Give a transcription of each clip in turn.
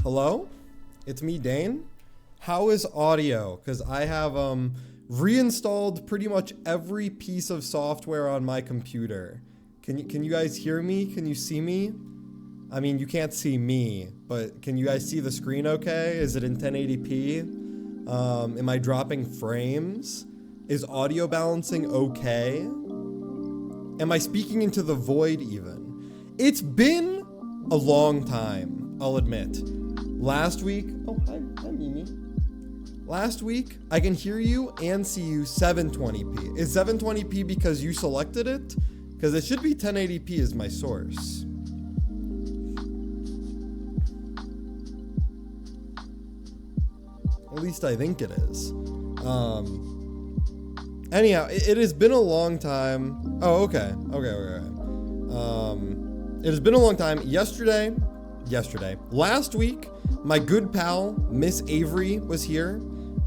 Hello? It's me, Dane. How is audio? Because I have reinstalled pretty much every piece of software on my computer. Can you guys hear me? Can you see me? I mean, you can't see me, but can you guys see the screen okay? Is it in 1080p? Am I dropping frames? Is audio balancing okay? Am I speaking into the void even? It's been a long time, I'll admit. Last week, oh, hi Mimi. Last week, I can hear you and see you 720p. Is 720p because you selected it? Because it should be 1080p as my source. At least I think it is. Anyhow, it has been a long time. Oh, okay. It has been a long time. Last week, my good pal, Miss Avery, was here,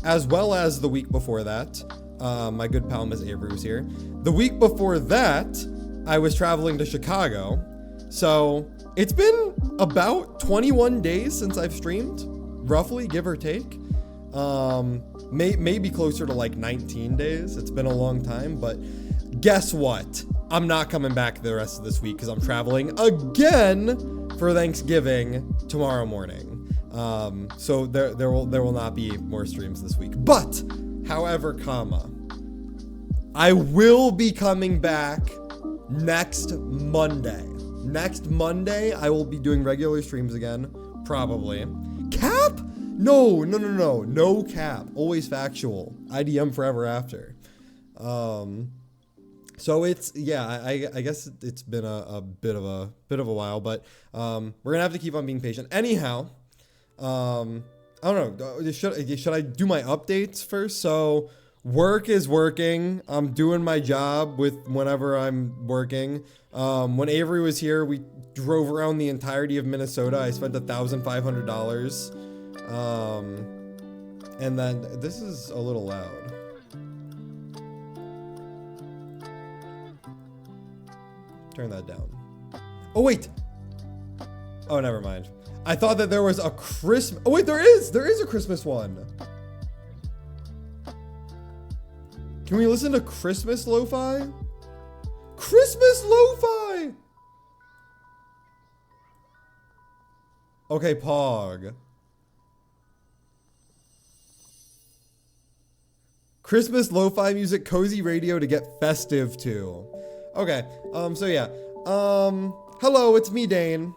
as well as the week before that. My good pal, Miss Avery, was here. The week before that, I was traveling to Chicago. So it's been about 21 days since I've streamed, roughly, give or take. Maybe closer to like 19 days. It's been a long time, but guess what? I'm not coming back the rest of this week because I'm traveling again for Thanksgiving tomorrow morning. So there will not be more streams this week. But, however, I will be coming back next Monday. Next Monday, I will be doing regular streams again, probably. Cap? No cap. Always factual. IDM forever after. So it's, yeah, I guess it's been a bit of a while, but we're gonna have to keep on being patient. Anyhow, I don't know. Should I do my updates first? So work is working. I'm doing my job with whenever I'm working. When Avery was here, we drove around the entirety of Minnesota. I spent $1,500. And then this is a little loud. Turn that down. Oh, wait. Oh, never mind. I thought that there was a Christmas. Oh, wait, there is a Christmas one. Can we listen to Christmas lo-fi? Christmas lo-fi. Okay, Pog. Christmas lo-fi music, cozy radio to get festive to. Okay, so yeah. Hello, it's me, Dane.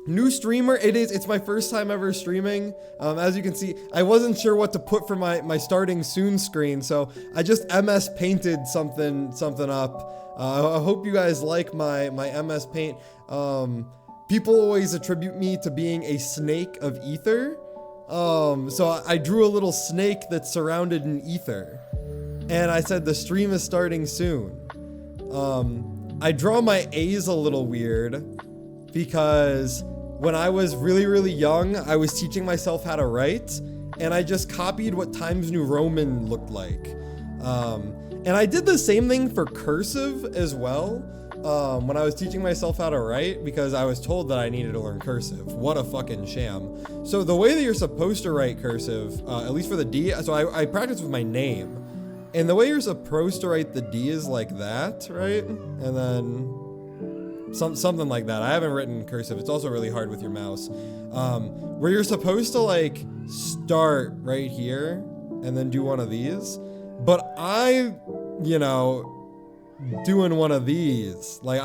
New streamer, it's my first time ever streaming. As you can see, I wasn't sure what to put for my starting soon screen, so I just MS painted something up. I hope you guys like my MS paint. People always attribute me to being a snake of ether. So I drew a little snake that's surrounded in ether. And I said the stream is starting soon. I draw my A's a little weird because when I was really young, I was teaching myself how to write and I just copied what Times New Roman looked like. And I did the same thing for cursive as well. When I was teaching myself how to write because I was told that I needed to learn cursive. What a fucking sham. So the way that you're supposed to write cursive, at least for the D, so I practice with my name. And the way you're supposed to write the D is like that, right? And then something like that. I haven't written cursive. It's also really hard with your mouse. Where you're supposed to like start right here and then do one of these. But doing one of these, like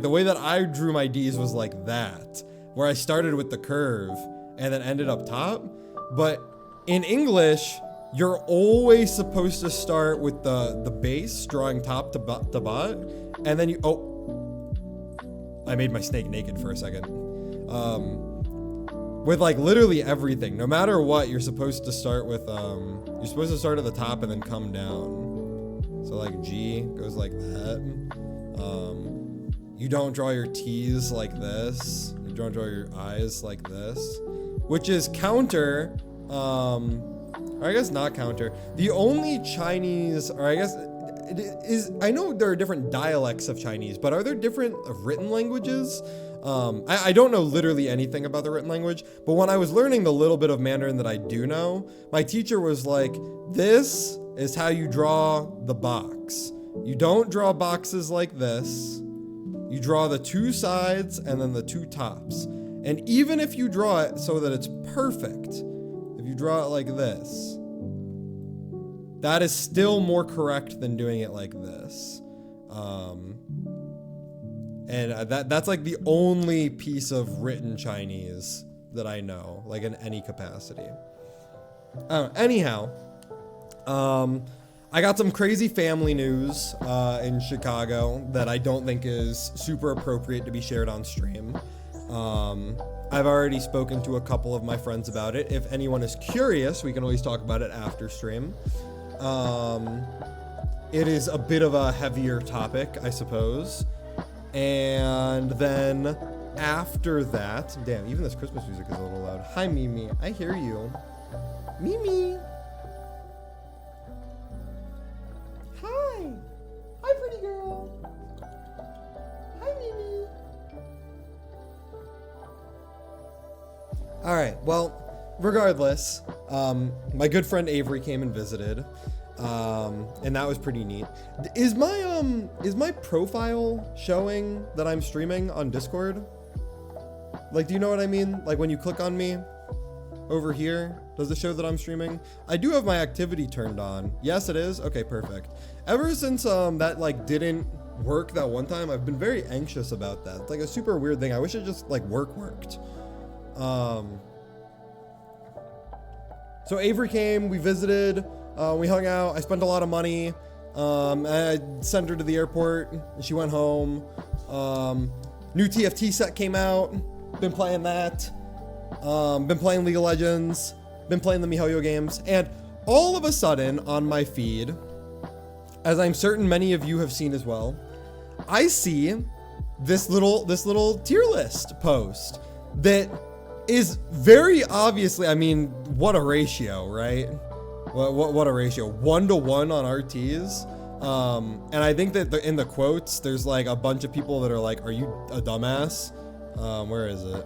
the way that I drew my D's was like that, where I started with the curve and then ended up top. But in English, you're always supposed to start with the base, drawing top to bot, and then I made my snake naked for a second. With like literally everything, no matter what, you're supposed to start with you're supposed to start at the top and then come down. So like G goes like that. You don't draw your T's like this. You don't draw your I's like this, which is counter, or I guess not counter. The only Chinese, or I guess it is, I know there are different dialects of Chinese, but are there different written languages? I don't know literally anything about the written language, but when I was learning the little bit of Mandarin that I do know, my teacher was like, this is how you draw the box. You don't draw boxes like this. You draw the two sides and then the two tops. And even if you draw it so that it's perfect, if you draw it like this, that is still more correct than doing it like this. And that's like the only piece of written Chinese that I know, like in any capacity. Anyhow, I got some crazy family news in Chicago that I don't think is super appropriate to be shared on stream. I've already spoken to a couple of my friends about it. If anyone is curious, we can always talk about it after stream. It is a bit of a heavier topic, I suppose. And then after that, damn, even this Christmas music is a little loud. Hi, Mimi. I hear you. Mimi. Hi. Hi, pretty girl. Hi, Mimi. All right. Well, regardless, my good friend Avery came and visited. And that was pretty neat. Is my profile showing that I'm streaming on Discord? Like, do you know what I mean? Like when you click on me over here, does it show that I'm streaming? I do have my activity turned on. Yes, it is. Okay, perfect. Ever since that like didn't work that one time, I've been very anxious about that. It's like a super weird thing. I wish it just like worked. So Avery came, we visited. We hung out. I spent a lot of money. I sent her to the airport. And she went home. New TFT set came out. Been playing that. Been playing League of Legends. Been playing the MIHOYO games. And all of a sudden on my feed, as I'm certain many of you have seen as well, I see this little tier list post that is very obviously, I mean, what a ratio, right? What a ratio, 1-to-1 on RTs. And I think that in the quotes, there's like a bunch of people that are like, are you a dumbass? Where is it?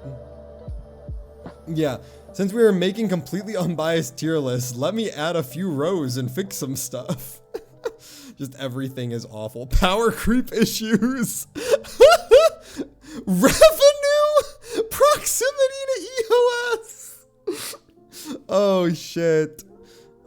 Yeah, since we were making completely unbiased tier lists, let me add a few rows and fix some stuff. Just everything is awful. Power creep issues. Revenue, proximity to EOS. Oh shit.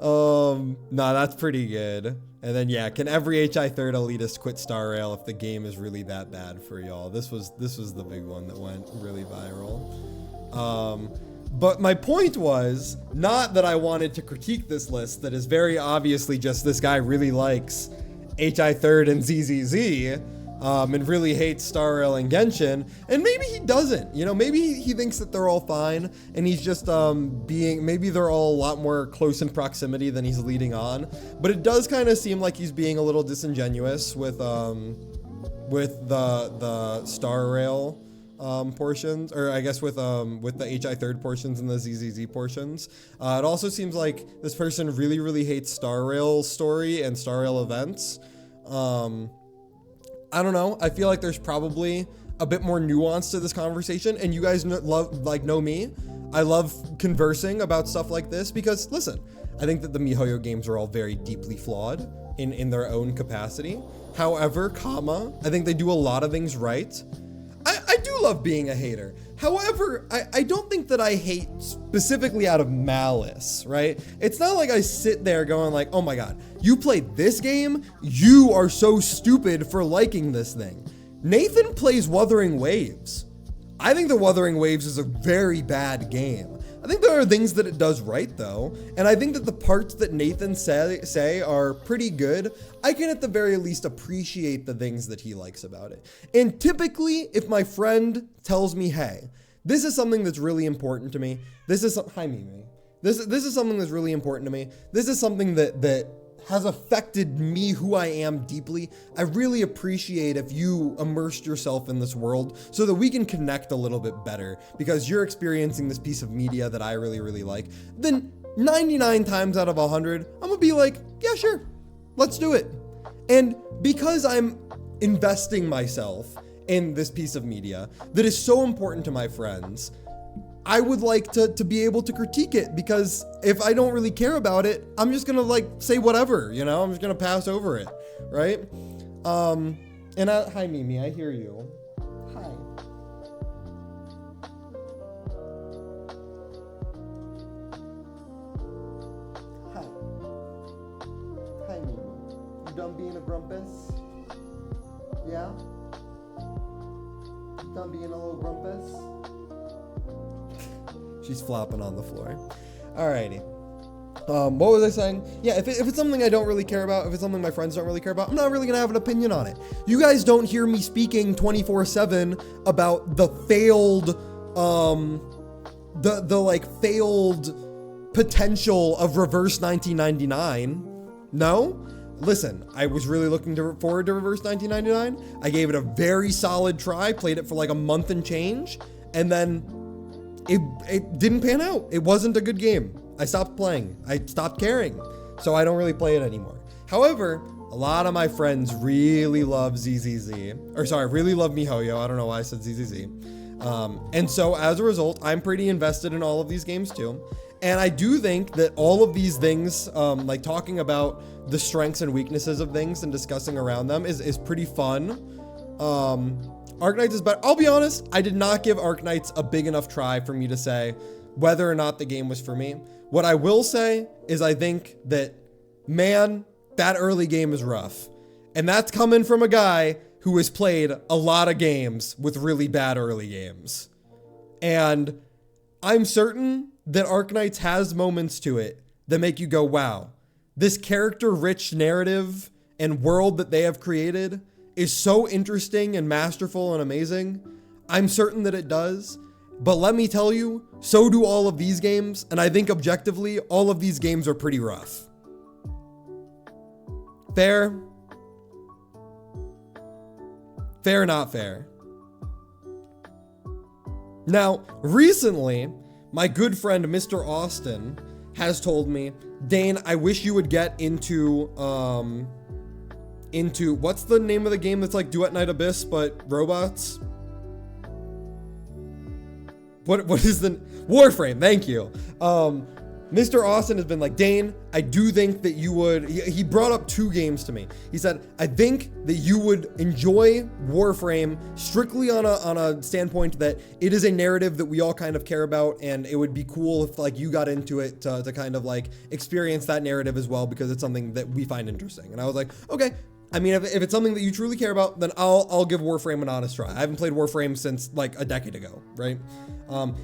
Nah, that's pretty good. And then yeah, can every HI third elitist quit Star Rail if the game is really that bad for y'all? This was the big one that went really viral. But my point was not that I wanted to critique this list that is very obviously just this guy really likes HI third and ZZZ, and really hates Star Rail and Genshin, and maybe he doesn't, you know, maybe he thinks that they're all fine, and he's just maybe they're all a lot more close in proximity than he's leading on, but it does kind of seem like he's being a little disingenuous with the Star Rail portions, or I guess with the HI third portions and the ZZZ portions. It also seems like this person really hates Star Rail story and Star Rail events. I don't know. I feel like there's probably a bit more nuance to this conversation, and you guys know me. I love conversing about stuff like this because, listen, I think that the MIHOYO games are all very deeply flawed in their own capacity. However, I think they do a lot of things right. I do love being a hater. However, I don't think that I hate specifically out of malice, right? It's not like I sit there going like, oh my God, you played this game? You are so stupid for liking this thing. Nathan plays Wuthering Waves. I think the Wuthering Waves is a very bad game. I think there are things that it does right though, and I think that the parts that Nathan say are pretty good. I can at the very least appreciate the things that he likes about it. And typically, if my friend tells me, hey, this is something that's really important to me, hi Mimi, this is something that's really important to me, this is something that has affected me, who I am deeply, I really appreciate if you immersed yourself in this world so that we can connect a little bit better because you're experiencing this piece of media that I really like, then 99 times out of 100, I'm gonna be like, yeah, sure, let's do it. And because I'm investing myself in this piece of media that is so important to my friends, I would like to be able to critique it, because if I don't really care about it, I'm just gonna like say whatever, you know, I'm just gonna pass over it, right? Hi Mimi, I hear you. Hi. Hi. Hi Mimi. You done being a grumpus? Yeah? Done being a little grumpus? She's flopping on the floor. Alrighty. What was I saying? Yeah, if it's something I don't really care about, if it's something my friends don't really care about, I'm not really gonna have an opinion on it. You guys don't hear me speaking 24/7 about the failed, failed potential of Reverse 1999. No? Listen, I was really looking forward to Reverse 1999. I gave it a very solid try, played it for like a month and change, and then it didn't pan out. It wasn't a good game. I stopped playing. I stopped caring. So I don't really play it anymore. However, a lot of my friends really love really love MIHOYO. I don't know why I said ZZZ. And so as a result, I'm pretty invested in all of these games too. And I do think that all of these things, like talking about the strengths and weaknesses of things and discussing around them is pretty fun. Arknights is better. I'll be honest, I did not give Arknights a big enough try for me to say whether or not the game was for me. What I will say is I think that, man, that early game is rough. And that's coming from a guy who has played a lot of games with really bad early games. And I'm certain that Arknights has moments to it that make you go, wow, this character-rich narrative and world that they have created is so interesting and masterful and amazing. I'm certain that it does. But let me tell you, so do all of these games. And I think objectively, all of these games are pretty rough. Fair? Fair, not fair. Now, recently, my good friend, Mr. Austin, has told me, Dane, I wish you would get into what's the name of the game that's like Duet Night Abyss, but robots? What is the Warframe? Thank you. Mr. Austin has been like, Dane, I do think that you would, he brought up two games to me. He said, I think that you would enjoy Warframe strictly on a standpoint that it is a narrative that we all kind of care about, and it would be cool if like you got into it to kind of like experience that narrative as well, because it's something that we find interesting. And I was like, okay. I mean, if it's something that you truly care about, then I'll give Warframe an honest try. I haven't played Warframe since like a decade ago, right?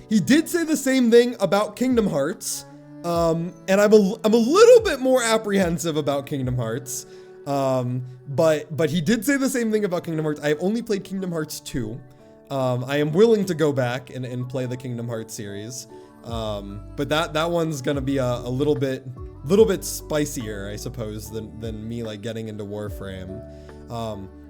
He did say the same thing about Kingdom Hearts, and I'm a little bit more apprehensive about Kingdom Hearts, but he did say the same thing about Kingdom Hearts. I have only played Kingdom Hearts 2. I am willing to go back and play the Kingdom Hearts series, but that one's gonna be a little bit spicier, I suppose, than me like getting into Warframe.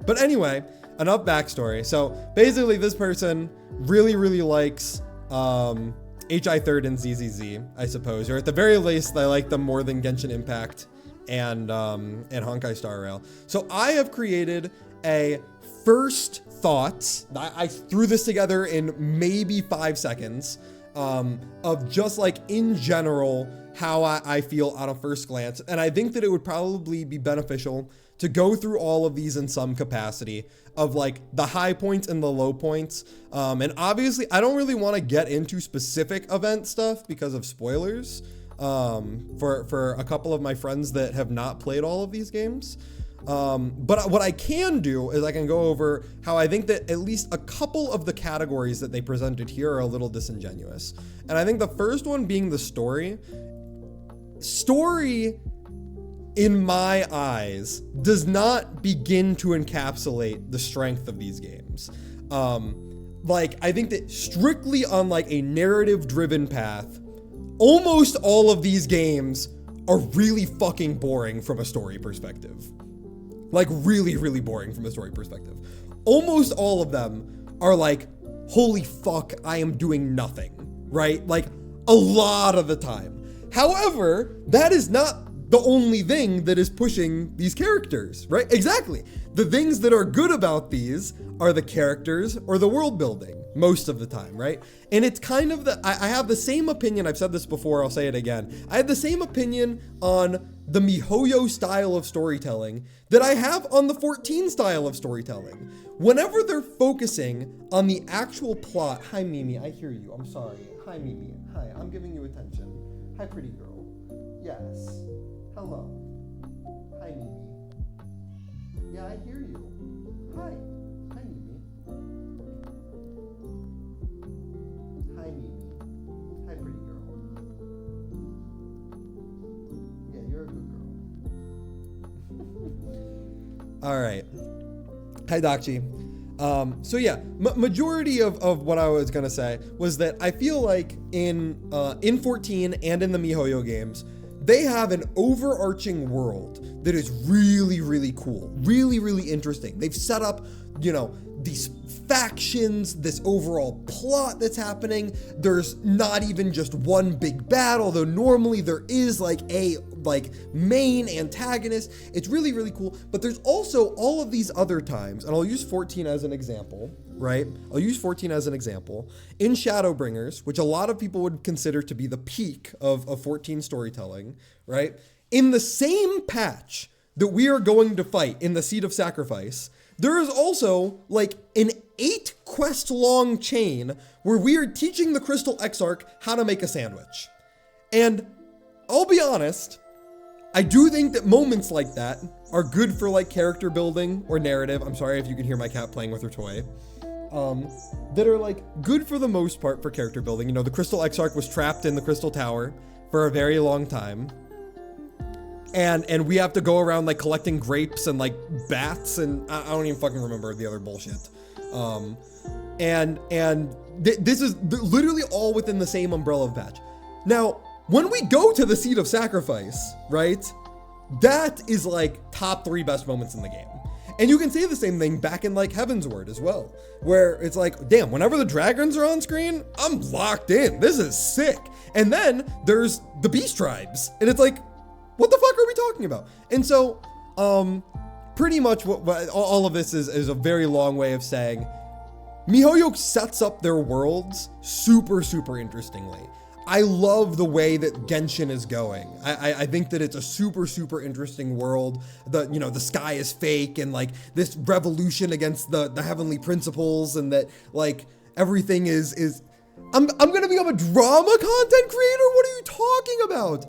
But anyway, enough backstory. So basically this person really likes HI Third and ZZZ, I suppose, or at the very least I like them more than Genshin Impact and Honkai Star Rail. So I have created a first thoughts. I threw this together in maybe 5 seconds, of just like in general how I feel on a first glance. And I think that it would probably be beneficial to go through all of these in some capacity of like the high points and the low points. And obviously I don't really want to get into specific event stuff because of spoilers, for a couple of my friends that have not played all of these games. But what I can do is I can go over how I think that at least a couple of the categories that they presented here are a little disingenuous. And I think the first one being the story. Story, in my eyes, does not begin to encapsulate the strength of these games. Like, I think that strictly on like a narrative-driven path, almost all of these games are really fucking boring from a story perspective. Like, really boring from a story perspective. Almost all of them are like, holy fuck, I am doing nothing, right? Like, a lot of the time. However, that is not the only thing that is pushing these characters, right? Exactly. The things that are good about these are the characters or the world building most of the time, right? And it's kind of I have the same opinion. I've said this before, I'll say it again. I have the same opinion on the MIHOYO style of storytelling that I have on the 14 style of storytelling. Whenever they're focusing on the actual plot, hi Mimi, I hear you, I'm sorry. Hi Mimi, hi, I'm giving you attention. Hi pretty girl. Yes. Hello. Hi Mimi. Yeah, I hear you. Hi. Hi Mimi. Hi Mimi. Hi pretty girl. Yeah, you're a good girl. All right. Hi Dakchi. So yeah, majority of what I was gonna say was that I feel like in 14 and in the MIHOYO games, they have an overarching world that is really, really cool, really, really interesting. They've set up, you know, these factions, this overall plot that's happening. There's not even just one big battle, though normally there is like a main antagonist. It's really, really cool. But there's also all of these other times, and I'll use 14 as an example, right? I'll use 14 as an example. In Shadowbringers, which a lot of people would consider to be the peak of 14 storytelling, right? In the same patch that we are going to fight in the Seed of Sacrifice, there is also like an 8 quest long chain where we are teaching the Crystal Exarch how to make a sandwich. And I'll be honest, I do think that moments like that are good for like character building or narrative. I'm sorry if you can hear my cat playing with her toy. That are like good for the most part for character building. You know, the Crystal Exarch was trapped in the Crystal Tower for a very long time. And we have to go around like collecting grapes and like bats and I don't even fucking remember the other bullshit. This is literally all within the same umbrella of patch. Now, when we go to the Seed of Sacrifice, right? That is like top 3 best moments in the game. And you can say the same thing back in like Heavensward as well, where it's like, damn, whenever the dragons are on screen, I'm locked in. This is sick. And then there's the beast tribes and it's like, what the fuck are we talking about? And so, pretty much what all of this is a very long way of saying MIHOYO sets up their worlds super, super interestingly. I love the way that Genshin is going. I think that it's a super, super interesting world. The sky is fake and like this revolution against the heavenly principles and that like everything is I'm gonna become a drama content creator? What are you talking about?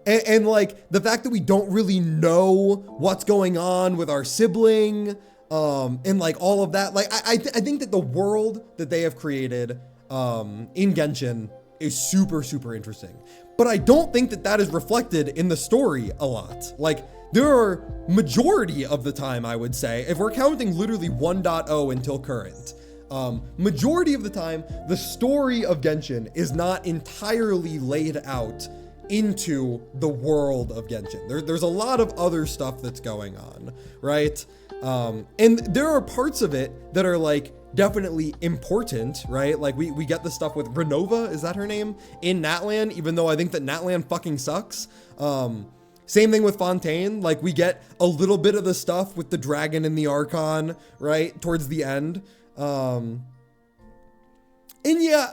And like the fact that we don't really know what's going on with our sibling, and like all of that, like I think that the world that they have created in Genshin is super, super interesting. But I don't think that is reflected in the story a lot. Like there are majority of the time, I would say, if we're counting literally 1.0 until current, majority of the time, the story of Genshin is not entirely laid out into the world of Genshin. There's a lot of other stuff that's going on, right? And there are parts of it that are like definitely important, right? Like we get the stuff with Renova, is that her name? In Natlan, even though I think that Natlan fucking sucks. Same thing with Fontaine. Like we get a little bit of the stuff with the dragon and the Archon, right? Towards the end. And yeah,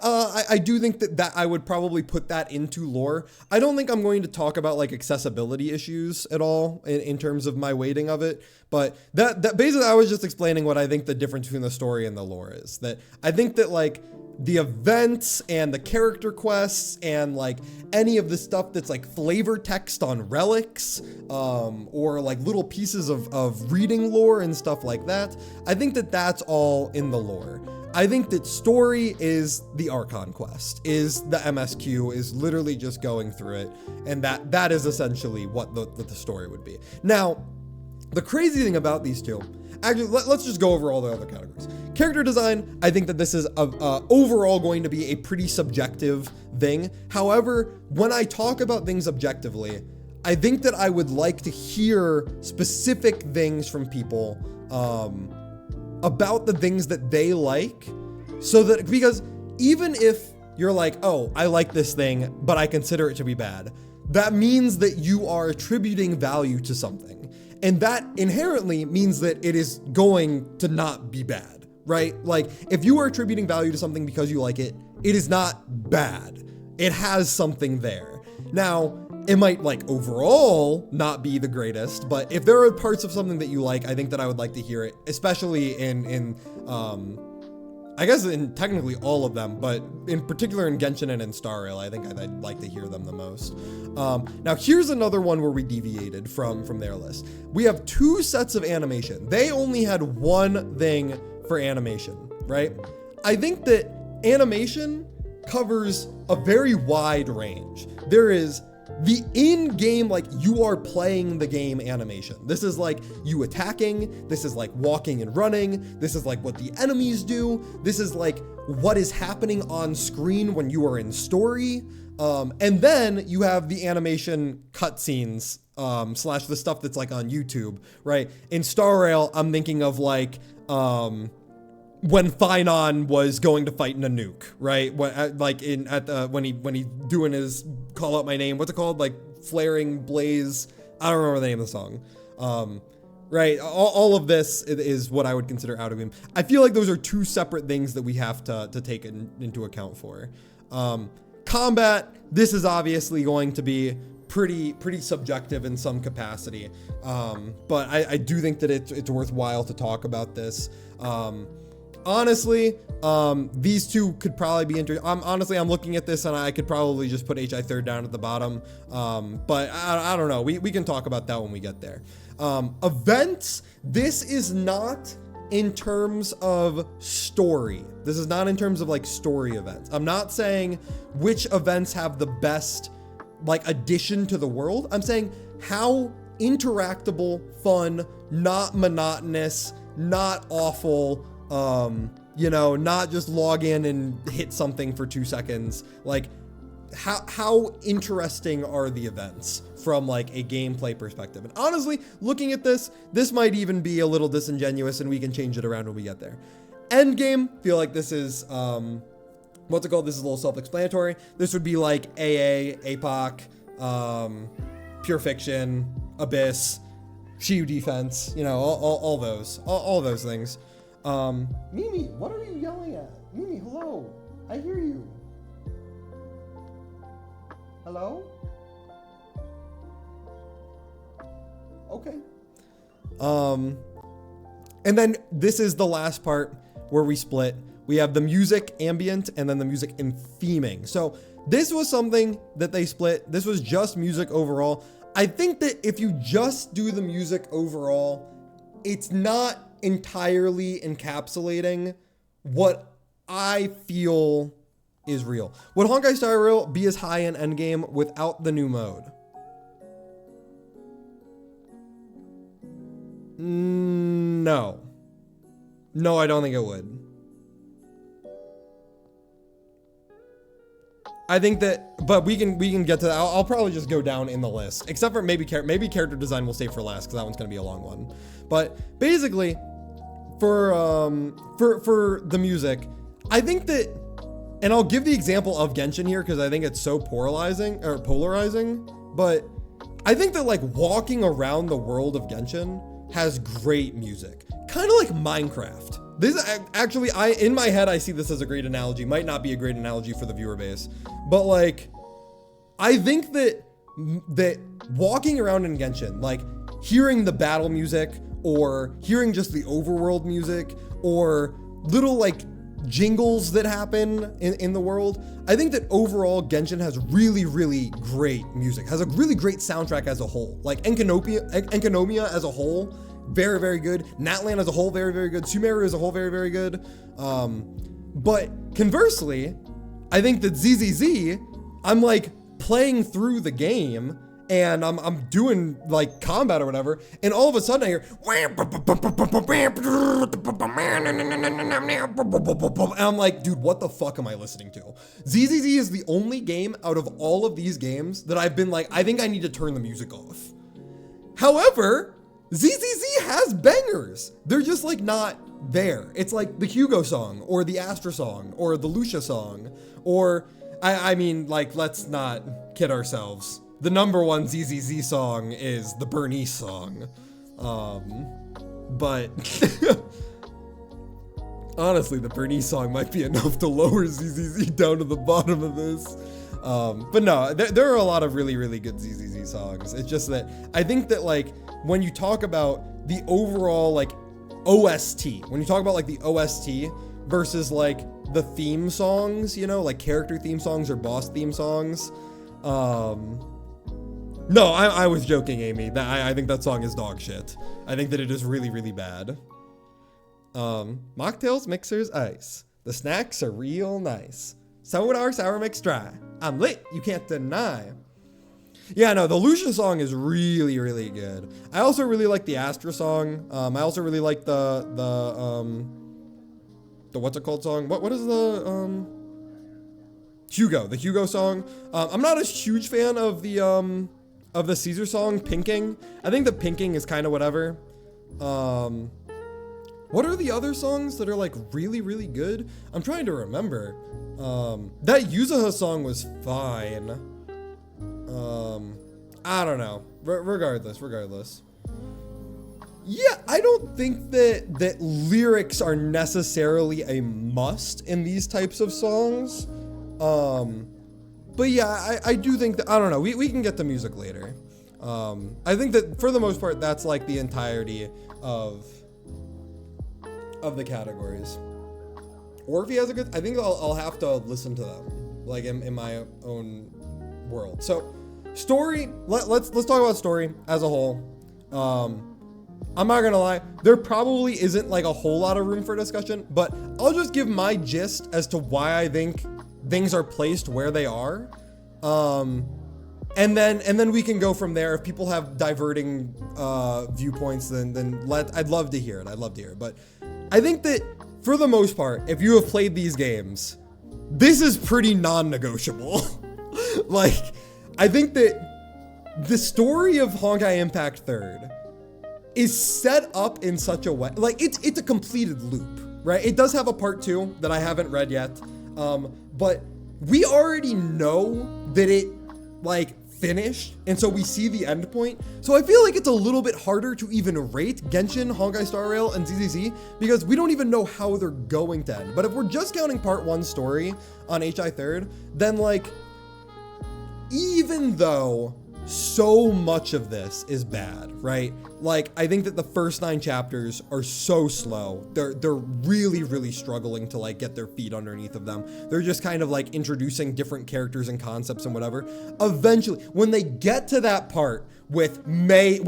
I do think that I would probably put that into lore. I don't think I'm going to talk about like accessibility issues at all in terms of my weighting of it. But that basically I was just explaining what I think the difference between the story and the lore is. That I think that like the events and the character quests and like any of the stuff that's like flavor text on relics, or like little pieces of reading lore and stuff like that, I think that that's all in the lore. I think that story is the Archon quest, is the MSQ, is literally just going through it, and that is essentially what the story would be. Now, the crazy thing about these two, actually, let's just go over all the other categories. Character design, I think that this is overall going to be a pretty subjective thing. However, when I talk about things objectively, I think that I would like to hear specific things from people, about the things that they like, so that, because even if you're like, oh, I like this thing, but I consider it to be bad, that means that you are attributing value to something. And that inherently means that it is going to not be bad, right? Like, if you are attributing value to something because you like it, it is not bad. It has something there. Now, it might like overall not be the greatest, but if there are parts of something that you like, I think that I would like to hear it, especially in I guess in technically all of them, but in particular in Genshin and in Star Rail, I think I'd like to hear them the most. Now here's another one where we deviated from their list. We have 2 sets of animation. They only had 1 thing for animation, right? I think that animation covers a very wide range. There is the in-game, like you are playing the game animation. This is like you attacking. This is like walking and running. This is like what the enemies do. This is like what is happening on screen when you are in story. And then you have the animation cutscenes, slash the stuff that's like on YouTube, right? In Star Rail, I'm thinking of like, when Finon was going to fight Nanook, right? When he doing his call out my name, what's it called? Like flaring blaze. I don't remember the name of the song. Right. All of this is what I would consider out of game. I feel like those are 2 separate things that we have to take into account for. Combat. This is obviously going to be pretty subjective in some capacity. But I do think that it's worthwhile to talk about this. Honestly, these 2 could probably be interesting. I'm looking at this and I could probably just put HI third down at the bottom. But I don't know. We can talk about that when we get there. Events. This is not in terms of story. This is not in terms of like story events. I'm not saying which events have the best like addition to the world. I'm saying how interactable, fun, not monotonous, not awful, not just log in and hit something for 2 seconds. Like how interesting are the events from like a gameplay perspective? And honestly, looking at this might even be a little disingenuous and we can change it around when we get there. Endgame, feel like this is, what's it called? This is a little self-explanatory. This would be like AA, APOC, Pure Fiction, Abyss, Shiyu Defense, all those things. Mimi, what are you yelling at? Mimi, hello. I hear you. Hello? Okay. And then this is the last part where we split. We have the music ambient and then the music and theming. So this was something that they split. This was just music overall. I think that if you just do the music overall, it's not entirely encapsulating what I feel is real. Would Honkai Star Rail be as high in endgame without the new mode? No. No, I don't think it would. I think that, but we can get to that. I'll probably just go down in the list, except for maybe character design will stay for last because that one's gonna be a long one. But basically, for the music, I think that, and I'll give the example of Genshin here because I think it's so polarizing. But I think that like walking around the world of Genshin has great music, kind of like Minecraft. This actually, in my head, I see this as a great analogy. Might not be a great analogy for the viewer base, but like, I think that walking around in Genshin, like hearing the battle music or hearing just the overworld music or little like jingles that happen in the world, I think that overall Genshin has really, really great music, has a really great soundtrack as a whole. Like Enkanomiya as a whole, very, very good. Natlan as a whole, very, very good. Sumeru as a whole, very, very good. But conversely, I think that ZZZ, I'm like playing through the game and I'm doing like combat or whatever, and all of a sudden I hear, and I'm like, dude, what the fuck am I listening to? ZZZ is the only game out of all of these games that I've been like, I think I need to turn the music off. However, ZZZ has bangers. They're just like not there. It's like the Hugo song or the Astra song or the Lucia song, or I mean, like, let's not kid ourselves. the number one ZZZ song is the Bernice song. But honestly, the Bernice song might be enough to lower ZZZ down to the bottom of this. But no, there are a lot of really, really good ZZZ songs. It's just that I think that like when you talk about the overall like OST, when you talk about like the OST versus like the theme songs, you know, like character theme songs or boss theme songs. No, I was joking, Amy. I think that song is dog shit. I think that it is really, really bad. Mocktails, mixers, ice. The snacks are real nice. Soda, sour mix dry. I'm lit, you can't deny. Yeah, no, the Lucia song is really, really good. I also really like the Astra song. I also really like the what's it called song? What is the the Hugo song. I'm not a huge fan of the Caesar song, Pinking. I think the Pinking is kind of whatever. What are the other songs that are like really, really good? I'm trying to remember. That Yuzuha song was fine. I don't know. Regardless. Yeah, I don't think that lyrics are necessarily a must in these types of songs. But yeah, I do think that, I don't know, we can get to music later. I think that for the most part, that's like the entirety of the categories. Or if he has a good, I think I'll have to listen to them, like in my own world. So story, let's talk about story as a whole. I'm not gonna lie, there probably isn't like a whole lot of room for discussion, but I'll just give my gist as to why I think things are placed where they are. And then we can go from there. If people have diverting viewpoints, then I'd love to hear it. But I think that for the most part, if you have played these games, this is pretty non-negotiable. Like, I think that the story of Honkai Impact 3rd is set up in such a way, like it's a completed loop, right? It does have a part 2 that I haven't read yet, but we already know that it like finished, and so we see the end point. So I feel like it's a little bit harder to even rate Genshin, Honkai Star Rail, and ZZZ because we don't even know how they're going to end. But if we're just counting part 1 story on HI 3rd, then like, even though so much of this is bad, right? Like, I think that the first 9 chapters are so slow. They're really, really struggling to like get their feet underneath of them. They're just kind of like introducing different characters and concepts and whatever. Eventually, when they get to that part with May's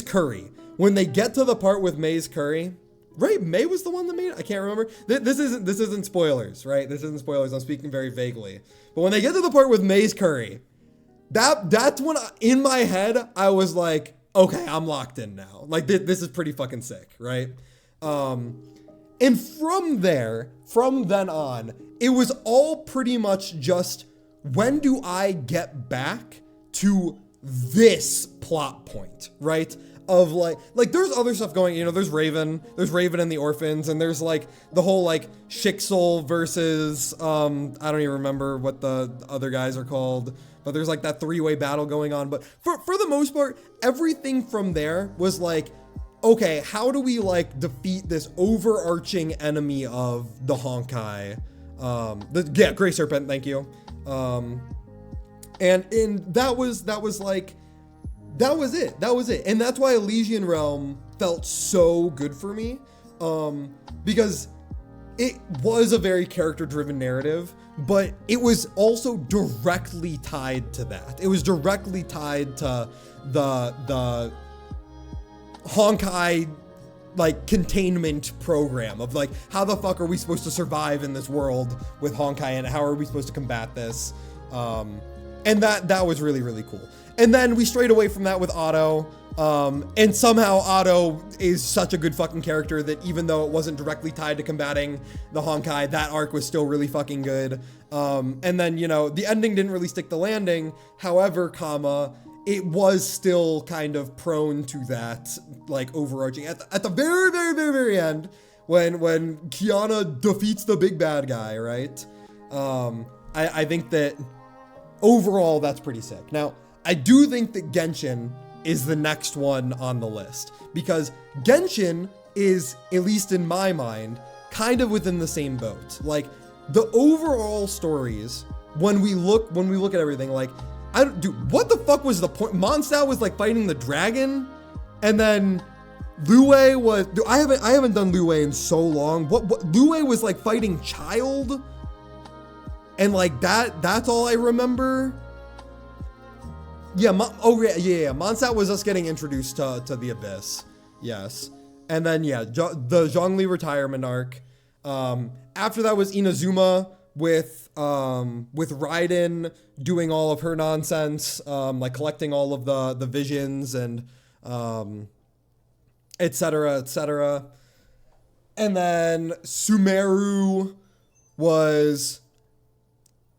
curry, when they get to the part with May's curry, right? May was the one that made it? I can't remember. This isn't spoilers, right? This isn't spoilers. I'm speaking very vaguely. But when they get to the part with May's curry, that's when in my head, I was like, okay, I'm locked in now. Like this is pretty fucking sick, right? And from then on, it was all pretty much just, when do I get back to this plot point, right? Of like there's other stuff going, you know, there's Raven and the orphans, and there's like the whole like Shixel versus I don't even remember what the other guys are called, but there's like that 3-way battle going on. But for the most part, everything from there was like, okay, how do we like defeat this overarching enemy of the Honkai? Gray Serpent, thank you. And that was like, that was it. And that's why Elysian Realm felt so good for me. Because it was a very character-driven narrative, but it was also directly tied to that. It was directly tied to the Honkai like containment program of like, how the fuck are we supposed to survive in this world with Honkai, and how are we supposed to combat this? And that was really, really cool. And then we strayed away from that with Otto. And somehow Otto is such a good fucking character that even though it wasn't directly tied to combating the Honkai, that arc was still really fucking good. And then, you know, the ending didn't really stick the landing. However, it was still kind of prone to that, like, overarching. At the very, very, very, very end, when Kiana defeats the big bad guy, right? I think that overall, that's pretty sick. Now, I do think that Genshin is the next one on the list, because Genshin is, at least in my mind, kind of within the same boat. Like, the overall stories, when we look at everything, like, dude, what the fuck was the point? Mondstadt was like fighting the dragon, and then Liyue was, dude, I haven't done Liyue in so long. What Liyue was like fighting Child, and like that's all I remember. Yeah, yeah. Mondstadt was us getting introduced to the Abyss. Yes. And then, yeah, the Zhongli retirement arc. After that was Inazuma with Raiden doing all of her nonsense, like collecting all of the visions and et cetera, et cetera. And then Sumeru was,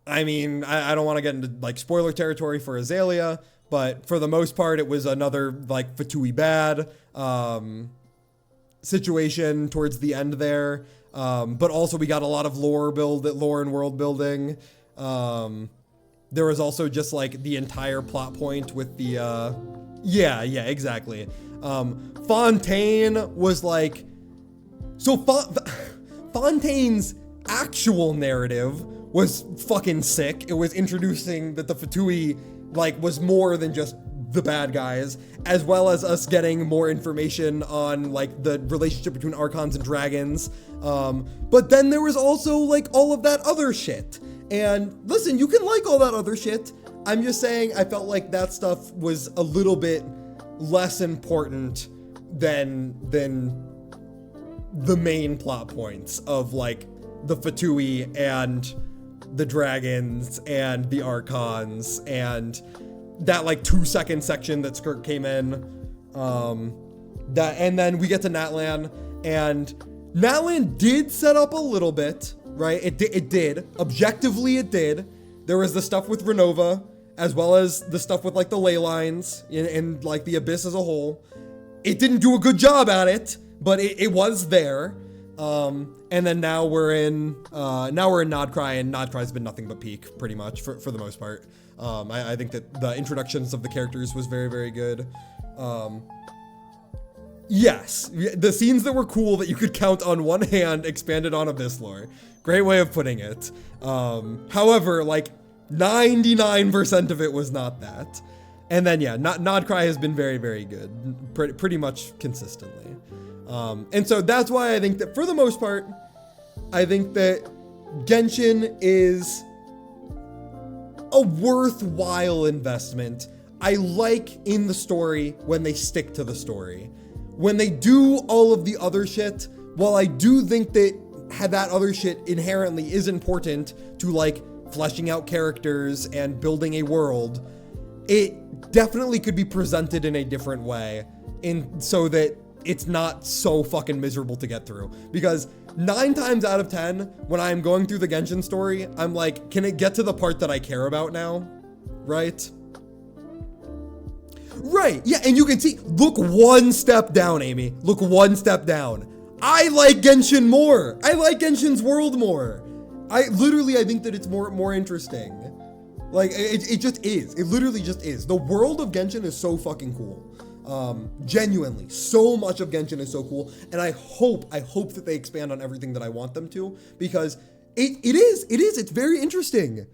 I mean, I don't want to get into like spoiler territory for Azalea, but for the most part, it was another like Fatui bad situation towards the end there. But also we got a lot of lore and world building. There was also just like the entire plot point with the, yeah, exactly. Fontaine was like, so Fontaine's actual narrative was fucking sick. It was introducing that the Fatui like was more than just the bad guys, as well as us getting more information on like the relationship between Archons and dragons. But then there was also like all of that other shit. And listen, you can like all that other shit. I'm just saying I felt like that stuff was a little bit less important than the main plot points of like the Fatui and the dragons and the Archons and that like 2-second section that Skirk came in. And then we get to Natlan, and Natlan did set up a little bit, right? It did. Objectively, it did. There was the stuff with Renova, as well as the stuff with like the ley lines and like the Abyss as a whole. It didn't do a good job at it, but it was there. And then now we're in Nodcry, and Nodcry's been nothing but peak pretty much for the most part. I think that the introductions of the characters was very, very good. Yes, the scenes that were cool that you could count on one hand expanded on Abyss lore. Great way of putting it. However, like 99% of it was not that. And then, yeah, Nodcry has been very, very good, pretty much consistently. And so that's why I think that for the most part, I think that Genshin is a worthwhile investment. I like in the story when they stick to the story. When they do all of the other shit, while I do think that that other shit inherently is important to like fleshing out characters and building a world, it definitely could be presented in a different way, so that it's not so fucking miserable to get through. Because 9 times out of 10, when I'm going through the Genshin story, I'm like, can it get to the part that I care about now? Right? Right, yeah, and you can see, look one step down, Amy. Look one step down. I like Genshin more. I like Genshin's world more. I think that it's more interesting. Like, it just is. It literally just is. The world of Genshin is so fucking cool. Genuinely, so much of Genshin is so cool, and I hope that they expand on everything that I want them to, because it's very interesting.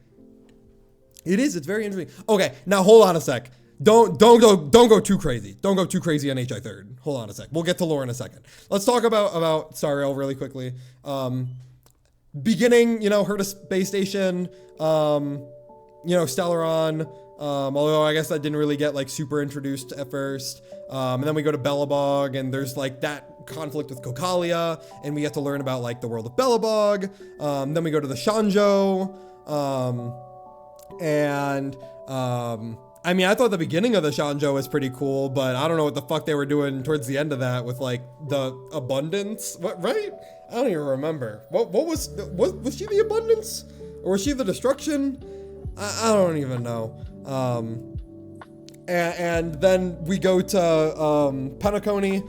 It's very interesting. Okay, now hold on a sec. Don't go too crazy. Don't go too crazy on HI third. Hold on a sec. We'll get to lore in a second. Let's talk about Sariel really quickly. Beginning, her to space station, Stellaron, although I guess that didn't really get like super introduced at first. And then we go to Belobog, and there's like that conflict with Kokalia, and we get to learn about like the world of Belobog. Then we go to the Shanzhou, I mean, I thought the beginning of the Shanzhou was pretty cool, but I don't know what the fuck they were doing towards the end of that with like the abundance. What, right? I don't even remember. What was she the abundance? Or was she the destruction? I don't even know. And then we go to Penacony.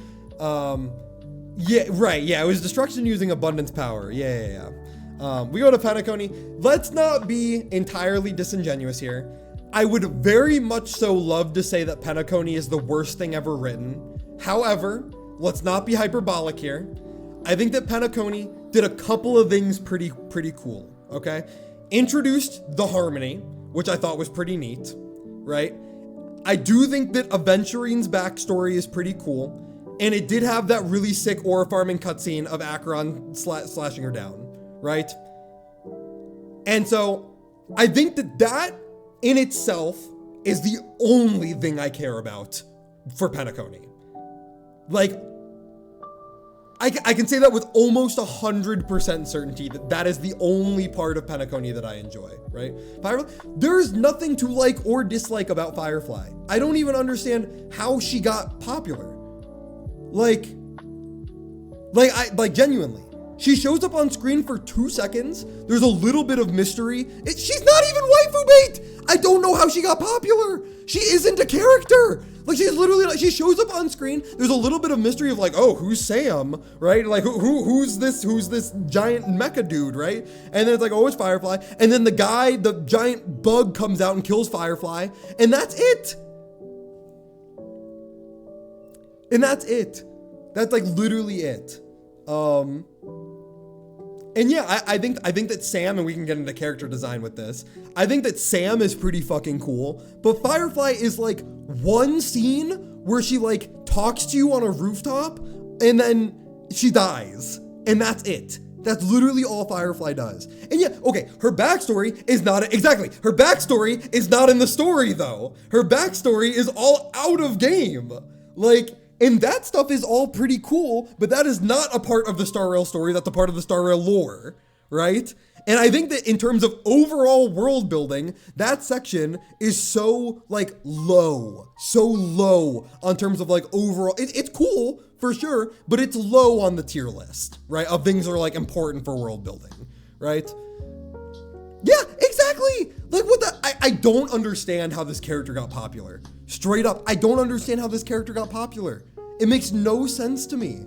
Yeah, right. Yeah, it was destruction using abundance power. Yeah. We go to Penacony. Let's not be entirely disingenuous here. I would very much so love to say that Penacony is the worst thing ever written. However, let's not be hyperbolic here. I think that Penacony did a couple of things pretty cool, okay? Introduced the harmony, which I thought was pretty neat, right? I do think that Aventurine's backstory is pretty cool, and it did have that really sick ore farming cutscene of Acheron slashing her down, right? And so I think that in itself is the only thing I care about for Penacony. Like, I can say that with almost 100% certainty that is the only part of Penacony that I enjoy, right? Firefly, there's nothing to like or dislike about Firefly. I don't even understand how she got popular. Like genuinely. She shows up on screen for 2 seconds. There's a little bit of mystery. She's not even waifu bait. I don't know how she got popular. She isn't a character. Like, she's literally like, she shows up on screen. There's a little bit of mystery of like, oh, who's Sam, right? Like, who's this giant mecha dude, right? And then it's like, oh, it's Firefly. And then the giant bug comes out and kills Firefly. And that's it. That's like literally it. And yeah, I think that Sam, and we can get into character design with this, I think that Sam is pretty fucking cool, but Firefly is like one scene where she like talks to you on a rooftop and then she dies, and that's it. That's literally all Firefly does. And yeah, okay, her backstory is not in the story though. Her backstory is all out of game. Like, and that stuff is all pretty cool, but that is not a part of the Star Rail story. That's a part of the Star Rail lore, right? And I think that in terms of overall world building, that section is so low on terms of like overall, it's cool for sure, but it's low on the tier list, right? Of things that are like important for world building, right? Yeah, exactly. Like what I don't understand how this character got popular. Straight up, I don't understand how this character got popular. It makes no sense to me.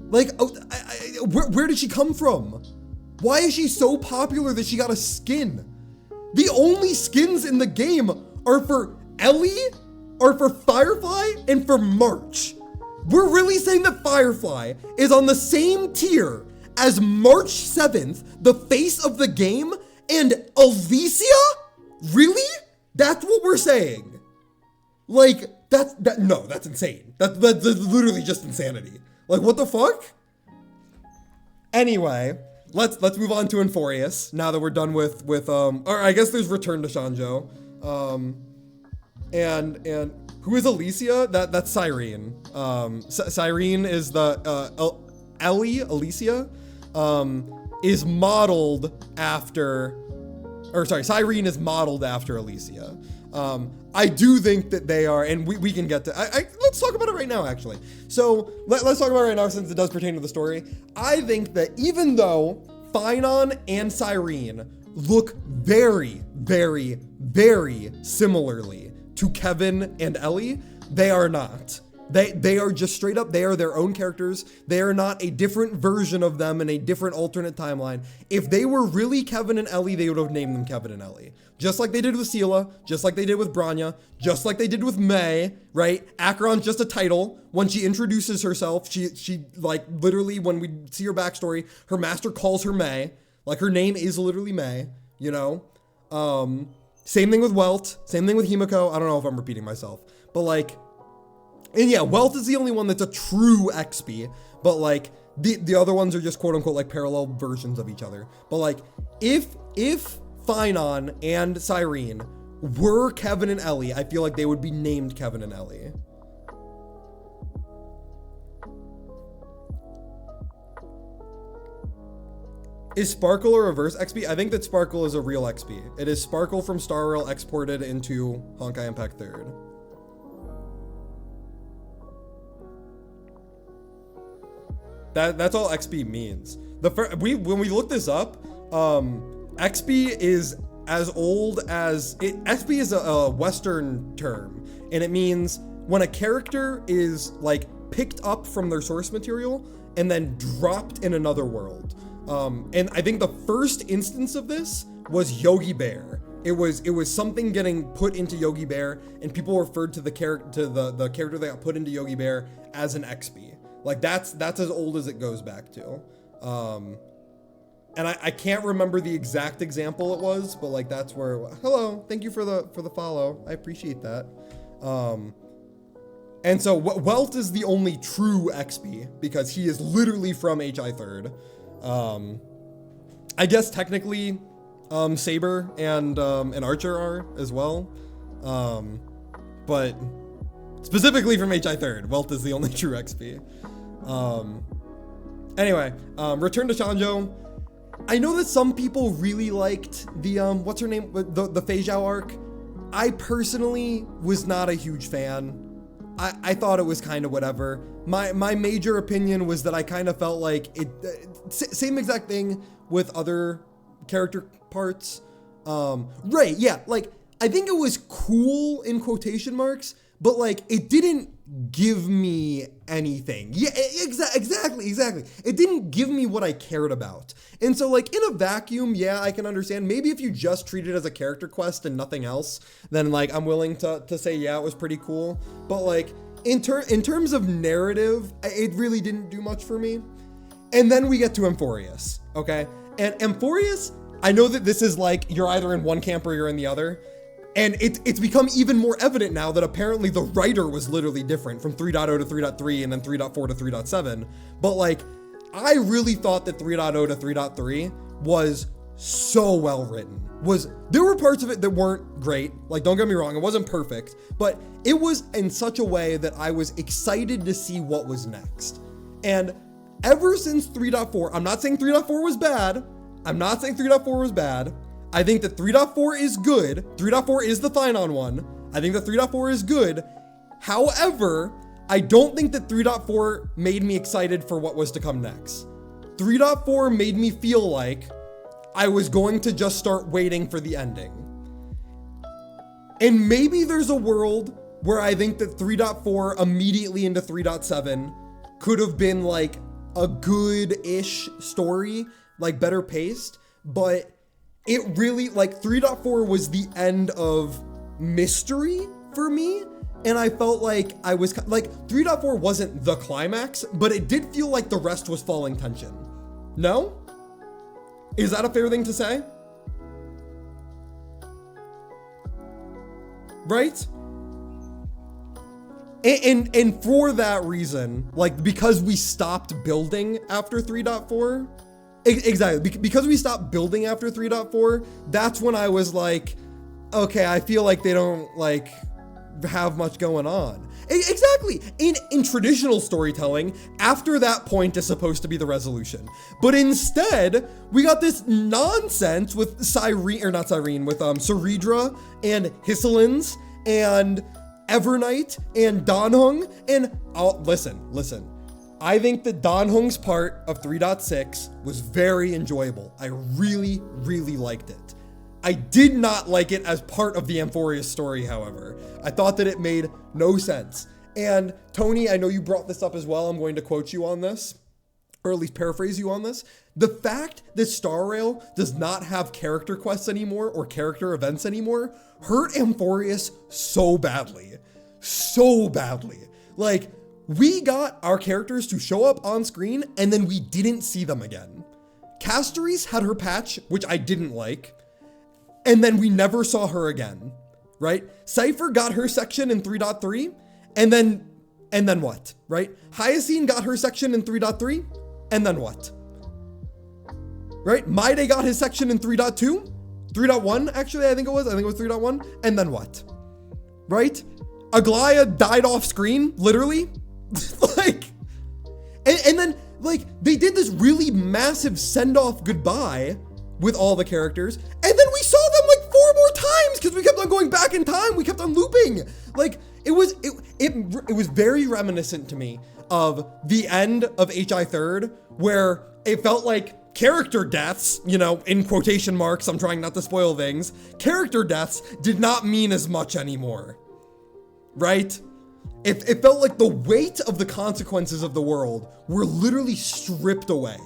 Like, where did she come from? Why is she so popular that she got a skin? The only skins in the game are for Ellie, are for Firefly, and for March. We're really saying that Firefly is on the same tier as March 7th, the face of the game, and Alicia? Really? That's what we're saying. Like, that's insane. That's literally just insanity. Like, what the fuck? Anyway, let's move on to Enforius now that we're done with or I guess there's Return to Shanjo. And who is Alicia? That's Cyrene. Cyrene is the Ellie, Alicia, is modeled after, Cyrene is modeled after Alicia. I do think that they are, and we can get to, let's talk about it right now, actually. So let's talk about it right now since it does pertain to the story. I think that even though Phynon and Cyrene look very, very, very similarly to Kevin and Ellie, they are not. They are just straight up, they are their own characters. They are not a different version of them in a different alternate timeline. If they were really Kevin and Ellie, they would have named them Kevin and Ellie. Just like they did with Sela, just like they did with Branya, just like they did with May, right? Acheron's just a title. When she introduces herself, she like literally when we see her backstory, her master calls her May. Like her name is literally May, you know? Same thing with Welt, same thing with Himiko. I don't know if I'm repeating myself, but like, and yeah, Welt is the only one that's a true XP, but like the other ones are just quote unquote like parallel versions of each other. But like if Phynon and Cyrene were Kevin and Ellie, I feel like they would be named Kevin and Ellie. Is Sparkle a reverse XP? I think that Sparkle is a real XP. It is Sparkle from Star Rail exported into Honkai Impact 3rd. That's all XP means. When we looked this up, XP is as old as XP is a Western term, and it means when a character is like picked up from their source material and then dropped in another world. And I think the first instance of this was Yogi Bear. It was something getting put into Yogi Bear, and people referred to the character that got put into Yogi Bear as an XP. Like that's as old as it goes back to. And I can't remember the exact example it was, but like that's where. Hello, thank you for the follow. I appreciate that. And so Welt is the only true XP because he is literally from HI third. I guess technically. Saber and Archer are as well, but specifically from HI third, Welt is the only true XP. Anyway, return to Shanjo. I know that some people really liked the what's her name, the Fei Zhao arc. I personally was not a huge fan. I thought it was kind of whatever. My major opinion was that I kind of felt like it. Same exact thing with other character parts. Right, yeah, like I think it was cool in quotation marks, but like it didn't give me anything. Yeah, exactly. It didn't give me what I cared about. And so like in a vacuum, yeah, I can understand. Maybe if you just treat it as a character quest and nothing else, then like I'm willing to say, yeah, it was pretty cool. But like in terms of narrative, it really didn't do much for me. And then we get to Amphorius, okay? And Amphorius, I know that this is like, you're either in one camp or you're in the other. And it's become even more evident now that apparently the writer was literally different from 3.0 to 3.3 and then 3.4 to 3.7. But like, I really thought that 3.0 to 3.3 was so well written. There were parts of it that weren't great. Like, don't get me wrong, it wasn't perfect, but it was in such a way that I was excited to see what was next. And ever since 3.4, I'm not saying 3.4 was bad. I think that 3.4 is good. 3.4 is the Thynon one. I think that 3.4 is good. However, I don't think that 3.4 made me excited for what was to come next. 3.4 made me feel like I was going to just start waiting for the ending. And maybe there's a world where I think that 3.4 immediately into 3.7 could have been like a good-ish story, like better paced, but it really, like 3.4 was the end of mystery for me. And I felt like I was like 3.4 wasn't the climax, but it did feel like the rest was falling tension. No? Is that a fair thing to say? Right? And for that reason, like because we stopped building after 3.4, exactly, because we stopped building after 3.4, that's when I was like, okay, I feel like they don't like have much going on. Exactly. In traditional storytelling, after that point is supposed to be the resolution. But instead, we got this nonsense with Ceridra and Hisselins and Evernight and Danhung. And listen. I think that Danhung's part of 3.6 was very enjoyable. I really, really liked it. I did not like it as part of the Amphorius story, however. I thought that it made no sense. And Tony, I know you brought this up as well. I'm going to quote you on this, or at least paraphrase you on this. The fact that Star Rail does not have character quests anymore or character events anymore hurt Amphorius so badly. So badly. Like, we got our characters to show up on screen and then we didn't see them again. Castoris had her patch, which I didn't like. And then we never saw her again, right? Cypher got her section in 3.3, and then what, right? Hyacine got her section in 3.3, and then what? Right? Maide got his section in 3.2, 3.1, actually, I think it was 3.1, and then what? Right? Aglaya died off screen, literally. Like, and then, like, they did this really massive send-off goodbye with all the characters, and then we saw them like 4 more times because we kept on going back in time. We kept on looping. Like it was very reminiscent to me of the end of HI third, where it felt like character deaths, you know, in quotation marks, I'm trying not to spoil things, character deaths did not mean as much anymore, right? It felt like the weight of the consequences of the world were literally stripped away.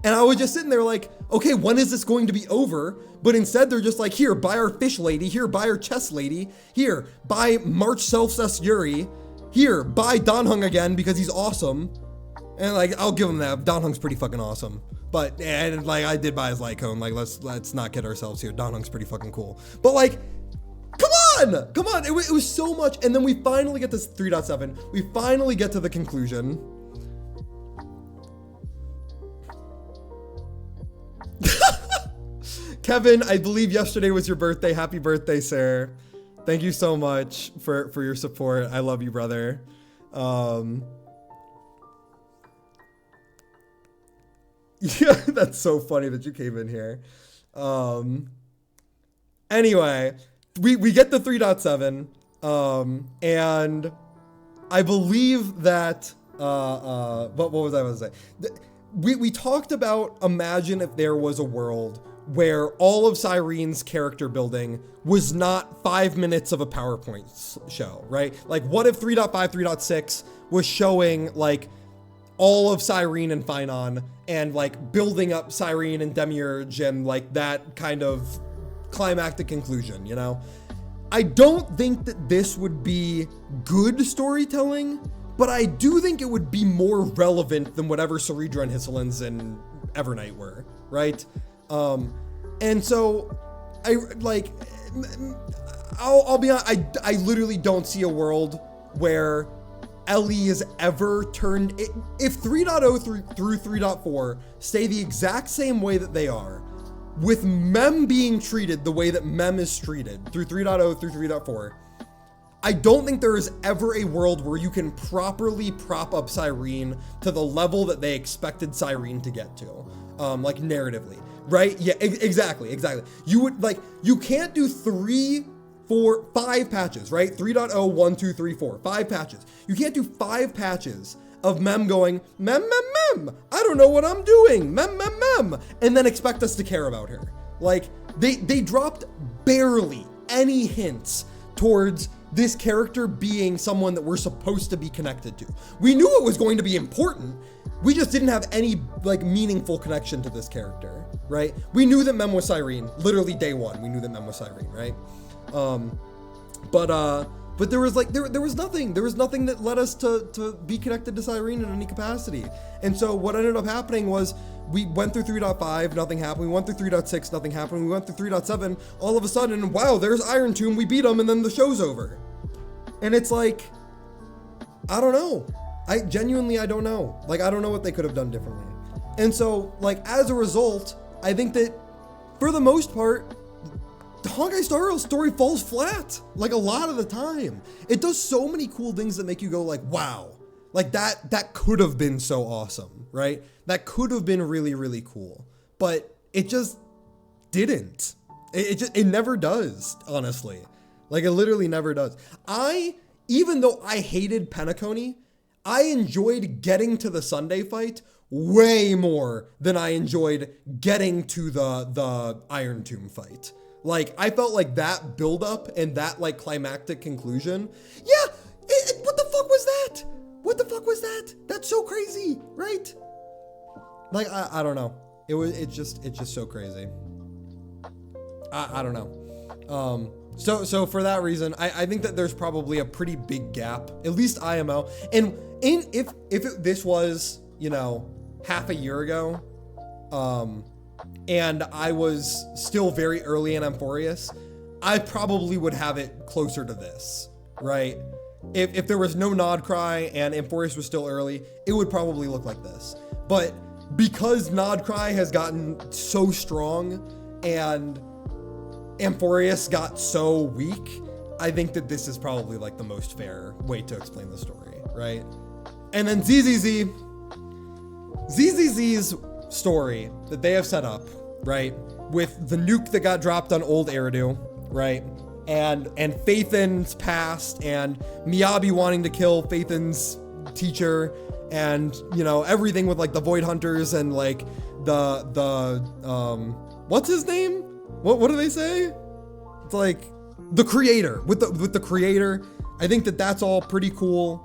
And I was just sitting there like, okay, when is this going to be over? But instead they're just like, here, buy our fish lady. Here, buy our chess lady. Here, buy March Self-Cess Yuri. Here, buy Donhung again because he's awesome. And like, I'll give him that. Donhung's pretty fucking awesome. But, and like, I did buy his light cone. Like, let's not kid ourselves here. Donhung's pretty fucking cool. But like, come on. It was so much. And then we finally get to 3.7. We finally get to the conclusion. Kevin, I believe yesterday was your birthday. Happy birthday, sir. Thank you so much for your support. I love you, brother. Yeah, that's so funny that you came in here. Anyway, we get the 3.7, and I believe that, what was I going to say? We talked about, imagine if there was a world where all of Cyrene's character building was not 5 minutes of a PowerPoint show, right? Like, what if 3.5, 3.6 was showing, like, all of Cyrene and Phynon and, like, building up Cyrene and Demiurge and, like, that kind of climactic conclusion, you know? I don't think that this would be good storytelling, but I do think it would be more relevant than whatever Ceredra and Hisselins and Evernight were, right? And so I like, I'll be honest, I literally don't see a world where Ellie is ever turned, if 3.0 through 3.4 stay the exact same way that they are, with Mem being treated the way that Mem is treated through 3.0 through 3.4, I don't think there is ever a world where you can properly prop up Cyrene to the level that they expected Cyrene to get to, like narratively, right? Yeah, exactly. You would like, you can't do 3, 4, 5 patches, right? 3.0, 1, 2, 3, 4, 5 patches. You can't do 5 patches of Mem going, Mem, I don't know what I'm doing, Mem, and then expect us to care about her. Like, they dropped barely any hints towards this character being someone that we're supposed to be connected to. We knew it was going to be important. We just didn't have any like meaningful connection to this character, right? We knew that Mem was Cyrene, literally day one. We knew that Mem was Cyrene, right? But there was like, there was nothing that led us to be connected to Cyrene in any capacity. And so what ended up happening was we went through 3.5, nothing happened. We went through 3.6, nothing happened. We went through 3.7, all of a sudden, wow, there's Iron Tomb, we beat him, and then the show's over. And it's like, I don't know. I don't know. Like, I don't know what they could have done differently. And so, like, as a result, I think that for the most part, the Honkai Star Rail story falls flat, like a lot of the time. It does so many cool things that make you go like, wow, like that could have been so awesome, right? That could have been really, really cool, but it just didn't. It never does, honestly. Like, it literally never does. Even though I hated Penacony, I enjoyed getting to the Sunday fight way more than I enjoyed getting to the Iron Tomb fight. Like, I felt like that buildup and that, like, climactic conclusion. Yeah, what the fuck was that? What the fuck was that? That's so crazy, right? Like, I don't know. It's just so crazy. I don't know. So for that reason, I think that there's probably a pretty big gap, at least IMO. And if this was, you know, half a year ago, and I was still very early in Amphorius, I probably would have it closer to this, right? If there was no Nod Cry and Amphorius was still early, it would probably look like this. But because Nod Cry has gotten so strong and Amphorius got so weak, I think that this is probably like the most fair way to explain the story, right? And then ZZZ's story that they have set up, right, with the nuke that got dropped on old Eridu, right, and Phaethon's past, and Miyabi wanting to kill Phaethon's teacher, and, you know, everything with like the Void Hunters and like the what's his name? What do they say? It's like the creator with the creator. I think that that's all pretty cool.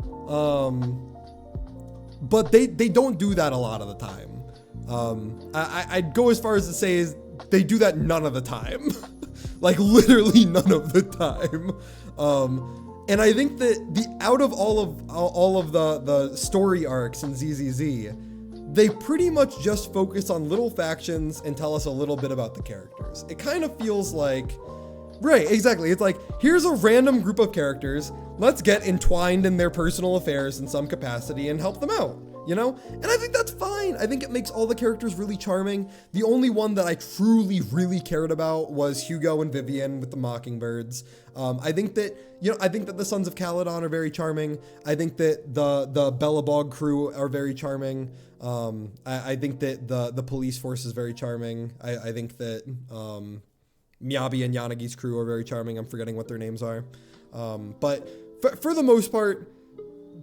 But they don't do that a lot of the time. I'd go as far as to say is they do that none of the time. Like literally none of the time. And I think that out of all of the story arcs in ZZZ, they pretty much just focus on little factions and tell us a little bit about the characters. It kind of feels like, right, exactly. It's like, here's a random group of characters. Let's get entwined in their personal affairs in some capacity and help them out, you know? And I think that's fine. I think it makes all the characters really charming. The only one that I truly, really cared about was Hugo and Vivian with the Mockingbirds. I think that, I think that the Sons of Caledon are very charming. I think that the Bellabog crew are very charming. I think that the police force is very charming. I think that Miyabi and Yanagi's crew are very charming. I'm forgetting what their names are. But for the most part,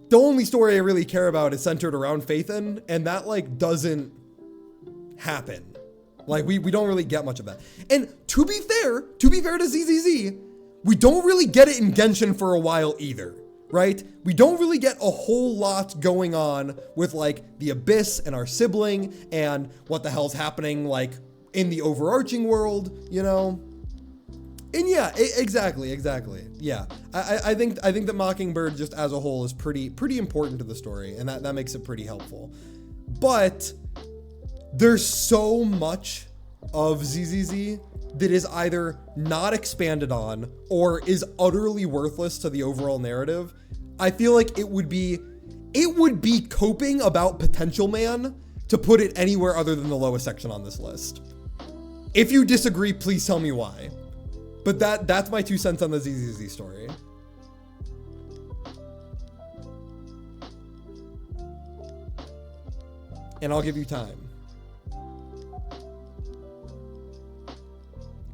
the only story I really care about is centered around Phaethon, and that like doesn't happen. Like we don't really get much of that. And to be fair to ZZZ, we don't really get it in Genshin for a while either, right? We don't really get a whole lot going on with like the Abyss and our sibling and what the hell's happening like in the overarching world, you know? And yeah, exactly. Yeah, I think that Mockingbird just as a whole is pretty important to the story, and that makes it pretty helpful. But there's so much of ZZZ that is either not expanded on or is utterly worthless to the overall narrative. I feel like it would be coping about Potential Man to put it anywhere other than the lowest section on this list. If you disagree, please tell me why. But that's my 2 cents on the ZZZ story. And I'll give you time.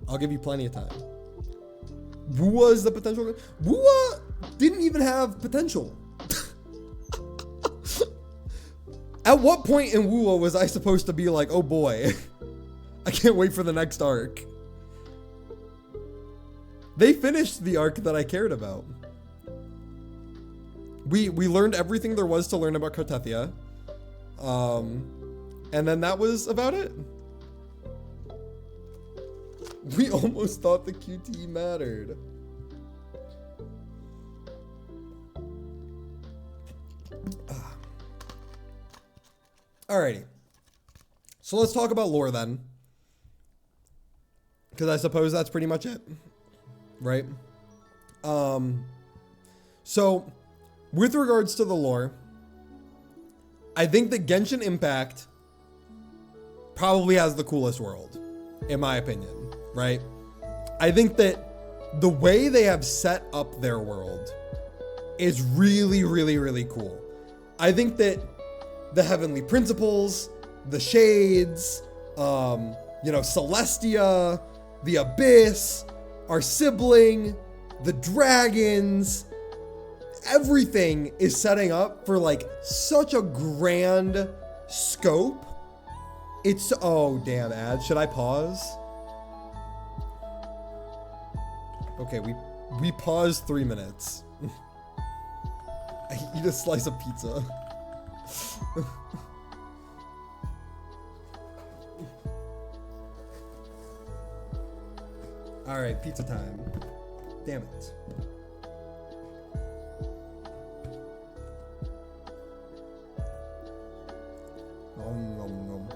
I'll give you plenty of time. Wua is the potential. Wua didn't even have potential. At what point in Wua was I supposed to be like, oh boy, I can't wait for the next arc? They finished the arc that I cared about. We learned everything there was to learn about Cartethia. And then that was about it. We almost thought the QT mattered. Alrighty. So let's talk about lore then. Because I suppose that's pretty much it. Right? So with regards to the lore, I think that Genshin Impact probably has the coolest world, in my opinion, right? I think that the way they have set up their world is really, really, really cool. I think that the Heavenly Principles, the Shades, Celestia, the Abyss, our sibling, the dragons, everything is setting up for like such a grand scope. It's, oh damn, ad, should I pause? Okay, we paused 3 minutes. I eat a slice of pizza. All right, pizza time. Damn it. Nom nom nom.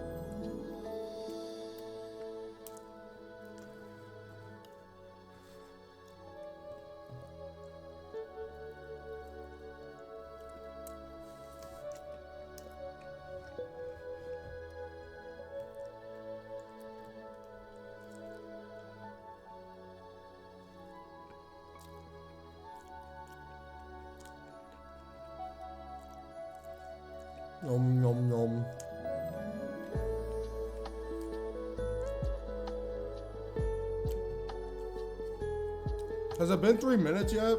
Nom nom nom. Has it been 3 minutes yet?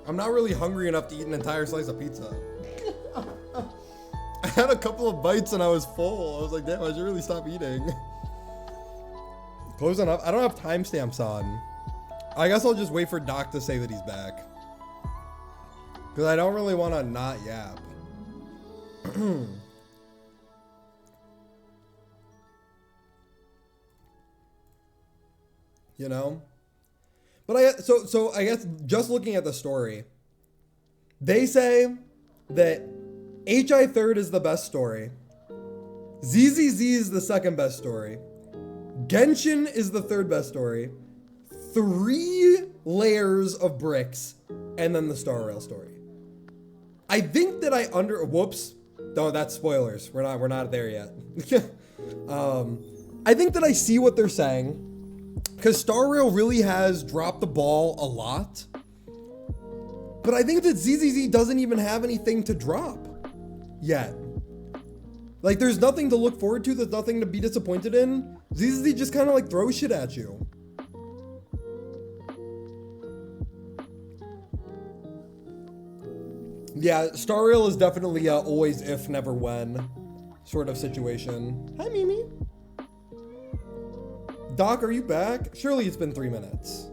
I'm not really hungry enough to eat an entire slice of pizza. I had a couple of bites and I was full. I was like, damn, I should really stop eating. Close enough. I don't have timestamps on. I guess I'll just wait for Doc to say that he's back. Because I don't really want to not yap. you know? But so I guess just looking at the story, they say that HI third is the best story. ZZZ is the second best story. Genshin is the third best story. 3 layers of bricks, and then the Star Rail story. I think that whoops. No, that's spoilers. We're not there yet. I think that I see what they're saying, because Star Rail really has dropped the ball a lot. But I think that ZZZ doesn't even have anything to drop yet. Like, there's nothing to look forward to. There's nothing to be disappointed in. ZZZ just kind of like throws shit at you. Yeah, Star Rail is definitely a always if, never when sort of situation. Hi, Mimi. Doc, are you back? Surely it's been 3 minutes.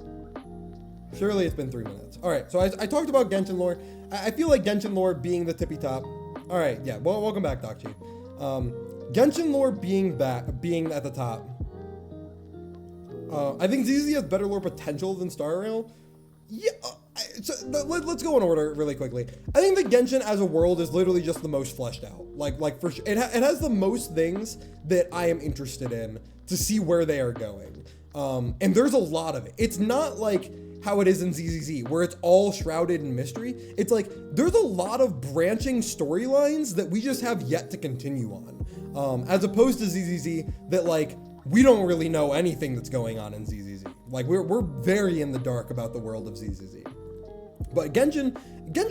Surely it's been 3 minutes. All right, so I talked about Genshin lore. I feel like Genshin lore being the tippy top. All right, yeah, well, welcome back, Doc G. Genshin lore being at the top. I think ZZ has better lore potential than Star Rail. Yeah, so let's go in order really quickly. I think that Genshin as a world is literally just the most fleshed out. Like for sure, it has the most things that I am interested in to see where they are going. And there's a lot of it. It's not like how it is in ZZZ, where it's all shrouded in mystery. It's like there's a lot of branching storylines that we just have yet to continue on, as opposed to ZZZ that like we don't really know anything that's going on in ZZZ. Like we're very in the dark about the world of ZZZ. But Genshin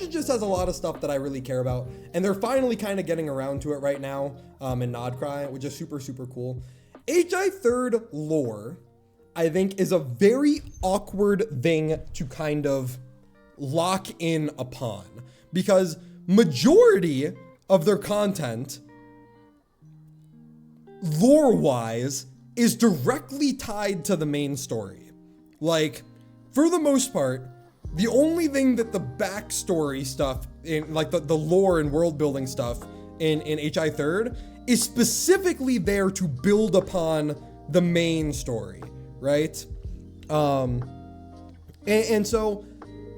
just has a lot of stuff that I really care about, and they're finally kind of getting around to it right now in Nodcry, which is super, super cool. HI third lore, I think, is a very awkward thing to kind of lock in upon, because majority of their content, lore-wise, is directly tied to the main story. Like, for the most part, the only thing that the backstory stuff in like the lore and world building stuff in HI third is specifically there to build upon the main story, right? And so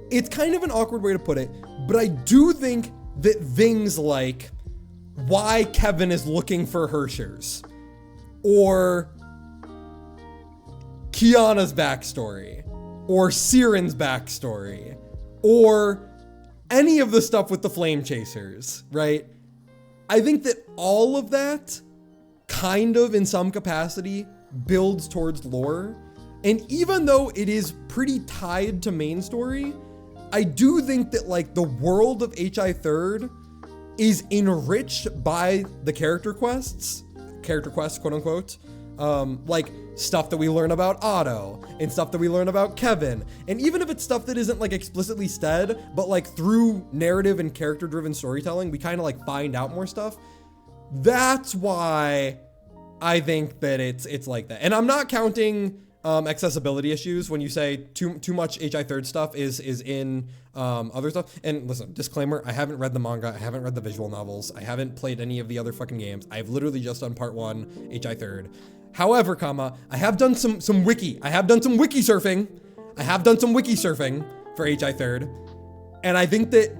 it's kind of an awkward way to put it, but I do think that things like why Kevin is looking for Hershers, or Kiana's backstory, or Siren's backstory, or any of the stuff with the flame chasers, right? I think that all of that kind of in some capacity builds towards lore. And even though it is pretty tied to main story, I do think that like the world of HI third is enriched by the character quests, quote unquote. Like stuff that we learn about Otto and stuff that we learn about Kevin. And even if it's stuff that isn't like explicitly said, but like through narrative and character driven storytelling, we kind of like find out more stuff. That's why I think that it's like that. And I'm not counting accessibility issues when you say too much HI third stuff is in other stuff. And listen, disclaimer, I haven't read the manga, I haven't read the visual novels, I haven't played any of the other fucking games. I've literally just done part 1 HI third. However, I have done some wiki. I have done some wiki surfing. For HI third. And I think that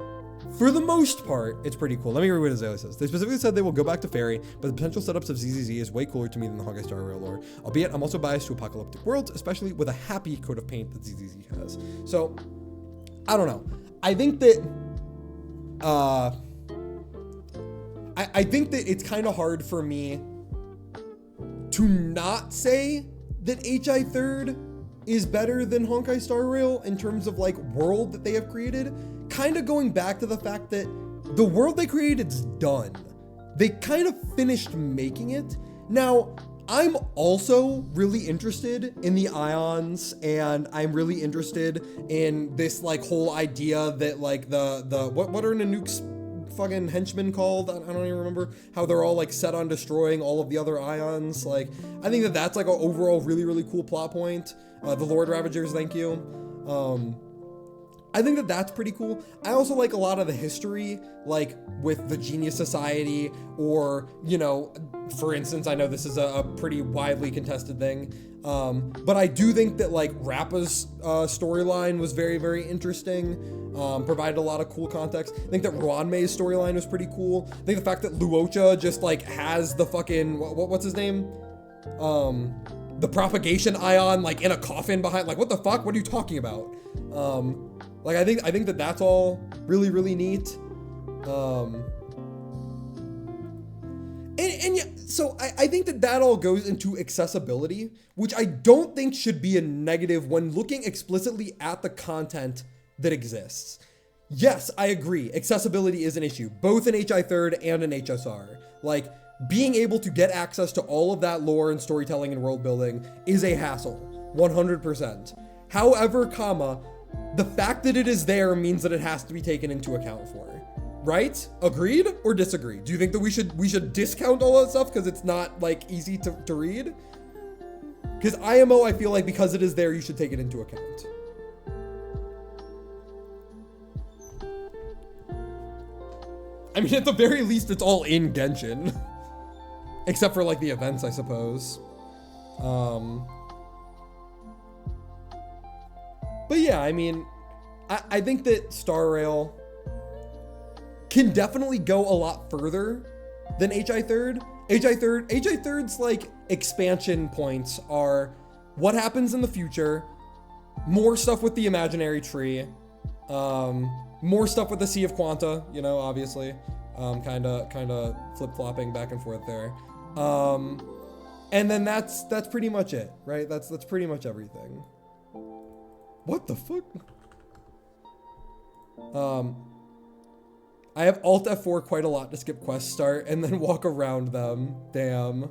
for the most part, it's pretty cool. Let me read what Azalea says. They specifically said they will go back to Fairy, but the potential setups of ZZZ is way cooler to me than the Honkai Star Rail lore. Albeit, I'm also biased to apocalyptic worlds, especially with a happy coat of paint that ZZZ has. So, I don't know. I think that, I think that it's kind of hard for me to not say that HI third is better than Honkai Star Rail in terms of like world that they have created. Kind of going back to the fact that the world they created is done. They kind of finished making it. Now, I'm also really interested in the ions, and I'm really interested in this like whole idea that like what are Nanook's fucking henchmen called? I don't even remember how they're all like set on destroying all of the other ions. Like, I think that that's like an overall really, really cool plot point. The Lord Ravagers, thank you. I think that that's pretty cool. I also like a lot of the history, like with the Genius Society, or, you know, for instance, I know this is a pretty widely contested thing, but I do think that like Rappa's storyline was very, very interesting, provided a lot of cool context. I think that Ruanmei's storyline was pretty cool. I think the fact that Luocha just like has the fucking, what's his name? The propagation ion like in a coffin behind, like what the fuck? What are you talking about? Like I think that that's all really, really neat. And yeah, so I think that that all goes into accessibility, which I don't think should be a negative when looking explicitly at the content that exists. Yes, I agree. Accessibility is an issue, both in HI Third and in HSR. Like, being able to get access to all of that lore and storytelling and world building is a hassle, 100%. However, the fact that it is there means that it has to be taken into account for, right? Agreed or disagree? Do you think that we should discount all that stuff because it's not like easy to read? Because IMO, I feel like because it is there, you should take it into account. I mean, at the very least, it's all in Genshin. Except for, like, the events, I suppose. But yeah, I mean, I think that Star Rail can definitely go a lot further than HI Third. HI Third's, like, expansion points are what happens in the future, more stuff with the imaginary tree, more stuff with the Sea of Quanta, you know, obviously. Kind of flip-flopping back and forth there. And then that's pretty much it, right? That's pretty much everything. What the fuck? I have Alt F4 quite a lot to skip quest start and then walk around them. Damn.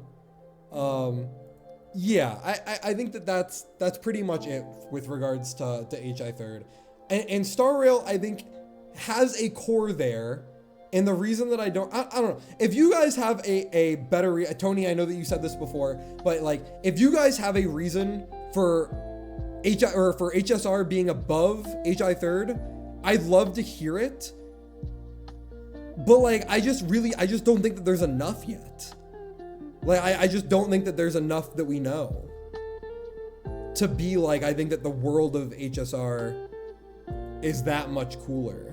Yeah, I think that that's pretty much it with regards to HI Third. And Star Rail, I think, has a core there. And the reason that I don't know, if you guys have a better, Tony, I know that you said this before, but like, if you guys have a reason for HSR being above HI Third, I'd love to hear it. But like, I just don't think that there's enough yet. Like, I just don't think that there's enough that we know to be like, I think that the world of HSR is that much cooler.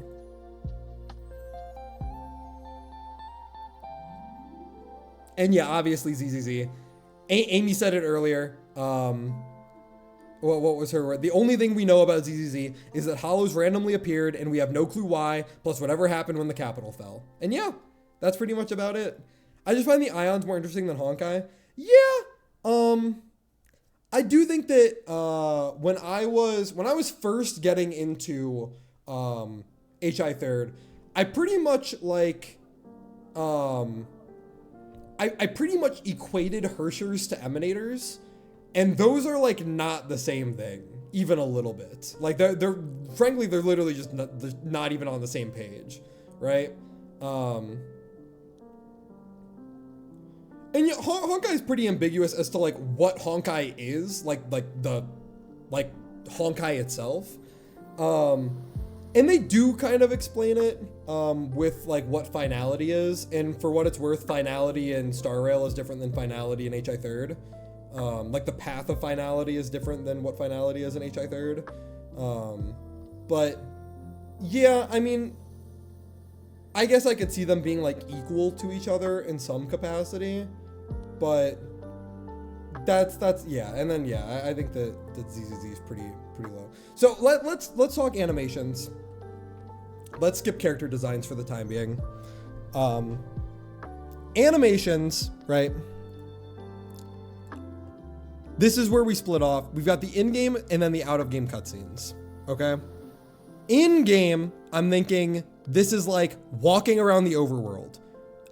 And yeah, obviously ZZZ. Amy said it earlier. What was her word? The only thing we know about ZZZ is that hollows randomly appeared and we have no clue why, plus whatever happened when the capital fell. And yeah, that's pretty much about it. I just find the ions more interesting than Honkai. Yeah, I do think that when I was first getting into HI Third, I pretty much like I pretty much equated Hershers to Emanators, and those are like not the same thing, even a little bit. Like they're frankly they're literally just not even on the same page, right? And yeah, Honkai is pretty ambiguous as to like what Honkai is, like the Honkai itself. And they do kind of explain it with like what finality is, and for what it's worth, finality in Star Rail is different than finality in HI Third. Like the path of finality is different than what finality is in HI Third. But yeah, I mean, I guess I could see them being like equal to each other in some capacity, but that's yeah. And then yeah, I think that ZZZ is pretty low. So let's talk animations. Let's skip character designs for the time being. Animations, right? This is where we split off. We've got the in-game and then the out-of-game cutscenes, okay? In-game, I'm thinking this is like walking around the overworld,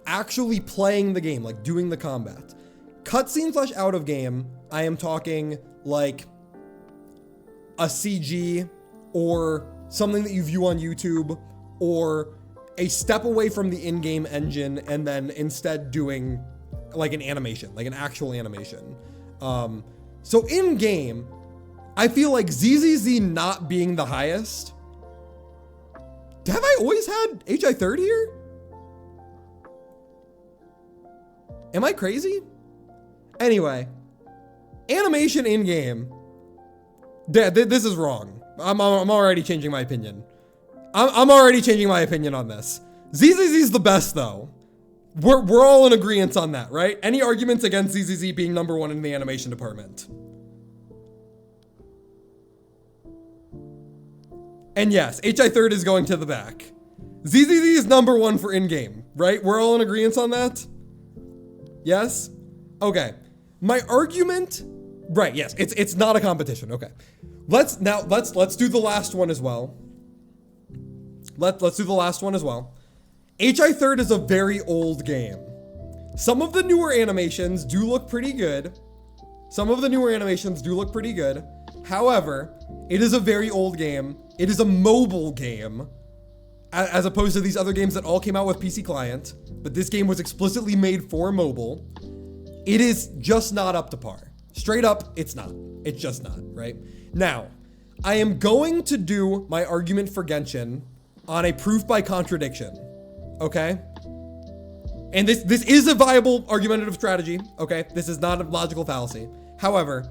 actually playing the game, like doing the combat. Cutscene / out-of-game, I am talking like a CG or something that you view on YouTube, or a step away from the in-game engine and then instead doing like an animation, like an actual animation. So in-game, I feel like ZZZ not being the highest Have I always had HI third here? Am I crazy? Anyway, animation in game. This is wrong. I'm already changing my opinion. I'm already changing my opinion on this. ZZZ's the best though. We're all in agreement on that, right? Any arguments against ZZZ being number one in the animation department? And yes, HI third is going to the back. ZZZ is number one for in-game, right? We're all in agreement on that? Yes? Okay. My argument, right, yes, it's not a competition. Okay. Let's do the last one as well. Let's do the last one as well. HI third is a very old game. Some of the newer animations do look pretty good. However, it is a very old game. It is a mobile game, as opposed to these other games that all came out with PC client, but this game was explicitly made for mobile. It is just not up to par. Straight up, it's not. It's just not, right? Now, I am going to do my argument for Genshin on a proof by contradiction, okay? And this is a viable argumentative strategy, okay? This is not a logical fallacy. However,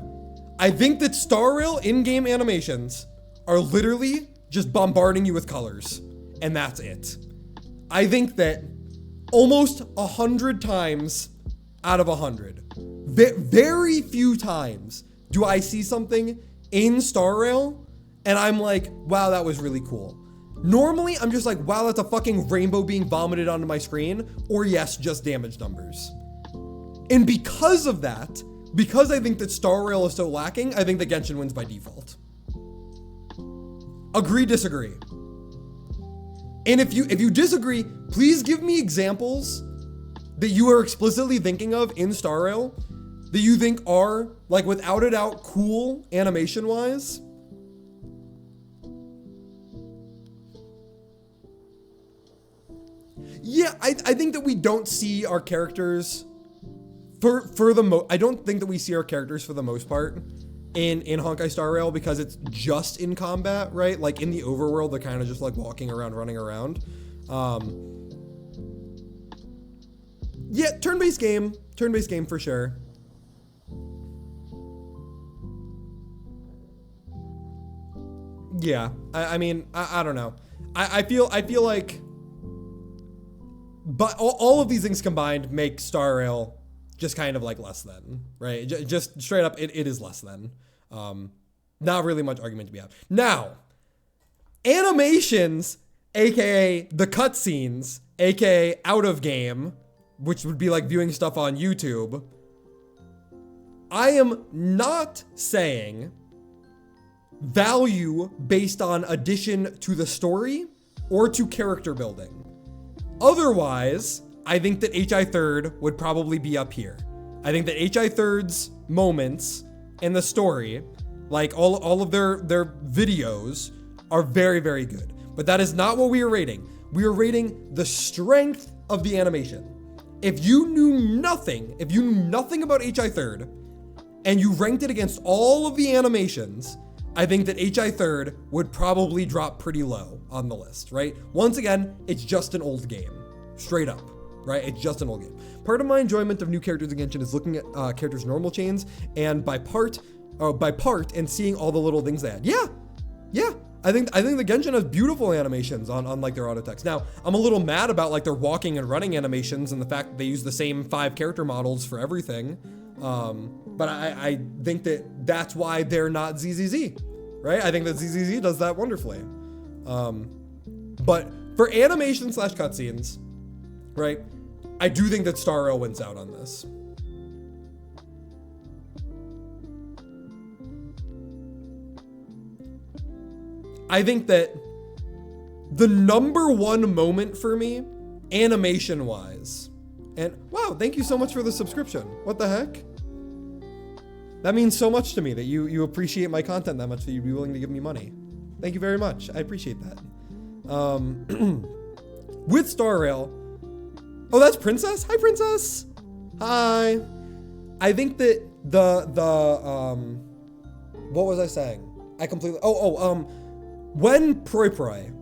I think that Star Rail in-game animations are literally just bombarding you with colors, and that's it. I think that almost 100 times out of 100, very few times do I see something in Star Rail and I'm like, wow, that was really cool. Normally, I'm just like, wow, that's a fucking rainbow being vomited onto my screen, or yes, just damage numbers. And because of that, because I think that Star Rail is so lacking, I think that Genshin wins by default. Agree, disagree. And if you disagree, please give me examples that you are explicitly thinking of in Star Rail that you think are, like, without a doubt, cool animation-wise. Yeah, I think that we don't see our characters I don't think that we see our characters for the most part in Honkai Star Rail because it's just in combat, right? Like in the overworld, they're kind of just like walking around, running around. Yeah, turn-based game for sure. Yeah, I mean, I don't know. I feel like, but all of these things combined make Star Rail just kind of like less than, right? Just straight up, it is less than. Not really much argument to be had. Now, animations, aka the cutscenes, aka out of game, which would be like viewing stuff on YouTube. I am not saying value based on addition to the story or to character building. Otherwise, I think that HI third would probably be up here. I think that HI third's moments in the story, like all of their videos, are very, very good. But that is not what we are rating. We are rating the strength of the animation. If you knew nothing about HI third, and you ranked it against all of the animations, I think that HI third would probably drop pretty low on the list, right? Once again, it's just an old game, straight up, right? It's just an old game. Part of my enjoyment of new characters in Genshin is looking at characters' normal chains and by part and seeing all the little things they had. Yeah. I think the Genshin has beautiful animations on like their auto text. Now, I'm a little mad about like their walking and running animations and the fact that they use the same 5 character models for everything. But I think that that's why they're not ZZZ, right? I think that ZZZ does that wonderfully. But for animation / cutscenes, right? I do think that Star Rail wins out on this. I think that the number one moment for me, animation wise, and wow, thank you so much for the subscription. What the heck? That means so much to me that you appreciate my content that much that you'd be willing to give me money. Thank you very much. I appreciate that. With Star Rail, oh, that's Princess. Hi, Princess. Hi. I think that what was I saying? I completely, when Proi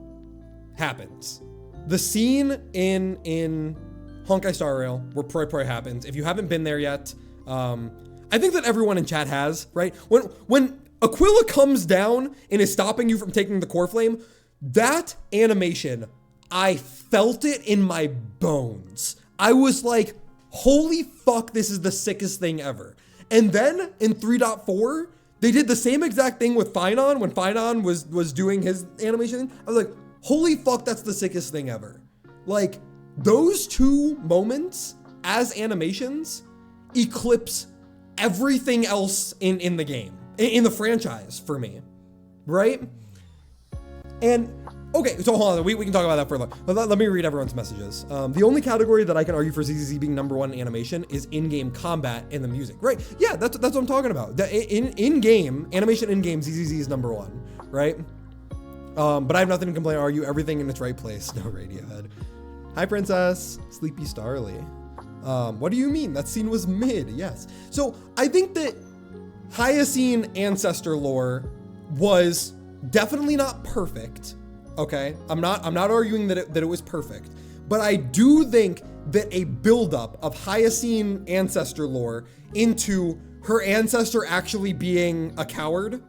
happens. The scene in Honkai Star Rail where Proi Proi happens, if you haven't been there yet, I think that everyone in chat has, right? When Aquila comes down and is stopping you from taking the core flame, that animation, I felt it in my bones. I was like, holy fuck, this is the sickest thing ever. And then in 3.4, they did the same exact thing with Finon when Finon was doing his animation. I was like, holy fuck, that's the sickest thing ever. Like, those two moments as animations eclipse everything else in the game, in the franchise for me, right? And okay, so hold on, we can talk about that further. Let me read everyone's messages. The only category that I can argue for ZZZ being #1 in animation is in-game combat and the music, right? Yeah, that's what I'm talking about. In-game, animation in-game, ZZZ is #1, right? But I have nothing to complain or argue, everything in its right place. No Radiohead. Hi, Princess. Sleepy Starly. What do you mean? That scene was mid, yes. So I think that Hyacine ancestor lore was definitely not perfect. Okay, I'm not arguing that it was perfect, but I do think that a buildup of Hyacine ancestor lore into her ancestor actually being a coward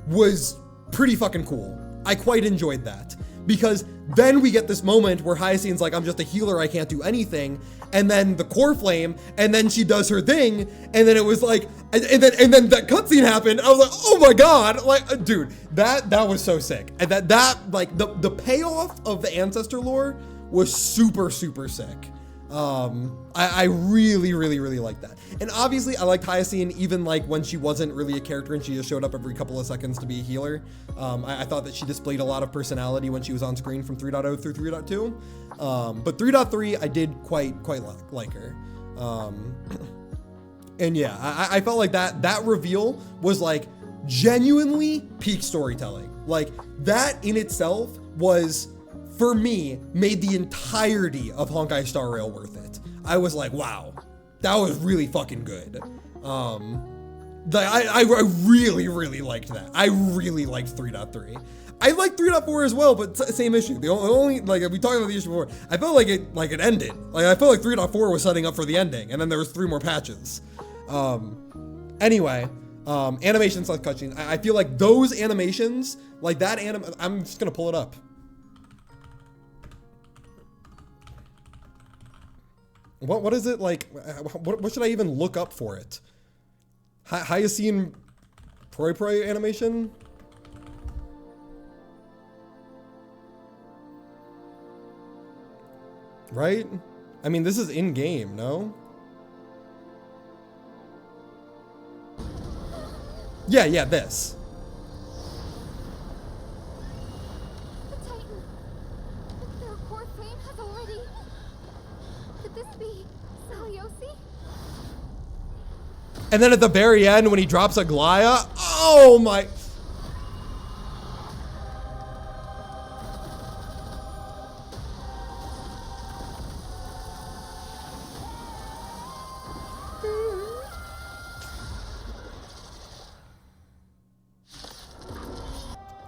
was pretty fucking cool. I quite enjoyed that because then we get this moment where Hyacine's like, I'm just a healer, I can't do anything, and then the core flame, and then she does her thing, and then it was like, and then that cutscene happened. I was like, oh my god, like, dude, that was so sick, and that like the payoff of the ancestor lore was super sick. I really liked that. And obviously I liked Hyacine even like when she wasn't really a character and she just showed up every couple of seconds to be a healer. I thought that she displayed a lot of personality when she was on screen from 3.0 through 3.2. But 3.3 I did quite like her. And yeah, I felt like that reveal was like genuinely peak storytelling. Like that in itself was, for me, made the entirety of Honkai Star Rail worth it. I was like, wow, that was really fucking good. I really liked that. I really liked 3.3. I liked 3.4 as well, but same issue. The only, like, we talked about the issue before, I felt like it ended. Like, I felt like 3.4 was setting up for the ending, and then there was 3 more patches. Anyway, animations like cutscenes. I feel like those animations, like that I'm just gonna pull it up. What is it like? What should I even look up for it? Hyacine Proi Proi animation? Right? I mean, this is in game, no? Yeah, this. The Titan. Their core flame has already. Could this be Saliosi? And then at the very end, when he drops a Glaya, oh my.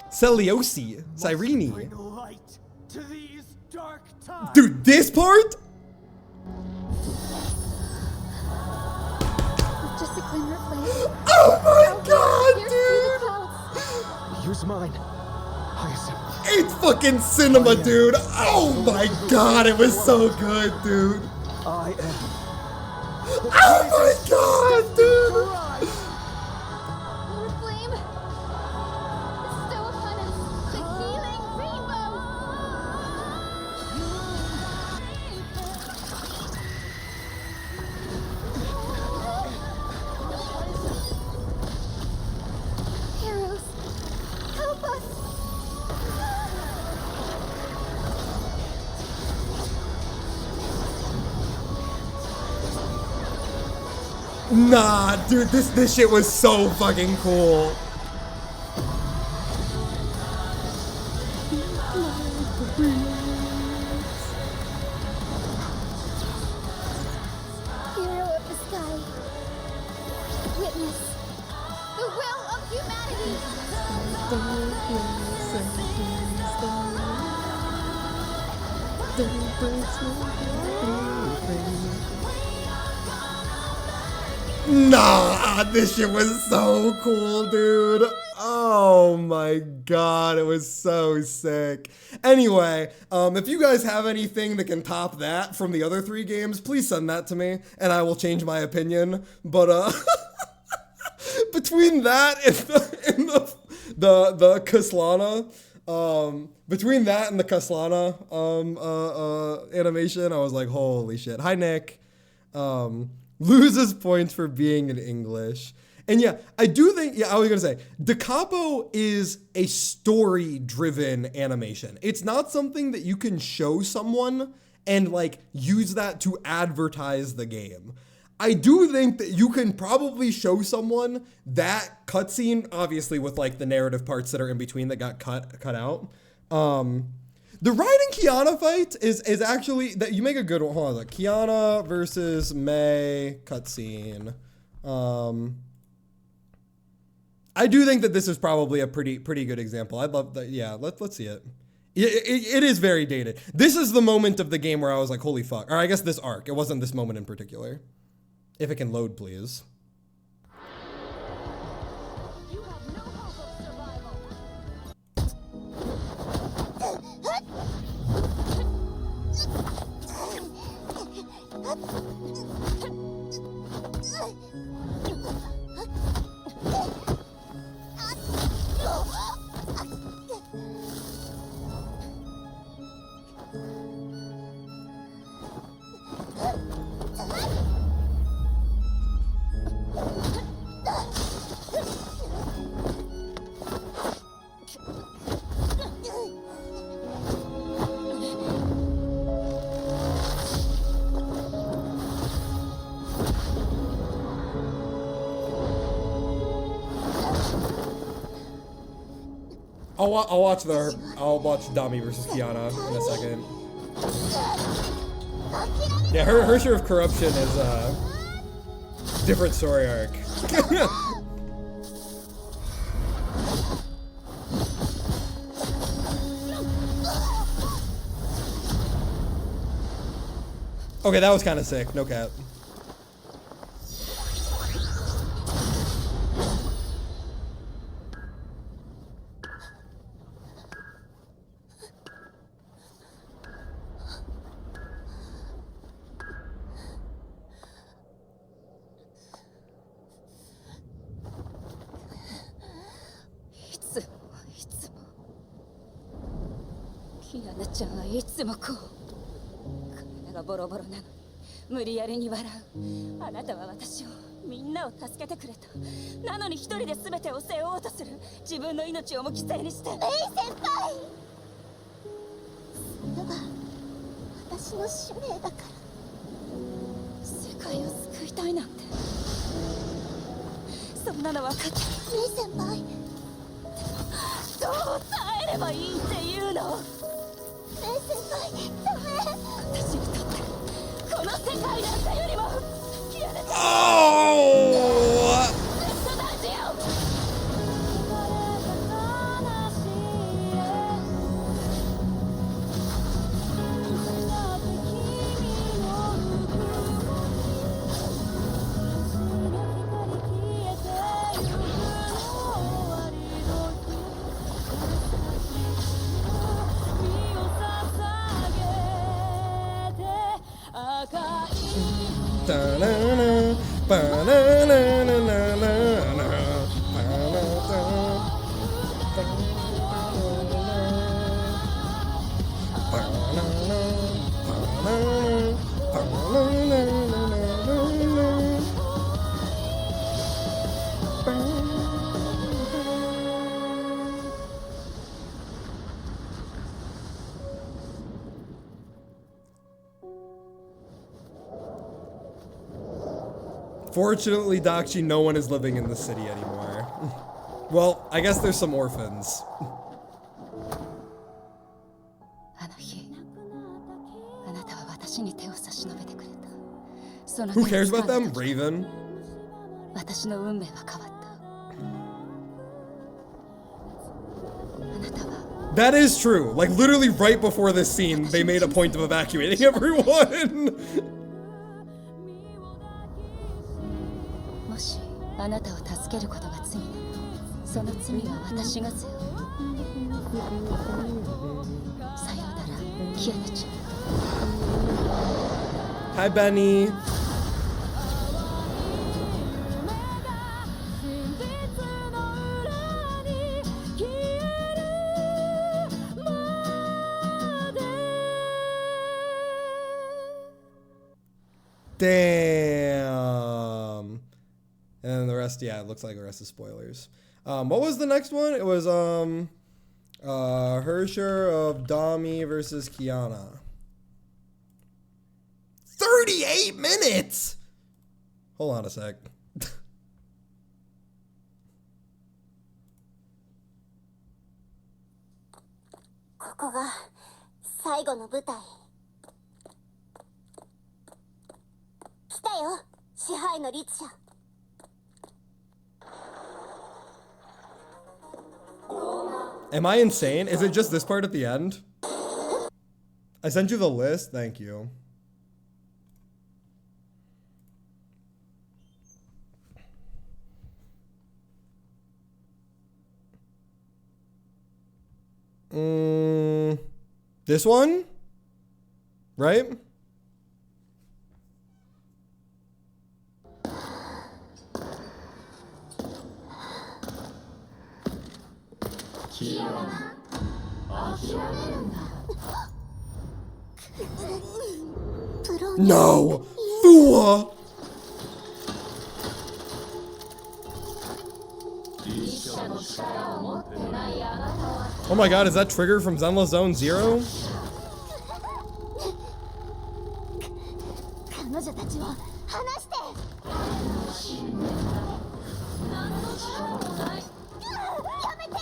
Celiosi, Cyrene. Bring light to these dark times. Dude, this part? With just a glimmer of flame. Oh my Our god, way pierced through the dude! clouds. Use mine. Hyacine. It's fucking cinema, dude. Oh my god, it was so good, dude. I am. Oh my god, dude! Our flame bestow upon us the healing rainbow. Heroes, help us! Nah, dude, this shit was so fucking cool. Hero of the sky, witness the will of humanity. Nah, this shit was so cool, dude. Oh my god, it was so sick. Anyway, if you guys have anything that can top that from the other 3 games, please send that to me, and I will change my opinion. But between that and the Kaslana, between that and the Kaslana animation, I was like, holy shit. Hi, Nick. Loses points for being in English. And yeah, I do think, I was gonna say, Da Capo is a story-driven animation. It's not something that you can show someone and like use that to advertise the game. I do think that you can probably show someone that cutscene, obviously with like the narrative parts that are in between that got cut out. The Raiden Kiana fight is actually, that you make a good one. Hold on, like Kiana versus Mei cutscene. I do think that this is probably a pretty good example. I'd love that. Yeah, let's see it. It is very dated. This is the moment of the game where I was like, holy fuck. Or I guess this arc. It wasn't this moment in particular. If it can load, please. You have no hope of survival. I'll watch Dami versus Kiana in a second. Yeah, her share of corruption is different story arc. Okay, that was kind of sick. No cap.いつもこう体がボロボロなのに無理やりに笑うあなたは私をみんなを助けてくれたなのに一人で全てを背負おうとする自分の命をも犠牲にしてメイ先輩それは私の使命だから世界を救いたいなんてそんなの分かってるメイ先輩どう耐えればいいっていうのメイ先輩ダメ私にとってこの世界なんかよりも嫌なOh! ずっと大事よFortunately, Dakchi, no one is living in the city anymore. Well, I guess there's some orphans. あの日あなたは私に手を差し伸べてくれたその Who cares about them? Raven? 私の運命は変わったあなたは That is true. Like, literally right before this scene, they made a point of evacuating everyone. もしあなたを助けることが罪ならその罪は私が背負うさようならキアナちゃん Hi, Benny. Damn. And then the rest, yeah, it looks like the rest is spoilers. What was the next one? It was Hersher of Dami versus Kiana. 38 minutes. Hold on a sec. ここが最後の舞台。来たよ、支配の律者。Am I insane? Is it just this part at the end? I sent you the list. Thank you. This one? Right? No! Fua! Oh my god, is that Trigger from Zenless Zone Zero? 彼女たちを離して。やめて。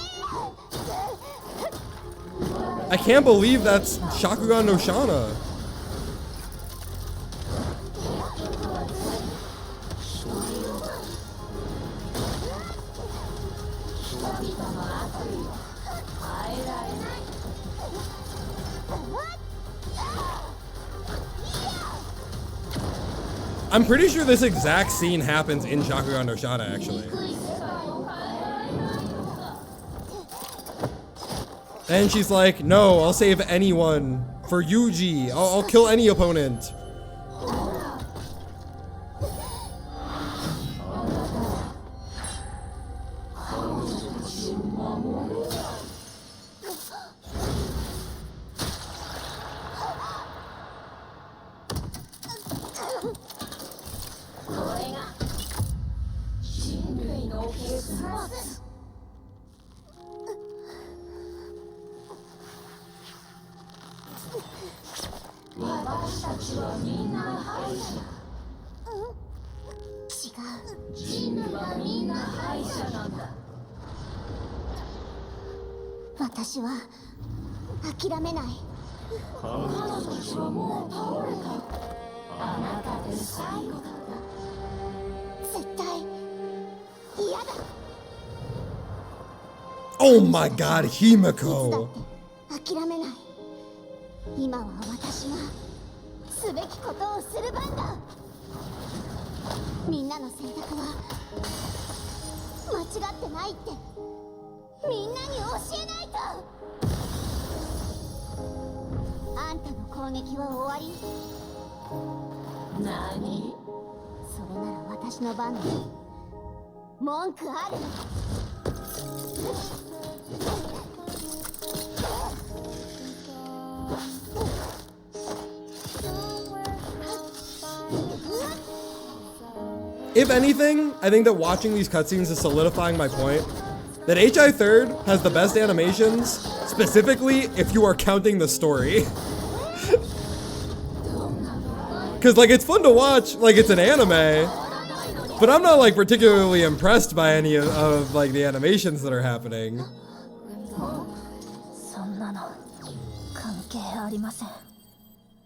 I can't believe that's Shakugan no Shana. I'm pretty sure this exact scene happens in Shakugan no Shana, actually. And she's like, no, I'll save anyone for Yuji. I'll kill any opponent. Oh my god, Himiko! 諦めない。今は私がすべきことをする番だ。みんなの選択は間違ってないってみんなに教えないと。あんたの攻撃は終わり。何？それなら私の番だ。文句ある？ If anything, I think that watching these cutscenes is solidifying my point that HI Third has the best animations, specifically if you are counting the story. Cause like it's fun to watch, like it's an anime, but I'm not like particularly impressed by any of like the animations that are happening. そんなの関係ありません。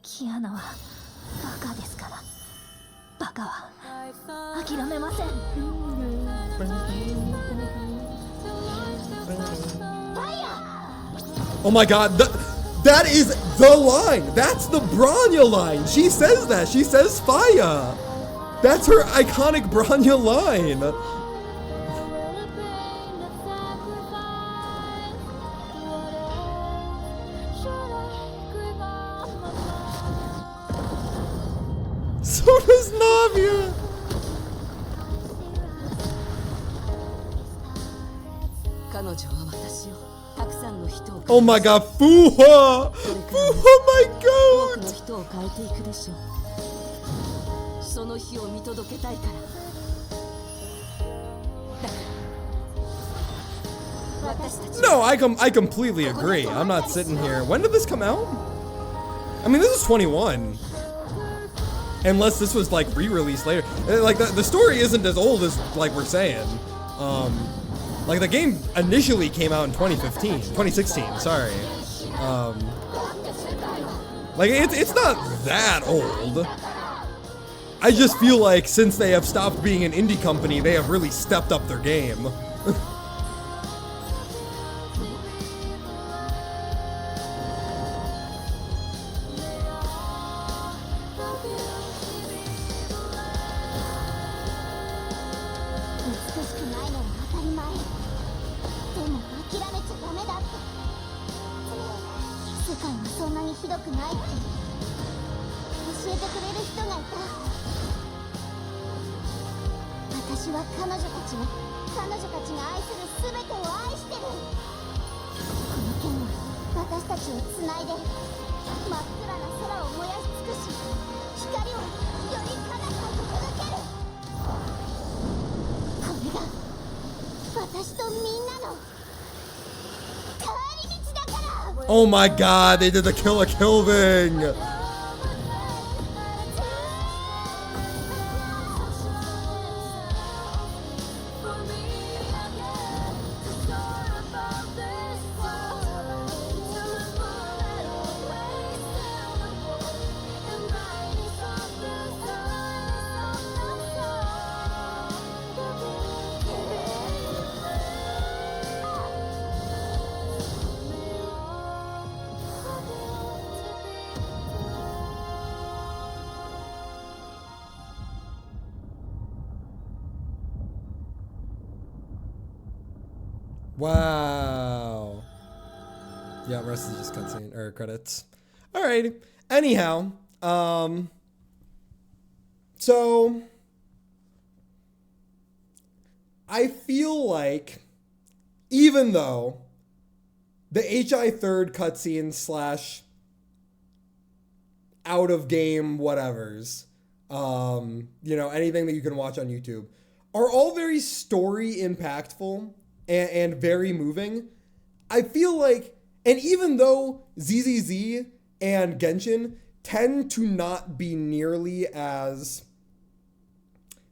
キアナはバカですから。バカは諦めません。ファイヤー！ Oh my god, that is the line. That's the Bronya line. She says that. She says Fire. That's her iconic Bronya line. So does Navia. Oh my god, Fuha! Fuha, my god! No, I completely agree. I'm not sitting here. When did this come out? I mean, this is 21. Unless this was like re-released later. Like the story isn't as old as like we're saying. Like the game initially came out in 2016, sorry. Like it's not that old. I just feel like since they have stopped being an indie company, they have really stepped up their game. Oh my god, they did the Kill a Kill thing! Wow. Yeah, rest is just cutscene or credits. Alrighty. Anyhow, so I feel like even though the HI third cutscene slash out of game whatevers, anything that you can watch on YouTube are all very story impactful and very moving. I feel like, and even though ZZZ and Genshin tend to not be nearly as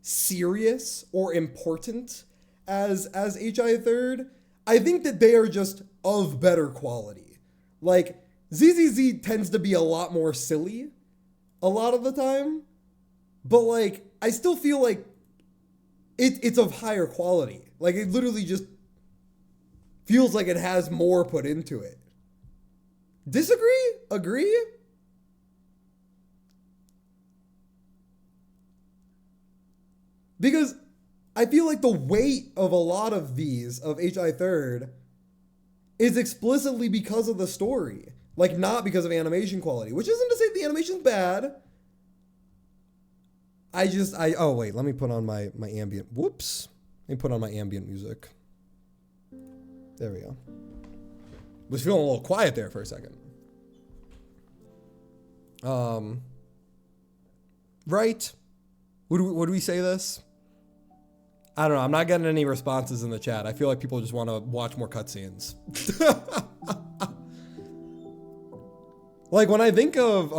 serious or important as HI third, I think that they are just of better quality. Like, ZZZ tends to be a lot more silly a lot of the time, but like, I still feel like it's of higher quality. Like, it literally just feels like it has more put into it. Disagree? Agree? Because I feel like the weight of a lot of these, of HI third, is explicitly because of the story. Like, not because of animation quality. Which isn't to say the animation's bad. Oh wait, let me put on my ambient, whoops. Let me put on my ambient music. There we go. Was feeling a little quiet there for a second. Right? Would we say this? I don't know. I'm not getting any responses in the chat. I feel like people just want to watch more cutscenes. Like when I think of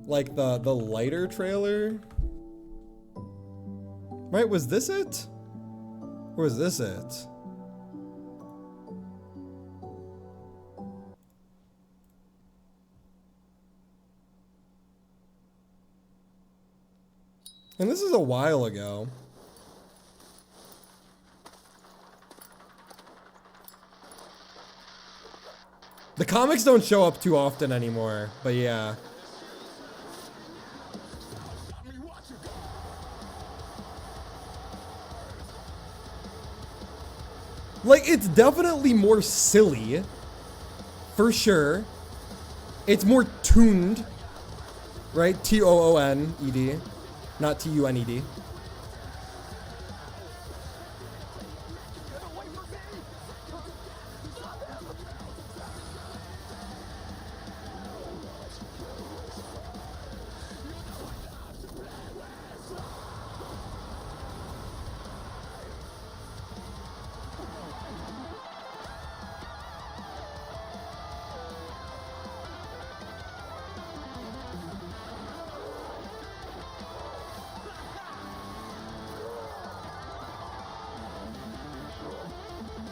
like the lighter trailer, right? Was this it? Or was this it? And this is a while ago. The comics don't show up too often anymore, but yeah. Like, it's definitely more silly, for sure. It's more tuned, right? T-O-O-N-E-D, not T-U-N-E-D.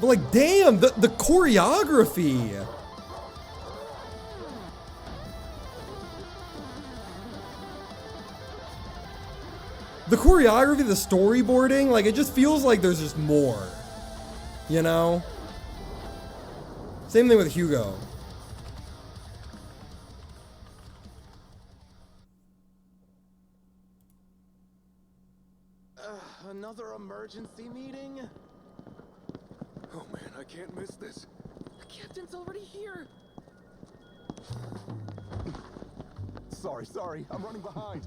But like, damn, the choreography. The choreography, the storyboarding, like, it just feels like there's just more, you know? Same thing with Hugo. Another emergency meeting? Oh man, I can't miss this. The captain's already here. Sorry, I'm running behind.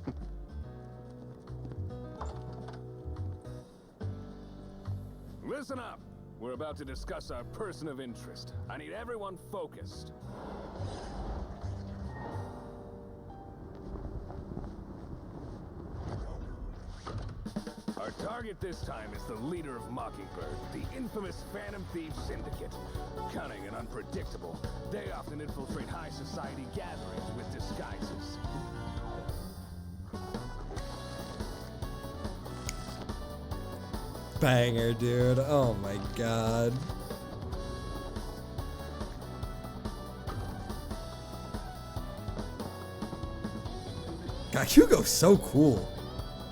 Listen up. We're about to discuss our person of interest. I need everyone focused. Our target this time is the leader of Mockingbird, the infamous Phantom Thieves Syndicate. Cunning and unpredictable, they often infiltrate high society gatherings with disguises. Banger, dude. Oh my god. God, Hugo's so cool.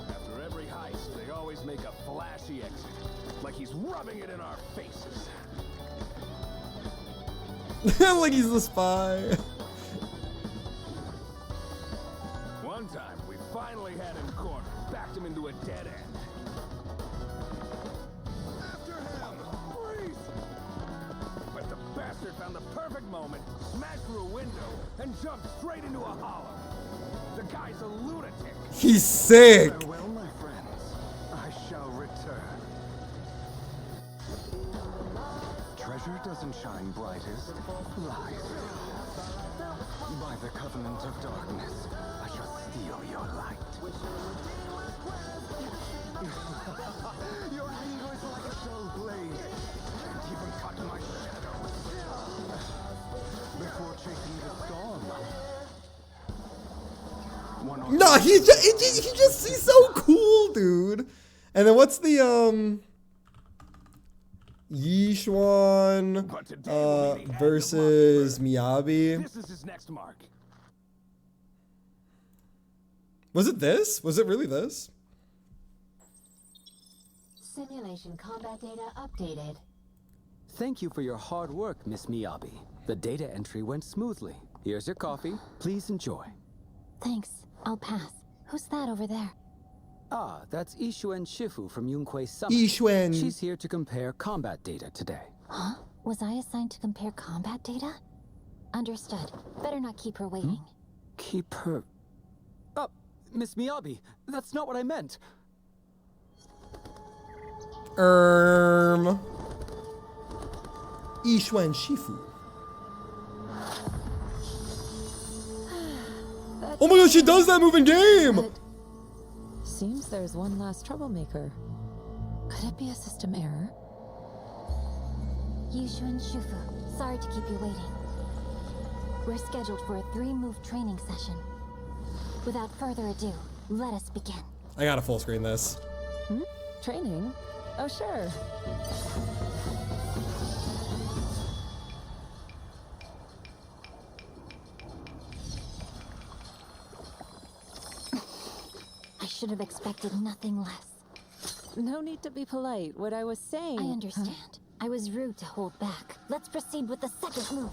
After every heist, they always make a flashy exit, like he's rubbing it in our faces. Like he's the spy. One time, we finally had him cornered, backed him into a dead end. After him! Freeze! But the bastard found the perfect moment, smashed through a window, and jumped straight into a hollow. The guy's a lunatic. He's sick. Farewell, my friends. I shall return. Treasure doesn't shine brightest. Lies do. By the covenant of darkness, I shall steal your light. Your ego is like a dull blade. Can't even cut my shadow. Before chasing the storm. Nah, he just he's so cool, dude. And then what's the Yishuan But today we're meeting at the versus Mockingbird. Miyabi? This is his next mark. Was it this? Was it really this? Simulation combat data updated. Thank you for your hard work, Miss Miyabi. The data entry went smoothly. Here's your coffee. Please enjoy. Thanks. I'll pass. Who's that over there? Ah, that's Ishuen Shifu from Yunquei Summit. Yishuen. She's here to compare combat data today. Huh? Was I assigned to compare combat data? Understood. Better not keep her waiting. Keep her... Oh, Miss Miyabi, that's not what I meant. Yishuen Shifu. Oh my god, she does that move in game! Seems there's one last troublemaker. Could it be a system error? Yushu Shufu, sorry to keep you waiting. We're scheduled for a 3-move training session. Without further ado, let us begin. I gotta full screen this. Training? Oh, sure. I should have expected nothing less. No need to be polite. What I was saying... I understand. I was rude to hold back. Let's proceed with the second move.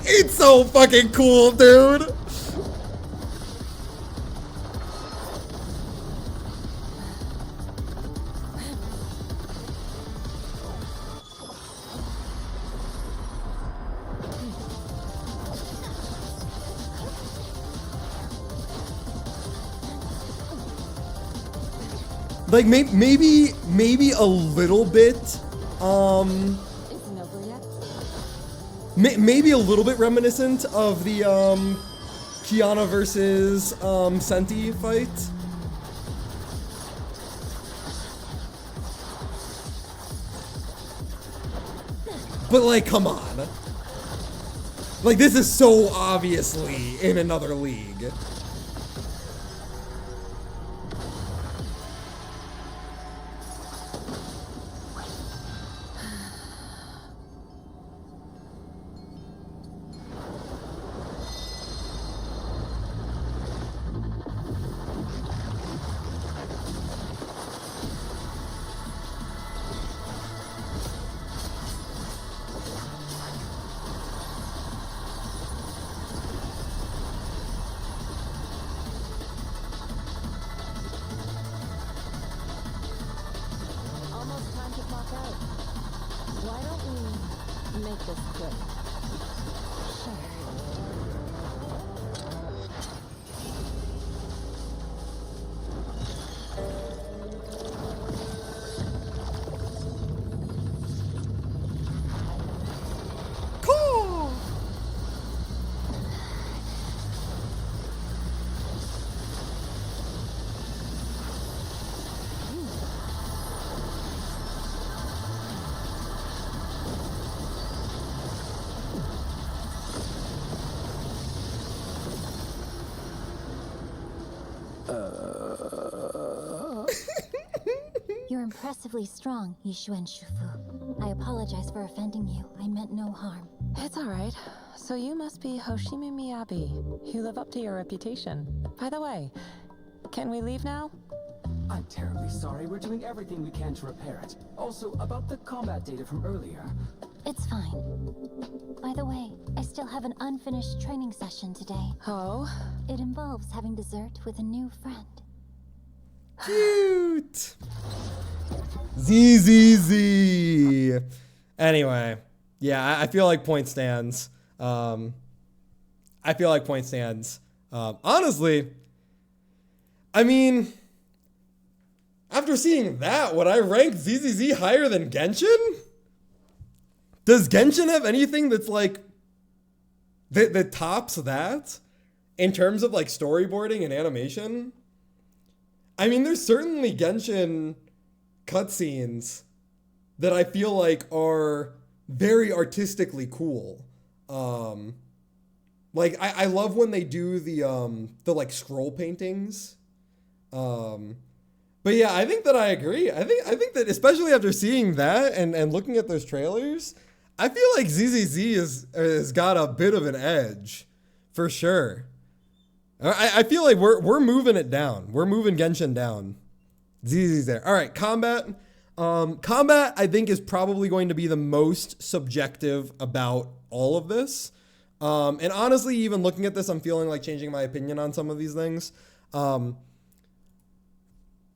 It's so fucking cool, dude. Like maybe a little bit, Isn't over yet? maybe a little bit reminiscent of the Kiana versus Senti fight. But like, come on. Like, this is so obviously in another league. Almost time to clock out. Why don't we make this quick? Cool. You're impressively strong, Yishu and Shufu. I apologize for offending you. I meant no harm. It's all right. So you must be Hoshimi Miyabi. You live up to your reputation. By the way, can we leave now? I'm terribly sorry. We're doing everything we can to repair it. Also, about the combat data from earlier. It's fine. By the way, I still have an unfinished training session today. Oh? It involves having dessert with a new friend. Cute. ZZZ. Anyway, yeah, I feel like point stands. Honestly, I mean, after seeing that, would I rank ZZZ higher than Genshin? Does Genshin have anything that's like that tops that in terms of like storyboarding and animation? I mean, there's certainly Genshin cutscenes that I feel like are very artistically cool. Like I love when they do the like scroll paintings. But yeah, I think that I agree. I think that especially after seeing that and looking at those trailers, I feel like ZZZ has got a bit of an edge, for sure. I feel like we're moving it down. We're moving Genshin down. ZZ's there. All right, combat. Combat, I think, is probably going to be the most subjective about all of this. And honestly, even looking at this, I'm feeling like changing my opinion on some of these things.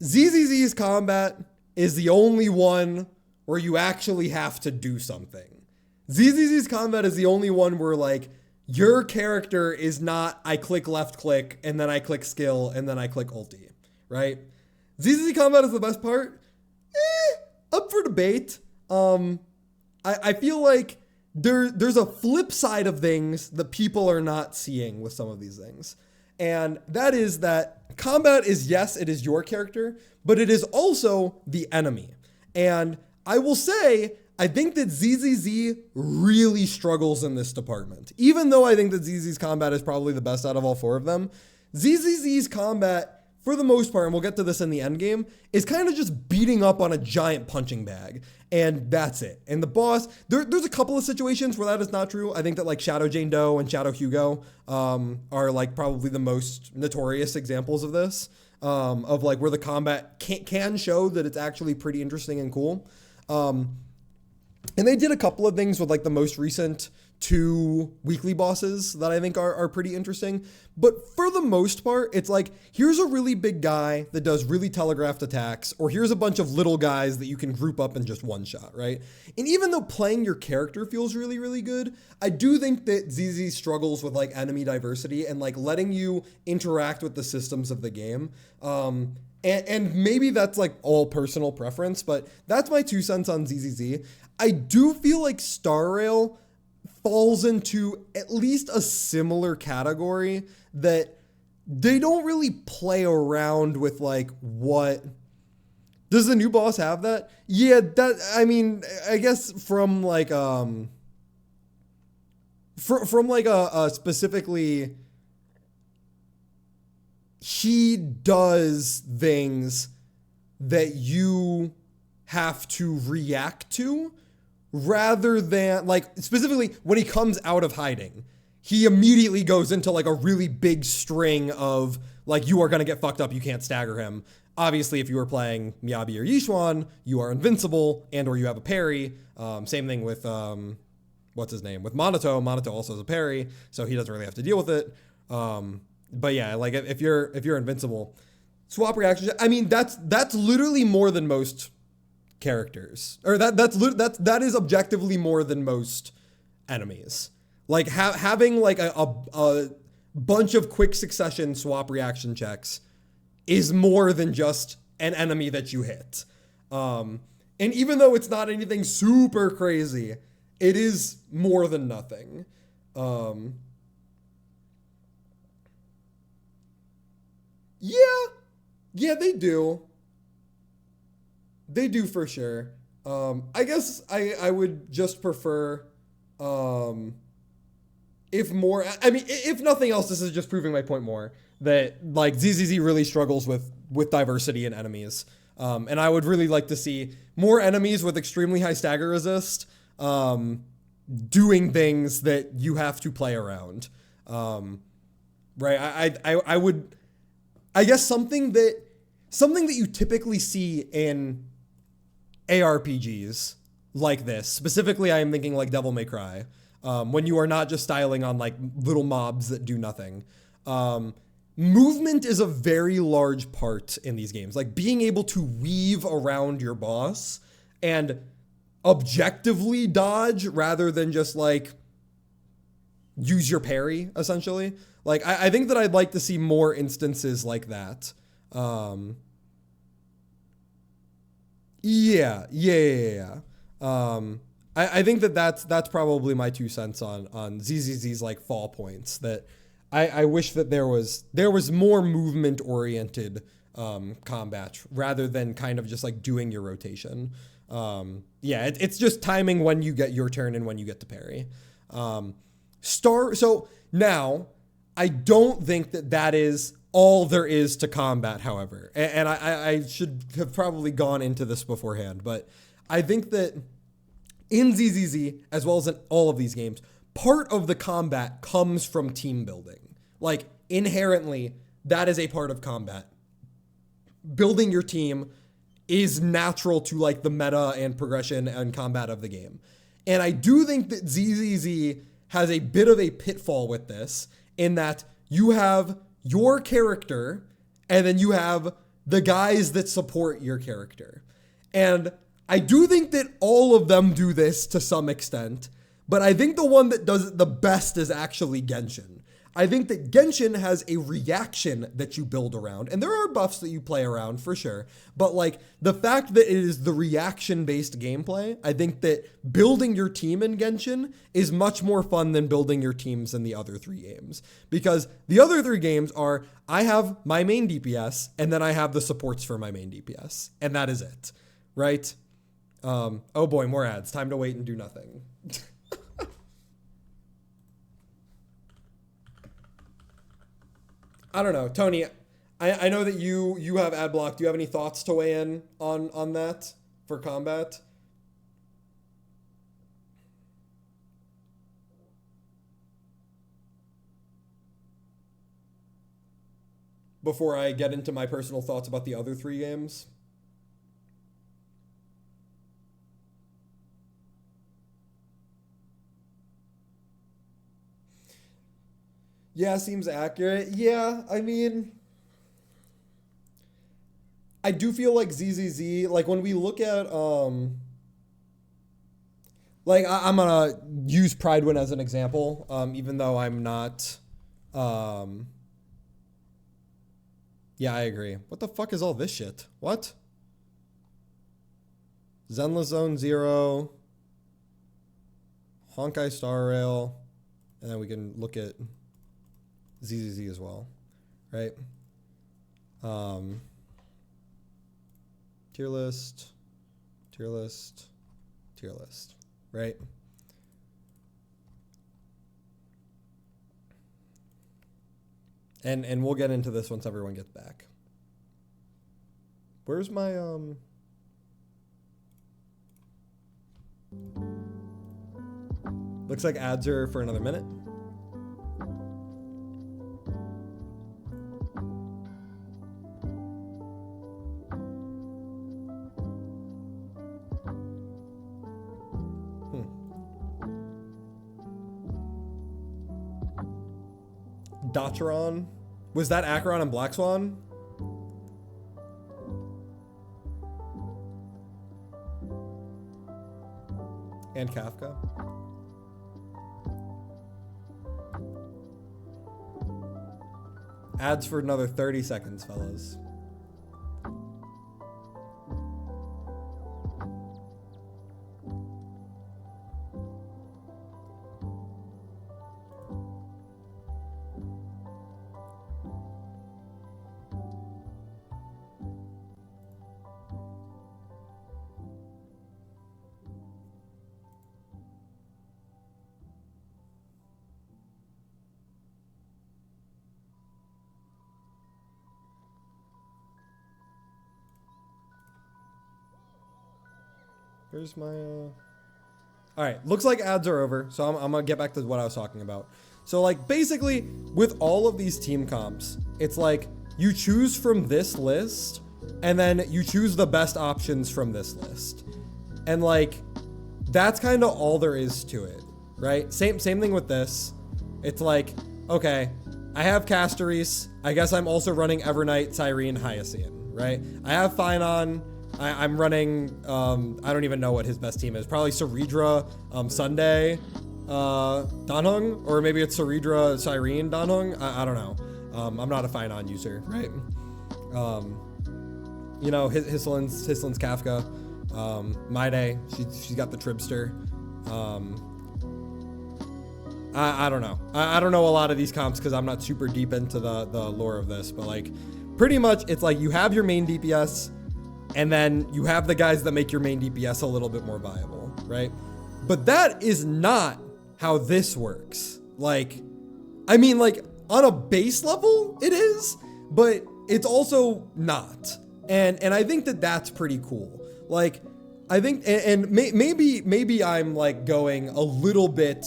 ZZZ's combat is the only one where you actually have to do something. ZZZ's combat is the only one where, like, your character is not, I click left click, and then I click skill, and then I click ulti, right? ZZZ combat is the best part. Up for debate. I feel like there's a flip side of things that people are not seeing with some of these things. And that is that combat is, yes, it is your character, but it is also the enemy. And I will say, I think that ZZZ really struggles in this department. Even though I think that ZZ's combat is probably the best out of all four of them, ZZZ's combat, for the most part, and we'll get to this in the end game, is kind of just beating up on a giant punching bag. And that's it. And the boss, there's a couple of situations where that is not true. I think that like Shadow Jane Doe and Shadow Hugo are like probably the most notorious examples of this, of like where the combat can show that it's actually pretty interesting and cool. And they did a couple of things with like the most recent two weekly bosses that I think are pretty interesting. But for the most part, it's like, here's a really big guy that does really telegraphed attacks, or here's a bunch of little guys that you can group up in just one shot, right? And even though playing your character feels really, really good, I do think that ZZ struggles with like enemy diversity and like letting you interact with the systems of the game. And maybe that's like all personal preference, but that's my 2 cents on ZZZ. I do feel like Star Rail falls into at least a similar category, that they don't really play around with like what does the new boss have that? Yeah, that, I mean, I guess from like from like a specifically, he does things that you have to react to, rather than like specifically when he comes out of hiding, he immediately goes into like a really big string of like, you are going to get fucked up, you can't stagger him. Obviously, if you were playing Miyabi or Yishuan, you are invincible and or you have a parry. Same thing with what's his name, with Monato. Monato also has a parry, so he doesn't really have to deal with it. But yeah, like if you're invincible, swap reaction, I mean, that's literally more than most characters, or that is objectively more than most enemies. Like having like a bunch of quick succession swap reaction checks is more than just an enemy that you hit. And even though it's not anything super crazy, it is more than nothing. Yeah, they do. They do for sure. I guess I would just prefer, if more, I mean, if nothing else, this is just proving my point more, that like ZZZ really struggles with diversity in enemies. And I would really like to see more enemies with extremely high stagger resist, doing things that you have to play around. Right. I would, I guess something that you typically see in ARPGs like this, specifically I am thinking like Devil May Cry, when you are not just styling on like little mobs that do nothing. Movement is a very large part in these games. Like being able to weave around your boss and objectively dodge rather than just like use your parry, essentially. Like I think that I'd like to see more instances like that. Yeah. I think that's probably my 2 cents on ZZZ's like fall points, that I wish that there was more movement oriented combat rather than kind of just like doing your rotation. It's just timing when you get your turn and when you get to parry. So now I don't think that is all there is to combat, however, and I should have probably gone into this beforehand, but I think that in ZZZ, as well as in all of these games, part of the combat comes from team building. Like inherently, that is a part of combat. Building your team is natural to like the meta and progression and combat of the game. And I do think that ZZZ has a bit of a pitfall with this, in that you have your character and then you have the guys that support your character. And I do think that all of them do this to some extent, but I think the one that does it the best is actually Genshin. I think that Genshin has a reaction that you build around, and there are buffs that you play around for sure, but like the fact that it is the reaction-based gameplay, I think that building your team in Genshin is much more fun than building your teams in the other 3 games. Because the other 3 games are, I have my main DPS, and then I have the supports for my main DPS, and that is it, right? Oh boy, more ads. Time to wait and do nothing. I don't know, Tony. I know that you have ad block. Do you have any thoughts to weigh in on that for combat? Before I get into my personal thoughts about the other 3 games. Yeah, seems accurate. Yeah, I mean, I do feel like ZZZ, like when we look at, like I'm gonna use Pridewin as an example, even though I'm not, yeah, I agree. What the fuck is all this shit? What? Zenless Zone 0, Honkai Star Rail, and then we can look at ZZZ as well, right? Tier list, tier list, tier list, right? And we'll get into this once everyone gets back. Where's my looks like ads are for another minute. Dacheron? Was that Acheron and Black Swan? And Kafka? Ads for another 30 seconds, fellas. Where's my, all right, looks like ads are over, so I'm gonna get back to what I was talking about. So like basically with all of these team comps, it's like you choose from this list and then you choose the best options from this list. And like, that's kind of all there is to it, right? Same thing with this. It's like, okay, I have Castoris. I guess I'm also running Evernight, Cyrene, Hyacinth, right? I have Finon. I'm running, I don't even know what his best team is. Probably Ceridra, Sunday, Danhung, or maybe it's Ceridra, Cyrene, Danhung. I don't know. I'm not a Finon user, right? You know, Hislin's Kafka, Maide, she's got the Tribster. I don't know. I don't know a lot of these comps because I'm not super deep into the lore of this, but like pretty much it's like you have your main DPS and then you have the guys that make your main DPS a little bit more viable, right? But that is not how this works. Like, I mean, like on a base level it is, but it's also not. And I think that that's pretty cool. Like, I think, and maybe I'm like going a little bit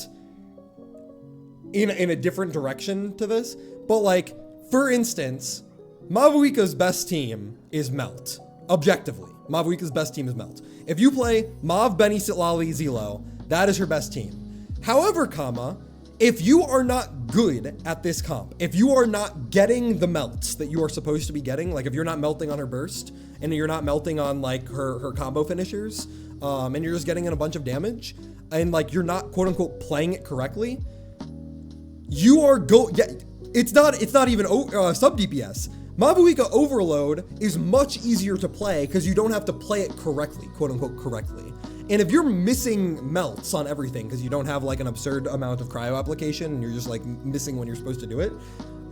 in a different direction to this, but like, for instance, Mavuika's best team is Melt. Objectively, Mavuika's best team is Melt. If you play Mav, Benny, Sitlali, Zelo, that is her best team. However, if you are not good at this comp, if you are not getting the melts that you are supposed to be getting, like if you're not melting on her burst, and you're not melting on like her combo finishers, and you're just getting in a bunch of damage, and like you're not quote unquote playing it correctly, you are it's not even sub DPS. Mavuika Overload is much easier to play because you don't have to play it correctly, quote unquote correctly. And if you're missing melts on everything because you don't have like an absurd amount of cryo application and you're just like missing when you're supposed to do it,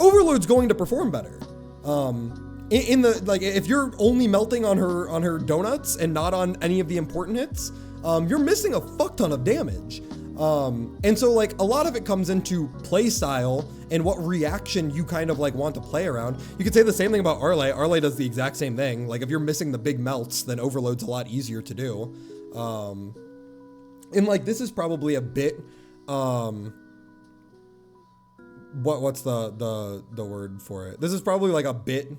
Overload's going to perform better. In the like, if you're only melting on her donuts and not on any of the important hits, you're missing a fuck ton of damage. And so like a lot of it comes into play style and what reaction you kind of like want to play around. You could say the same thing about Arle. Arle does the exact same thing. Like if you're missing the big melts, then Overload's a lot easier to do. And like this is probably a bit what's the word for it? This is probably like a bit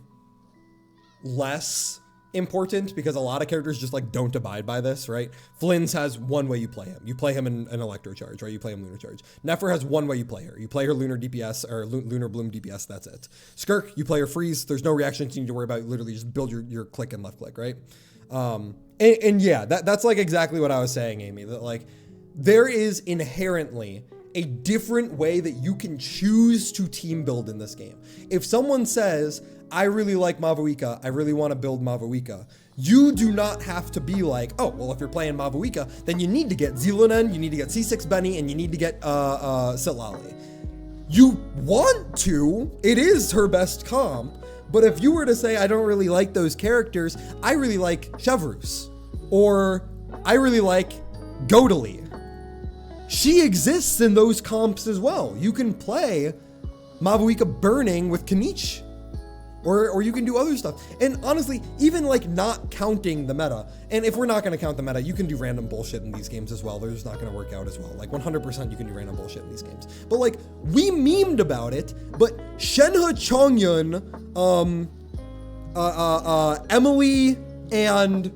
less important because a lot of characters just like don't abide by this, right? Flynn's has one way you play him. You play him in an Electro Charge, right? You play him Lunar Charge. Nefer has one way you play her. You play her Lunar DPS or Lunar Bloom DPS, that's it. Skirk, you play her Freeze. There's no reactions you need to worry about. You literally just build your click and left click, right? And yeah, that's like exactly what I was saying, Amy, that like there is inherently a different way that you can choose to team build in this game. If someone says, I really like Mavuika, I really want to build Mavuika, you do not have to be like, oh, well, if you're playing Mavuika, then you need to get Zilunen, you need to get C6 Benny, and you need to get Sitlali. You want to, it is her best comp, but if you were to say, I don't really like those characters, I really like Chevrus, or I really like Godely. She exists in those comps as well. You can play Mavuika Burning with Kanich, or you can do other stuff. And honestly, even like not counting the meta, and if we're not going to count the meta, you can do random bullshit in these games as well. They're just not going to work out as well. Like 100% you can do random bullshit in these games. But like, we memed about it, but Shenhe Chongyun, Emily, and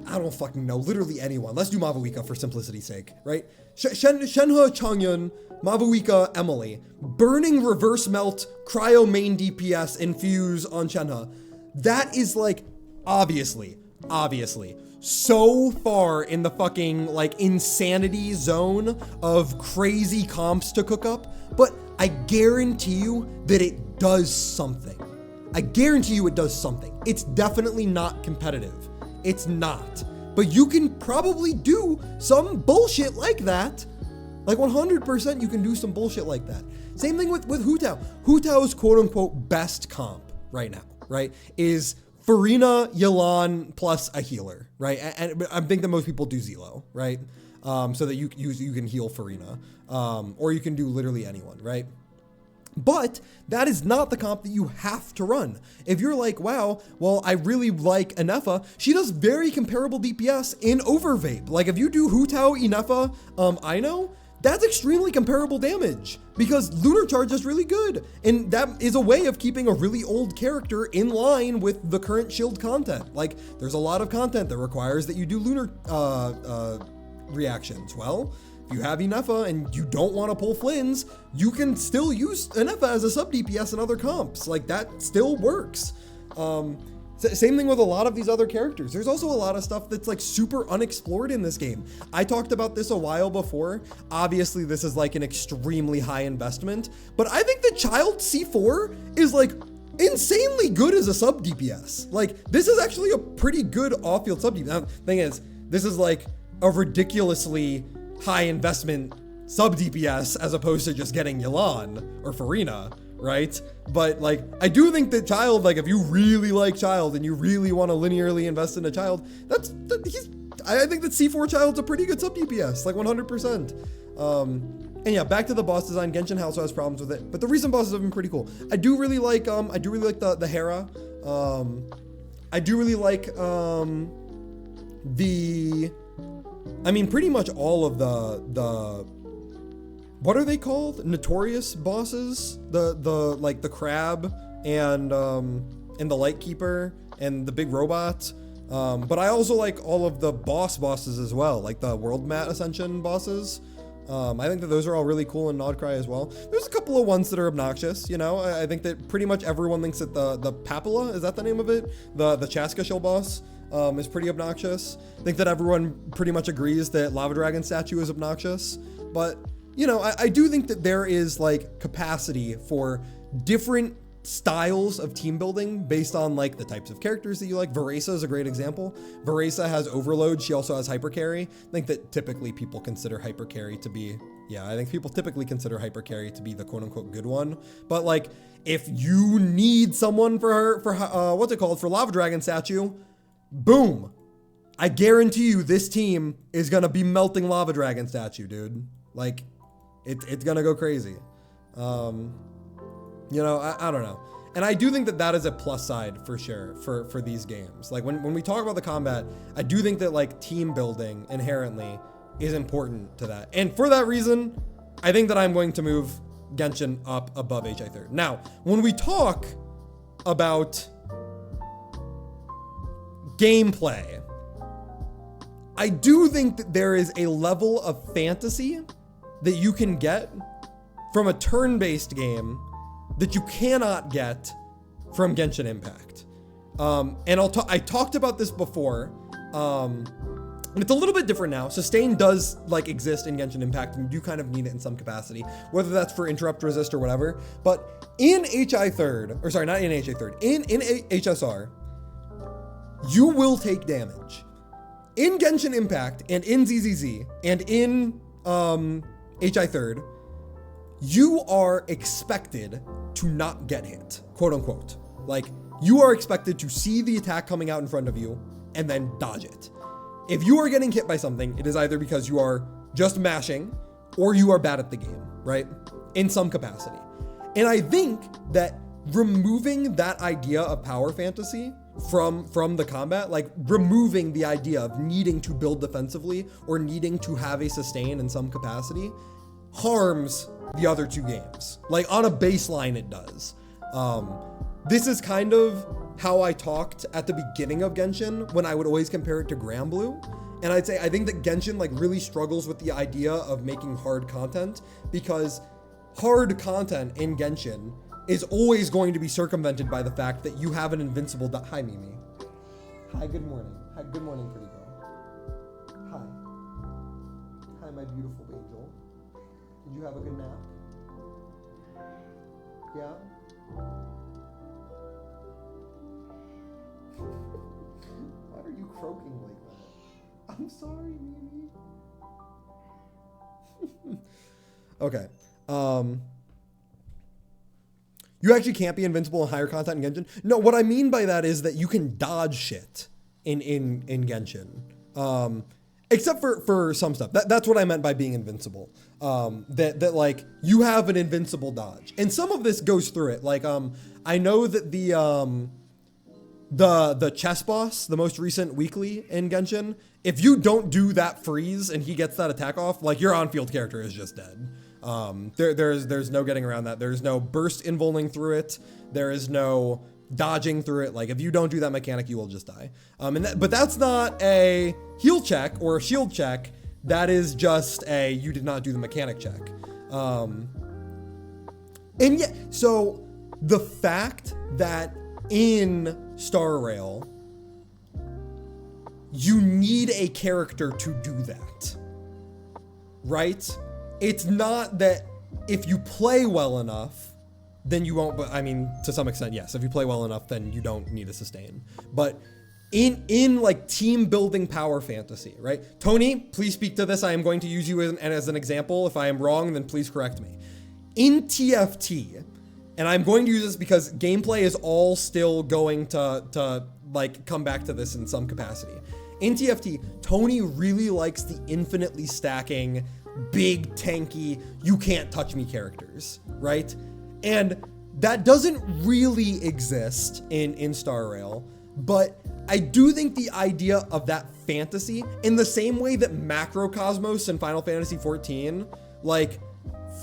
I don't fucking know, literally anyone. Let's do Mavuika for simplicity's sake, right? Shenhe Chongyun, Mavuika, Emily, burning reverse melt, cryo main DPS, infuse on Shenhe. That is like, obviously, so far in the fucking like insanity zone of crazy comps to cook up, but I guarantee you that it does something. I guarantee you it does something. It's definitely not competitive. It's not. But you can probably do some bullshit like that. Like 100% you can do some bullshit like that. Same thing with Hu Tao. Hu Tao's quote unquote best comp right now, right, is Farina, Yelan plus a healer, right? And I think that most people do Zelo, right? So that you can heal Farina. Or you can do literally anyone, right? But that is not the comp that you have to run. If you're like, wow, well, I really like Inefa, she does very comparable DPS in Overvape. Like if you do Hu Tao, Inefa, Ino, that's extremely comparable damage because Lunar Charge is really good. And that is a way of keeping a really old character in line with the current Shield content. Like there's a lot of content that requires that you do Lunar reactions. Well, if you have Inefa and you don't want to pull Flynn's, you can still use Inefa as a sub DPS in other comps. Like that still works. Same thing with a lot of these other characters. There's also a lot of stuff that's like super unexplored in this game. I talked about this a while before. Obviously this is like an extremely high investment, but I think the Child C4 is like insanely good as a sub DPS. Like this is actually a pretty good off-field sub DPS. Now, thing is, this is like a ridiculously high investment sub DPS as opposed to just getting Yelan or Farina, right? But like, I do think that Child, like if you really like Child and you really want to linearly invest in a Child, I think that C4 Child's a pretty good sub DPS, like 100%. And yeah, back to the boss design. Genshin also has problems with it, but the recent bosses have been pretty cool. I do really like the Hera. I do really like pretty much all of the what are they called? Notorious bosses? The crab and the Lightkeeper and the big robot. But I also like all of the bosses as well, like the World Mat Ascension bosses. I think that those are all really cool in Nodcry as well. There's a couple of ones that are obnoxious, you know? I think that pretty much everyone thinks that the Papilla, is that the name of it? The Chaska Shell boss is pretty obnoxious. I think that everyone pretty much agrees that Lava Dragon statue is obnoxious. But, you know, I do think that there is like capacity for different styles of team building based on like the types of characters that you like. Veresa is a great example. Veresa has Overload. She also has Hyper Carry. I think that typically people consider Hyper Carry to be, I think people typically consider Hyper Carry to be the quote unquote good one. But like, if you need someone for Lava Dragon statue, boom. I guarantee you this team is gonna be melting Lava Dragon statue, dude. Like, it's gonna go crazy. You know, I don't know. And I do think that that is a plus side for sure for these games. Like when we talk about the combat, I do think that like team building inherently is important to that. And for that reason, I think that I'm going to move Genshin up above HI third. Now, when we talk about gameplay. I do think that there is a level of fantasy that you can get from a turn-based game that you cannot get from Genshin Impact. And I talked about this before, and it's a little bit different now. Sustain does like exist in Genshin Impact, and you do kind of need it in some capacity, whether that's for interrupt resist or whatever. But in HI third, or sorry, not in HI third, in HSR, you will take damage. In Genshin Impact and in ZZZ and in HI third, you are expected to not get hit, quote unquote. Like, you are expected to see the attack coming out in front of you and then dodge it. If you are getting hit by something, it is either because you are just mashing or you are bad at the game, right? In some capacity. And I think that removing that idea of power fantasy from the combat, like removing the idea of needing to build defensively or needing to have a sustain in some capacity, harms the other two games. Like, on a baseline, it does. This is kind of how I talked at the beginning of Genshin when I would always compare it to Granblue. And I'd say I think that Genshin like really struggles with the idea of making hard content, because hard content in Genshin is always going to be circumvented by the fact that you have an invincible Hi, Mimi. Hi, good morning. Hi, good morning, pretty girl. Hi. Hi, my beautiful angel. Did you have a good nap? Yeah? Why are you croaking like that? I'm sorry, Mimi. Okay. You actually can't be invincible in higher content in Genshin. No, what I mean by that is that you can dodge shit in Genshin. Except for some stuff. That's what I meant by being invincible. That like you have an invincible dodge. And some of this goes through it. Like I know that the chess boss, the most recent weekly in Genshin, if you don't do that freeze and he gets that attack off, like your on-field character is just dead. There's no getting around that. There's no burst invulning through it. There is no dodging through it. Like if you don't do that mechanic, you will just die. But that's not a heal check or a shield check. That is just a you did not do the mechanic check. And yeah, so the fact that in Star Rail, you need a character to do that, right? It's not that if you play well enough, then you won't, but I mean, to some extent, yes. If you play well enough, then you don't need a sustain. But in like team building power fantasy, right? Tony, please speak to this. I am going to use you as an example. If I am wrong, then please correct me. In TFT, and I'm going to use this because gameplay is all still going to like come back to this in some capacity. In TFT, Tony really likes the infinitely stacking, big, tanky, you can't touch me characters, right? And that doesn't really exist in Star Rail, but I do think the idea of that fantasy, in the same way that Macrocosmos in Final Fantasy XIV, like,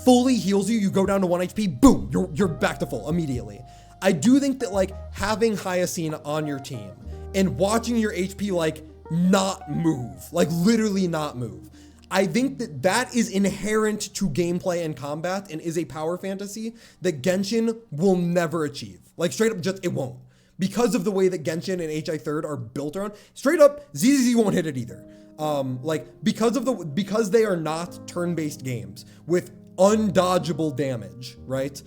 fully heals you, you go down to 1 HP, boom, you're back to full immediately. I do think that, like, having Hyacine on your team and watching your HP, like, not move, like, literally not move, I think that that is inherent to gameplay and combat and is a power fantasy that Genshin will never achieve. Like, straight up, just, it won't. Because of the way that Genshin and HI Third are built around, straight up, ZZZ won't hit it either. Because they are not turn-based games with undodgeable damage, right?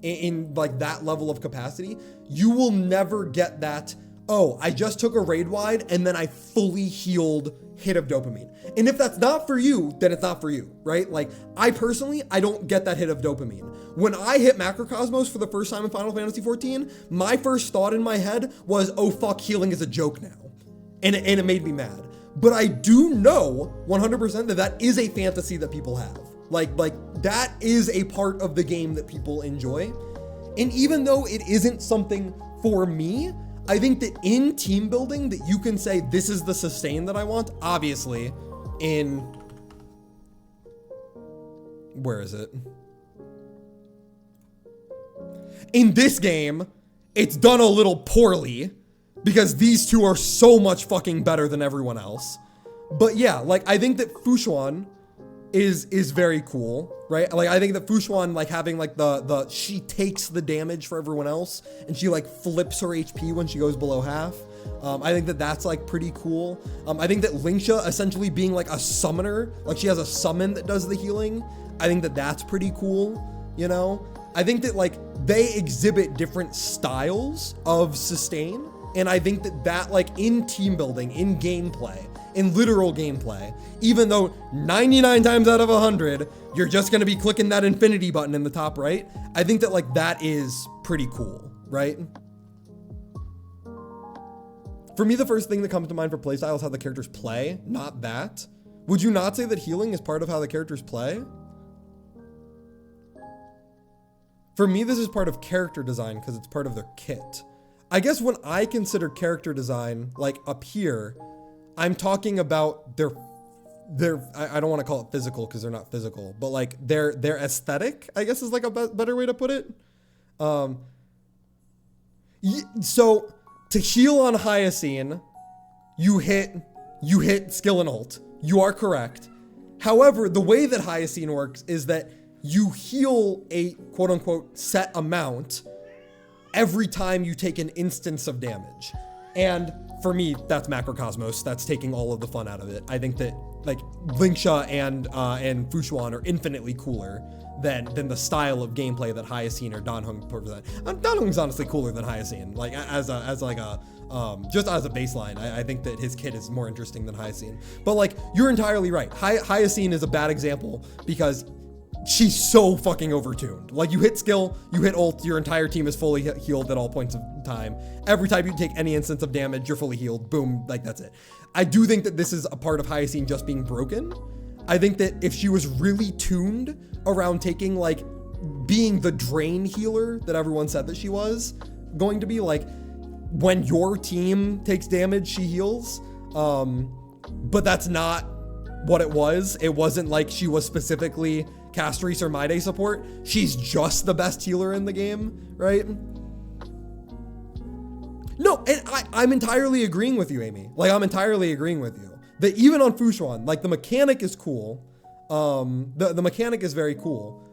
In like that level of capacity, you will never get that, oh, I just took a raid wide and then I fully healed hit of dopamine. And if that's not for you, then it's not for you, right? Like, I personally, I don't get that hit of dopamine. When I hit Macrocosmos for the first time in Final Fantasy XIV, my first thought in my head was, oh fuck, healing is a joke now. And it made me mad. But I do know 100% that that is a fantasy that people have. Like that is a part of the game that people enjoy. And even though it isn't something for me, I think that in team building that you can say, this is the sustain that I want. Obviously, where is it? In this game, it's done a little poorly, because these two are so much fucking better than everyone else. But yeah, like I think that Fushuan is very cool, right? Like I think that Fushuan, like having like the she takes the damage for everyone else and she like flips her HP when she goes below half. I think that that's like pretty cool. I think that Linksha essentially being like a summoner, like she has a summon that does the healing. I think that that's pretty cool, you know? I think that like they exhibit different styles of sustain. And I think that that like in team building, in gameplay, in literal gameplay, even though 99 times out of 100, you're just gonna be clicking that infinity button in the top right. I think that like that is pretty cool, right? For me, the first thing that comes to mind for playstyle is how the characters play, not that. Would you not say that healing is part of how the characters play? For me, this is part of character design because it's part of their kit. I guess when I consider character design, like up here, I'm talking about their I don't want to call it physical because they're not physical, but like their aesthetic, I guess is like a better way to put it. So to heal on Hyacine, you hit skill and ult. You are correct. However, the way that Hyacine works is that you heal a quote unquote set amount every time you take an instance of damage. And for me, that's Macrocosmos. That's taking all of the fun out of it. I think that like Linksha and Fushuan are infinitely cooler than the style of gameplay that Hyacine or Danheng present. Danheng's honestly cooler than Hyacine. Like just as a baseline, I think that his kit is more interesting than Hyacine. But like you're entirely right. Hyacine is a bad example because she's so fucking overtuned. Like you hit skill, you hit ult, your entire team is fully healed at all points of time. Every time you take any instance of damage, you're fully healed. Boom, like that's it. I do think that this is a part of Hyacine just being broken. I think that if she was really tuned around taking like being the drain healer that everyone said that she was going to be, like when your team takes damage, she heals. But that's not what it was. It wasn't like she was specifically Castries or Maide support. She's just the best healer in the game, right? No, and I'm entirely agreeing with you, Amy. Like, I'm entirely agreeing with you. That even on Fushuan, like, the mechanic is cool. The mechanic is very cool.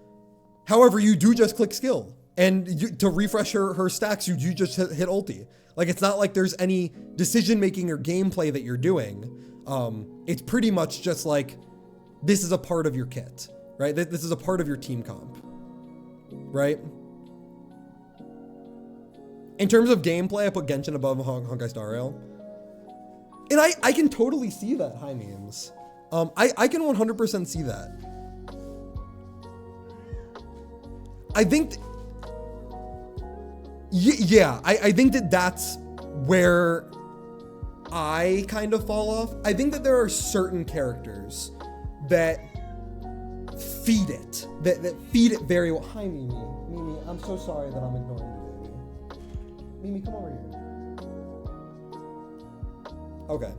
However, you do just click skill. And to refresh her stacks, you do just hit ulti. Like, it's not like there's any decision-making or gameplay that you're doing. It's pretty much just like, this is a part of your kit, right? This is a part of your team comp, right? In terms of gameplay, I put Genshin above Honkai Star Rail. And I can totally see that, hi memes. I can 100% see that. I think, I think that that's where I kind of fall off. I think that there are certain characters that feed it, that feed it very well. Hi, Mimi. Mimi, I'm so sorry that I'm ignoring you, baby. Mimi, come over here. Okay.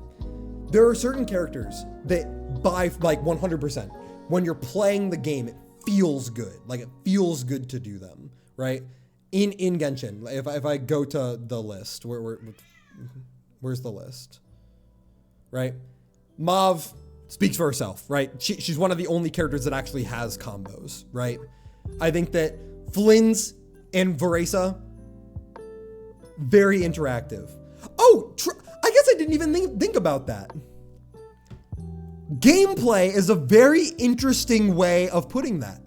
There are certain characters that by like 100%, when you're playing the game, it feels good. Like it feels good to do them, right? In Genshin, if I go to the list, where's the list? Right? Mauve speaks for herself, right? She's one of the only characters that actually has combos, right? I think that Flynn's and Varesa, very interactive. Oh, I guess I didn't even think about that. Gameplay is a very interesting way of putting that.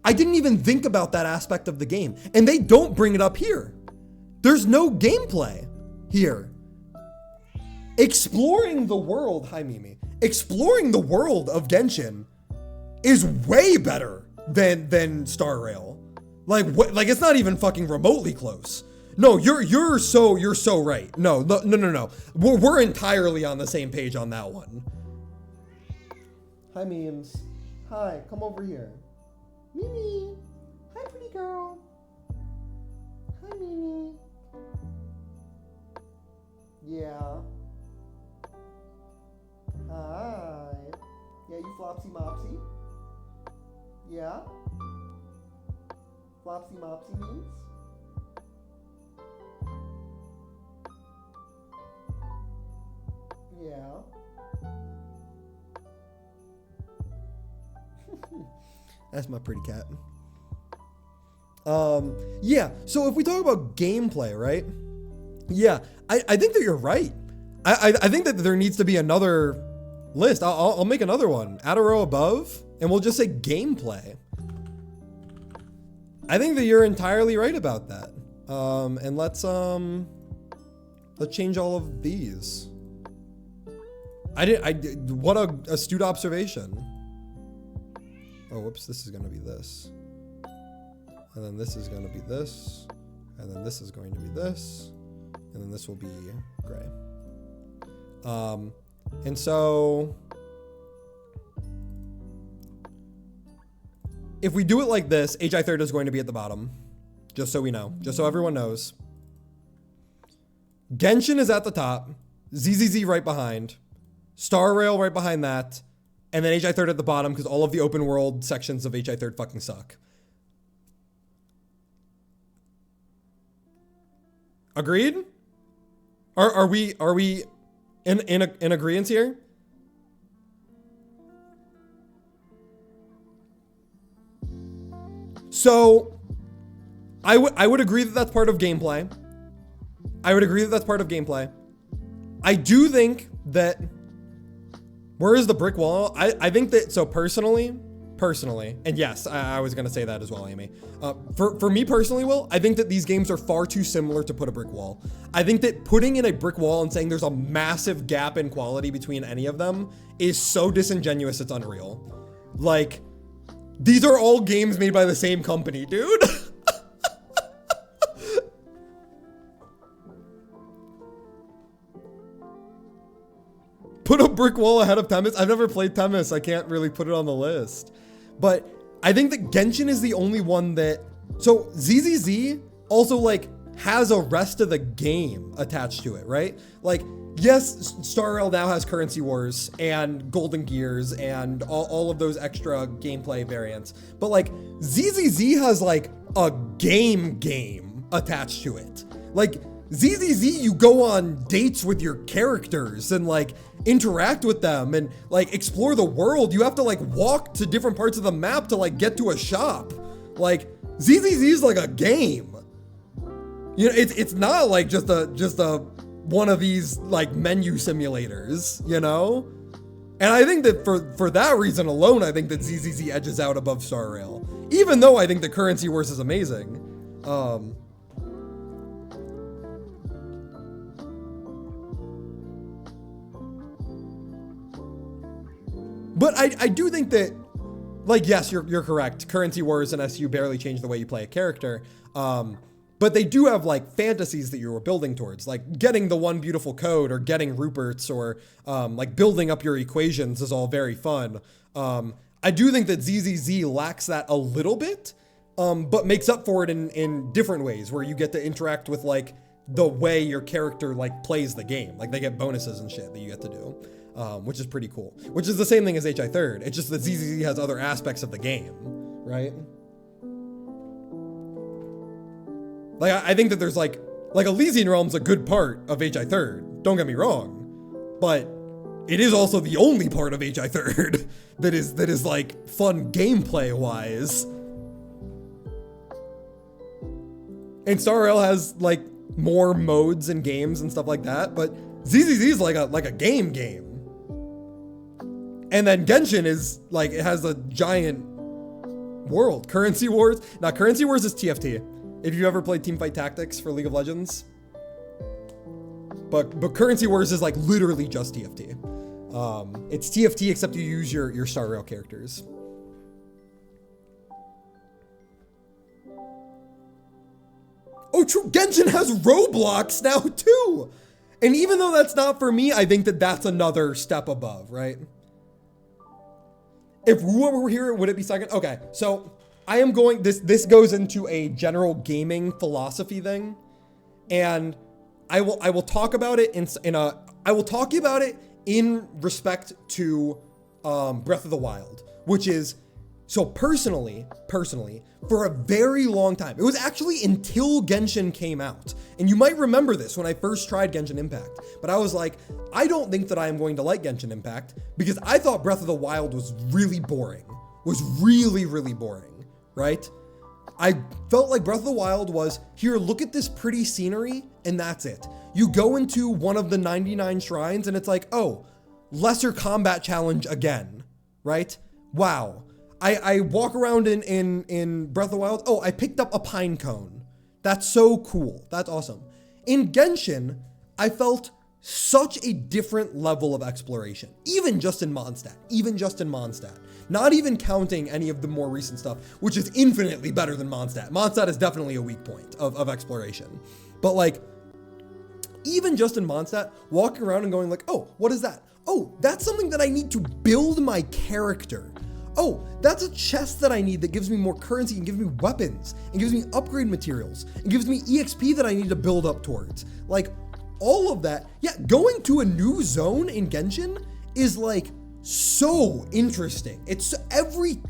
I didn't even think about that aspect of the game, and they don't bring it up here. There's no gameplay here. Exploring the world, hi Mimi, exploring the world of Genshin is way better than Star Rail. Like it's not even fucking remotely close. No, you're so right. No. We're entirely on the same page on that one. Hi memes. Hi, come over here. Mimi. Hi, pretty girl. Hi, Mimi. Yeah. Hi. Yeah, you Flopsy Mopsy? Yeah? Flopsy Mopsy means? Yeah. That's my pretty cat. Yeah, so if we talk about gameplay, right? Yeah, I think that you're right. I think that there needs to be another list. I'll make another one. Add a row above, and we'll just say gameplay. I think that you're entirely right about that. And let's change all of these. What a astute observation. Oh, whoops, this is gonna be this. And then this is gonna be this. And then this is going to be this. And then this will be gray. And so if we do it like this, HI third is going to be at the bottom. Just so we know, just so everyone knows. Genshin is at the top, ZZZ right behind, Star Rail right behind that, and then HI third at the bottom because all of the open world sections of HI third fucking suck. Agreed? Are we in agreement here? So I would agree that that's part of gameplay. I would agree that that's part of gameplay. I do think that, where is the brick wall? I think that, so personally, and yes, I was gonna say that as well, Amy. For me personally, Will, I think that these games are far too similar to put a brick wall. I think that putting in a brick wall and saying there's a massive gap in quality between any of them is so disingenuous, it's unreal. Like, these are all games made by the same company, dude. Put a brick wall ahead of Temis. I've never played Temis. I can't really put it on the list. But I think that Genshin is the only one that... So ZZZ also like has a rest of the game attached to it, right? Like, yes, Star Rail now has Currency Wars and Golden Gears and all of those extra gameplay variants. But like ZZZ has like a game attached to it. Like ZZZ, you go on dates with your characters and like interact with them and like explore the world. You have to like walk to different parts of the map to like get to a shop. Like ZZZ is like a game. You know, it's not like just a one of these like menu simulators, you know? And I think that for that reason alone, I think that ZZZ edges out above Star Rail, even though I think the Currency Wars is amazing. But I do think that, like, yes, you're correct. Currency Wars and SU barely change the way you play a character. But they do have like fantasies that you were building towards, like getting the one beautiful code or getting Ruperts or like building up your equations is all very fun. I do think that ZZZ lacks that a little bit, but makes up for it in different ways where you get to interact with like the way your character like plays the game. Like they get bonuses and shit that you get to do, which is pretty cool. Which is the same thing as HI third. It's just that ZZZ has other aspects of the game, right? Like, I think that there's like Elysian Realm's a good part of HI third. Don't get me wrong, but it is also the only part of HI third that is like fun gameplay wise. And Star Rail has like more modes and games and stuff like that, but ZZZ is like a game. And then Genshin is like, it has a giant world. Currency Wars. Now Currency Wars is TFT. If you ever played Teamfight Tactics for League of Legends. But Currency Wars is like literally just TFT. It's TFT except you use your Star Rail characters. Oh, true. Genshin has Roblox now too. And even though that's not for me, I think that that's another step above, right? If Ruwa were here, would it be second? Okay, so I am going, this goes into a general gaming philosophy thing, and I will talk about it I will talk about it in respect to Breath of the Wild, which is, so personally, for a very long time, it was actually until Genshin came out, And you might remember this when I first tried Genshin Impact, but I was like, I don't think that I am going to like Genshin Impact because I thought Breath of the Wild was really boring, really boring, right? I felt like Breath of the Wild was, here, look at this pretty scenery, and that's it. You go into one of the 99 shrines, and it's like, oh, lesser combat challenge again, right? Wow. I walk around in Breath of the Wild, oh, I picked up a pine cone. That's so cool. That's awesome. In Genshin, I felt such a different level of exploration, even just in Mondstadt. Not even counting any of the more recent stuff, which is infinitely better than Mondstadt. Mondstadt is definitely a weak point of exploration. But like, even just in Mondstadt, walking around and going like, oh, what is that? Oh, that's something that I need to build my character. Oh, that's a chest that I need that gives me more currency and gives me weapons and gives me upgrade materials and gives me EXP that I need to build up towards. Like, all of that. Yeah, going to a new zone in Genshin is like so interesting. It's every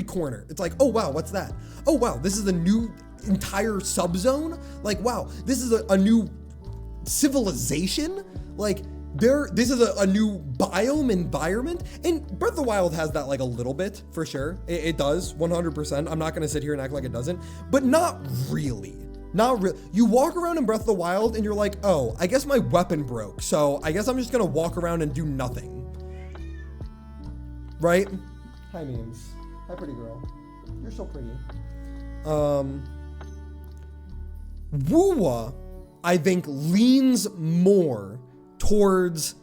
corner. It's like, oh wow, what's that? Oh wow, this is a new entire subzone. Like, wow, this is a new civilization. Like, this is a new biome environment, and Breath of the Wild has that like a little bit for sure. It does 100%. I'm not gonna sit here and act like it doesn't, but not really. You walk around in Breath of the Wild and you're like, oh, I guess my weapon broke, so I guess I'm just gonna walk around and do nothing. Right? Hi, memes. Hi, pretty girl. You're so pretty. Wuwa, I think, leans more towards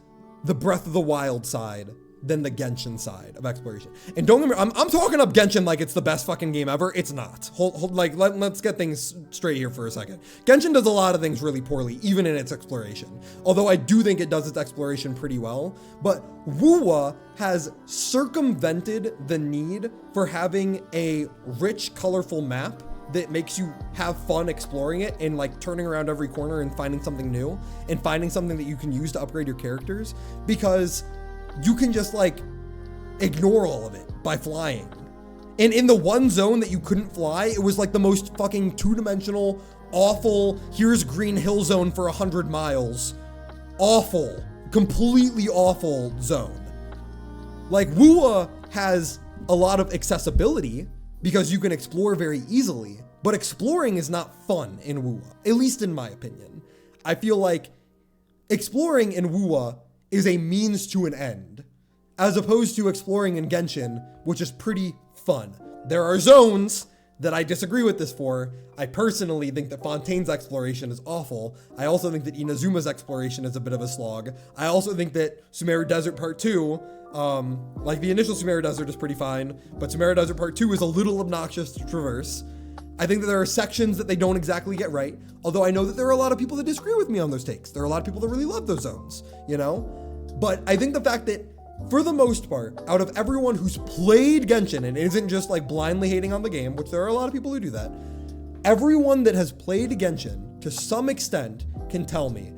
the Breath of the Wild side than the Genshin side of exploration. And don't get me wrong, I'm talking up Genshin like it's the best fucking game ever. It's not. Let's get things straight here for a second. Genshin does a lot of things really poorly, even in its exploration. Although I do think it does its exploration pretty well. But Wuwa has circumvented the need for having a rich, colorful map that makes you have fun exploring it and like turning around every corner and finding something new and finding something that you can use to upgrade your characters, because you can just like ignore all of it by flying. And in the one zone that you couldn't fly, it was like the most fucking two-dimensional, awful, here's Green Hill Zone for 100 miles. Awful, completely awful zone. Like, Wuwa has a lot of accessibility because you can explore very easily, but exploring is not fun in Wuwa, at least in my opinion. I feel like exploring in Wuwa is a means to an end, as opposed to exploring in Genshin, which is pretty fun. There are zones that I disagree with this for. I personally think that Fontaine's exploration is awful. I also think that Inazuma's exploration is a bit of a slog. I also think that Sumeru Desert Part 2, like the initial Sumeru Desert is pretty fine, but Sumeru Desert Part 2 is a little obnoxious to traverse. I think that there are sections that they don't exactly get right, although I know that there are a lot of people that disagree with me on those takes. There are a lot of people that really love those zones, you know? But I think the fact that, for the most part, out of everyone who's played Genshin and isn't just like blindly hating on the game, which there are a lot of people who do that, everyone that has played Genshin to some extent can tell me,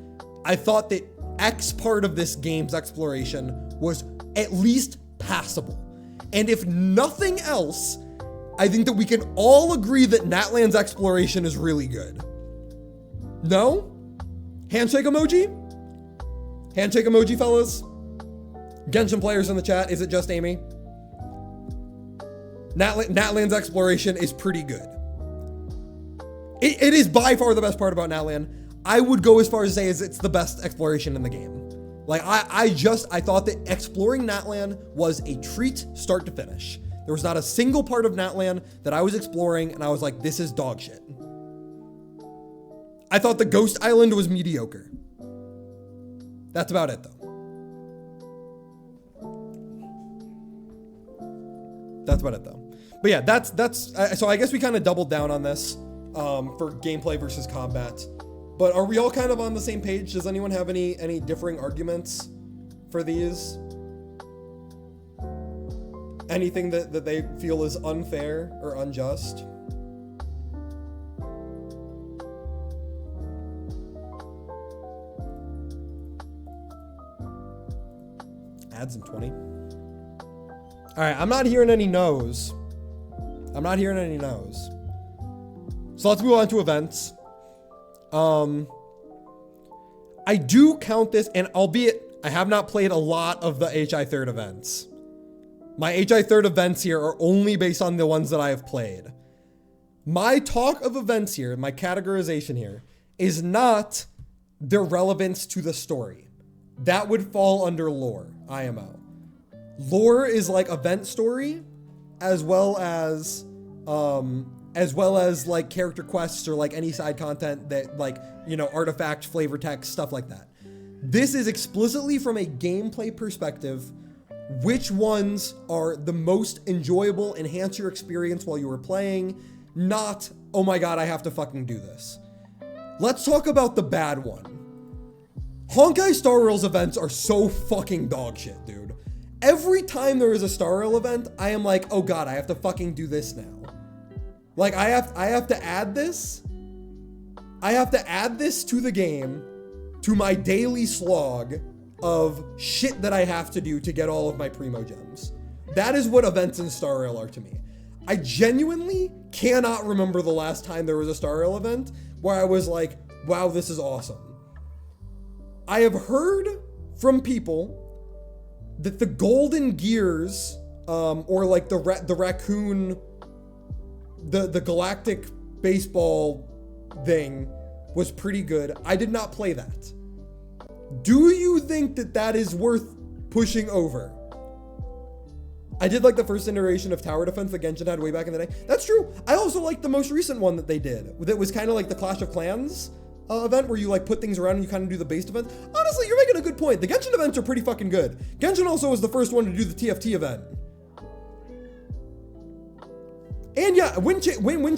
I thought that X part of this game's exploration was at least passable. And if nothing else, I think that we can all agree that Natlan's exploration is really good. No? Handshake emoji? Handshake emoji, fellas? Genshin players in the chat, is it just Amy? Natlan's exploration is pretty good. It is by far the best part about Natlan. I would go as far as to say it's the best exploration in the game. Like, I thought that exploring Natlan was a treat start to finish. There was not a single part of Natlan that I was exploring and I was like, this is dog shit. I thought the Ghost Island was mediocre. That's about it, though. That's about it, though. But yeah, that's so I guess we kind of doubled down on this for gameplay versus combat. But are we all kind of on the same page? Does anyone have any differing arguments for these? Anything that they feel is unfair or unjust? Ads in 20. All right, I'm not hearing any no's. So let's move on to events. I do count this, and albeit I have not played a lot of the HI third events. My HI third events here are only based on the ones that I have played. My talk of events here, my categorization here, is not their relevance to the story. That would fall under lore, IMO. Lore is like event story, as well as like character quests or like any side content that like, you know, artifact, flavor text, stuff like that. This is explicitly from a gameplay perspective, which ones are the most enjoyable, enhance your experience while you were playing, not, oh my god, I have to fucking do this. Let's talk about the bad one. Honkai Star Rail's events are so fucking dog shit, dude. Every time there is a Star Rail event, I am like, oh god, I have to fucking do this now. Like, I have to add this. I have to add this to the game, to my daily slog of shit that I have to do to get all of my Primo Gems. That is what events in Star Rail are to me. I genuinely cannot remember the last time there was a Star Rail event where I was like, wow, this is awesome. I have heard from people that the Golden Gears, or like the raccoon, the galactic baseball thing was pretty good. I did not play that. Do you think that that is worth pushing over? I did like the first iteration of tower defense that Genshin had way back in the day. That's true. I also like the most recent one that they did. That was kind of like the Clash of Clans event where you like put things around and you kind of do the base defense. Honestly, you're making a good point. The Genshin events are pretty fucking good. Genshin also was the first one to do the TFT event. And yeah, Wind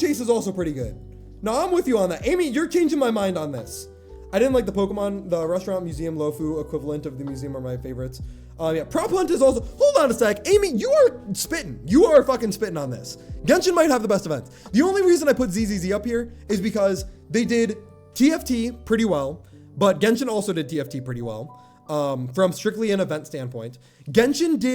Chase is also pretty good. No, I'm with you on that. Amy, you're changing my mind on this. I didn't like the Pokemon, the restaurant, museum, Lofu equivalent of the museum are my favorites. Yeah, Prop Hunt is also, hold on a sec. Amy, you are spitting. You are fucking spitting on this. Genshin might have the best events. The only reason I put ZZZ up here is because they did TFT pretty well, but Genshin also did TFT pretty well. From strictly an event standpoint. ZZZ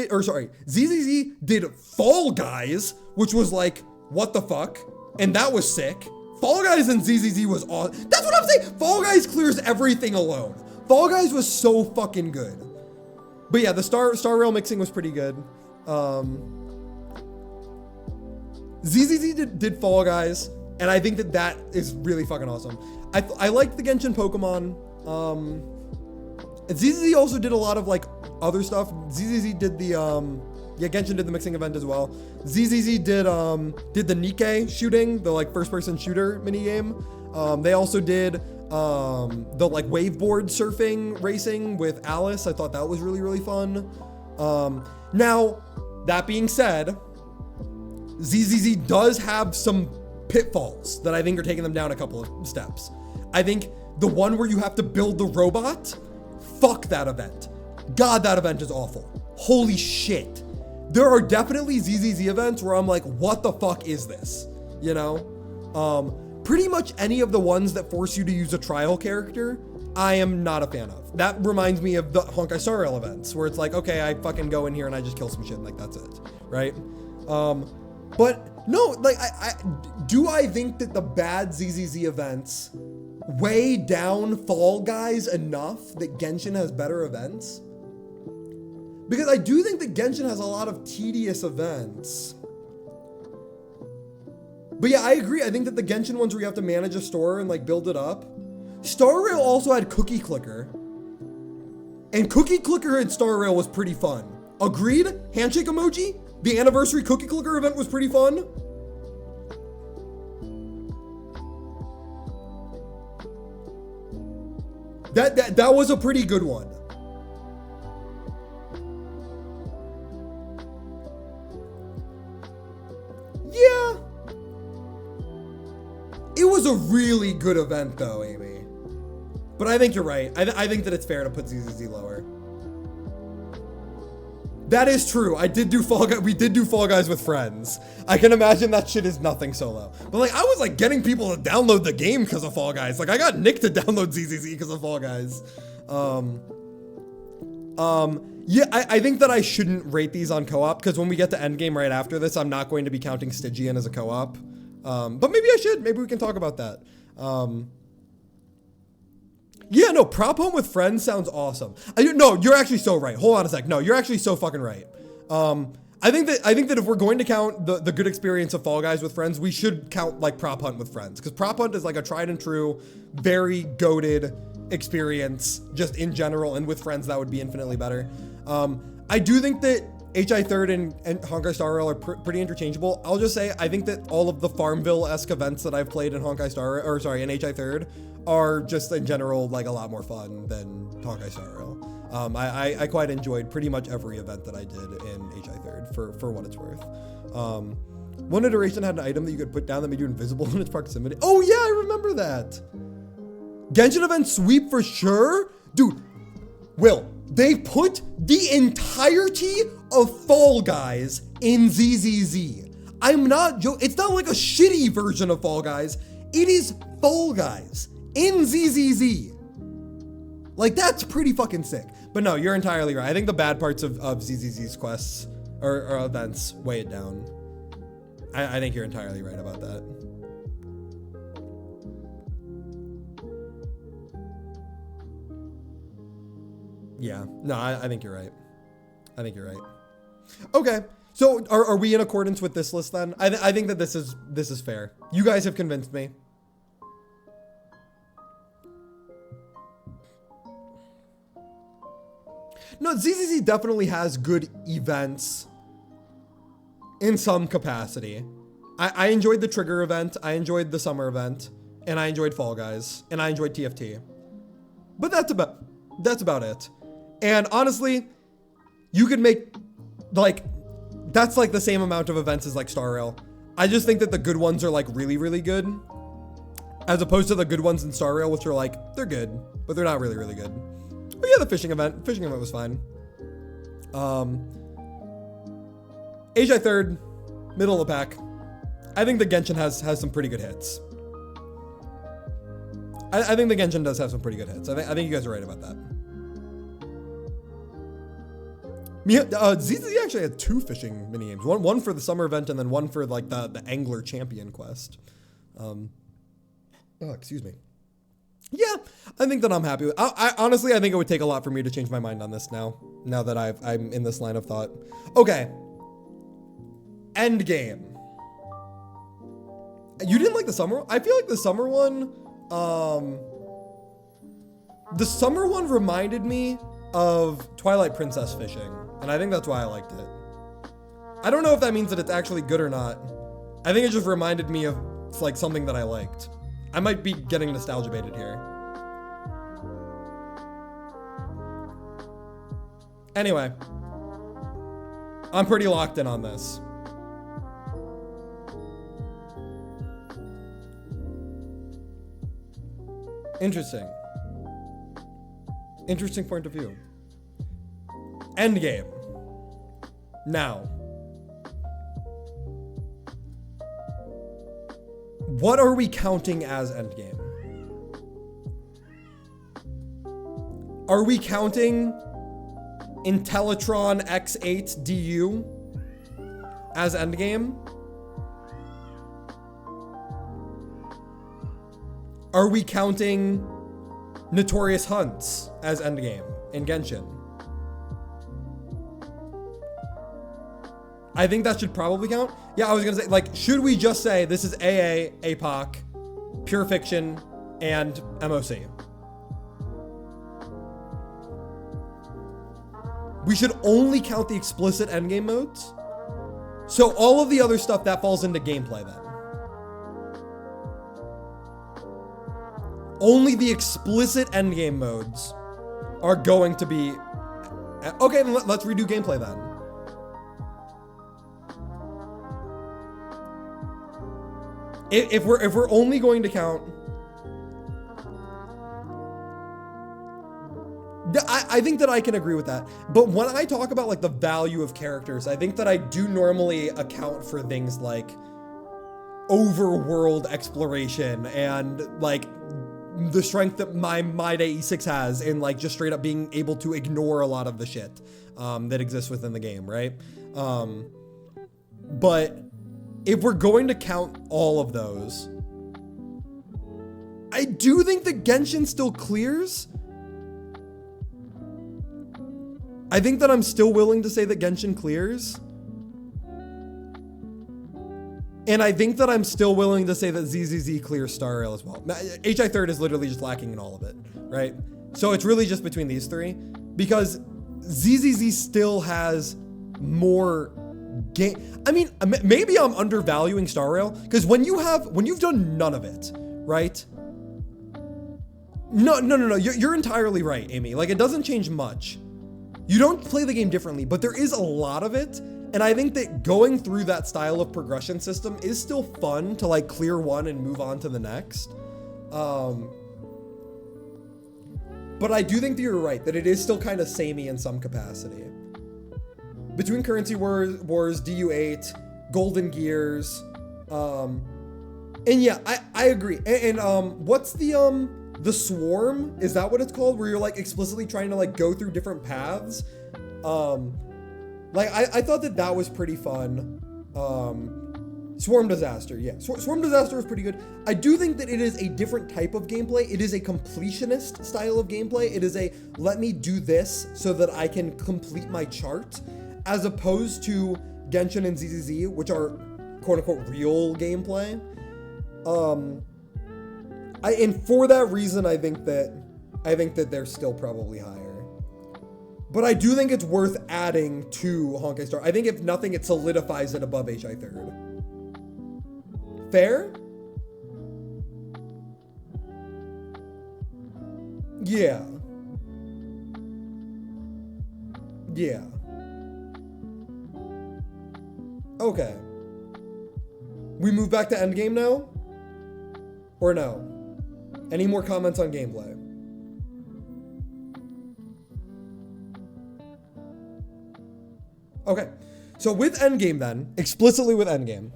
did Fall Guys, which was like, what the fuck? And that was sick. Fall Guys and ZZZ was awesome. That's what I'm saying. Fall Guys clears everything alone. Fall Guys was so fucking good. But yeah, the Star Rail mixing was pretty good. ZZZ did Fall Guys, and I think that is really fucking awesome. I liked the Genshin Pokemon. ZZZ also did a lot of like other stuff. ZZZ did the Genshin did the mixing event as well. ZZZ did the Nikke shooting, the like first person shooter mini game. They also did the like waveboard surfing racing with Alice. I thought that was really, really fun. Now, that being said, ZZZ does have some pitfalls that I think are taking them down a couple of steps. I think the one where you have to build the robot, fuck that event. God, that event is awful. Holy shit. There are definitely ZZZ events where I'm like, what the fuck is this? You know? Pretty much any of the ones that force you to use a trial character, I am not a fan of. That reminds me of the Honkai Star Rail events, where it's like, okay, I fucking go in here and I just kill some shit, and like, that's it, right? But no, like, do I think that the bad ZZZ events weigh down Fall Guys enough that Genshin has better events? Because I do think that Genshin has a lot of tedious events. But yeah, I agree. I think that the Genshin ones where you have to manage a store and like build it up. Star Rail also had Cookie Clicker. And Cookie Clicker in Star Rail was pretty fun. Agreed? Handshake emoji? The anniversary Cookie Clicker event was pretty fun. That was a pretty good one. Yeah. It was a really good event though, Amy. But I think you're right. I think that it's fair to put ZZZ lower. That is true. I did do Fall Guys. We did do Fall Guys with friends. I can imagine that shit is nothing solo. But like, I was like getting people to download the game because of Fall Guys. Like I got Nick to download ZZZ because of Fall Guys. Yeah, I think that I shouldn't rate these on co-op because when we get to endgame right after this, I'm not going to be counting Stygian as a co-op. But maybe I should. Maybe we can talk about that. Yeah, no, prop hunt with friends sounds awesome. No, you're actually so right. Hold on a sec. No, you're actually so fucking right. I think that if we're going to count the good experience of Fall Guys with friends, we should count like prop hunt with friends, because prop hunt is like a tried and true, very goated experience just in general, and with friends that would be infinitely better. I do think that HI Third and Honkai Star Rail are pretty interchangeable. I'll just say I think that all of the Farmville-esque events that I've played in HI Third are just in general like a lot more fun than Honkai Star Rail. I quite enjoyed pretty much every event that I did in HI Third for what it's worth. One iteration had an item that you could put down that made you invisible in its proximity. Oh yeah, I remember that. Genshin event sweep for sure. Dude, Will, they put the entirety of Fall Guys in ZZZ. I'm not joking. It's not like a shitty version of Fall Guys. It is Fall Guys in ZZZ. Like, that's pretty fucking sick. But no, you're entirely right. I think the bad parts of ZZZ's quests or events weigh it down. I think you're entirely right about that. Yeah, no, I think you're right. I think you're right. Okay, so are we in accordance with this list then? I think that this is fair. You guys have convinced me. No, ZZZ definitely has good events in some capacity. I enjoyed the Trigger event, I enjoyed the Summer event, and I enjoyed Fall Guys, and I enjoyed TFT. But that's about it. And honestly, you could make, like, that's like the same amount of events as like Star Rail. I just think that the good ones are like really, really good, as opposed to the good ones in Star Rail, which are like, they're good, but they're not really, really good. But yeah, the fishing event was fine. HI Third, middle of the pack. I think the Genshin has some pretty good hits. I think the Genshin does have some pretty good hits. I think you guys are right about that. ZZ actually had 2 fishing minigames. One for the summer event and then one for like the angler champion quest. Excuse me. Yeah, I think that I'm happy with. I honestly, I think it would take a lot for me to change my mind on this now that I'm in this line of thought. Okay. Endgame. You didn't like the summer? I feel like the summer one, reminded me of Twilight Princess fishing, and I think that's why I liked it. I don't know if that means that it's actually good or not. I think it just reminded me of like something that I liked. I might be getting nostalgia baited here. Anyway, I'm pretty locked in on this. Interesting. Interesting point of view. Endgame. Now, what are we counting as Endgame? Are we counting Intellitron X8 DU as Endgame? Are we counting Notorious Hunts as Endgame in Genshin? I think that should probably count. Yeah, I was gonna say, like, should we just say this is AA, APOC, Pure Fiction, and MOC? We should only count the explicit endgame modes. So all of the other stuff that falls into gameplay then. Only the explicit endgame modes are going to be... Okay, then let's redo gameplay then. If we're only going to count... I think that I can agree with that. But when I talk about like the value of characters, I think that I do normally account for things like overworld exploration and like the strength that my Day E6 has in like just straight up being able to ignore a lot of the shit that exists within the game, right? But if we're going to count all of those, I do think the Genshin still clears. I think that I'm still willing to say that Genshin clears. And I think that I'm still willing to say that ZZZ clears Star Rail as well. HI third is literally just lacking in all of it, right? So it's really just between these three, because ZZZ still has more game. I mean, maybe I'm undervaluing Star Rail, because when you've done none of it, right? No. You're entirely right, Amy. Like, it doesn't change much. You don't play the game differently, but there is a lot of it. And I think that going through that style of progression system is still fun to like clear one and move on to the next. But I do think that you're right, that it is still kind of samey in some capacity. Between Currency Wars, DU8, Golden Gears, and yeah, I agree. And what's the Swarm? Is that what it's called? Where you're like explicitly trying to like go through different paths? Like I thought that was pretty fun. Swarm Disaster, yeah. Swarm Disaster is pretty good. I do think that it is a different type of gameplay. It is a completionist style of gameplay. It is a let me do this so that I can complete my chart, as opposed to Genshin and ZZZ, which are quote unquote real gameplay. And for that reason, I think that they're still probably higher. But I do think it's worth adding to Honkai Star. I think if nothing, it solidifies it above HI third. Fair? Yeah. Yeah. Okay. We move back to endgame now? Or no? Any more comments on gameplay? Okay, so with endgame then, explicitly with endgame,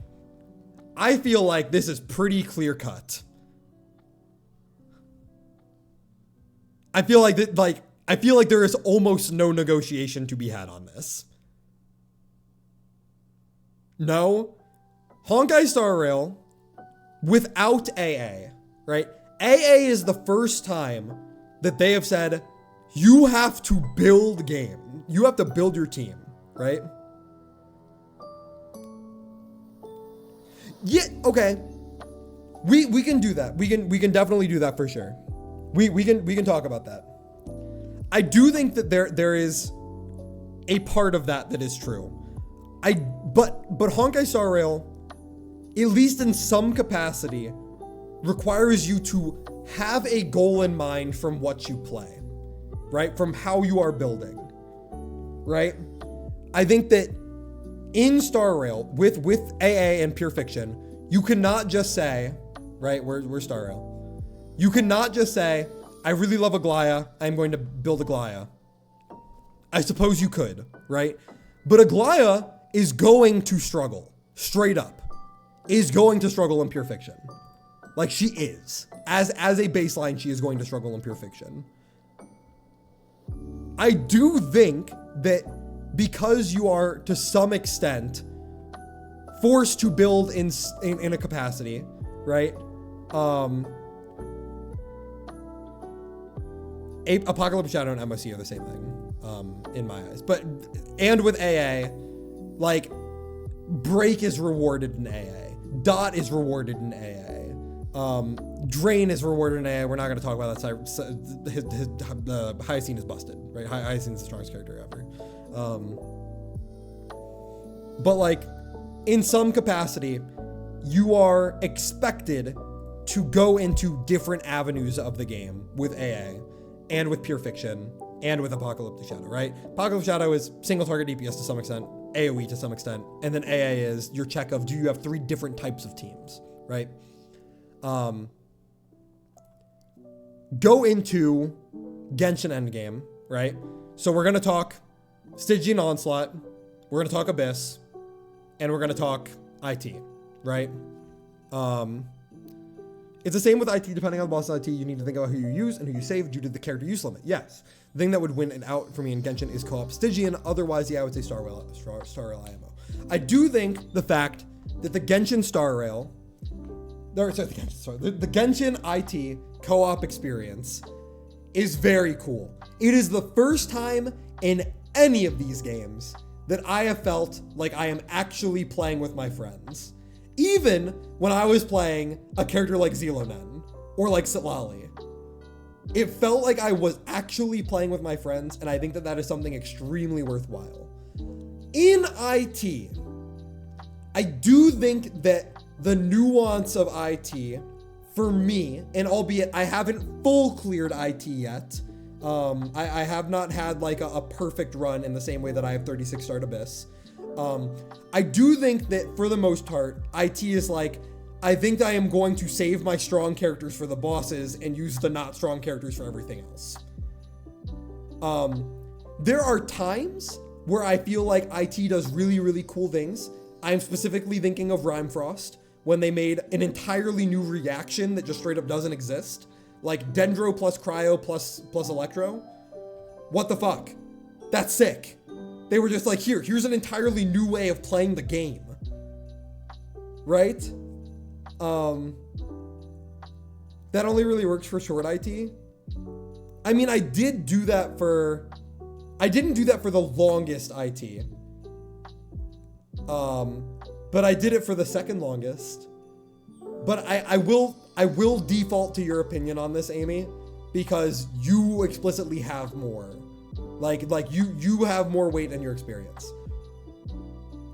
I feel like this is pretty clear cut. I feel like there is almost no negotiation to be had on this. No, Honkai Star Rail without AA, right? AA is the first time that they have said, you have to build game. You have to build your team, right? Yeah, okay. We can do that. We can definitely do that for sure. We can talk about that. I do think that there is a part of that is true. But Honkai Star Rail, at least in some capacity, requires you to have a goal in mind from what you play, right? From how you are building, right? I think that in Star Rail, with AA and Pure Fiction, you cannot just say, right, we're Star Rail. You cannot just say, I really love Aglaya, I'm going to build Aglaya. I suppose you could, right? But Aglaya is going to struggle, straight up, is going to struggle in Pure Fiction. Like, she is. As a baseline, she is going to struggle in Pure Fiction. I do think that because you are, to some extent, forced to build in a capacity, right? Apocalypse Shadow and MOC are the same thing, in my eyes. And with AA, like, Break is rewarded in AA. Dot is rewarded in AA. Drain is rewarded in AA. We're not going to talk about that. The Hyacine is busted, right? Hyacine is the strongest character ever. But like, in some capacity, you are expected to go into different avenues of the game with AA and with Pure Fiction and with Apocalyptic Shadow, right? Apocalyptic Shadow is single target DPS to some extent, AoE to some extent, and then AA is your check of, do you have 3 different types of teams, right? Go into Genshin Endgame, right? So we're going to talk Stygian Onslaught, we're going to talk Abyss, and we're going to talk IT, right? It's the same with IT. Depending on the boss IT, you need to think about who you use and who you save due to the character use limit. Yes. The thing that would win it out for me in Genshin is co-op Stygian. Otherwise, yeah, I would say Star Rail IMO. I do think the fact that the Genshin Star Rail The Genshin IT co-op experience is very cool. It is the first time in any of these games that I have felt like I am actually playing with my friends. Even when I was playing a character like Zelonen or like Sitlali. It felt like I was actually playing with my friends, and I think that that is something extremely worthwhile. In IT, I do think that the nuance of IT, for me, and albeit I haven't full cleared IT yet, I have not had like a perfect run in the same way that I have 36 Starred Abyss. I do think that for the most part, IT is like, I think I am going to save my strong characters for the bosses and use the not strong characters for everything else. There are times where I feel like IT does really, really cool things. I'm specifically thinking of Rhymefrost, when they made an entirely new reaction that just straight up doesn't exist. Like Dendro plus Cryo plus Electro. What the fuck? That's sick. They were just like, here's an entirely new way of playing the game. Right? That only really works for short IT. I mean, I didn't do that for the longest IT. But I did it for the second longest. But I will default to your opinion on this, Amy, because you explicitly have more. Like you have more weight in your experience.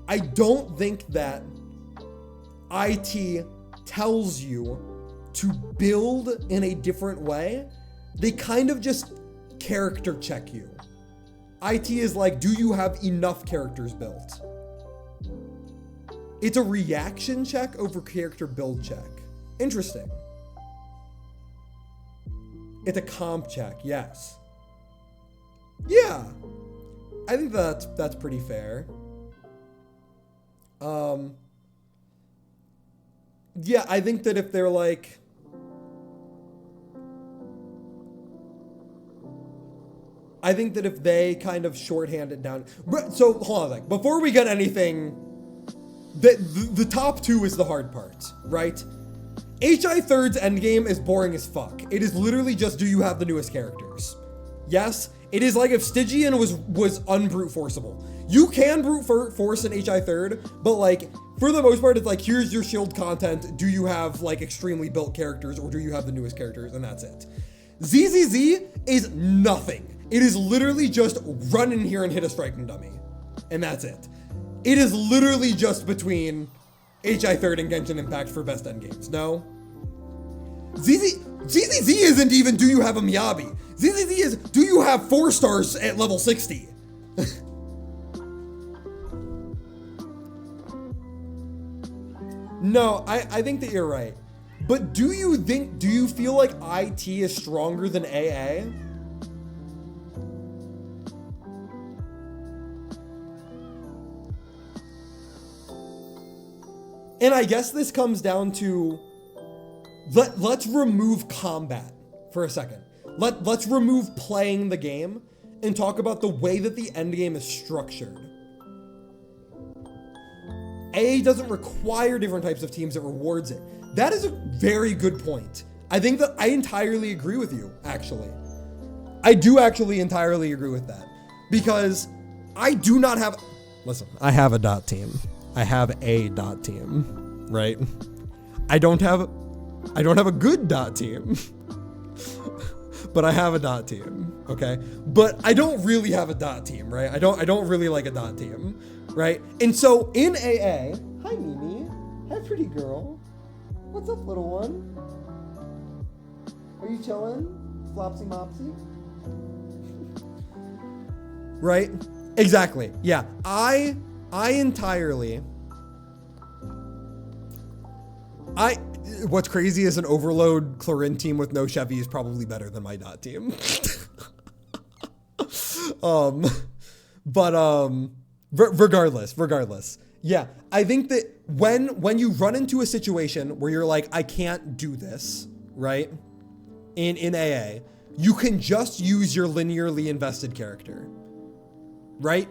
I don't think that IT tells you to build in a different way. They kind of just character check you. IT is like, do you have enough characters built? It's a reaction check over character build check. Interesting. It's a comp check, yes. Yeah. I think that's pretty fair. Yeah, I think that if they're like, I think that if they kind of shorthand it down. So hold on a sec. Before we get anything, the top two is the hard part, right? HI Third's endgame is boring as fuck. It is literally just, do you have the newest characters? Yes, it is like if Stygian was unbrute forceable. You can brute force an HI Third, but like, for the most part, it's like, here's your shield content. Do you have like extremely built characters, or do you have the newest characters? And that's it. ZZZ is nothing. It is literally just run in here and hit a striking dummy. And that's it. It is literally just between HI Third and Genshin Impact for best endgames. No? ZZZ isn't even, do you have a Miyabi? ZZZ is, do you have 4 stars at level 60? No, I think that you're right. But do you feel like IT is stronger than AA? And I guess this comes down to, let's remove combat for a second. Let's remove playing the game and talk about the way that the end game is structured. AA doesn't require different types of teams, it rewards it. That is a very good point. I think that I entirely agree with you, actually. I do actually entirely agree with that. Because I do not have, listen, I have a dot team. I have a dot team, right? I don't have a good dot team. But I have a dot team, okay? But I don't really have a dot team, right? I don't really like a dot team, right? And so in AA, hi Mimi, hi pretty girl. What's up, little one? Are you chilling? Flopsy mopsy? Right? Exactly. Yeah. What's crazy is an Overload Clarin team with no Chevy is probably better than my dot team. Regardless. Yeah, I think that when you run into a situation where you're like, I can't do this, right? In AA, you can just use your linearly invested character, right?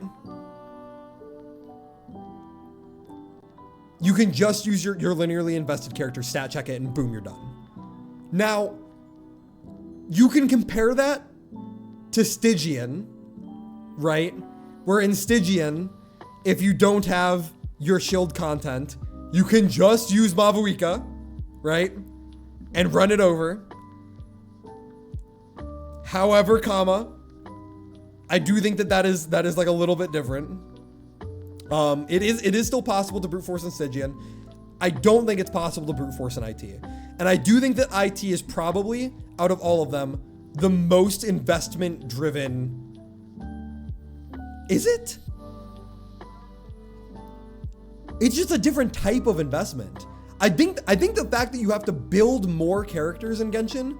you can just use your linearly invested character, stat check it, and boom, you're done. Now, you can compare that to Stygian, right? Where in Stygian, if you don't have your shield content, you can just use Mavuika, right? And run it over. However, I do think that is like a little bit different. It is still possible to brute force in Stygian. I don't think it's possible to brute force in IT. And I do think that IT is probably, out of all of them, the most investment driven. Is it? It's just a different type of investment. I think the fact that you have to build more characters in Genshin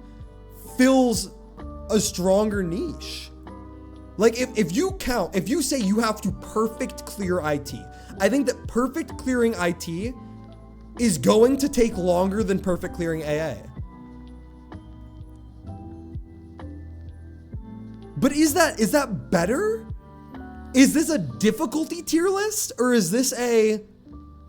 fills a stronger niche. Like if you say you have to perfect clear IT, I think that perfect clearing IT is going to take longer than perfect clearing AA. But is that better? Is this a difficulty tier list or is this a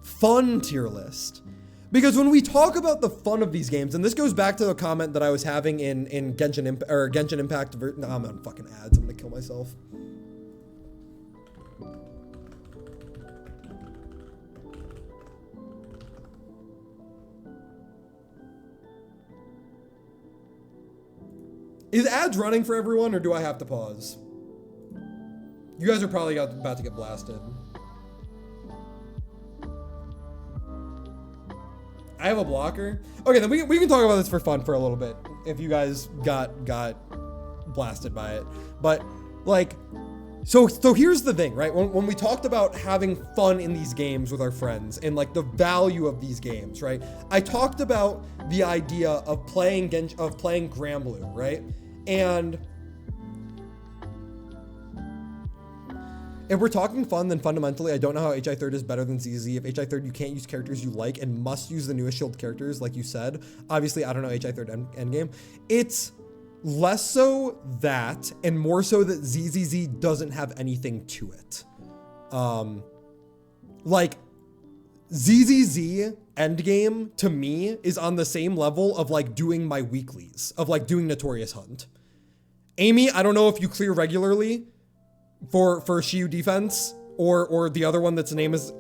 fun tier list? Because when we talk about the fun of these games, and this goes back to the comment that I was having in Genshin Impact. No, I'm on fucking ads. I'm gonna kill myself. Is ads running for everyone, or do I have to pause? You guys are probably about to get blasted. I have a blocker. Okay, then we can talk about this for fun for a little bit if you guys got blasted by it. But like, so here's the thing, right? When we talked about having fun in these games with our friends and like the value of these games, right? I talked about the idea of playing Granblue, right? And if we're talking fun, then fundamentally, I don't know how HI Third is better than ZZ. If HI Third, you can't use characters you like and must use the newest shield characters, like you said. Obviously, I don't know HI Third endgame. It's less so that, and more so that ZZZ doesn't have anything to it. Like, ZZZ endgame, to me, is on the same level of, like, doing my weeklies, of, like, doing Notorious Hunt. Amy, I don't know if you clear regularly for Shiyu defense or the other one that's name is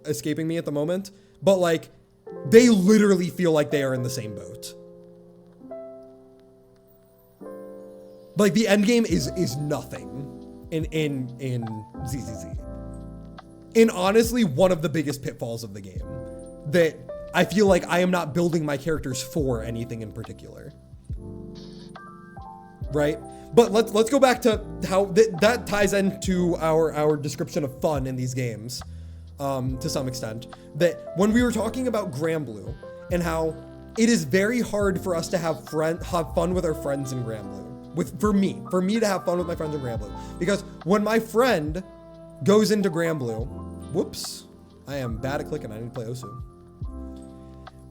escaping me at the moment, but like they literally feel like they are in the same boat. Like the end game is nothing in ZZZ. And honestly, one of the biggest pitfalls of the game that I feel like I am not building my characters for anything in particular. Right? But let's go back to how that ties into our description of fun in these games, to some extent. That when we were talking about Granblue and how it is very hard for us to have fun with our friends in Granblue. For me to have fun with my friends in Granblue, because when my friend goes into Granblue, whoops, I am bad at clicking. I need to play Osu.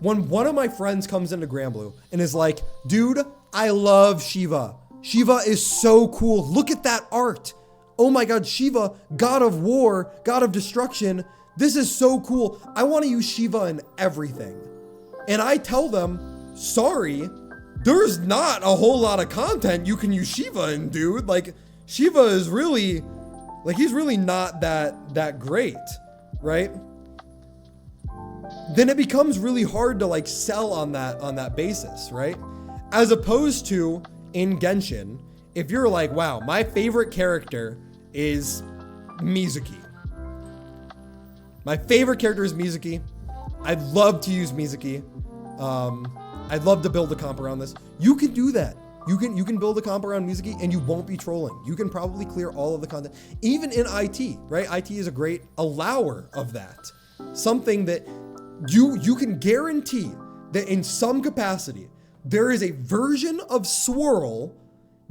When one of my friends comes into Granblue and is like, dude, I love Shiva. Shiva is so cool. Look at that art. Oh my God, Shiva, God of War, God of Destruction. This is so cool. I want to use Shiva in everything. And I tell them, sorry, there's not a whole lot of content you can use Shiva in, dude. Like, Shiva is really, like, he's really not that great, right? Then it becomes really hard to like sell on that basis, right? As opposed to in Genshin, if you're like, wow, my favorite character is Mizuki. My favorite character is Mizuki. I'd love to use Mizuki. I'd love to build a comp around this. You can do that. You can build a comp around Mizuki and you won't be trolling. You can probably clear all of the content. Even in IT, right? IT is a great allower of that. Something that you can guarantee that in some capacity, there is a version of Swirl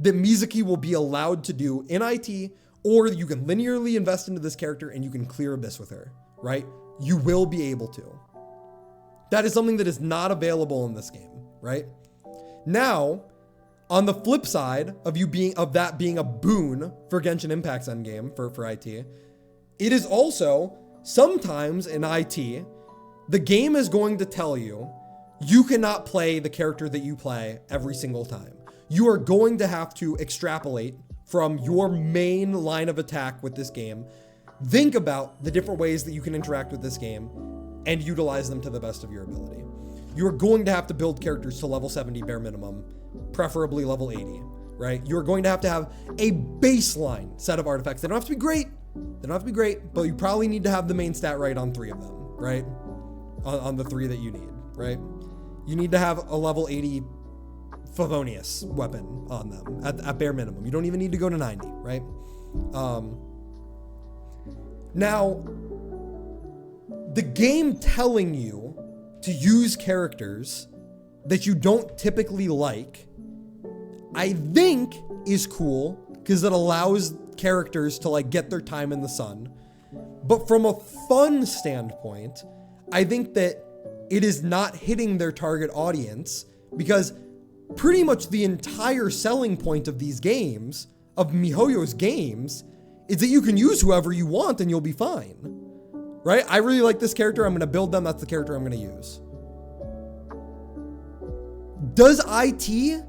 that Mizuki will be allowed to do in IT, or you can linearly invest into this character and you can clear Abyss with her, right? You will be able to. That is something that is not available in this game, right? Now, on the flip side of that being a boon for Genshin Impact's endgame for IT, it is also sometimes in IT, the game is going to tell you, you cannot play the character that you play every single time. You are going to have to extrapolate from your main line of attack with this game. Think about the different ways that you can interact with this game and utilize them to the best of your ability. You're going to have to build characters to level 70 bare minimum, preferably level 80, right? You're going to have a baseline set of artifacts. They don't have to be great. They don't have to be great, but you probably need to have the main stat right on 3 of them, right? On the 3 that you need, right? You need to have a level 80 Favonius weapon on them at bare minimum. You don't even need to go to 90, right? Now, the game telling you to use characters that you don't typically like, I think is cool because it allows characters to like get their time in the sun. But from a fun standpoint, I think that it is not hitting their target audience because pretty much the entire selling point of these games, of MiHoYo's games, is that you can use whoever you want and you'll be fine. Right? I really like this character. I'm going to build them. That's the character I'm going to use. Does IT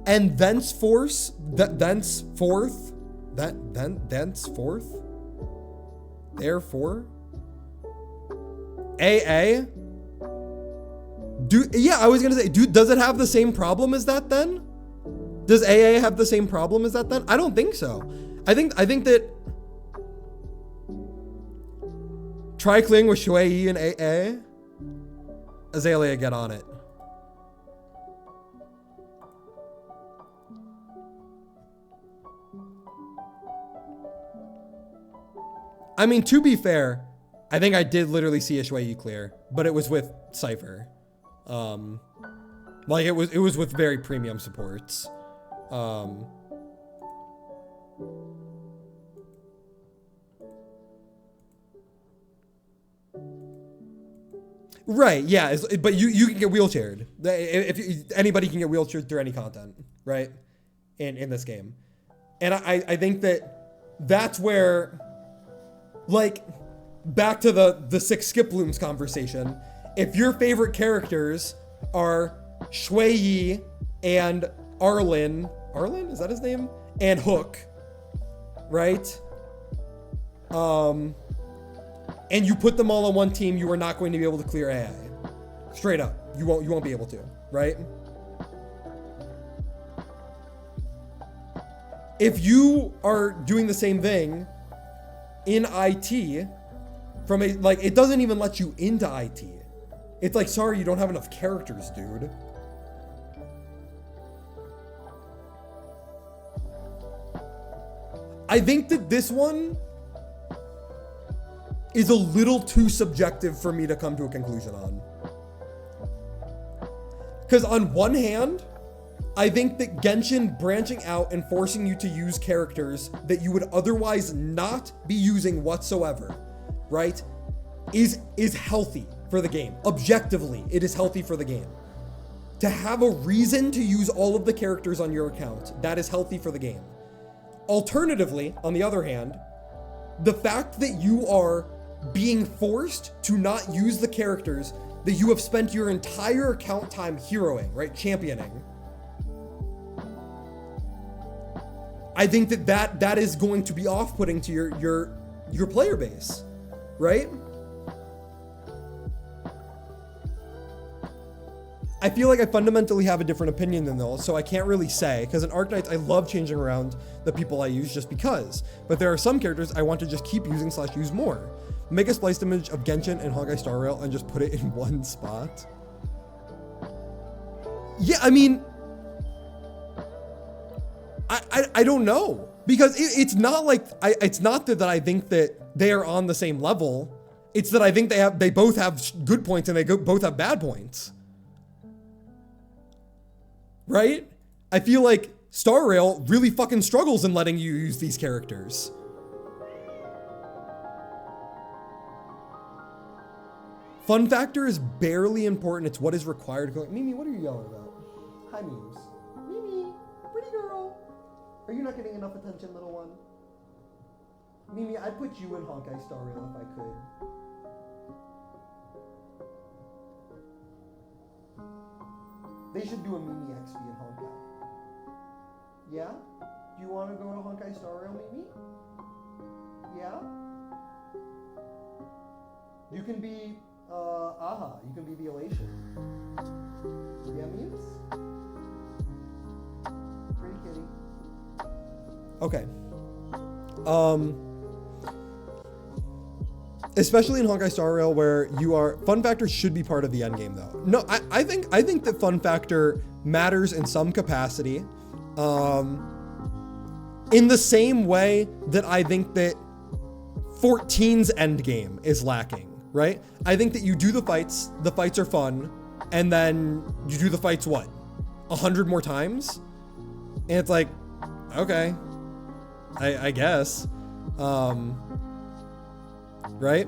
and thenceforth, therefore, AA, I was gonna say, does it have the same problem as that then? Does AA have the same problem as that then? I don't think so. I think that try clearing with Shui and AA. Azalea, get on it. I mean, to be fair, I think I did literally see a Shui clear, but it was with Cypher. Like it was with very premium supports. Right, yeah, but you can get wheelchaired. If anybody can get wheelchaired through any content, right? In this game. And I think that's where, like, back to the 6 skip blooms conversation. If your favorite characters are Shui Yi and Arlen, is that his name? And Hook, right? And you put them all on one team, you are not going to be able to clear AI. Straight up. You won't be able to, right? If you are doing the same thing in IT, from a, like, it doesn't even let you into IT. It's like, sorry, you don't have enough characters, dude. I think that this one is a little too subjective for me to come to a conclusion on. Because on one hand, I think that Genshin branching out and forcing you to use characters that you would otherwise not be using whatsoever, right, is healthy for the game. Objectively, it is healthy for the game. To have a reason to use all of the characters on your account, that is healthy for the game. Alternatively, on the other hand, the fact that you are being forced to not use the characters that you have spent your entire account time heroing, right, championing, I think that is going to be off-putting to your player base, right? I feel like I fundamentally have a different opinion than those, so I can't really say, because in Arknights, I love changing around the people I use just because. But there are some characters I want to just keep using / use more. Make a spliced image of Genshin and Honkai Star Rail and just put it in one spot. Yeah, I mean, I don't know, because it's not like it's not that I think that they are on the same level. It's that I think they both have good points and they both have bad points. Right? I feel like Star Rail really fucking struggles in letting you use these characters. Fun factor is barely important. It's what is required. Mimi, what are you yelling about? Hi, Memes. Mimi, pretty girl. Are you not getting enough attention, little one? Mimi, I'd put you in Honkai Star Rail if I could. They should do a Mimi XP in Honkai. Yeah? Do you want to go to Honkai Star Rail, Mimi? Yeah? You can be, Aha. You can be the Elation. Yeah, Muse? Pretty kitty. Okay. Especially in Honkai Star Rail, where you are, fun factor should be part of the end game, though. No, I think that fun factor matters in some capacity, in the same way that I think that 14's end game is lacking, right? I think that you do the fights are fun, and then you do the fights 100 more times, and it's like, okay, I guess. Right?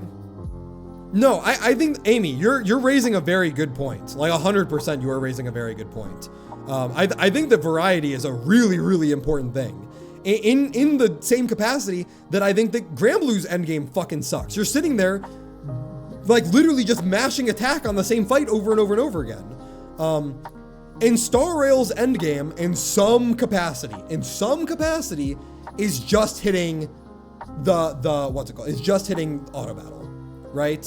No, I think, Amy, you're raising a very good point. Like 100% you are raising a very good point. I think that variety is a really, really important thing. In the same capacity that I think that Granblue's endgame fucking sucks. You're sitting there, like literally just mashing attack on the same fight over and over and over again. In Star Rail's endgame, in some capacity, is just hitting the what's it called? It's just hitting auto battle, right?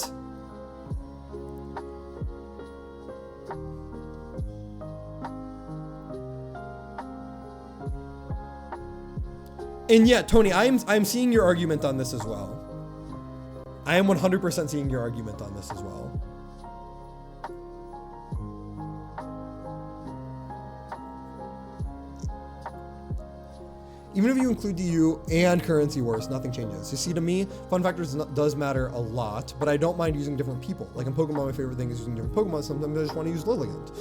And yeah, Tony, I'm seeing your argument on this as well. I am 100% seeing your argument on this as well. Even if you include DU and currency wars, nothing changes. You see, to me, fun factors does matter a lot, but I don't mind using different people. Like in Pokemon, my favorite thing is using different Pokemon. Sometimes I just want to use Lilligant.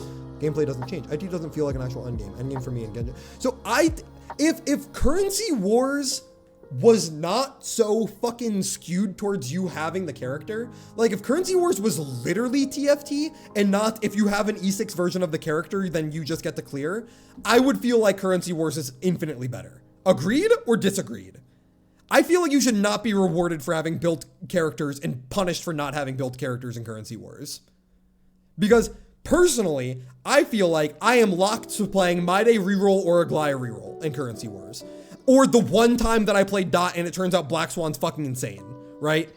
Gameplay doesn't change. IT doesn't feel like an actual endgame. Endgame for me and Genji. So if currency wars was not so fucking skewed towards you having the character, like if currency wars was literally TFT and not if you have an E6 version of the character, then you just get to clear, I would feel like currency wars is infinitely better. Agreed or disagreed? I feel like you should not be rewarded for having built characters and punished for not having built characters in Currency Wars. Because personally, I feel like I am locked to playing My Day reroll or Aglaya reroll in Currency Wars. Or the one time that I played Dot and it turns out Black Swan's fucking insane, right?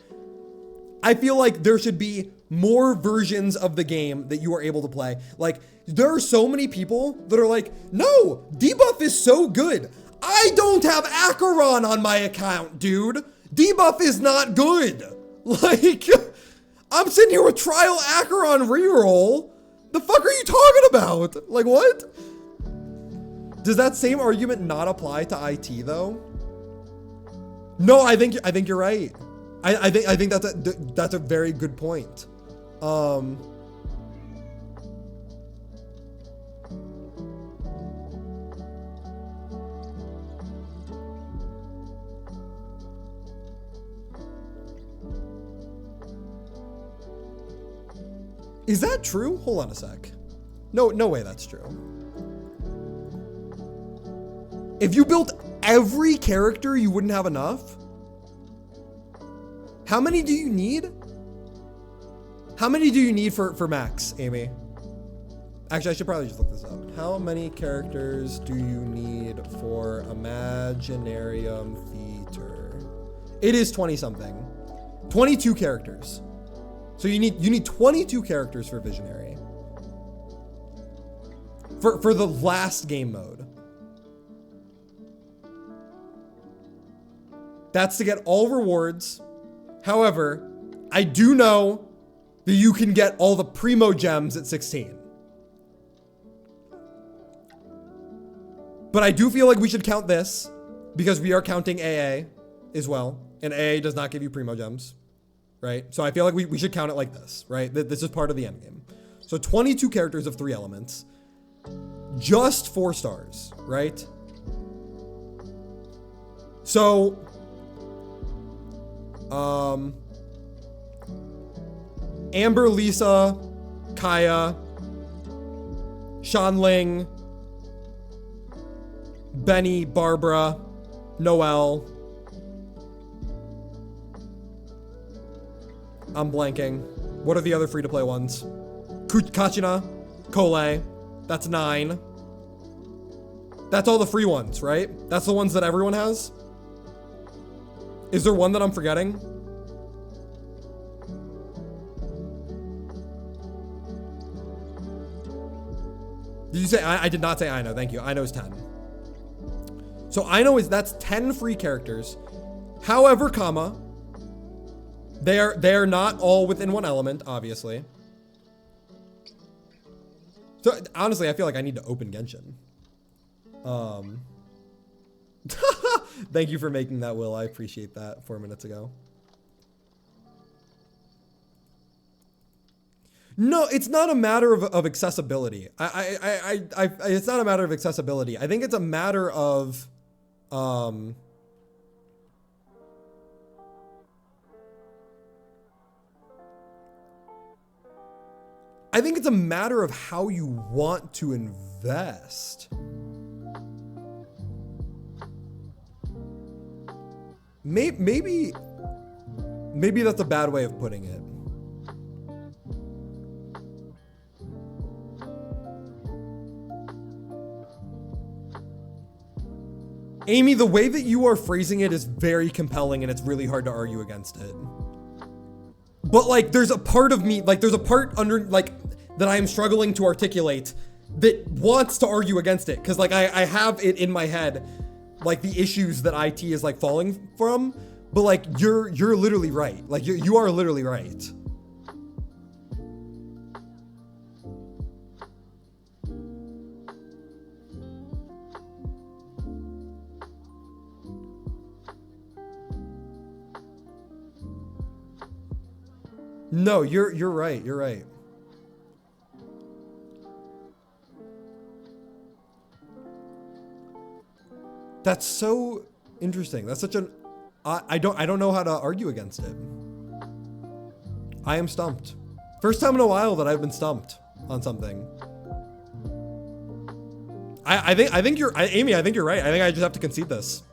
I feel like there should be more versions of the game that you are able to play. Like, there are so many people that are like, no, debuff is so good. I don't have Acheron on my account, dude. Debuff is not good. Like, I'm sitting here with Trial Acheron reroll. The fuck are you talking about? Like, what? Does that same argument not apply to IT though? No, I think you're right. I think that's a very good point. Is that true? Hold on a sec. No way that's true. If you built every character, you wouldn't have enough? How many do you need? How many do you need for max, Amy? Actually, I should probably just look this up. How many characters do you need for Imaginarium Theater? It is 20 something. 22 characters. So you need 22 characters for Visionary. For the last game mode. That's to get all rewards. However, I do know that you can get all the Primo Gems at 16. But I do feel like we should count this because we are counting AA as well. And AA does not give you Primo Gems. Right? So I feel like we should count it like this, right? This is part of the endgame. So 22 characters of 3 elements. Just 4 stars, right? So, Amber, Lisa, Kaya, Shanling, Benny, Barbara, Noelle. I'm blanking. What are the other free-to-play ones? Kachina, Kole. That's 9. That's all the free ones, right? That's the ones that everyone has? Is there one that I'm forgetting? Did you say, I did not say Aino, thank you. Aino's 10. So Aino that's 10 free characters. However, comma, they are not all within one element, obviously. So honestly, I feel like I need to open Genshin. Thank you for making that, Will. I appreciate that 4 minutes ago. No, it's not a matter of accessibility. It's not a matter of accessibility. I think it's a matter of, I think it's a matter of how you want to invest. Maybe that's a bad way of putting it. Amy, the way that you are phrasing it is very compelling and it's really hard to argue against it. But like, there's a part of me, like there's a part under, like, that I am struggling to articulate that wants to argue against it. Cause like I have it in my head, like the issues that IT is like falling from, but like you're literally right. Like you are literally right. No, you're right. You're right. That's so interesting. That's such an I don't know how to argue against it. I am stumped. First time in a while that I've been stumped on something. I think you're Amy, I think you're right. I think I just have to concede this.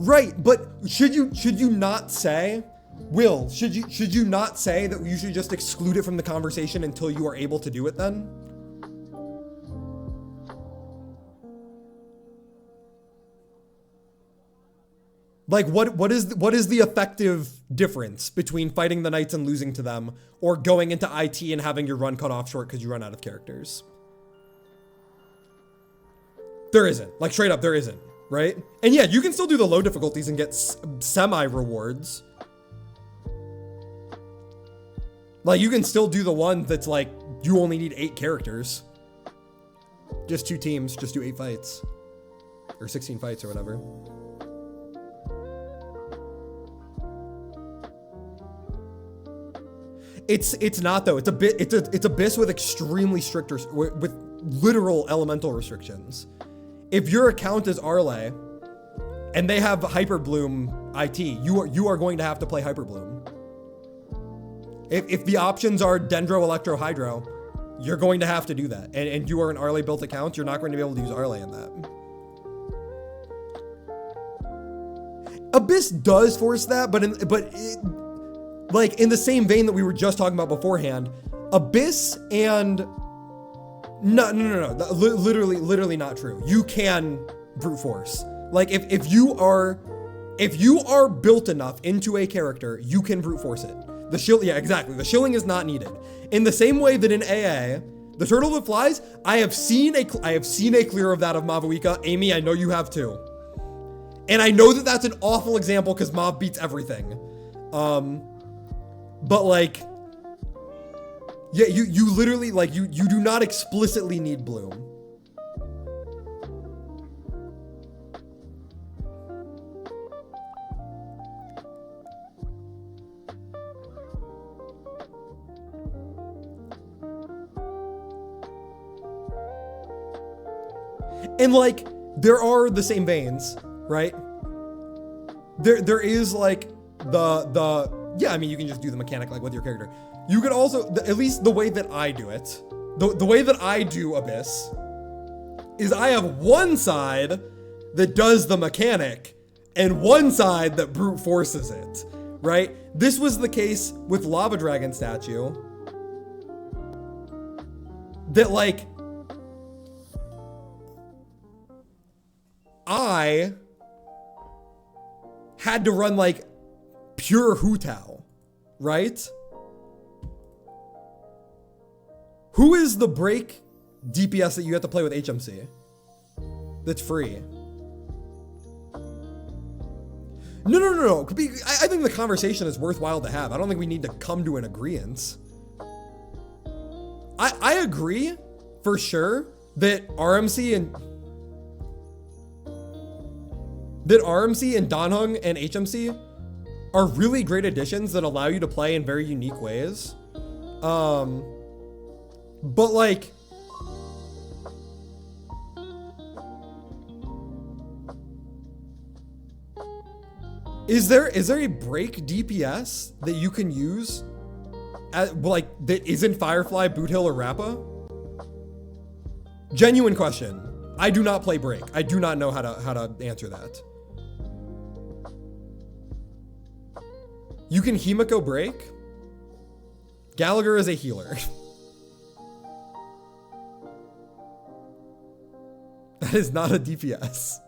Right, but should you not say, Will, should you not say that you should just exclude it from the conversation until you are able to do it then? Like what is the effective difference between fighting the knights and losing to them or going into IT and having your run cut off short because you run out of characters? There isn't. Like straight up, there isn't. Right? And yeah, you can still do the low difficulties and get semi rewards. Like you can still do the one that's like, you only need 8 characters. Just 2 teams, just do 8 fights. Or 16 fights or whatever. It's not though. It's Abyss with extremely strict, with literal elemental restrictions. If your account is Arle and they have Hyper Bloom IT, you are going to have to play Hyper Bloom. If the options are Dendro, Electro, Hydro, you're going to have to do that. And you are an Arle built account, you're not going to be able to use Arle in that. Abyss does force that, like in the same vein that we were just talking about beforehand, Abyss and no, literally not true. You can brute force. Like if you are built enough into a character, you can brute force it. Yeah, exactly. The shilling is not needed. In the same way that in AA, the turtle that flies, I have seen a clear of that of Mavuika. Amy, I know you have too. And I know that that's an awful example because Mav beats everything. But like, yeah, you literally, like, you do not explicitly need Bloom. And like, there are the same veins, right? There is like yeah, I mean, you can just do the mechanic like with your character. You could also, at least the way that I do it, the way that I do Abyss is I have one side that does the mechanic and one side that brute forces it, right? This was the case with Lava Dragon statue. that like I had to run like pure Hu-Tao, right? Who is the break DPS that you have to play with HMC? That's free. No. I think the conversation is worthwhile to have. I don't think we need to come to an agreement. I agree for sure that RMC and Danhung and HMC are really great additions that allow you to play in very unique ways. But like, is there a break DPS that you can use like that isn't Firefly, Boot Hill, or Rappa? Genuine question. I do not play break. I do not know how to answer that. You can Himiko break. Gallagher is a healer. That is not a DPS.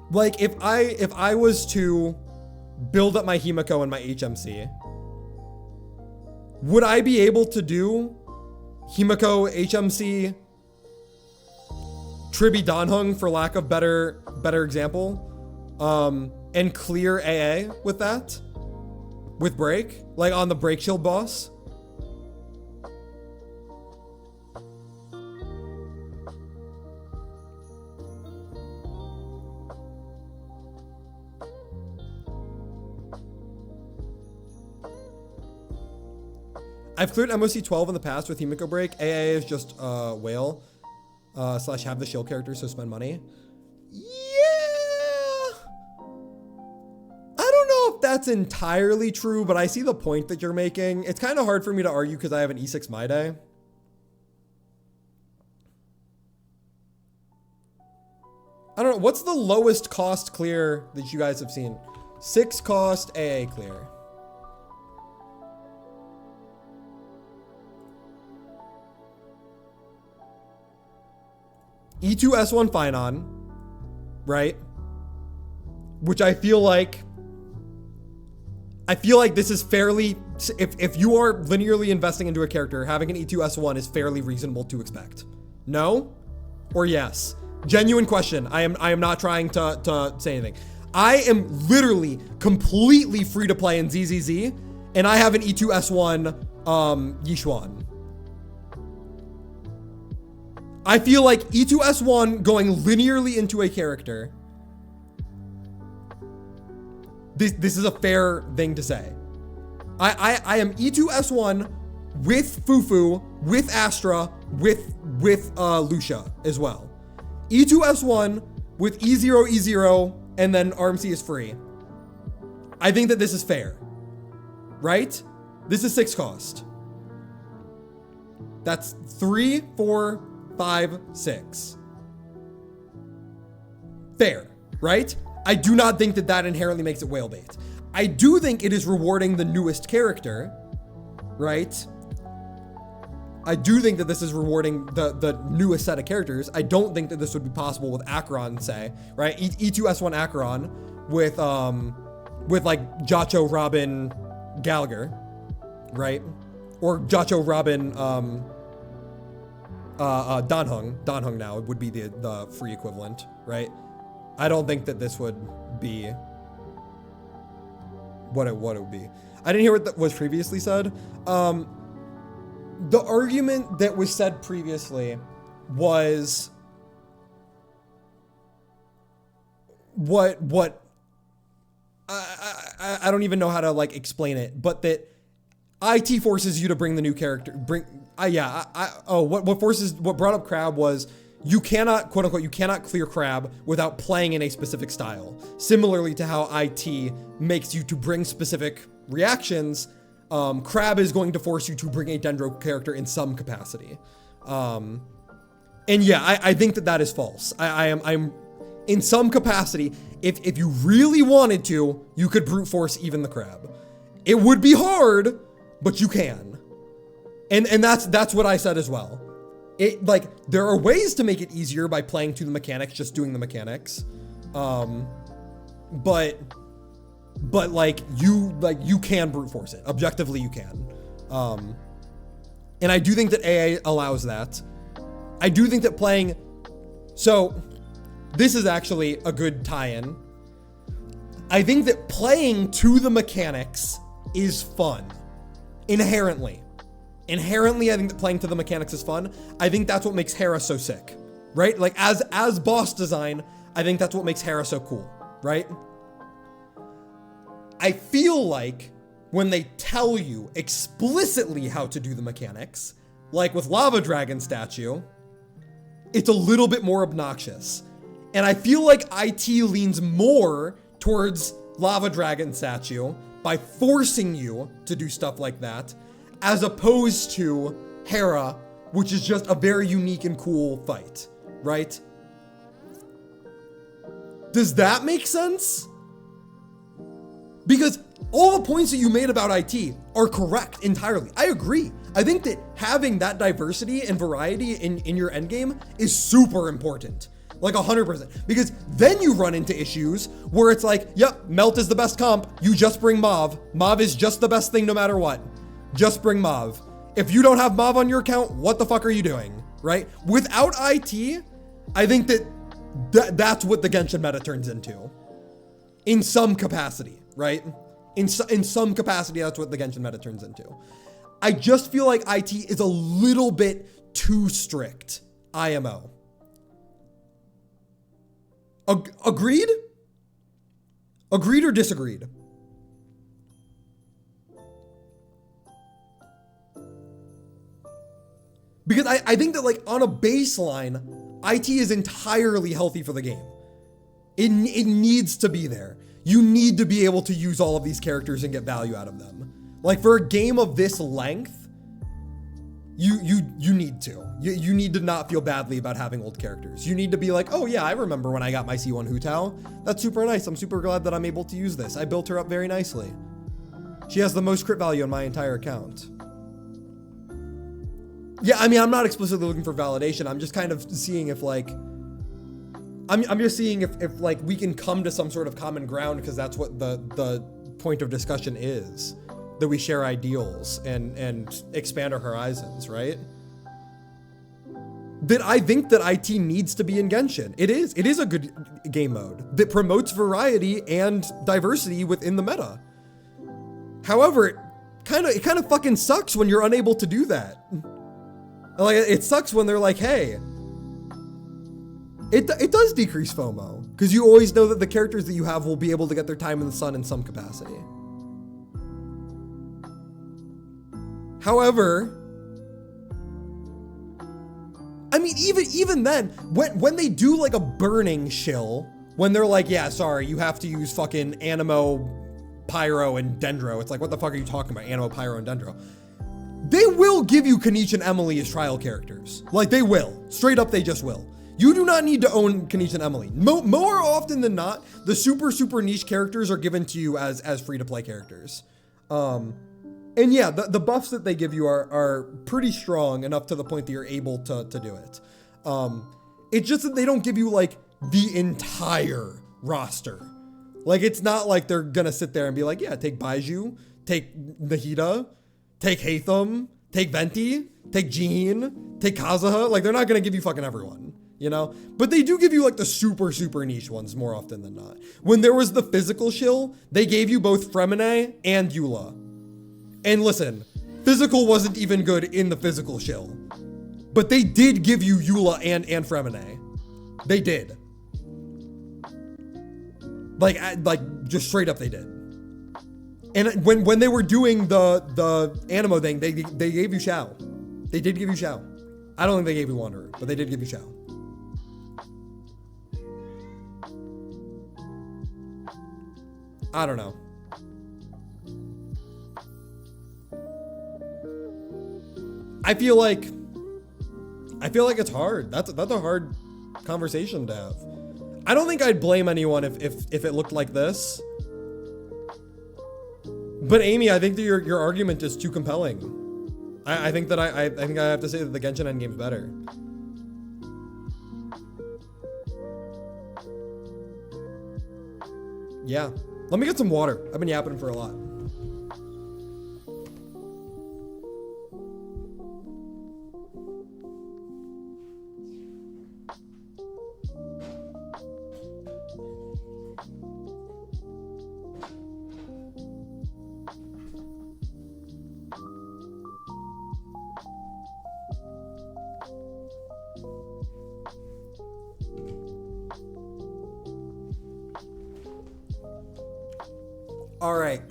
Like if I was to build up my Himiko and my HMC, would I be able to do Himiko, HMC, Tribi Danhung, for lack of better example, and clear AA with that? With break? Like on the break shield boss? I've cleared MOC 12 in the past with Himiko break. AA is just whale / have the shield character, so spend money. That's entirely true, but I see the point that you're making. It's kind of hard for me to argue because I have an E6 My Day. I don't know. What's the lowest cost clear that you guys have seen? 6 cost AA clear. E2 S1 Finon, right? Which I feel like this is fairly, if you are linearly investing into a character, having an E2 S1 is fairly reasonable to expect. No? Or yes? Genuine question. I am not trying to say anything. I am literally completely free to play in ZZZ, and I have an E2 S1 Yishuan. I feel like E2 S1 going linearly into a character, this is a fair thing to say. I am E2 S1 with Fufu, with Astra, with Lucia as well. E2 S1 with E0, E0, and then RMC is free. I think that this is fair, right? This is 6 cost. That's 3, 4, 5, 6. Fair, right? I do not think that inherently makes it whale bait. I do think it is rewarding the newest character, right? I do think that this is rewarding the newest set of characters. I don't think that this would be possible with Acheron, say, right? E2 S1 Acheron with like Jacho, Robin, Gallagher, right? Or Jacho, Robin, Danhung now would be the free equivalent, right? I don't think that this would be what it would be. I didn't hear what was previously said. The argument that was said previously was what I don't even know how to like explain it, but that IT forces you to bring the new character. What brought up Crab was you cannot, quote unquote, you cannot clear Crab without playing in a specific style. Similarly to how IT makes you to bring specific reactions, Crab is going to force you to bring a Dendro character in some capacity. And yeah, I think that is false. I'm in some capacity, if you really wanted to, you could brute force even the crab. It would be hard, but you can. And that's what I said as well. It, like, there are ways to make it easier by playing to the mechanics, just doing the mechanics. But like you can brute force it. Objectively, you can. And I do think that AA allows that. I do think that playing, so this is actually a good tie-in. I think that playing to the mechanics is fun. Inherently, I think that playing to the mechanics is fun. I think that's what makes Hera so sick, right? Like as boss design, I think that's what makes Hera so cool, right? I feel like when they tell you explicitly how to do the mechanics, like with Lava Dragon statue, it's a little bit more obnoxious. And I feel like IT leans more towards Lava Dragon statue by forcing you to do stuff like that, as opposed to Hera, which is just a very unique and cool fight, right? Does that make sense? Because all the points that you made about IT are correct entirely. I agree. I think that having that diversity and variety in your endgame is super important. Like 100%. Because then you run into issues where it's like, yep, Melt is the best comp. You just bring Mauve. Mauve is just the best thing no matter what. Just bring Mauve. If you don't have Mauve on your account, what the fuck are you doing? Right? Without IT, I think that's what the Genshin meta turns into. In some capacity, right? In some capacity, that's what the Genshin meta turns into. I just feel like IT is a little bit too strict. IMO. Agreed? Agreed or disagreed? Because I think that, like, on a baseline, IT is entirely healthy for the game. It needs to be there. You need to be able to use all of these characters and get value out of them. Like, for a game of this length, you need to. You need to not feel badly about having old characters. You need to be like, oh yeah, I remember when I got my C1 Hu Tao. That's super nice. I'm super glad that I'm able to use this. I built her up very nicely. She has the most crit value on my entire account. Yeah, I mean, I'm not explicitly looking for validation. I'm just kind of seeing if, like, I'm just seeing if like we can come to some sort of common ground, because that's what the point of discussion is, that we share ideals and expand our horizons, right? That I think that IT needs to be in Genshin. It is a good game mode that promotes variety and diversity within the meta. However, it kind of fucking sucks when you're unable to do that. Like, it sucks when they're like, hey, it does decrease FOMO, because you always know that the characters that you have will be able to get their time in the sun in some capacity. However, I mean, even then, when they do like a burning shill, when they're like, yeah, sorry, you have to use fucking Animo, Pyro, and Dendro. It's like, what the fuck are you talking about? Animo, Pyro, and Dendro. They will give you Kanichi and Emily as trial characters. Like, they will. Straight up, they just will. You do not need to own Kanichi and Emily. More often than not, the super niche characters are given to you as free-to-play characters. And yeah, the buffs that they give you are pretty strong enough to the point that you're able to do it. It's just that they don't give you, like, the entire roster. Like, it's not like they're gonna sit there and be like, yeah, take Baiju, take Nahida, take Hatham, take Venti, take Jean, take Kazuha. Like, they're not gonna give you fucking everyone, you know? But they do give you, like, the super niche ones more often than not. When there was the physical shill, they gave you both Fremine and Eula. And listen, physical wasn't even good in the physical shill, but they did give you Eula and Fremine. They did. Like just straight up, they did. And when they were doing the Animo thing, they gave you Xiao. They did give you Xiao. I don't think they gave you Wanderer, but they did give you Xiao. I don't know. I feel like it's hard. That's a hard conversation to have. I don't think I'd blame anyone if it looked like this. But Amy, I think that your argument is too compelling. I think that I think I have to say that the Genshin endgame's better. Yeah. Let me get some water. I've been yapping for a lot. All right,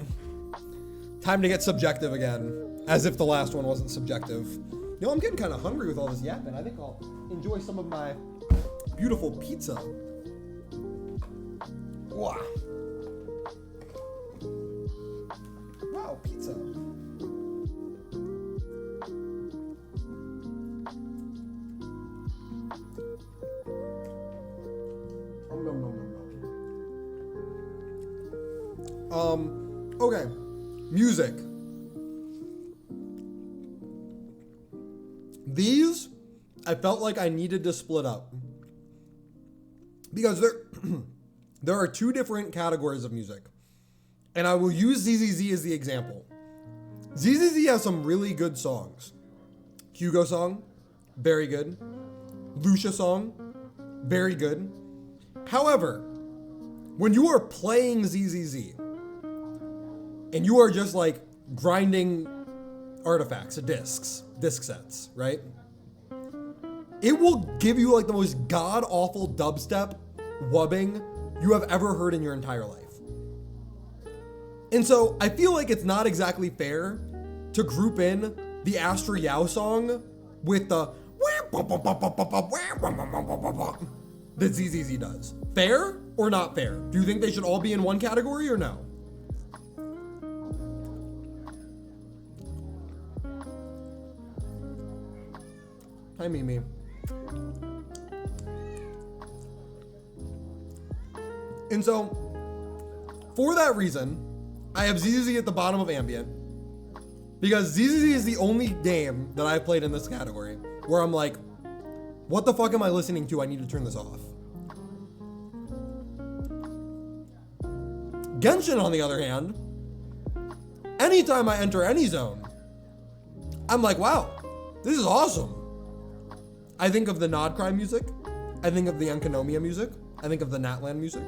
time to get subjective again, as if the last one wasn't subjective. You know, I'm getting kind of hungry with all this yapping. I think I'll enjoy some of my beautiful pizza. Wow. Wow, pizza. Okay. Music. These, I felt like I needed to split up. Because there are two different categories of music. And I will use ZZZ as the example. ZZZ has some really good songs. Hugo song, very good. Lucia song, very good. However, when you are playing ZZZ, and you are just like grinding artifacts, disc sets, right? It will give you like the most god-awful dubstep wubbing you have ever heard in your entire life. And so I feel like it's not exactly fair to group in the Astra Yao song with the that ZZZ does. Fair or not fair? Do you think they should all be in one category or no? Hi, Mimi. And so, for that reason, I have ZZZ at the bottom of ambient. Because ZZZ is the only game that I've played in this category where I'm like, what the fuck am I listening to? I need to turn this off. Genshin, on the other hand, anytime I enter any zone, I'm like, wow, this is awesome. I think of the Nodcry music. I think of the Enkanomiya music. I think of the Natlan music.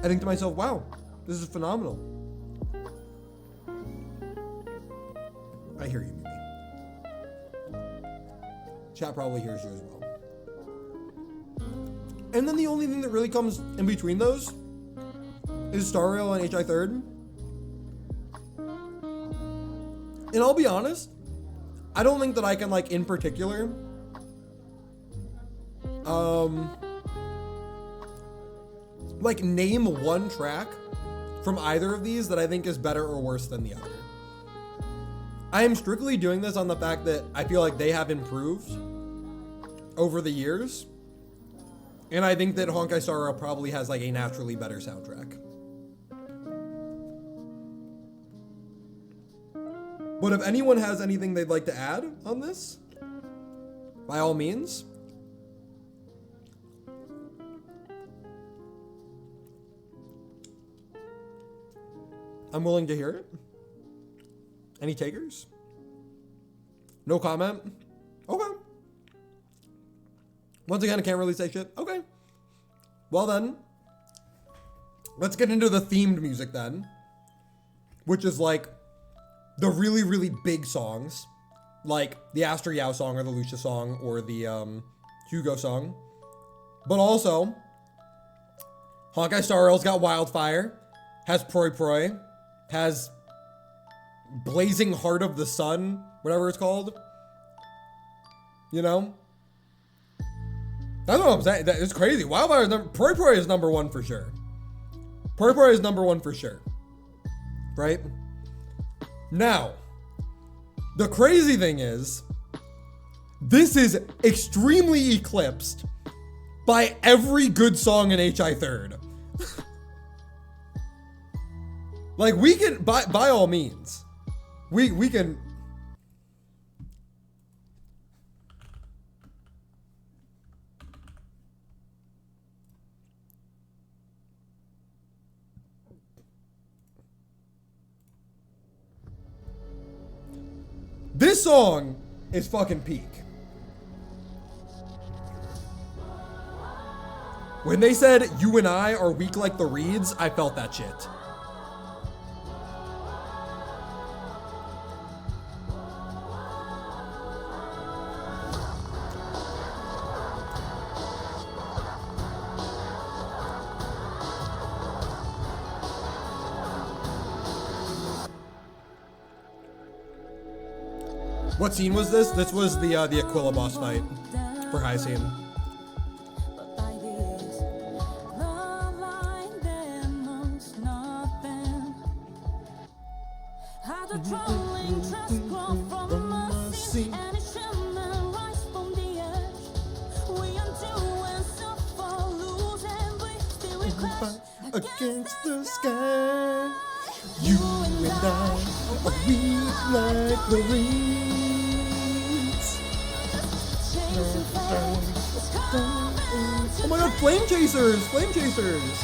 I think to myself, wow, this is phenomenal. I hear you, Mimi. Chat probably hears you as well. And then the only thing that really comes in between those is Star Rail and HI Third. And I'll be honest, I don't think that I can, like, in particular, like, name one track from either of these that I think is better or worse than the other. I am strictly doing this on the fact that I feel like they have improved over the years. And I think that Honkai Star Rail probably has, like, a naturally better soundtrack. But if anyone has anything they'd like to add on this, by all means. I'm willing to hear it. Any takers? No comment? Okay. Once again, I can't really say shit. Okay. Well then, let's get into the themed music then, which is like the really, really big songs, like the Astra Yao song or the Lucia song or the Hugo song. But also, Honkai Star Rail's got Wildfire, has Proi Proi, has Blazing Heart of the Sun, whatever it's called. You know? That's what I'm saying. It's crazy. Wildfire is Proi Proi is number one for sure. Proi Proi is number one for sure. Right? Now, the crazy thing is, this is extremely eclipsed by every good song in HI Third. Like, we can, by all means, we can. This song is fucking peak. When they said, you and I are weak like the reeds, I felt that shit. What scene was this? This was the Aquila boss fight for high scene. Against the sky, you and I are weak like the reeds. Oh my god, flame chasers! Flame chasers!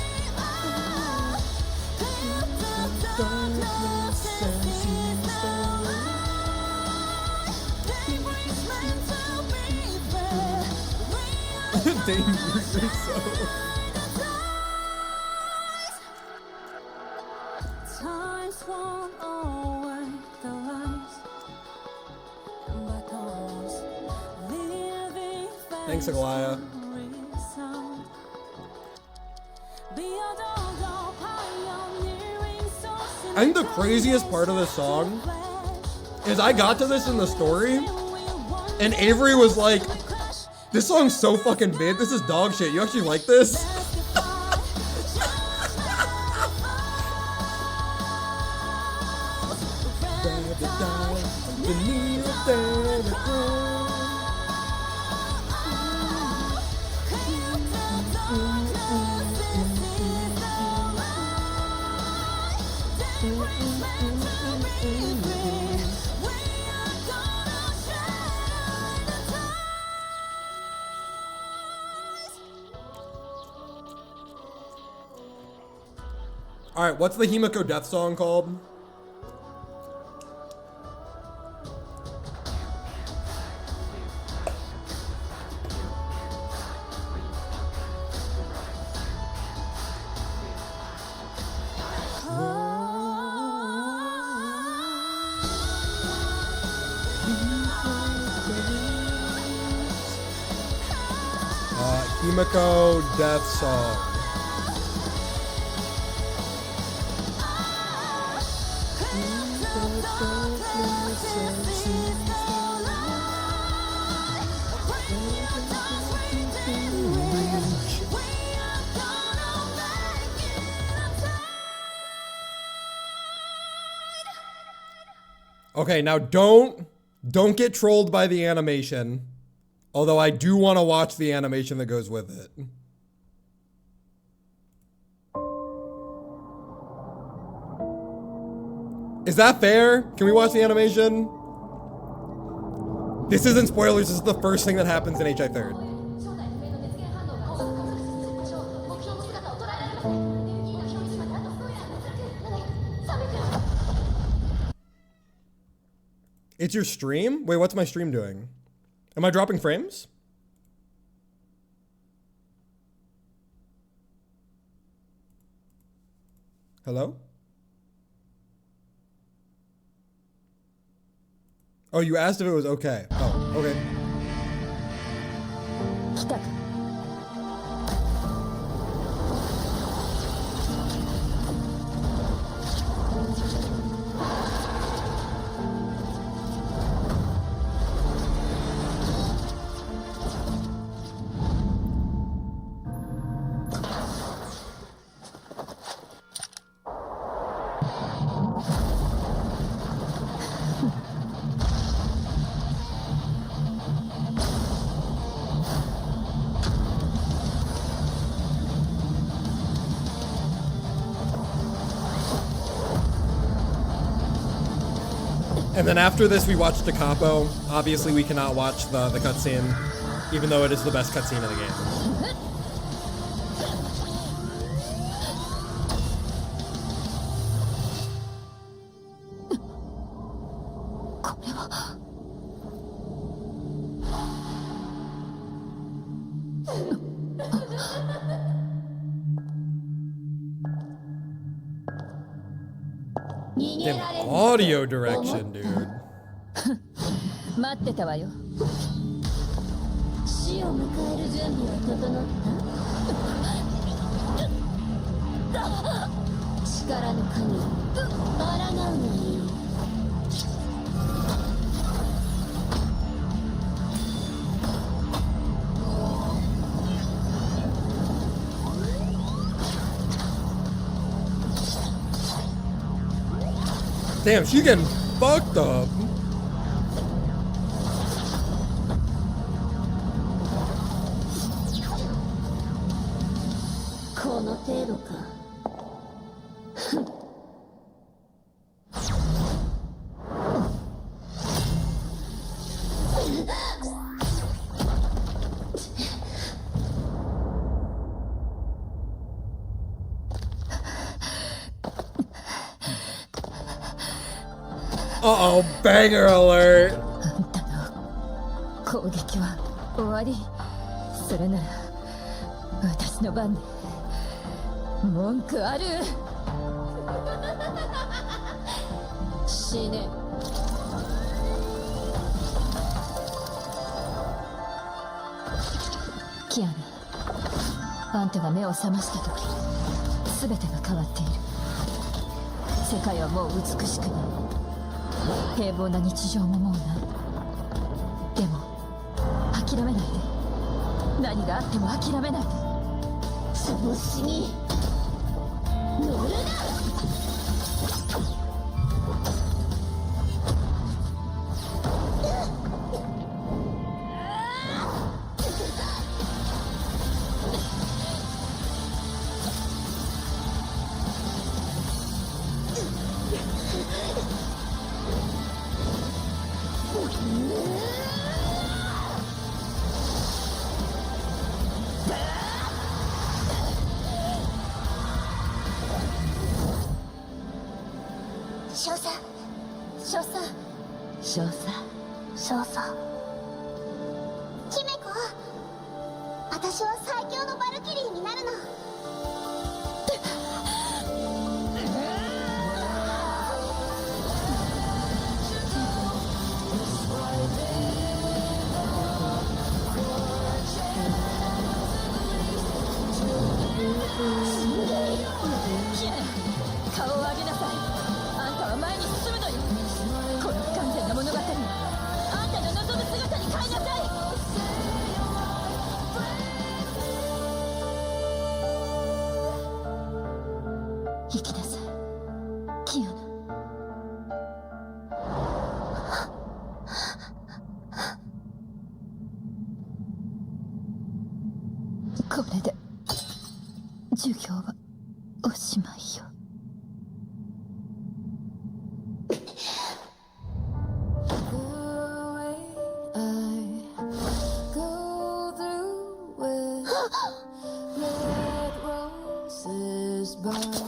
Dangerous so. Thanks, Aglaya. I think the craziest part of this song is I got to this in the story, and Avery was like, this song's so fucking big, this is dog shit, you actually like this? Alright, what's the Himiko death song called? Himiko death song. Okay, now don't get trolled by the animation. Although I do want to watch the animation that goes with it. Is that fair? Can we watch the animation? This isn't spoilers, this is the first thing that happens in HI Third. It's your stream? Wait, what's my stream doing? Am I dropping frames? Hello? Oh, you asked if it was okay. Oh, okay. And then after this, we watched Da Capo. Obviously, we cannot watch the cutscene, even though it is the best cutscene of the game. Damn audio direction, dude. 待ってたわよ。死を迎える準備は整った？力の神、抗うがいい。Damn, she's getting fucked up. この程度か。Uh-oh, banger alert. 攻撃は終わり。それなら私の番で文句ある？死ね。キアナ、あんたが目を覚ました時、全てが変わっている。世界はもう美しくない。平凡な日常ももうない。でも諦めないで。何があっても諦めないで。調子に乗るな。少佐、少佐、少佐、少佐。姫子、私は最強のバルキリーになるの。顔を上げなさい。あんたは前に進むのよ。この不完全な物語、あんたの望む姿に変えなさい。生きなさい、キアナ。これで授業はおしまいよ。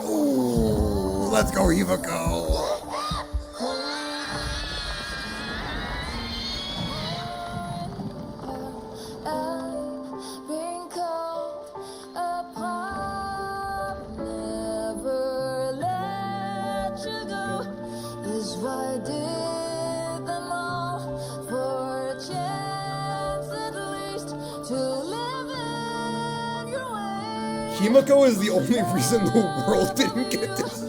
Ooh, let's go, Himiko. Himiko is the only reason the world didn't get destroyed.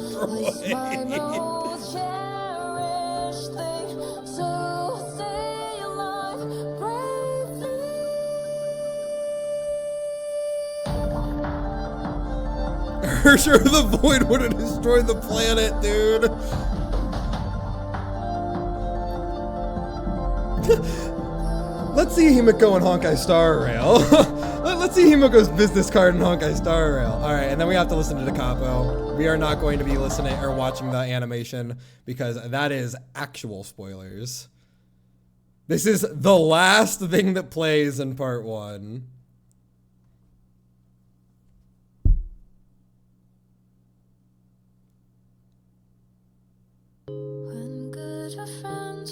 For sure the void would have destroyed the planet, dude. Let's see Himiko and Honkai Star Rail. let's see Himoko's business card in Honkai Star Rail. All right, and then we have to listen to the capo. We are not going to be listening or watching the animation because that is actual spoilers. This is the last thing that plays in part 1.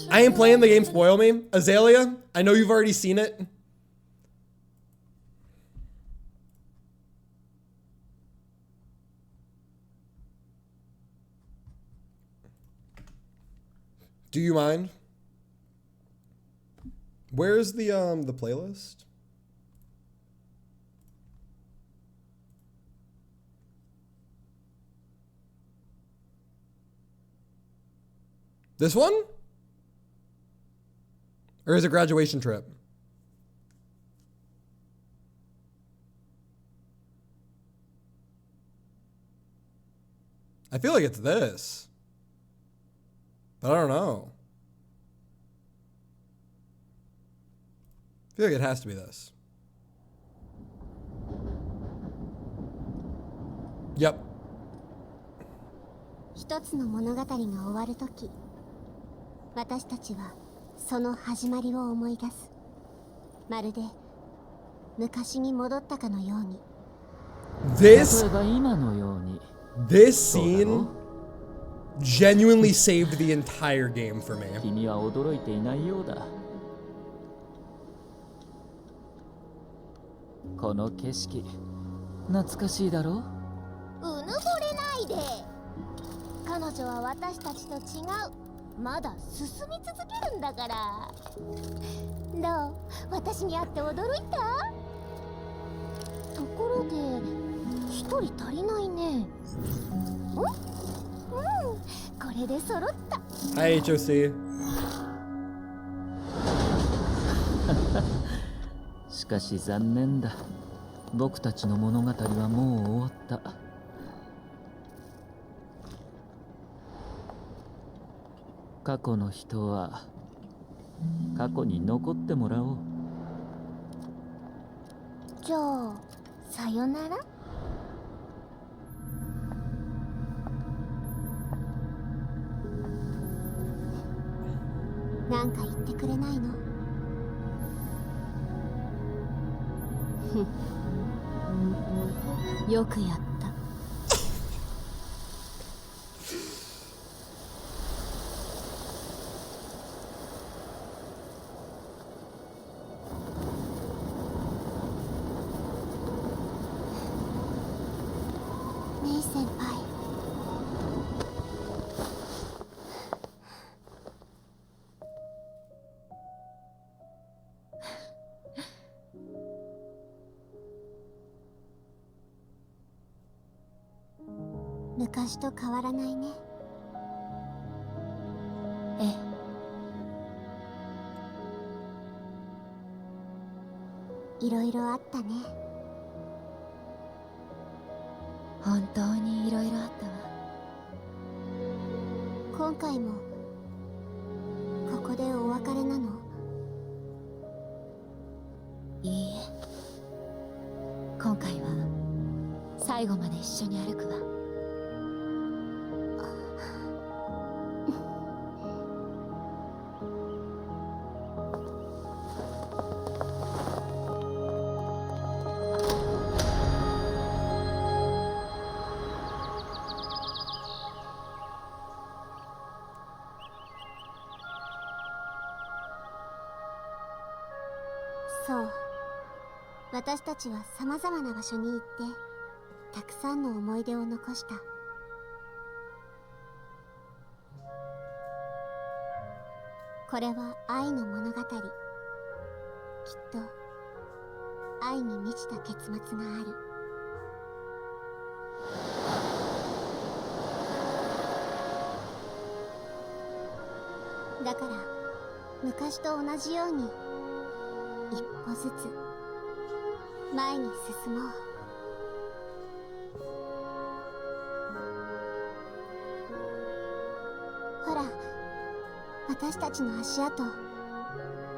I ain't playing the game, spoil me. Azalea, I know you've already seen it. Do you mind? Where's the playlist? This one? Or is it graduation trip? I feel like it's this. But I don't know. I feel like it has to be this. Yep. 一つの物語が終わるとき、私たちはその始まりを思い出す。まるで昔に戻ったかのように。This 例えば今のように。 This scene genuinely saved the entire game for me. 君は驚いていないようだ。この景色、懐かしいだろう？うぬぼれないで。彼女は私たちと違う。まだ進み続けるんだから。どう？私に会って驚いた？ところで、一人足りないね。これで揃った。Hi, HOC. しかし残念だ。僕たちの物語はもう終わった。過去の人は過去に残ってもらおう。じゃあ、さよなら？なんか言ってくれないの？よくやった。メイ先輩。昔と変わらないね。ええ。いろいろあったね。本当にいろいろあったわ。今回もここでお別れなの？いいえ。今回は最後まで一緒に歩くわ。そう、私たちはさまざまな場所に行ってたくさんの思い出を残した。これは愛の物語。きっと愛に満ちた結末がある。だから昔と同じように一歩ずつ前に進もう。ほら、私たちの足跡、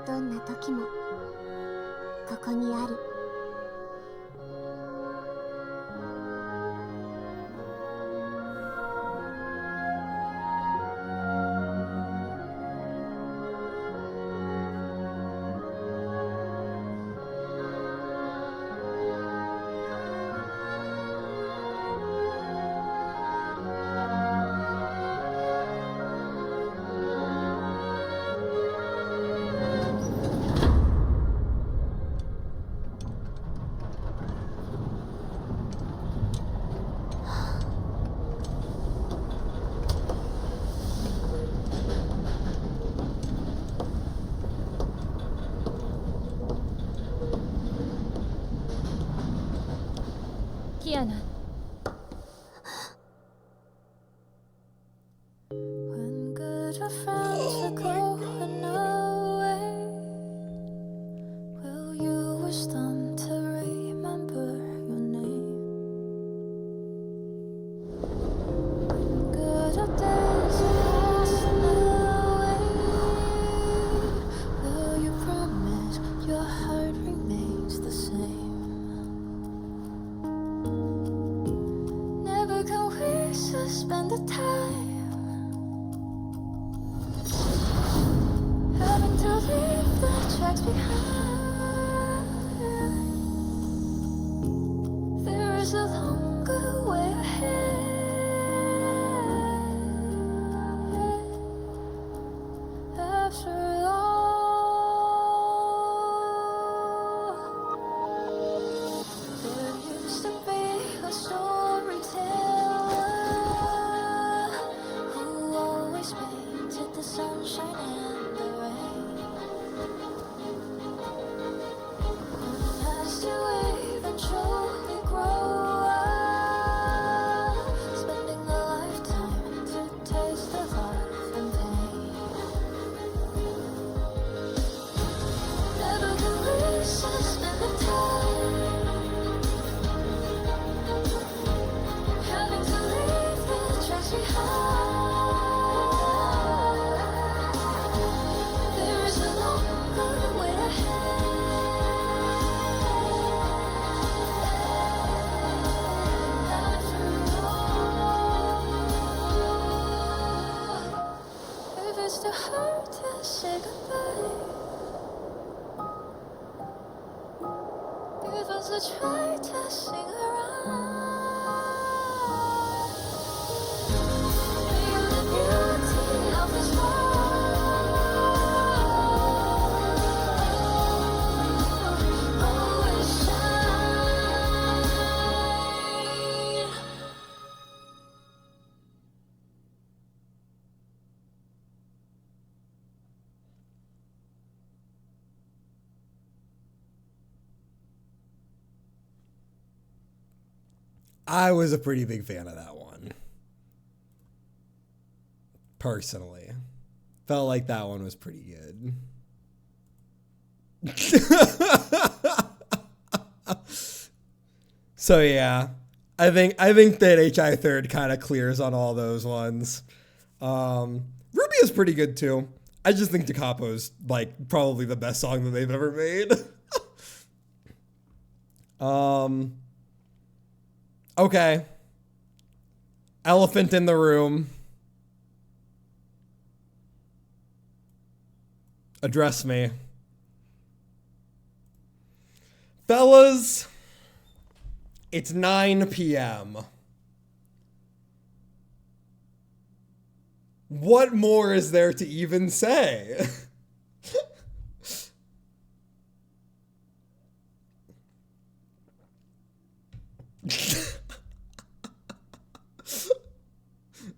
どんな時もここにある。きやな。When good friends are going away, will you wish them to remember your name? When good old days are passing away, will you promise your heart remains the same? Never can we suspend the time, having to leave the tracks behind. There is a longer way ahead. After all, there used to be a storyteller who always painted the sunshine and the rain. As you eventually grow up, spending a lifetime to taste of love and pain. Never can we suspend the time, having to leave the tracks behind. There is a longer way ahead. After all, if it's too hard to say goodbye, give us a try to sing around. Feel the beauty of this world. Always shine. I was a pretty big fan of that one. Personally. Felt like that one was pretty good. So yeah. I think that HI third kind of clears on all those ones. Ruby is pretty good too. I just think Da Capo's like probably the best song that they've ever made. Okay. Elephant in the room. Address me. Fellas, it's 9 p.m. What more is there to even say?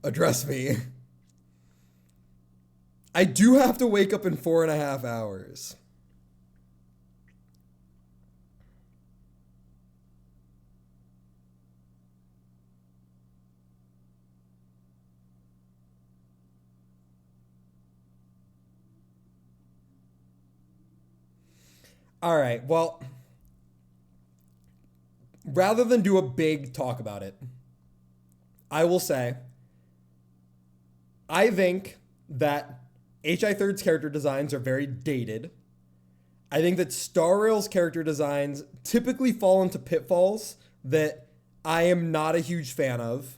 Address me. I do have to wake up in 4.5 hours. All right, well, rather than do a big talk about it, I will say, I think that HI Third's character designs are very dated. I think that Star Rail's character designs typically fall into pitfalls that I am not a huge fan of.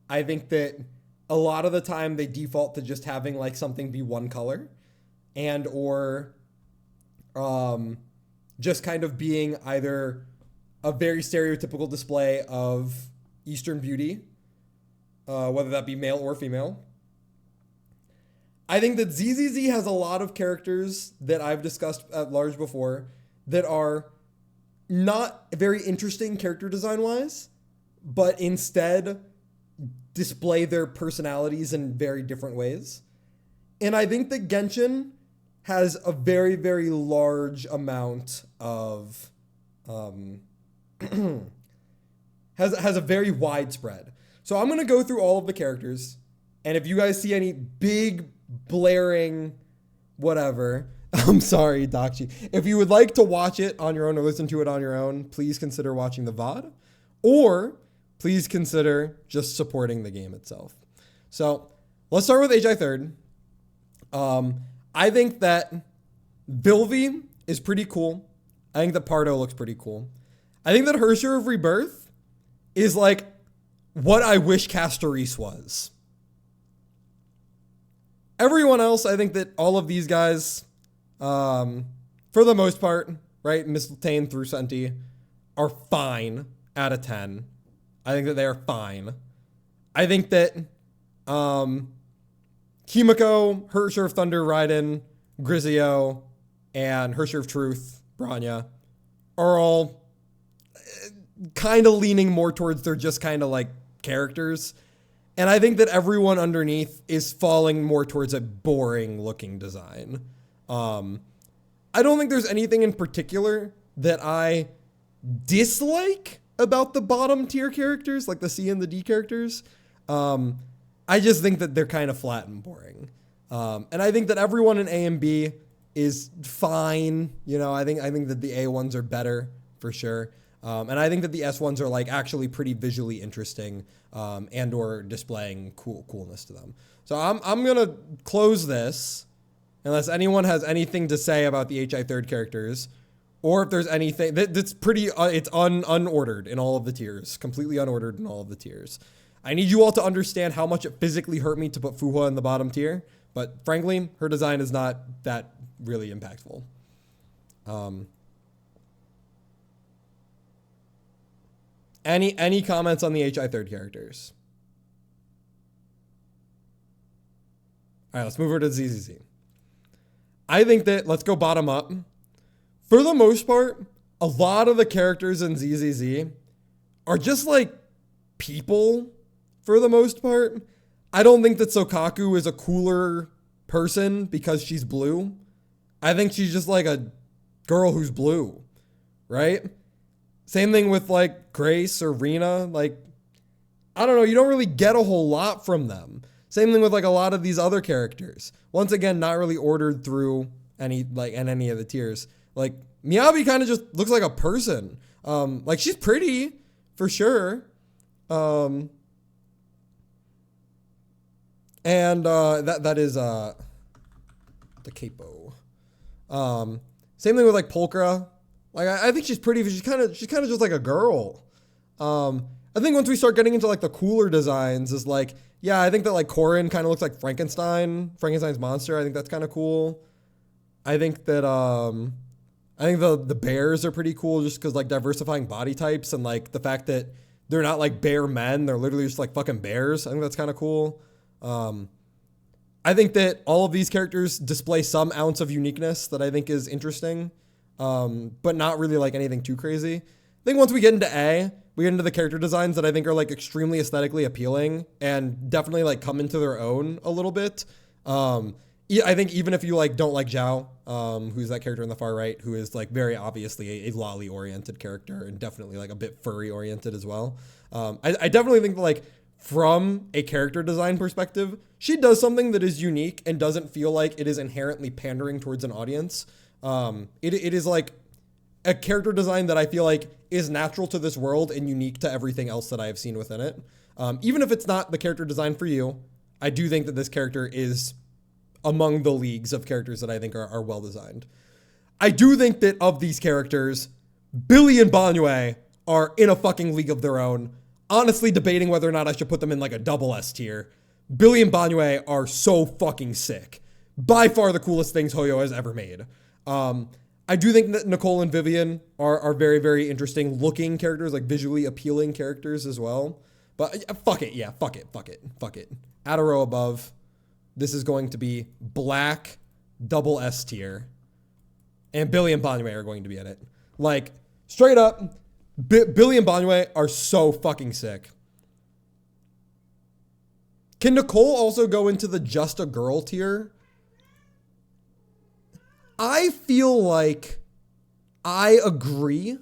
I think that a lot of the time they default to just having like something be one color and or just kind of being either a very stereotypical display of Eastern beauty, whether that be male or female. I think that ZZZ has a lot of characters that I've discussed at large before that are not very interesting character design-wise, but instead display their personalities in very different ways. And I think that Genshin has a very, very large amount of has a very widespread. So I'm gonna go through all of the characters, and if you guys see any big blaring whatever, I'm sorry, Dakchi. If you would like to watch it on your own or listen to it on your own, please consider watching the VOD, or please consider just supporting the game itself. So let's start with HI third. I think that Vilvi is pretty cool. I think that Pardo looks pretty cool. I think that Hersher of Rebirth is like what I wish Castorise was. Everyone else, I think that all of these guys, for the most part, right, Miss Tane through Senti, are fine out of 10. I think that they are fine. I think that Kimiko, Hersher of Thunder, Raiden, Grizio, and Hersher of Truth, Branya, are all kind of leaning more towards they're just kind of like characters. And I think that everyone underneath is falling more towards a boring looking design. I don't think there's anything in particular that I dislike about the bottom tier characters, like the C and the D characters. I just think that they're kind of flat and boring. And I think that everyone in A and B is fine. You know, I think that the A ones are better for sure. And I think that the S ones are like actually pretty visually interesting, and or displaying coolness to them. So I'm gonna close this unless anyone has anything to say about the HI third characters, or if there's anything that's pretty, it's unordered in all of the tiers, completely unordered in all of the tiers. I need you all to understand how much it physically hurt me to put Fuhua in the bottom tier, but frankly, her design is not that really impactful. Any comments on the HI third characters? All right, let's move over to ZZZ. I think that, let's go bottom up. For the most part, a lot of the characters in ZZZ are just like people for the most part. I don't think that Sokaku is a cooler person because she's blue. I think she's just like a girl who's blue, right? Same thing with like Grace or Rena. Like, I don't know, you don't really get a whole lot from them. Same thing with like a lot of these other characters. Once again, not really ordered through any of the tiers. Like Miyabi kind of just looks like a person. Like she's pretty for sure. And that is the capo. Same thing with like Pulchra. Like I think she's pretty, but she's kind of just like a girl. I think once we start getting into like the cooler designs is like, yeah, I think that like Corin kind of looks like Frankenstein's monster. I think that's kind of cool. I think that the bears are pretty cool just because like diversifying body types and like the fact that they're not like bear men, they're literally just like fucking bears. I think that's kind of cool. I think that all of these characters display some ounce of uniqueness that I think is interesting, but not really like anything too crazy. I think once we get into A, we get into the character designs that I think are like extremely aesthetically appealing and definitely like come into their own a little bit. I think even if you like don't like Zhao, who's that character on the far right, who is like very obviously a lolly oriented character and definitely like a bit furry oriented as well. I definitely think that like from a character design perspective, she does something that is unique and doesn't feel like it is inherently pandering towards an audience. It is like a character design that I feel like is natural to this world and unique to everything else that I have seen within it. Even if it's not the character design for you, I do think that this character is among the leagues of characters that I think are well designed. I do think that of these characters, Billy and Banyue are in a fucking league of their own. Honestly debating whether or not I should put them in like a double S tier. Billy and Banyue are so fucking sick. By far the coolest things Hoyo has ever made. I do think that Nicole and Vivian are very, very interesting looking characters, like visually appealing characters as well. But fuck it. Yeah, fuck it. Add a row above. This is going to be black double S tier. And Billy and Banyue are going to be in it. Like, straight up, Billy and Banyue are so fucking sick. Can Nicole also go into the just a girl tier? I feel like I agree.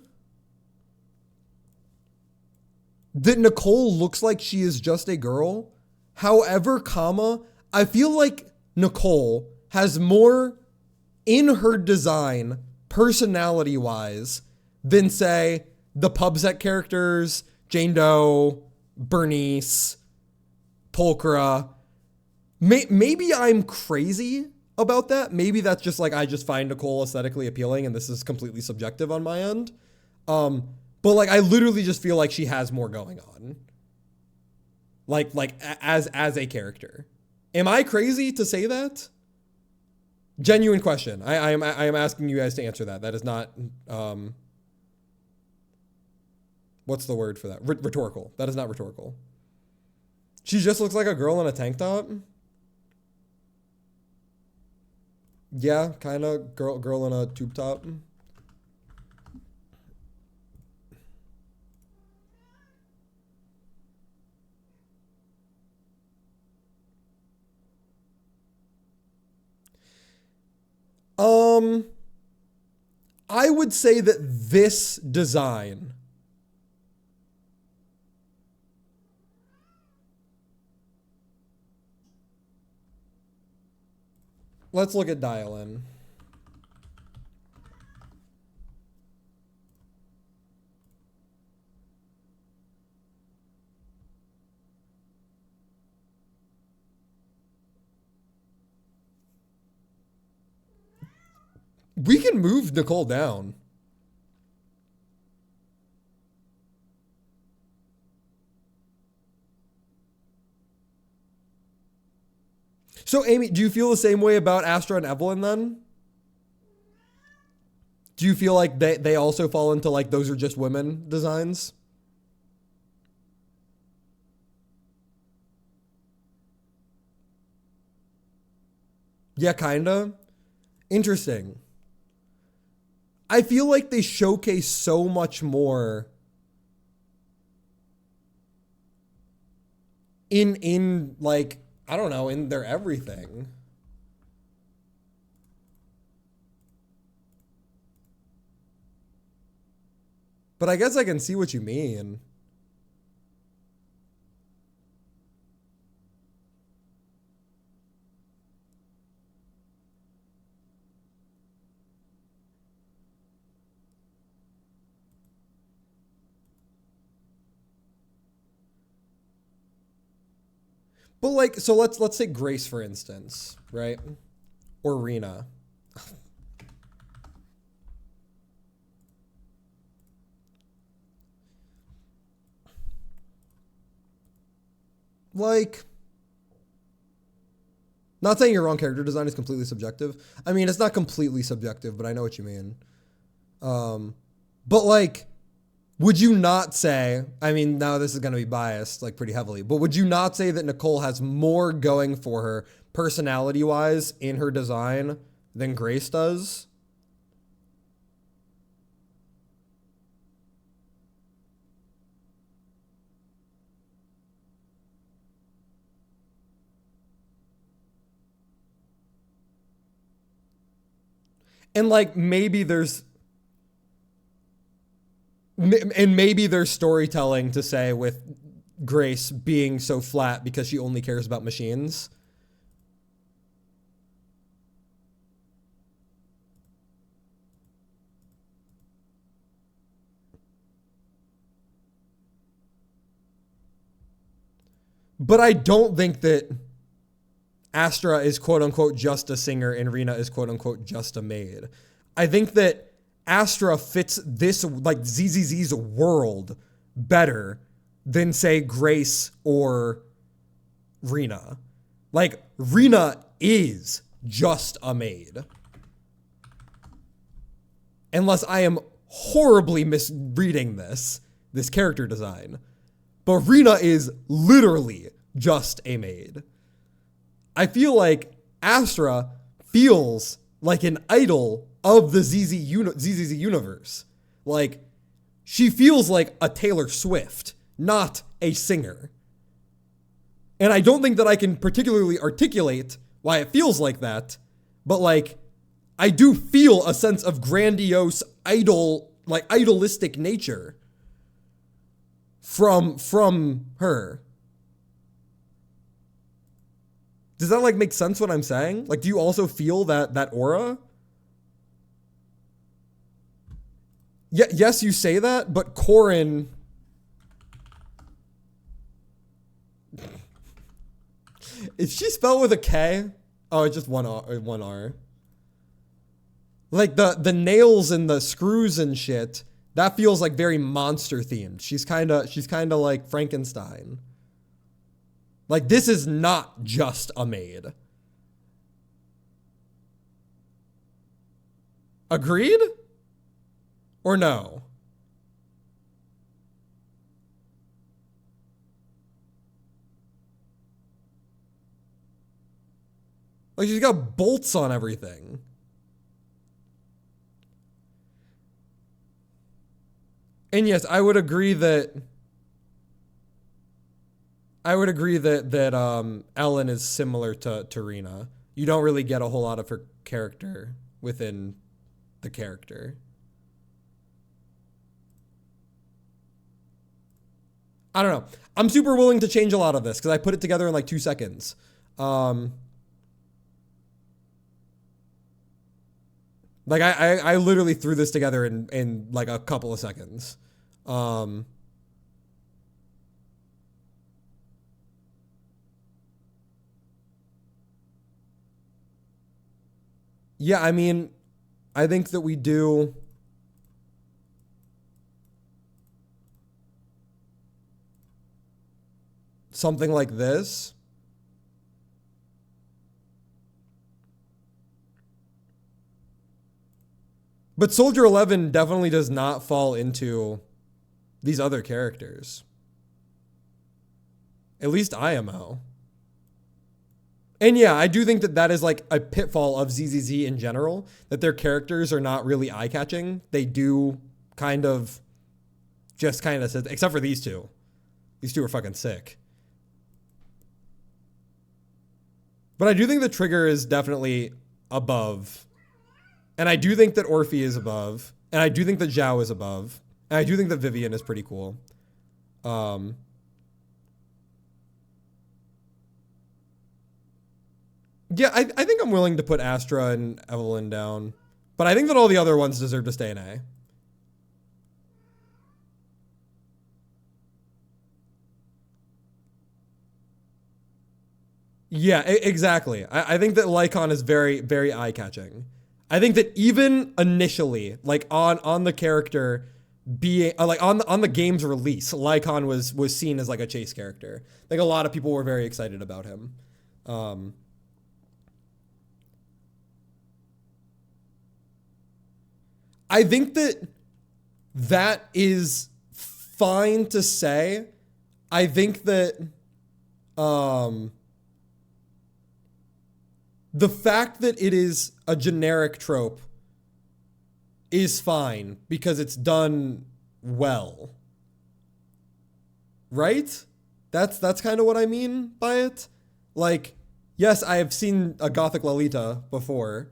that Nicole looks like she is just a girl. However, I feel like Nicole has more in her design, personality-wise, than, say, the Pubset characters, Jane Doe, Bernice, Pulchra. Maybe I'm crazy about that. Maybe that's just like I just find Nicole aesthetically appealing and this is completely subjective on my end. But like I literally just feel like she has more going on. Like as a character. Am I crazy to say that? Genuine question. I am asking you guys to answer that. That is not what's the word for that? Rhetorical. That is not rhetorical. She just looks like a girl in a tank top. Yeah, kind of girl in a tube top. I would say that this design let's look at dial-in. We can move Nicole down. So, Amy, do you feel the same way about Astra and Evelyn then? Do you feel like they also fall into like those are just women designs? Yeah, kinda. Interesting. I feel like they showcase so much more in like, I don't know, in their everything. But I guess I can see what you mean. But like, so let's say Grace, for instance, right? Or Rena. Like, not saying your wrong character design is completely subjective. I mean, it's not completely subjective, but I know what you mean. But like, would you not say, I mean, now this is going to be biased, like pretty heavily, but would you not say that Nicole has more going for her personality-wise in her design than Grace does? And like, maybe there's storytelling to say with Grace being so flat because she only cares about machines. But I don't think that Astra is quote unquote just a singer and Rena is quote unquote just a maid. I think that Astra fits this like ZZZ's world better than say Grace or Rena. Like Rena is just a maid. Unless I am horribly misreading this character design. But Rena is literally just a maid. I feel like Astra feels like an idol of the ZZZ universe. Like, she feels like a Taylor Swift, not a singer. And I don't think that I can particularly articulate why it feels like that, but like, I do feel a sense of grandiose, idolistic nature from her. Does that like make sense what I'm saying? Like, do you also feel that aura? Yeah, yes, you say that, but Corin. Is she spelled with a K? Oh, it's just one R. Like the nails and the screws and shit, that feels like very monster themed. She's kind of like Frankenstein. Like, this is not just a maid. Agreed? Or no? Like, she's got bolts on everything. And yes, I would agree that Ellen is similar to Rena. You don't really get a whole lot of her character within the character. I don't know. I'm super willing to change a lot of this because I put it together in like 2 seconds. Like I literally threw this together in like a couple of seconds. Yeah, I mean, I think that we do something like this. But Soldier 11 definitely does not fall into these other characters. At least IMO. And yeah, I do think that is like a pitfall of ZZZ in general, that their characters are not really eye-catching. They do kind of except for these two. These two are fucking sick. But I do think the Trigger is definitely above. And I do think that Orphe is above. And I do think that Zhao is above. And I do think that Vivian is pretty cool. Yeah, I think I'm willing to put Astra and Evelyn down. But I think that all the other ones deserve to stay in A. Yeah, exactly. I think that Lycon is very, very eye-catching. I think that even initially, like on the character being like on the game's release, Lycon was seen as like a chase character. Like, a lot of people were very excited about him. I think that is fine to say. I think that the fact that it is a generic trope is fine because it's done well. Right? That's kind of what I mean by it. Like, yes, I have seen a Gothic Lolita before.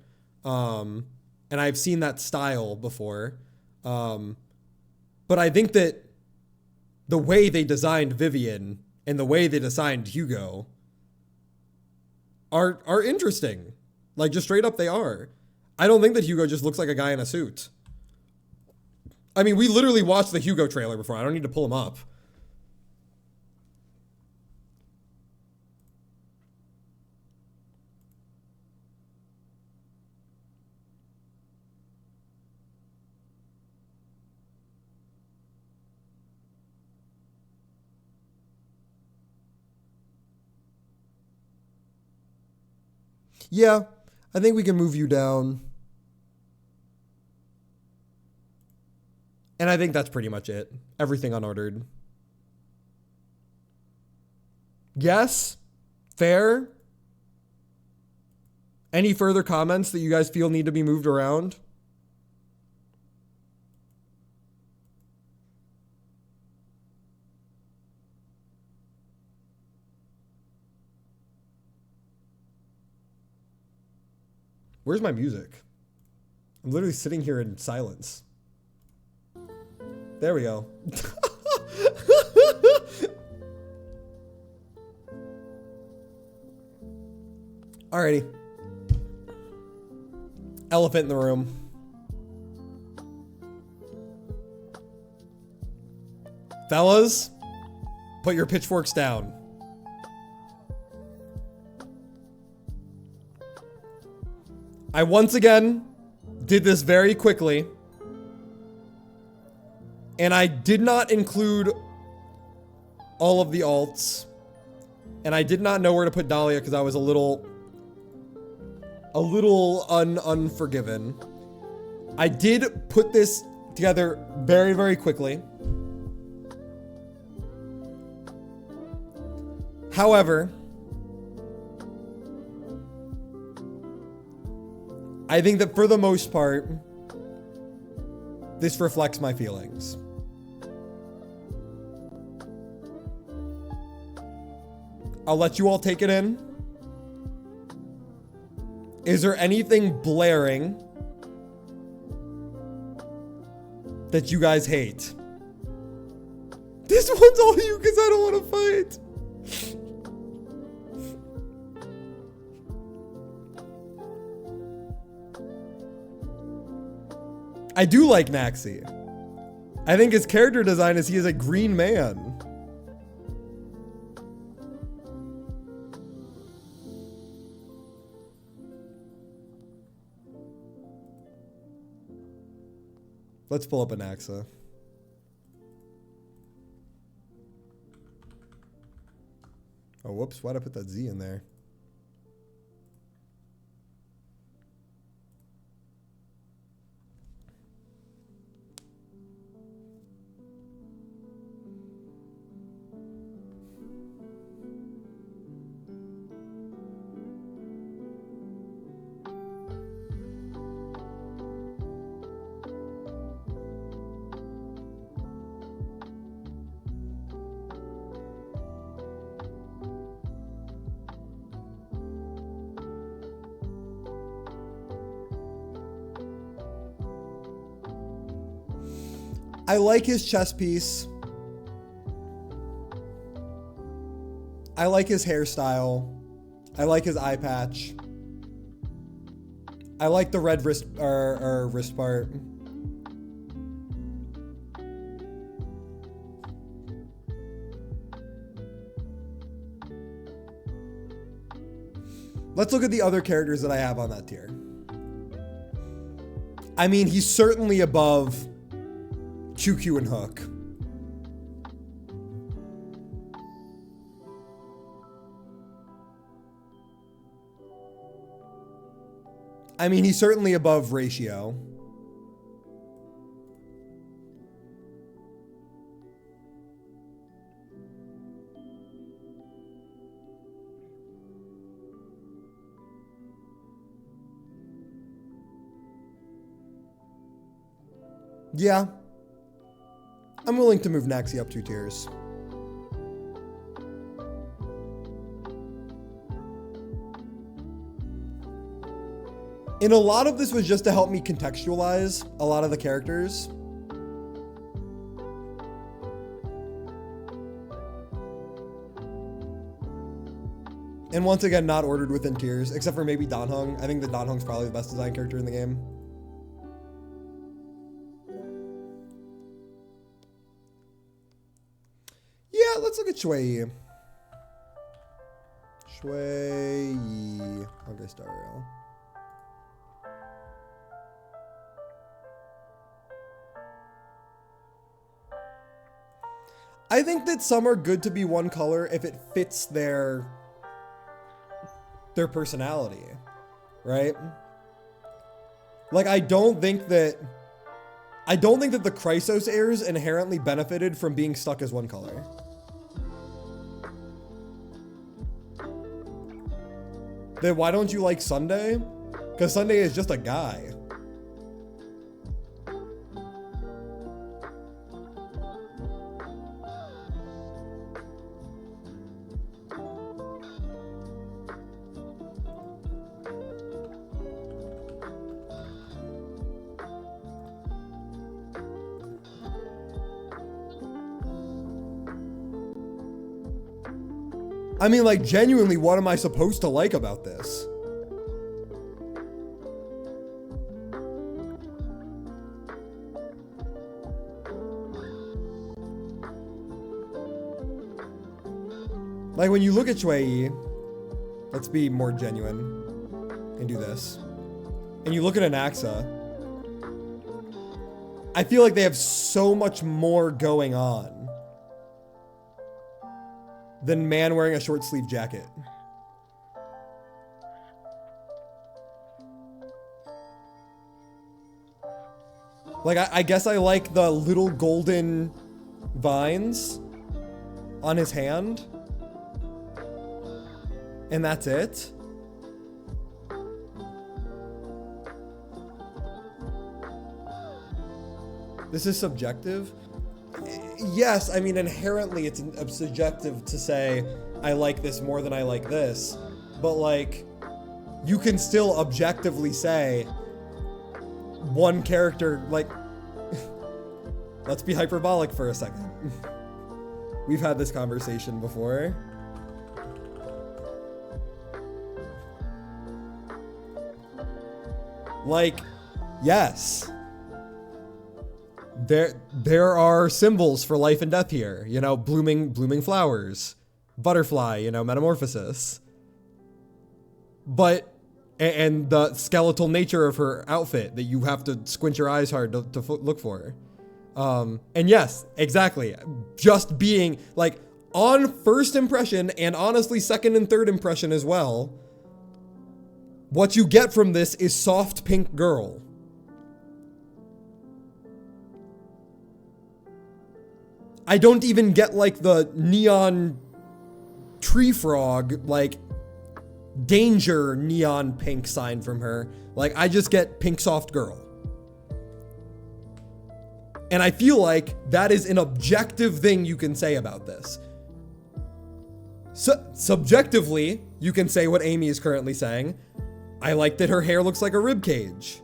And I've seen that style before. But I think that the way they designed Vivian and the way they designed Hugo are interesting. Like, just straight up, they are. I don't think that Hugo just looks like a guy in a suit. I mean, we literally watched the Hugo trailer before. I don't need to pull him up. Yeah, I think we can move you down. And I think that's pretty much it. Everything unordered. Yes? Fair? Any further comments that you guys feel need to be moved around? Where's my music? I'm literally sitting here in silence. There we go. Alrighty. Elephant in the room. Fellas, put your pitchforks down. I once again did this very quickly. And I did not include all of the alts. And I did not know where to put Dahlia because I was a little unforgiven. I did put this together very, very quickly. However, I think that for the most part, this reflects my feelings. I'll let you all take it in. Is there anything blaring that you guys hate? This one's all you because I don't want to fight. I do like Naxi. I think his character design is he is a green man. Let's pull up Anaxa. Oh, whoops. Why'd I put that Z in there? I like his chess piece. I like his hairstyle. I like his eye patch. I like the red wrist wrist part. Let's look at the other characters that I have on that tier. I mean, he's certainly above QQ and Hook. I mean, he's certainly above Ratio. Yeah. I'm willing to move Naxi up 2 tiers. And a lot of this was just to help me contextualize a lot of the characters. And once again, not ordered within tiers, except for maybe Danheng. I think that Danheng's probably the best designed character in the game. Yeah, let's look at Shui. Shui. Okay, Star Rail. I think that some are good to be one color if it fits their personality, right? Like, I don't think that the Chrysos heirs inherently benefited from being stuck as one color. Then why don't you like Sunday? Because Sunday is just a guy. I mean, like, genuinely, what am I supposed to like about this? Like when you look at Shui, let's be more genuine and do this. And you look at Anaxa, I feel like they have so much more going on than man wearing a short sleeve jacket. Like, I guess I like the little golden vines on his hand. And that's it. This is subjective. Yes, I mean, inherently it's subjective to say, I like this more than I like this. But, like, you can still objectively say, one character, like, let's be hyperbolic for a second. We've had this conversation before. Like, yes. There are symbols for life and death here, you know, blooming flowers, butterfly, you know, metamorphosis. But, and the skeletal nature of her outfit that you have to squint your eyes hard to look for. And yes, exactly. Just being, like, on first impression, and honestly second and third impression as well, what you get from this is soft pink girl. I don't even get, like, the neon tree frog, like, danger neon pink sign from her. Like, I just get pink soft girl. And I feel like that is an objective thing you can say about this. Subjectively, you can say what Amy is currently saying. I like that her hair looks like a rib cage.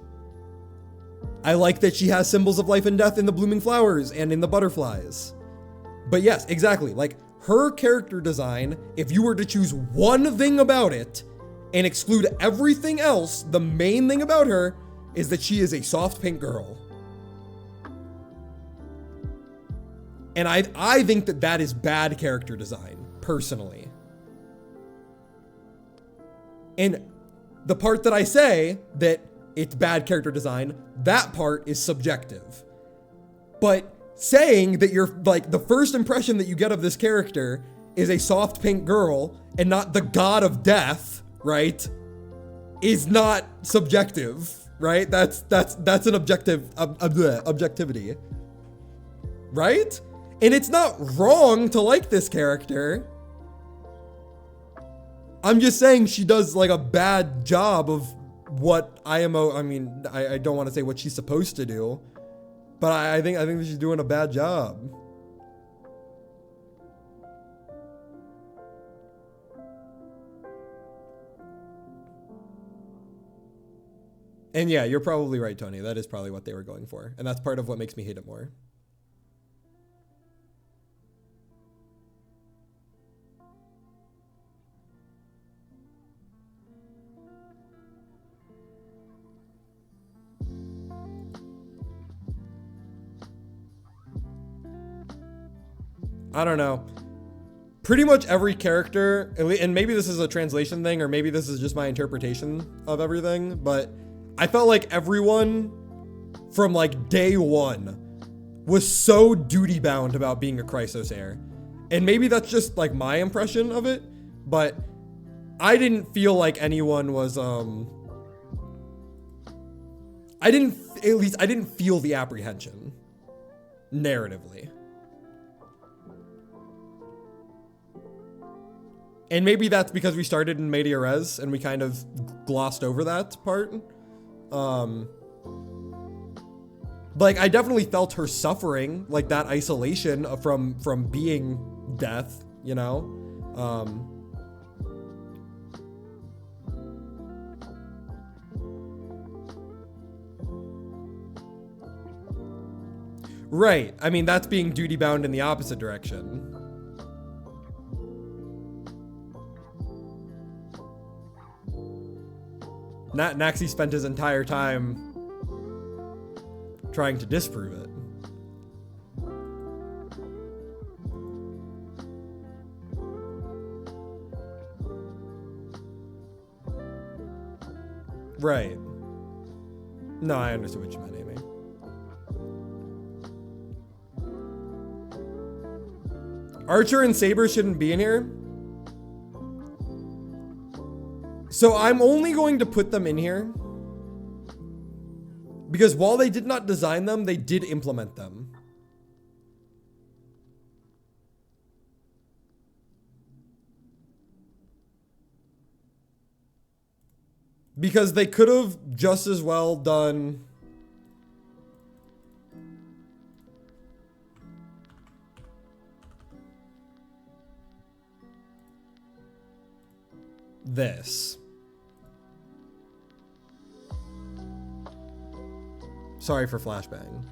I like that she has symbols of life and death in the blooming flowers and in the butterflies. But yes, exactly. Like, her character design, if you were to choose one thing about it and exclude everything else, the main thing about her is that she is a soft pink girl. And I think that that is bad character design, personally. And the part that I say that it's bad character design, that part is subjective. But saying that you're, like, the first impression that you get of this character is a soft pink girl and not the god of death, right, is not subjective, right? That's an objectivity, right? And it's not wrong to like this character. I'm just saying she does, like, a bad job of what IMO, I mean, I don't want to say what she's supposed to do, but I think that she's doing a bad job. And yeah, you're probably right, Tony. That is probably what they were going for. And that's part of what makes me hate it more. I don't know. Pretty much every character, and maybe this is a translation thing, or maybe this is just my interpretation of everything, but I felt like everyone from, like, day one was so duty bound about being a Chrysos heir. And maybe that's just, like, my impression of it, but I didn't feel like anyone was, I didn't feel the apprehension narratively. And maybe that's because we started in Media Res and we kind of glossed over that part. Like, I definitely felt her suffering, like, that isolation from being death, you know? Right. I mean, that's being duty bound in the opposite direction. Naxi spent his entire time trying to disprove it. Right. No, I understood what you meant, Amy. Archer and Saber shouldn't be in here. So I'm only going to put them in here because while they did not design them, they did implement them. Because they could have just as well done this. Sorry for flashbang.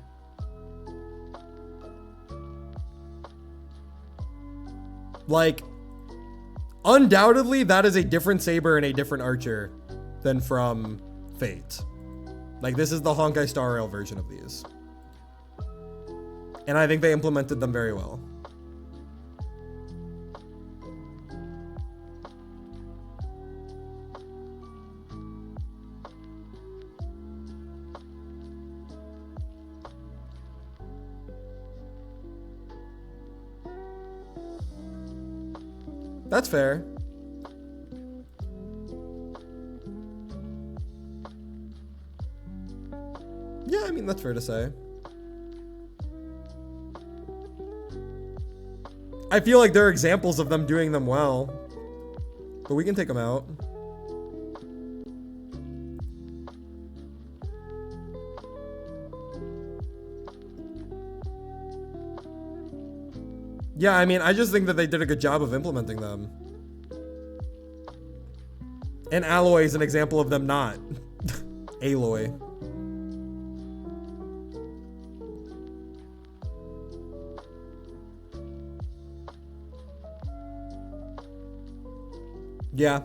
Like, undoubtedly, that is a different Saber and a different Archer than from Fate. Like, this is the Honkai Star Rail version of these. And I think they implemented them very well. That's fair. Yeah, I mean, that's fair to say. I feel like there are examples of them doing them well, but we can take them out. Yeah, I mean, I just think that they did a good job of implementing them. And Alloy is an example of them not. Aloy. Yeah.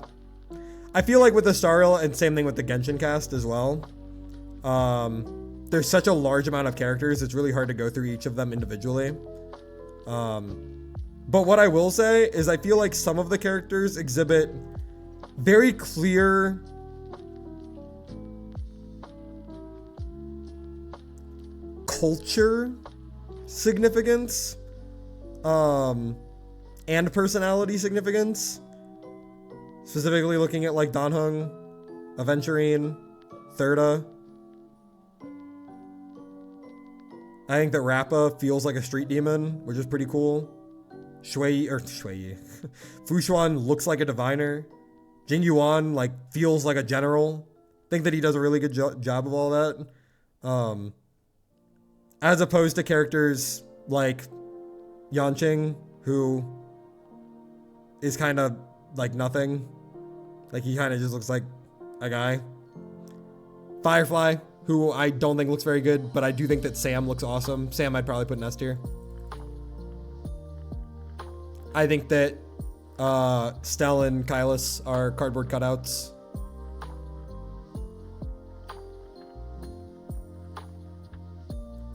I feel like with the Star Rail, and same thing with the Genshin cast as well. There's such a large amount of characters, it's really hard to go through each of them individually. But what I will say is I feel like some of the characters exhibit very clear culture significance, and personality significance. Specifically looking at like Danheng, Aventurine, Thirda. I think that Rappa feels like a street demon, which is pretty cool. Shui Fushuan looks like a diviner. Jing Yuan like feels like a general. Think that he does a really good job of all that. As opposed to characters like Yanqing, who is kind of like nothing. Like he kind of just looks like a guy. Firefly, who I don't think looks very good, but I do think that Sam looks awesome. Sam I'd probably put in S tier. I think that Stel and Kylus are cardboard cutouts.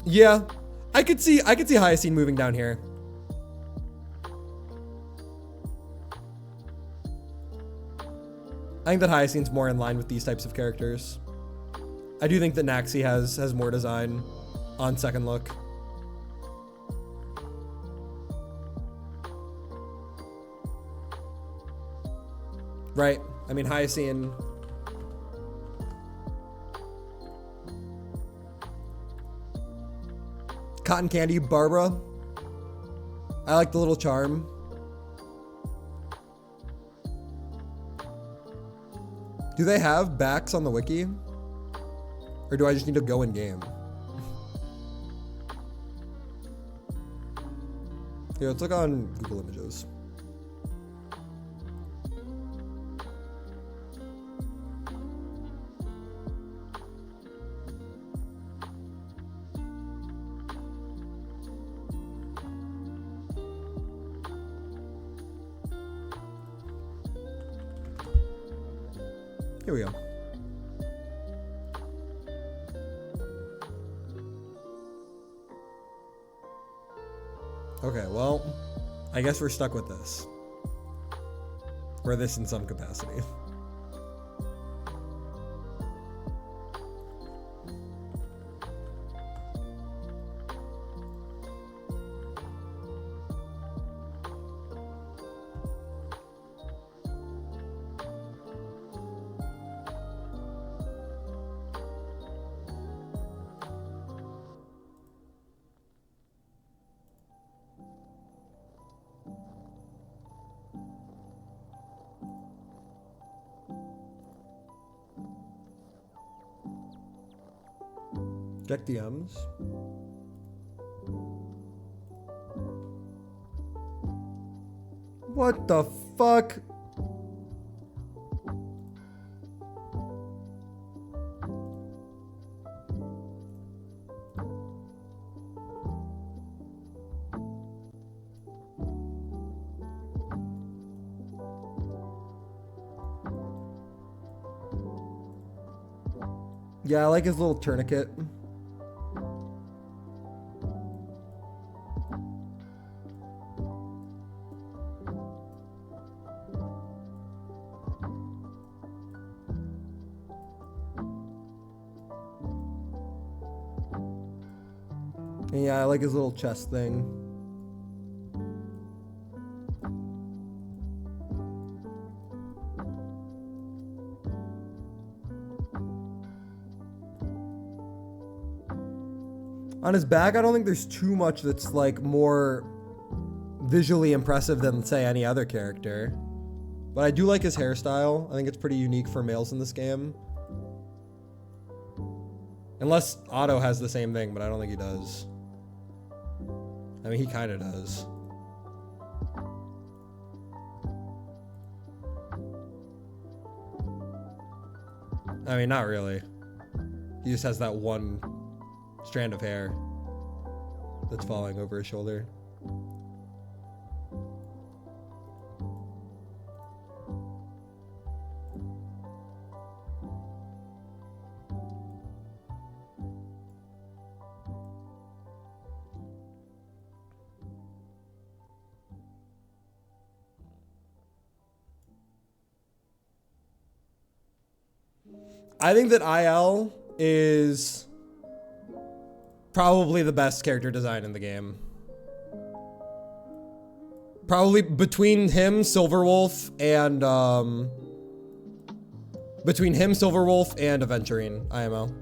Yeah, I could see Hyacine moving down here. I think that Hyacine's more in line with these types of characters. I do think that Naxi has more design on second look. Right. I mean, Hyacine. Cotton Candy, Barbara. I like the little charm. Do they have backs on the wiki? Or do I just need to go in game? Here, let's look on Google Images. Here we go. Okay, well, I guess we're stuck with this. Or this in some capacity. Check DMs. What the fuck? Yeah, I like his little tourniquet. And yeah, I like his little chest thing. On his back, I don't think there's too much that's like more visually impressive than, say, any other character. But I do like his hairstyle. I think it's pretty unique for males in this game. Unless Otto has the same thing, but I don't think he does. I mean, he kind of does. I mean, not really. He just has that one strand of hair that's falling over his shoulder. I think that IL is probably the best character design in the game. Probably between him, Silverwolf, and Aventurine, IMO.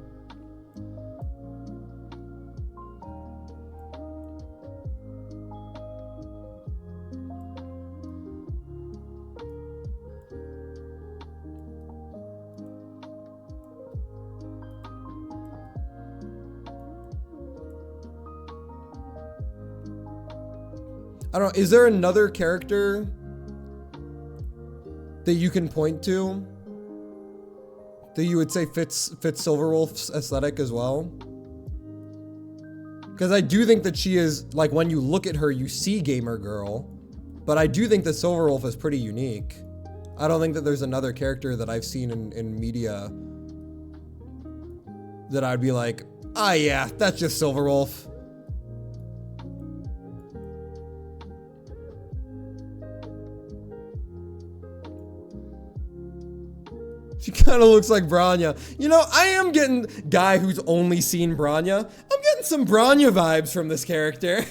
I don't know, is there another character that you can point to that you would say fits Silverwolf's aesthetic as well? Because I do think that she is, like, when you look at her, you see gamer girl, but I do think that Silverwolf is pretty unique. I don't think that there's another character that I've seen in media that I'd be like, ah, yeah, that's just Silverwolf. She kind of looks like Branya. You know, I am getting, guy who's only seen Branya, I'm getting some Branya vibes from this character.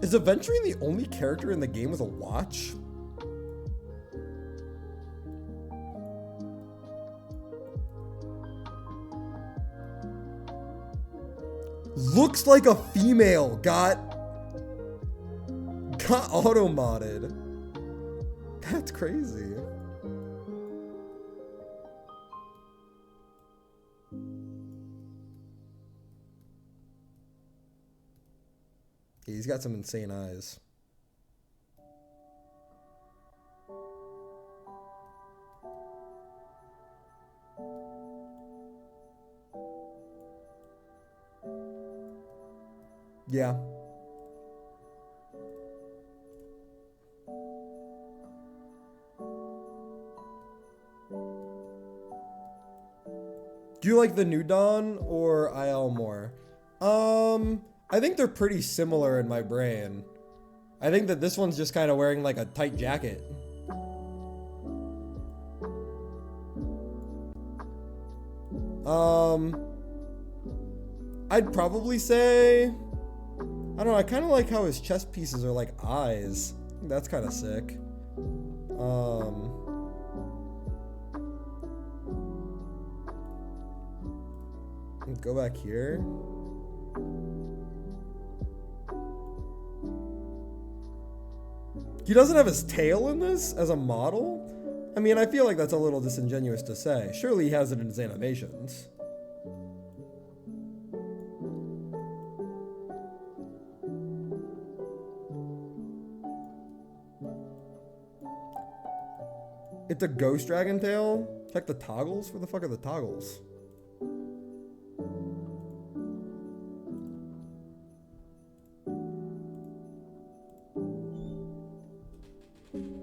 Is Aventurine the only character in the game with a watch? Looks like a female got auto-modded. That's crazy. He's got some insane eyes. Yeah. Do you like the New Dawn or IL more? I think they're pretty similar in my brain. I think that this one's just kind of wearing like a tight jacket. I'd probably say, I don't know, I kind of like how his chest pieces are like eyes. That's kind of sick. Go back here. He doesn't have his tail in this as a model? I mean, I feel like that's a little disingenuous to say. Surely he has it in his animations. It's a ghost dragon tail? Check the toggles? Where the fuck are the toggles?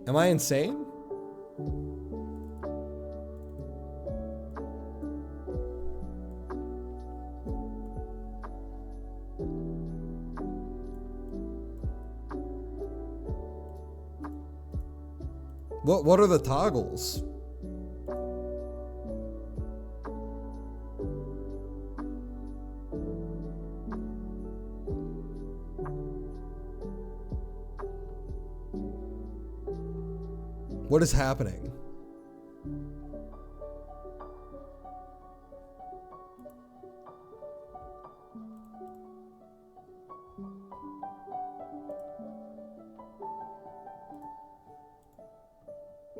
Am I insane? What are the toggles? What is happening?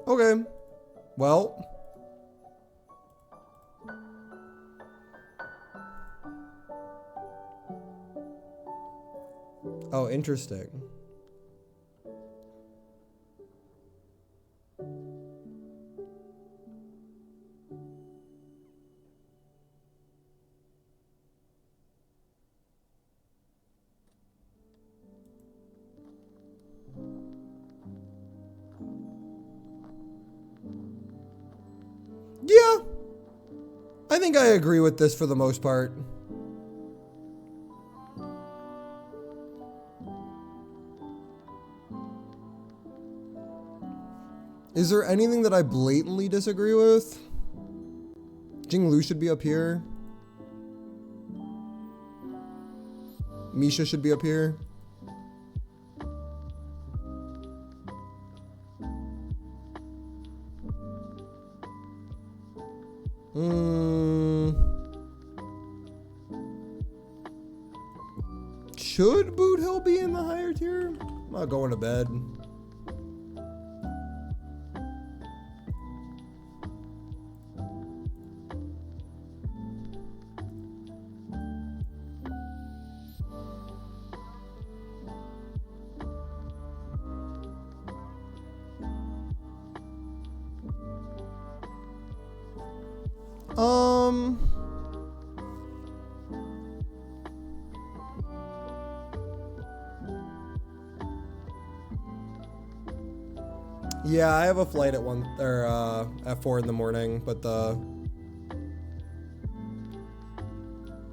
Okay. Well. Oh, interesting. Yeah, I think I agree with this for the most part. Is there anything that I blatantly disagree with? Jinglu should be up here. Misha should be up here. Should Boot Hill be in the higher tier? I'm not going to bed. Yeah, I have a flight at at 4 in the morning, but the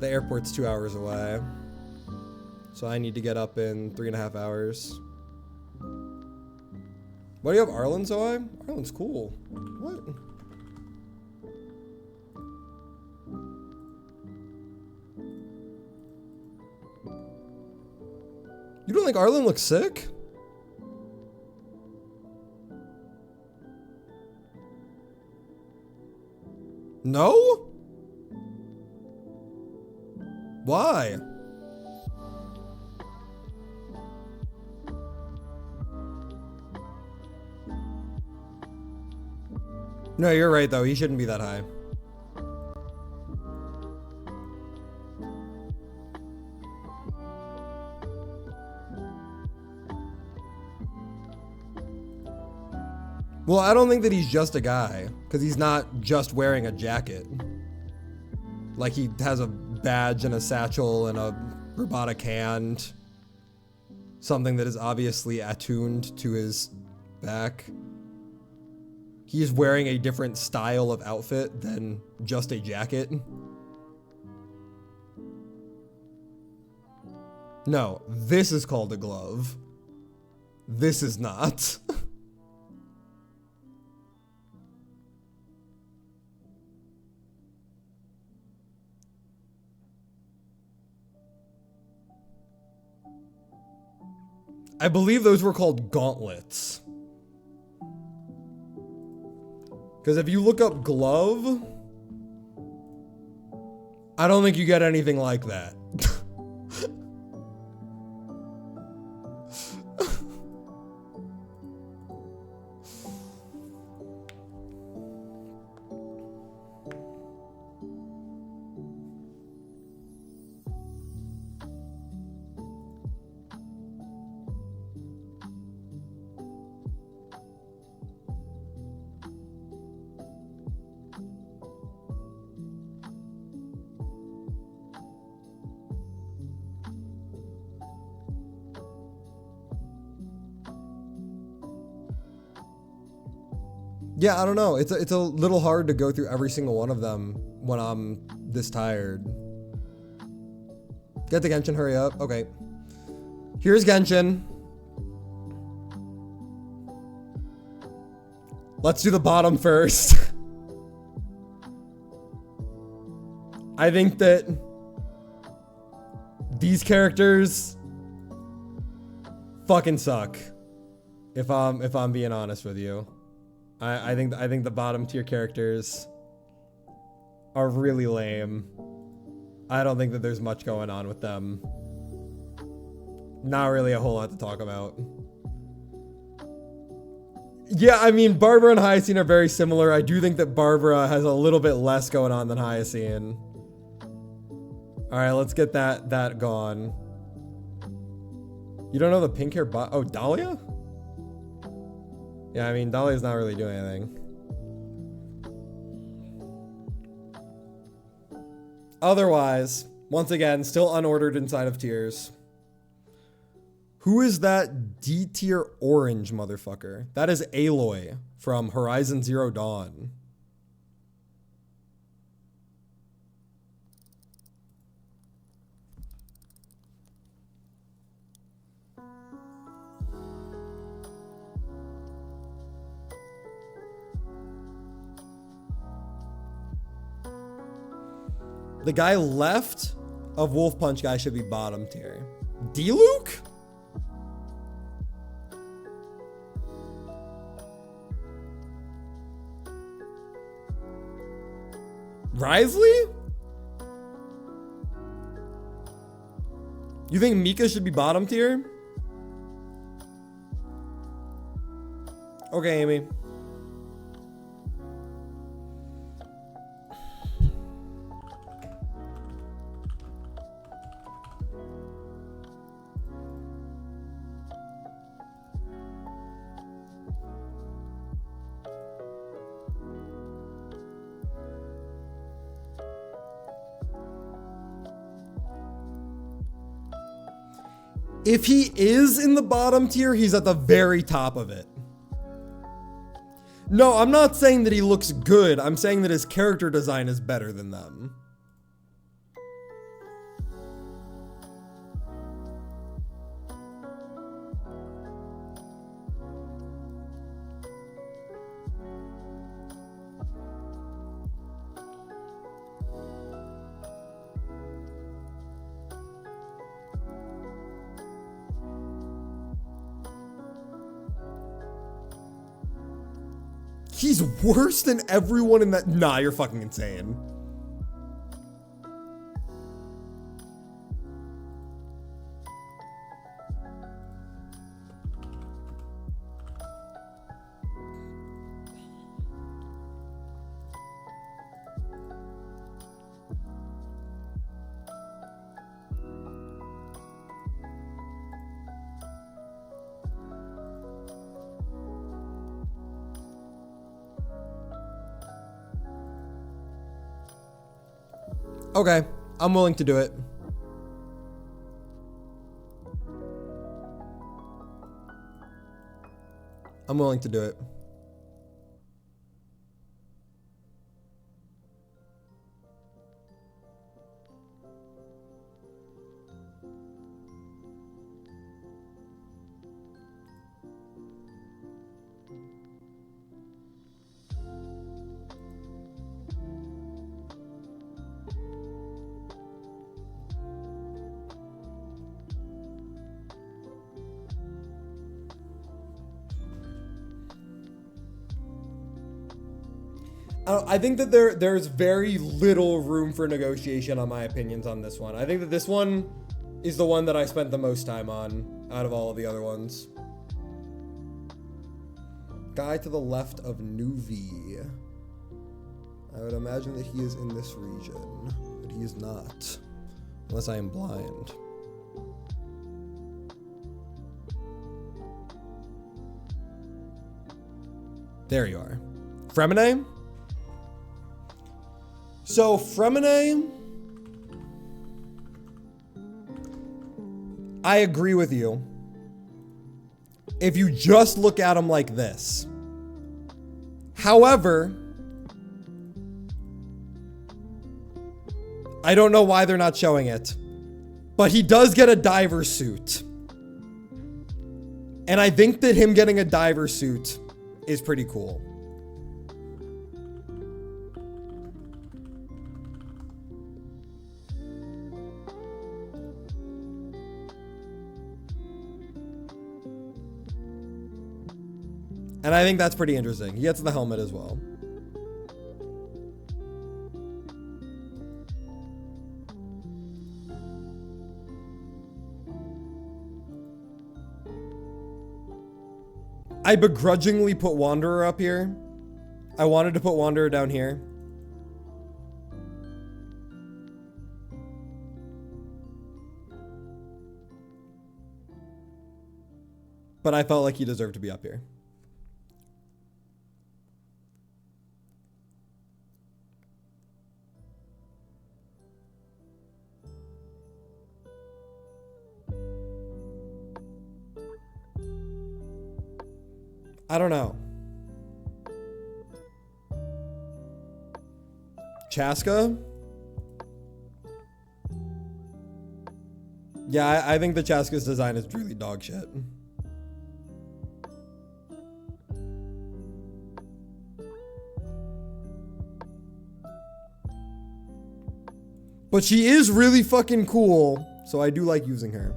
airport's 2 hours away, so I need to get up in 3.5 hours. Why do you have Arlen's OI? Arlen's cool. What? You don't think Arlen looks sick? No? Why? No, you're right though. He shouldn't be that high. Well, I don't think that he's just a guy, because he's not just wearing a jacket. Like, he has a badge and a satchel and a robotic hand. Something that is obviously attuned to his back. He's wearing a different style of outfit than just a jacket. No, this is called a glove. This is not. I believe those were called gauntlets. Because if you look up glove, I don't think you get anything like that. Yeah, I don't know. It's a little hard to go through every single one of them when I'm this tired. Get the Genshin, hurry up. Okay. Here's Genshin. Let's do the bottom first. I think that these characters fucking suck. If I'm being honest with you. I think the bottom tier characters are really lame. I don't think that there's much going on with them. Not really a whole lot to talk about. Yeah, I mean, Barbara and Hyacinth are very similar. I do think that Barbara has a little bit less going on than Hyacinth. Alright, let's get that gone. You don't know the pink hair oh, Dahlia? Yeah, I mean, Dahlia's not really doing anything. Otherwise, once again, still unordered inside of tiers. Who is that D tier orange motherfucker? That is Aloy from Horizon Zero Dawn. The guy left of Wolf Punch guy should be bottom tier. D-Luke? Risley? You think Mika should be bottom tier? Okay, Amy. If he is in the bottom tier, he's at the very top of it. No, I'm not saying that he looks good. I'm saying that his character design is better than them. He's worse than everyone in that. Nah, you're fucking insane. Okay, I'm willing to do it. I'm willing to do it. I think that there's very little room for negotiation on my opinions on this one. I think that this one is the one that I spent the most time on out of all of the other ones. Guy to the left of Nuvi. I would imagine that he is in this region, but he is not, unless I am blind. There you are. Fremine? So Fremine, I agree with you. If you just look at him like this. However, I don't know why they're not showing it, but he does get a diver suit. And I think that him getting a diver suit is pretty cool. And I think that's pretty interesting. He gets the helmet as well. I begrudgingly put Wanderer up here. I wanted to put Wanderer down here. But I felt like he deserved to be up here. I don't know. Chaska? Yeah, I think the Chaska's design is really dog shit. But she is really fucking cool, so I do like using her.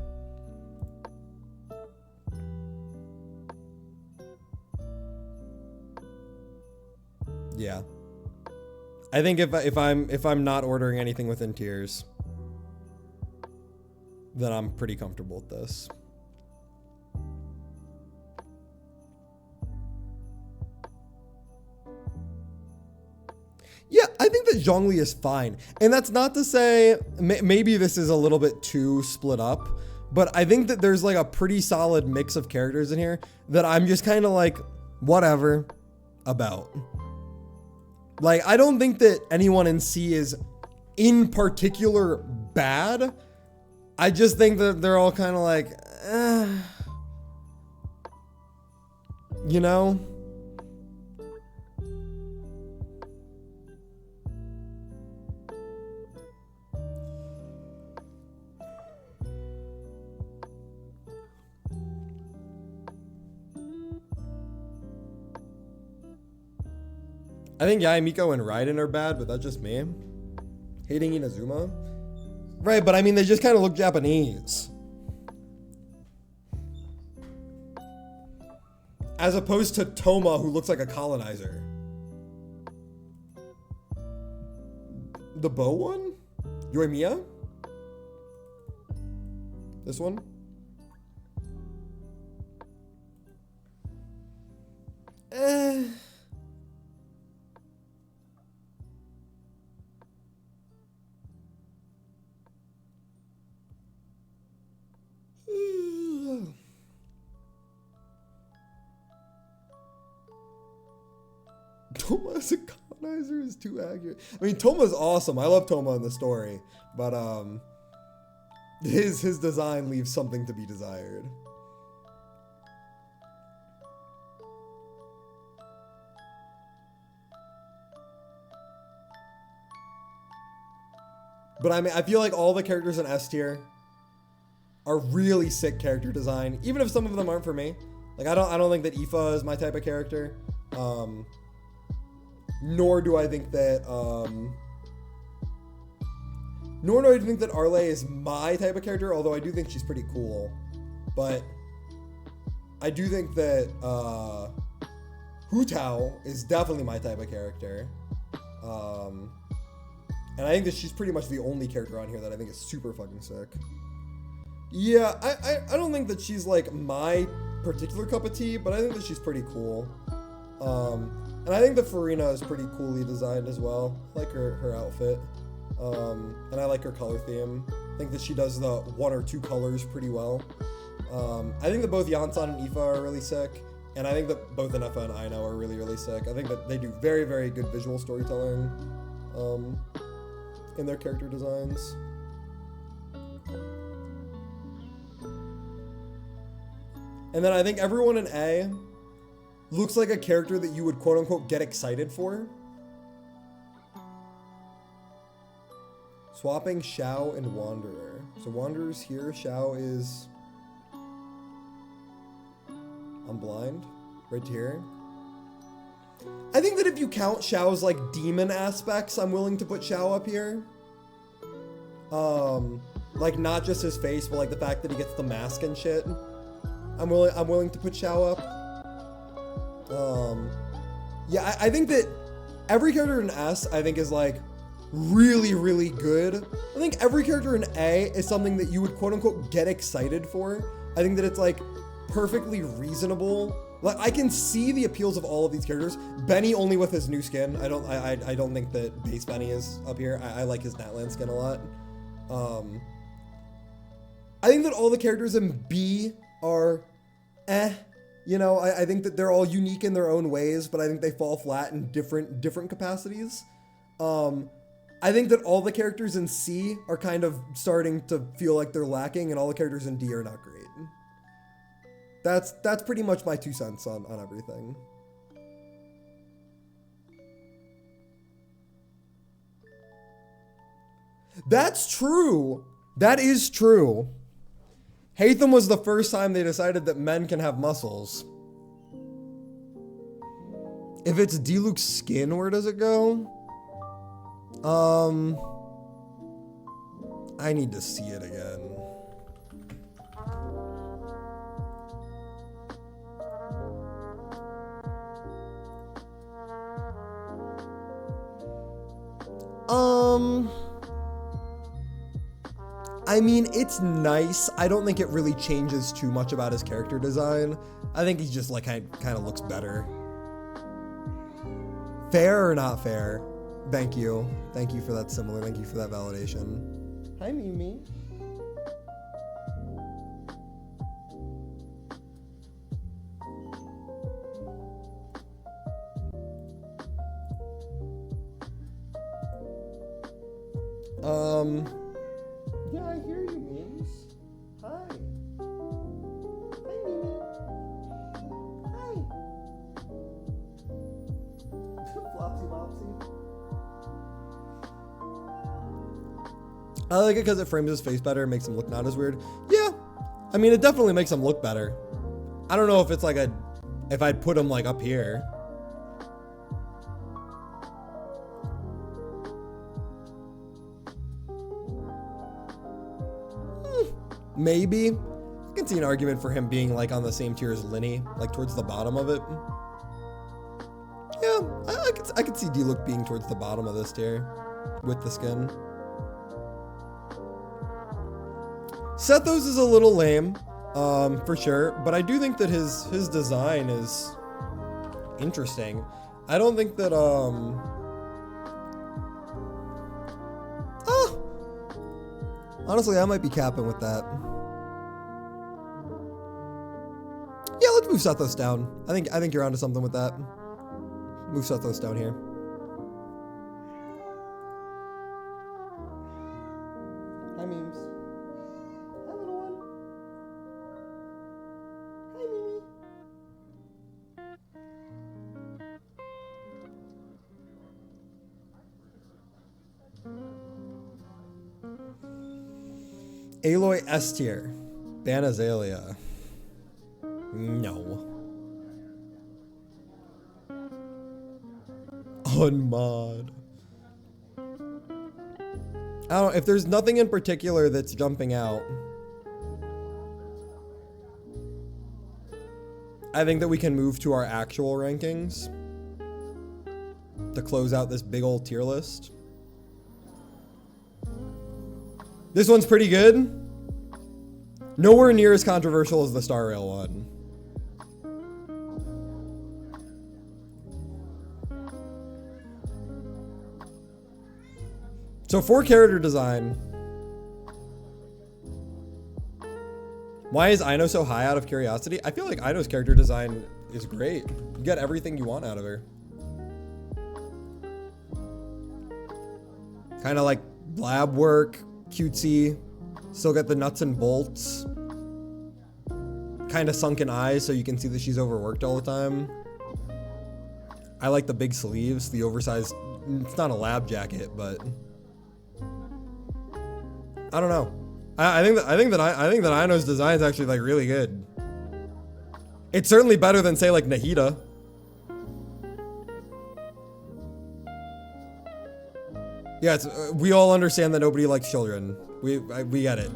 Yeah. I think if I'm not ordering anything within tiers, then I'm pretty comfortable with this. Yeah, I think that Zhongli is fine. And that's not to say, maybe this is a little bit too split up, but I think that there's like a pretty solid mix of characters in here that I'm just kind of like, whatever about. Like, I don't think that anyone in C is in particular bad. I just think that they're all kind of like, you know? I think Yae, Miko, and Raiden are bad, but that's just me. Hating Inazuma. Right, but I mean, they just kind of look Japanese. As opposed to Toma, who looks like a colonizer. The bow one? Yoimiya? This one? Toma as a colonizer is too accurate. I mean, Toma's awesome. I love Toma in the story, but his design leaves something to be desired. But I mean, I feel like all the characters in S tier are really sick character design, even if some of them aren't for me. Like, I don't think that Aoife is my type of character. Nor do I think that Arle is my type of character, although I do think she's pretty cool. But I do think that Hu Tao is definitely my type of character. And I think that she's pretty much the only character on here that I think is super fucking sick. Yeah, I don't think that she's like my particular cup of tea, but I think that she's pretty cool. And I think that Farina is pretty coolly designed as well. I like her outfit. And I like her color theme. I think that she does the one or two colors pretty well. I think that both Yansan and Aoife are really sick. And I think that both Inefa and Aino are really, really sick. I think that they do very, very good visual storytelling in their character designs. And then I think everyone in A looks like a character that you would quote unquote get excited for. Swapping Xiao and Wanderer. So Wanderer's here, Xiao is... I'm blind, right here. I think that if you count Xiao's like demon aspects, I'm willing to put Xiao up here. Like not just his face, but like the fact that he gets the mask and shit. I'm willing to put Xiao up. Yeah, I think that every character in S, I think is like really, really good. I think every character in A is something that you would quote unquote get excited for. I think that it's like perfectly reasonable. Like I can see the appeals of all of these characters. Benny only with his new skin. I don't think that base Benny is up here. I like his Natlan skin a lot. I think that all the characters in B are you know, I think that they're all unique in their own ways, but I think they fall flat in different capacities. I think that all the characters in C are kind of starting to feel like they're lacking, and all the characters in D are not great. That's pretty much my 2 cents on everything. That's true. That is true. Hatham was the first time they decided that men can have muscles. If it's Diluc's skin, where does it go? I need to see it again. I mean, it's nice. I don't think it really changes too much about his character design. I think he just like kind of looks better. Fair or not fair? Thank you. Thank you for that similar. Thank you for that validation. Hi, Mimi. Yeah, I hear you, Memes. Hi. Hi, Mimi. Hi. Flopsy Mopsy. I like it because it frames his face better and makes him look not as weird. Yeah. I mean, it definitely makes him look better. I don't know if it's like if I'd put him like up here. Maybe. I can see an argument for him being like on the same tier as Linny, like towards the bottom of it. Yeah, I could see Diluc being towards the bottom of this tier with the skin. Sethos is a little lame, for sure, but I do think that his design is interesting. I don't think that honestly, I might be capping with that. Yeah, let's move Sethos down. I think you're onto something with that. Move Sethos down here. Hi, Memes. Hi, little one. Hi, Mimi. Aloy S tier. Ban Azalea. No. Unmod. I don't know, if there's nothing in particular that's jumping out, I think that we can move to our actual rankings. to close out this big old tier list. This one's pretty good. Nowhere near as controversial as the Star Rail one. So for character design, why is Aino so high out of curiosity? I feel like Aino's character design is great. You get everything you want out of her. Kind of like lab work, cutesy, still got the nuts and bolts. Kind of sunken eyes so you can see that she's overworked all the time. I like the big sleeves, the oversized, it's not a lab jacket, but I don't know. I think that Aino's design is actually like really good. It's certainly better than say like Nahida. Yeah, we all understand that nobody likes children. We get it.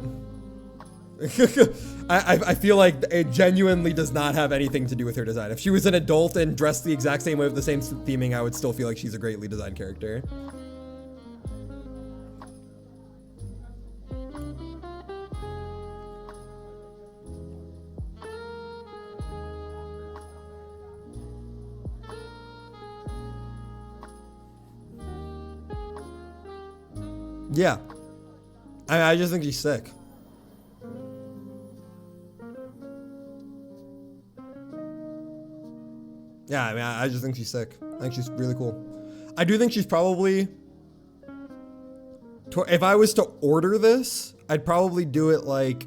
I feel like it genuinely does not have anything to do with her design. If she was an adult and dressed the exact same way with the same theming, I would still feel like she's a greatly designed character. Yeah. I just think she's sick. Yeah, I mean, I just think she's sick. I think she's really cool. I do think she's probably... If I was to order this, I'd probably do it like...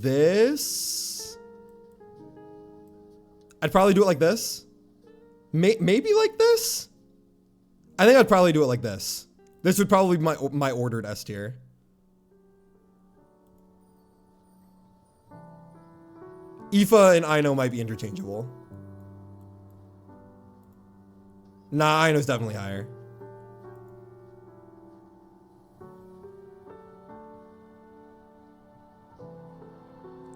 this? I'd probably do it like this. Maybe like this? I think I'd probably do it like this. This would probably be my ordered S tier. Aoife and Aino might be interchangeable. Nah, Aino's definitely higher.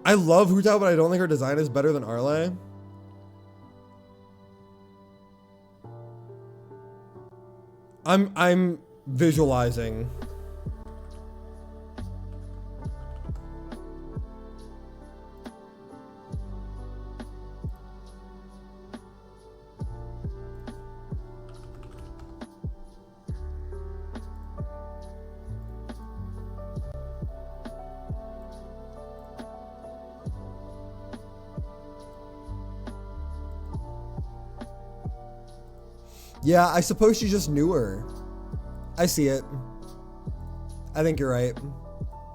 I love Hu Tao, but I don't think her design is better than Arle. I'm visualizing. Yeah, I suppose she's just newer. I see it. I think you're right.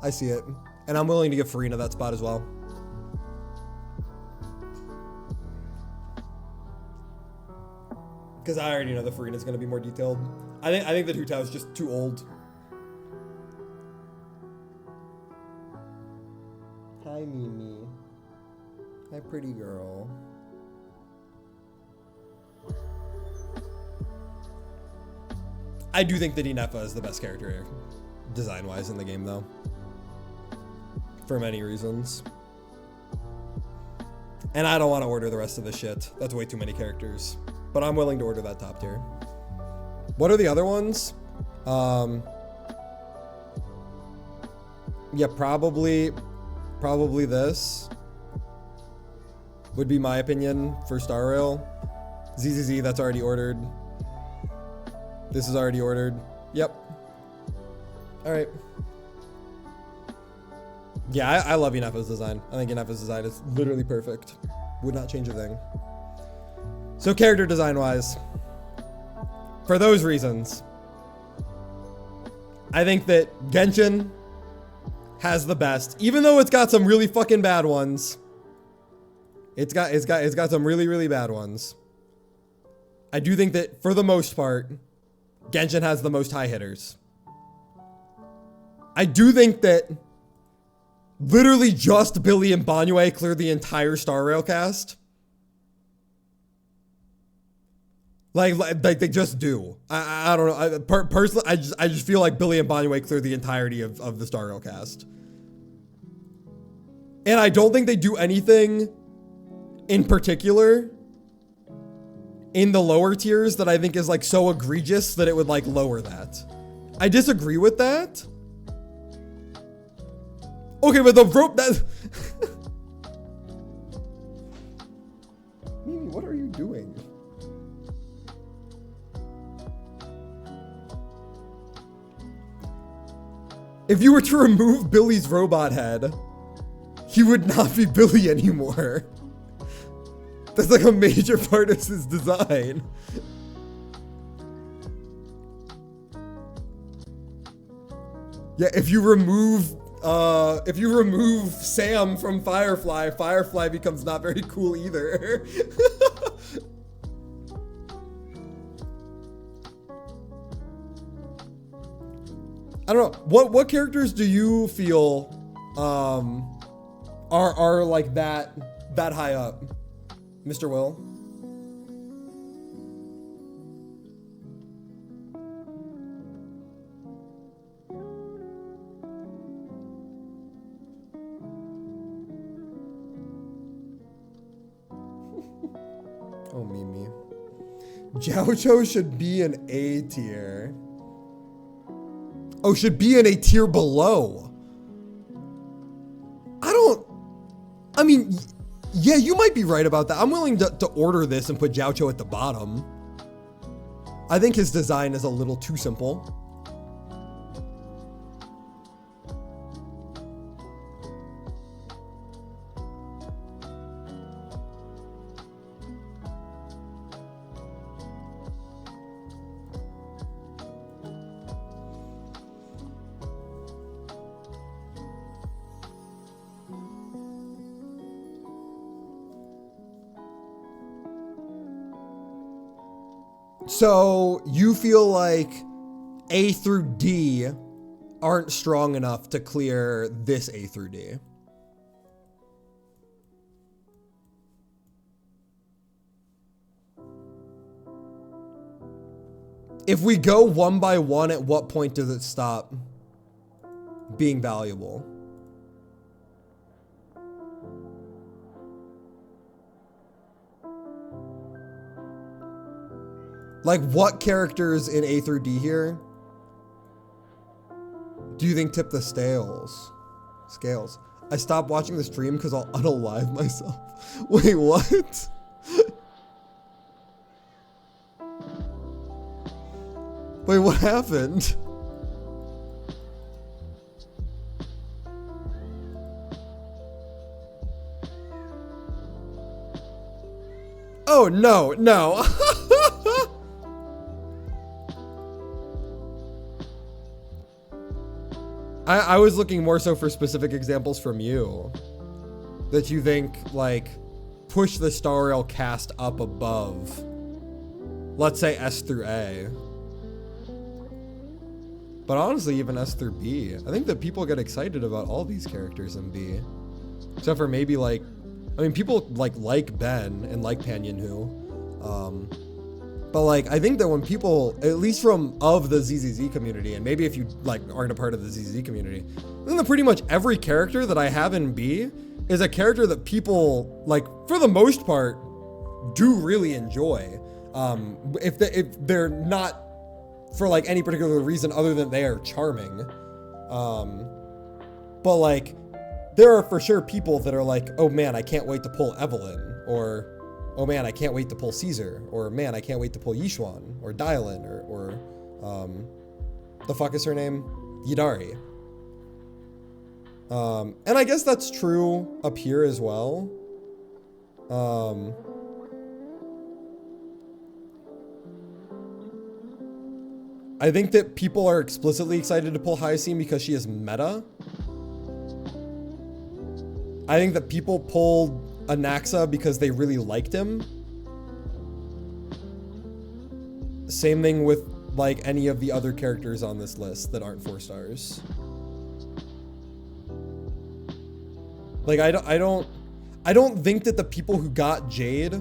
I see it. And I'm willing to give Farina that spot as well. Because I already know that Farina's going to be more detailed. I think that Hu Tao is just too old. Hi, Mimi. Hi, pretty girl. I do think that Inefa is the best character design-wise in the game, though. For many reasons. And I don't want to order the rest of this shit. That's way too many characters. But I'm willing to order that top tier. What are the other ones? Yeah, probably this would be my opinion for Star Rail. ZZZ, that's already ordered. This is already ordered. Yep. All right. Yeah, I love Inefa's design. I think Inefa's design is literally perfect. Would not change a thing. So character design wise, for those reasons, I think that Genshin has the best, even though it's got some really fucking bad ones. It's got some really, really bad ones. I do think that for the most part, Genshin has the most high hitters. I do think that literally just Billy and Banyue cleared the entire Star Rail cast. Like they just do. I don't know. Personally, I just feel like Billy and Banyue cleared the entirety of the Star Rail cast. And I don't think they do anything in particular in the lower tiers that I think is like so egregious that it would like lower that. I disagree with that. Okay, but the rope that Mimi, what are you doing? If you were to remove Billy's robot head, he would not be Billy anymore. That's like a major part of his design. Yeah, if you remove Sam from Firefly, Firefly becomes not very cool either. I don't know. What characters do you feel are like that high up, Mr. Will? Oh, Mimi. Jiaocho should be an A tier. Oh, should be in a tier below. I mean, yeah, you might be right about that. I'm willing to order this and put Jiaocho at the bottom. I think his design is a little too simple. So you feel like A through D aren't strong enough to clear this A through D? If we go one by one, at what point does it stop being valuable? Like, what characters in A through D here do you think tip the scales? I stopped watching the stream because I'll unalive myself. Wait, what? Wait, what happened? Oh, no. I was looking more so for specific examples from you that you think like push the star rail cast up above, let's say S through A. But honestly, even S through B, I think that people get excited about all these characters in B, except for maybe like, I mean, people like Ben and like Pan Yin-Hu. But like, I think that when people, at least from of the ZZZ community, and maybe if you like aren't a part of the ZZZ community, I think that pretty much every character that I have in B is a character that people like, for the most part, do really enjoy. If they're not for like any particular reason other than they are charming. But like, there are for sure people that are like, oh man, I can't wait to pull Evelyn, or oh man, I can't wait to pull Caesar, or man, I can't wait to pull Yishuan, or Dylan, or the fuck is her name? Yidari. And I guess that's true up here as well. I think that people are explicitly excited to pull Hyacinth because she is meta. I think that people pulled Anaxa because they really liked him. Same thing with like any of the other characters on this list that aren't 4 stars. Like I don't think that the people who got Jade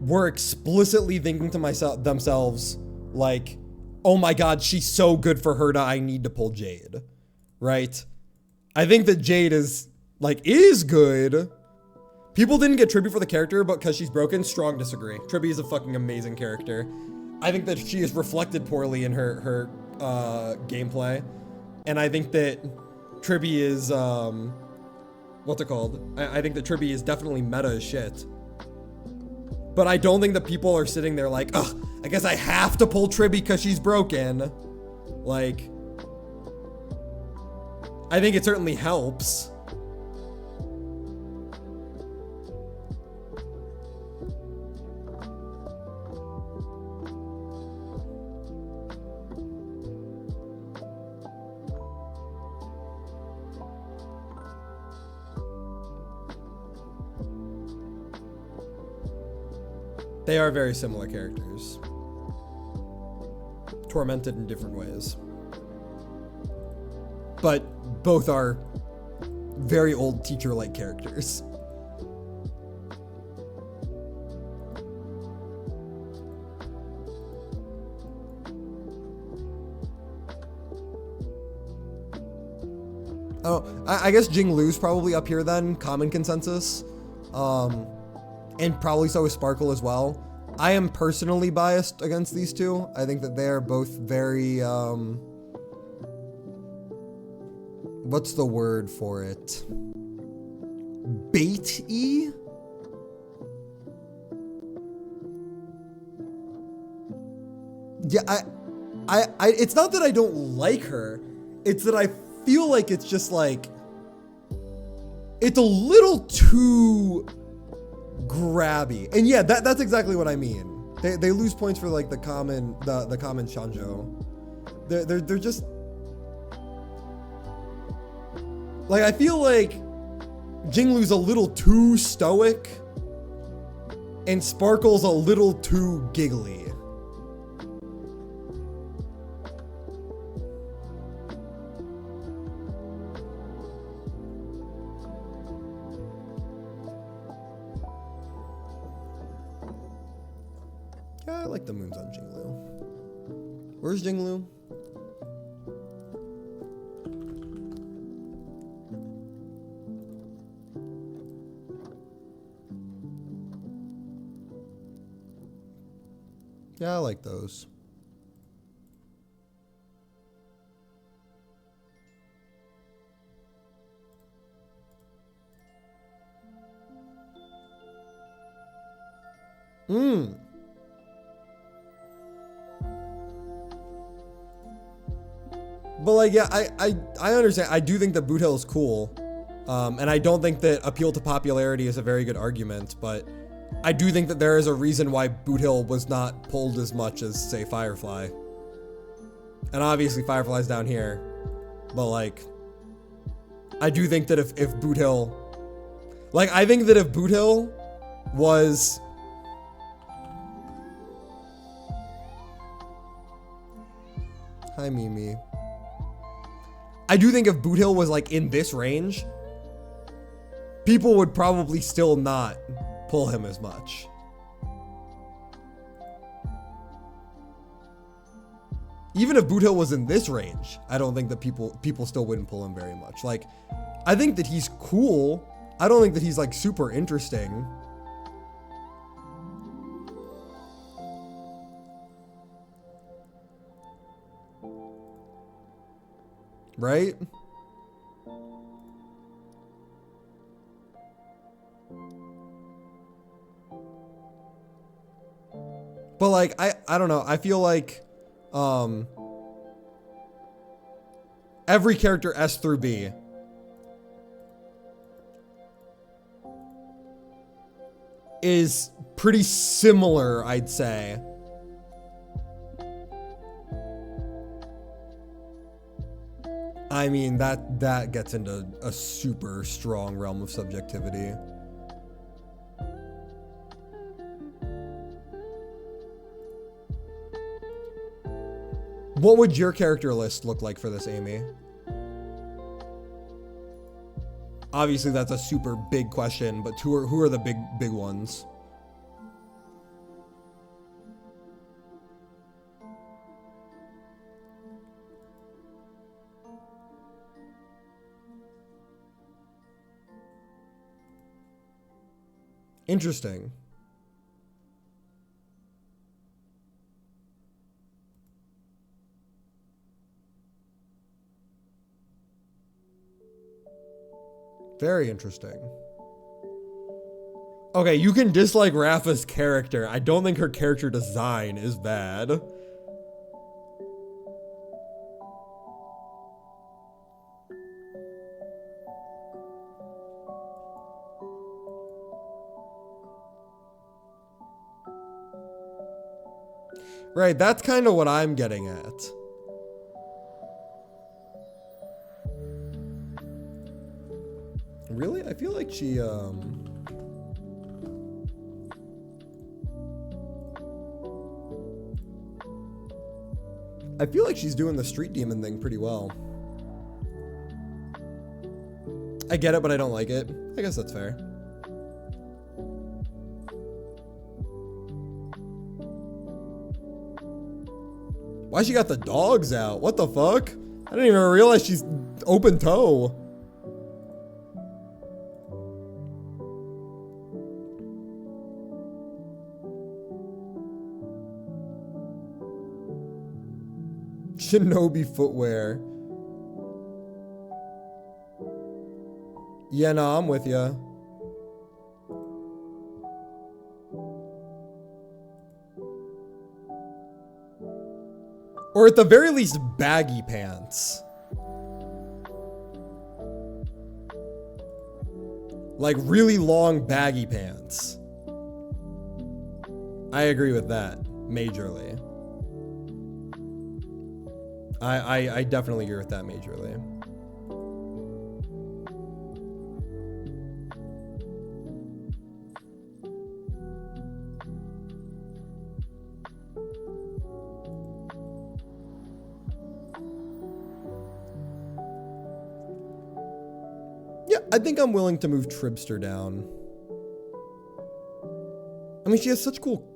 were explicitly thinking to themselves like, oh my god, she's so good for Herta, I need to pull Jade. Right? I think that Jade is good, People didn't get Tribby for the character, but because she's broken, strong disagree. Tribby is a fucking amazing character. I think that she is reflected poorly in her gameplay. And I think that Tribby is, what's it called? I think that Tribby is definitely meta as shit. But I don't think that people are sitting there like, ugh, I guess I have to pull Tribby because she's broken. Like, I think it certainly helps. They are very similar characters. Tormented in different ways. But both are very old teacher-like characters. Oh, I guess Jinglu's probably up here then, common consensus. And probably so is Sparkle as well. I am personally biased against these two. I think that they are both very, what's the word for it? Bait-y? Yeah, it's not that I don't like her. It's that I feel like it's just like, it's a little too grabby. And yeah, that's exactly what I mean. They lose points for like the common Shanjo. They're just like, I feel like Jinglu's a little too stoic and Sparkle's a little too giggly. I like the moons on Jinglu. Where's Jinglu? Yeah, I like those. But like, yeah, I understand. I do think that Boot Hill is cool. And I don't think that appeal to popularity is a very good argument, but I do think that there is a reason why Boot Hill was not pulled as much as, say, Firefly. And obviously Firefly's down here. But like, I do think that if Boot Hill, like, I think that if Boot Hill was, hi Mimi. I do think if Boot Hill was like in this range, people would probably still not pull him as much. Even if Boot Hill was in this range, I don't think that people still wouldn't pull him very much. Like, I think that he's cool. I don't think that he's like super interesting. Right? But like, I don't know. I feel like every character S through B is pretty similar, I'd say. I mean, that gets into a super strong realm of subjectivity. What would your character list look like for this, Amy? Obviously, that's a super big question, but who are the big ones? Interesting. Very interesting. Okay, you can dislike Rafa's character. I don't think her character design is bad. Right, that's kind of what I'm getting at. Really? I feel like she, I feel like she's doing the street demon thing pretty well. I get it, but I don't like it. I guess that's fair. Why she got the dogs out? What the fuck? I didn't even realize she's open toe. Shinobi footwear. Yeah, no, I'm with ya. Or at the very least, baggy pants. Like really long baggy pants. I agree with that, majorly. I definitely agree with that majorly. Yeah, I think I'm willing to move Tribster down. I mean, she has such cool...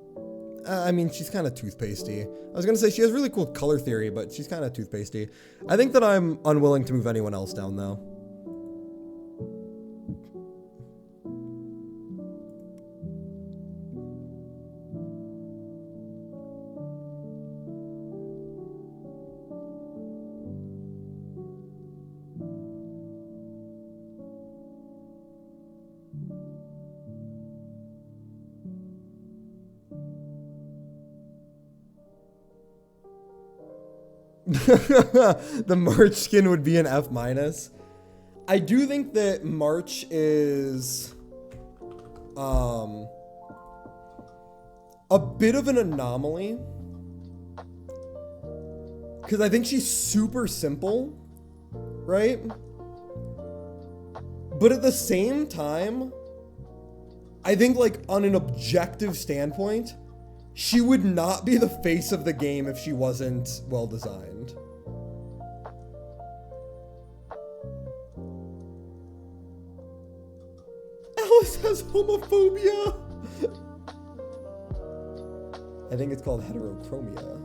I mean, she's kind of toothpastey. I was going to say she has really cool color theory, but she's kind of toothpastey. I think that I'm unwilling to move anyone else down, though. The March skin would be an F-. I do think that March is a bit of an anomaly, because I think she's super simple, right? But at the same time, I think, like, on an objective standpoint, she would not be the face of the game if she wasn't well designed. Alice has homophobia. I think it's called heterochromia.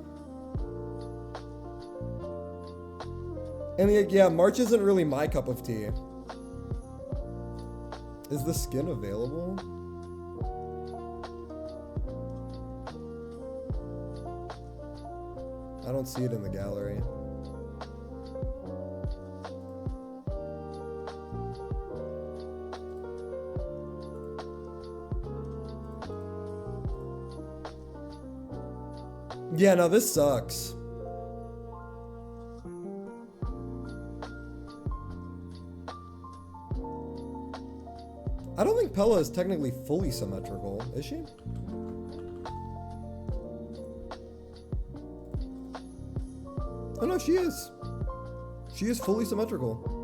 And yeah, March isn't really my cup of tea. Is the skin available? I don't see it in the gallery. Yeah, no, this sucks. I don't think Pella is technically fully symmetrical, is she? Oh no, she is. She is fully symmetrical.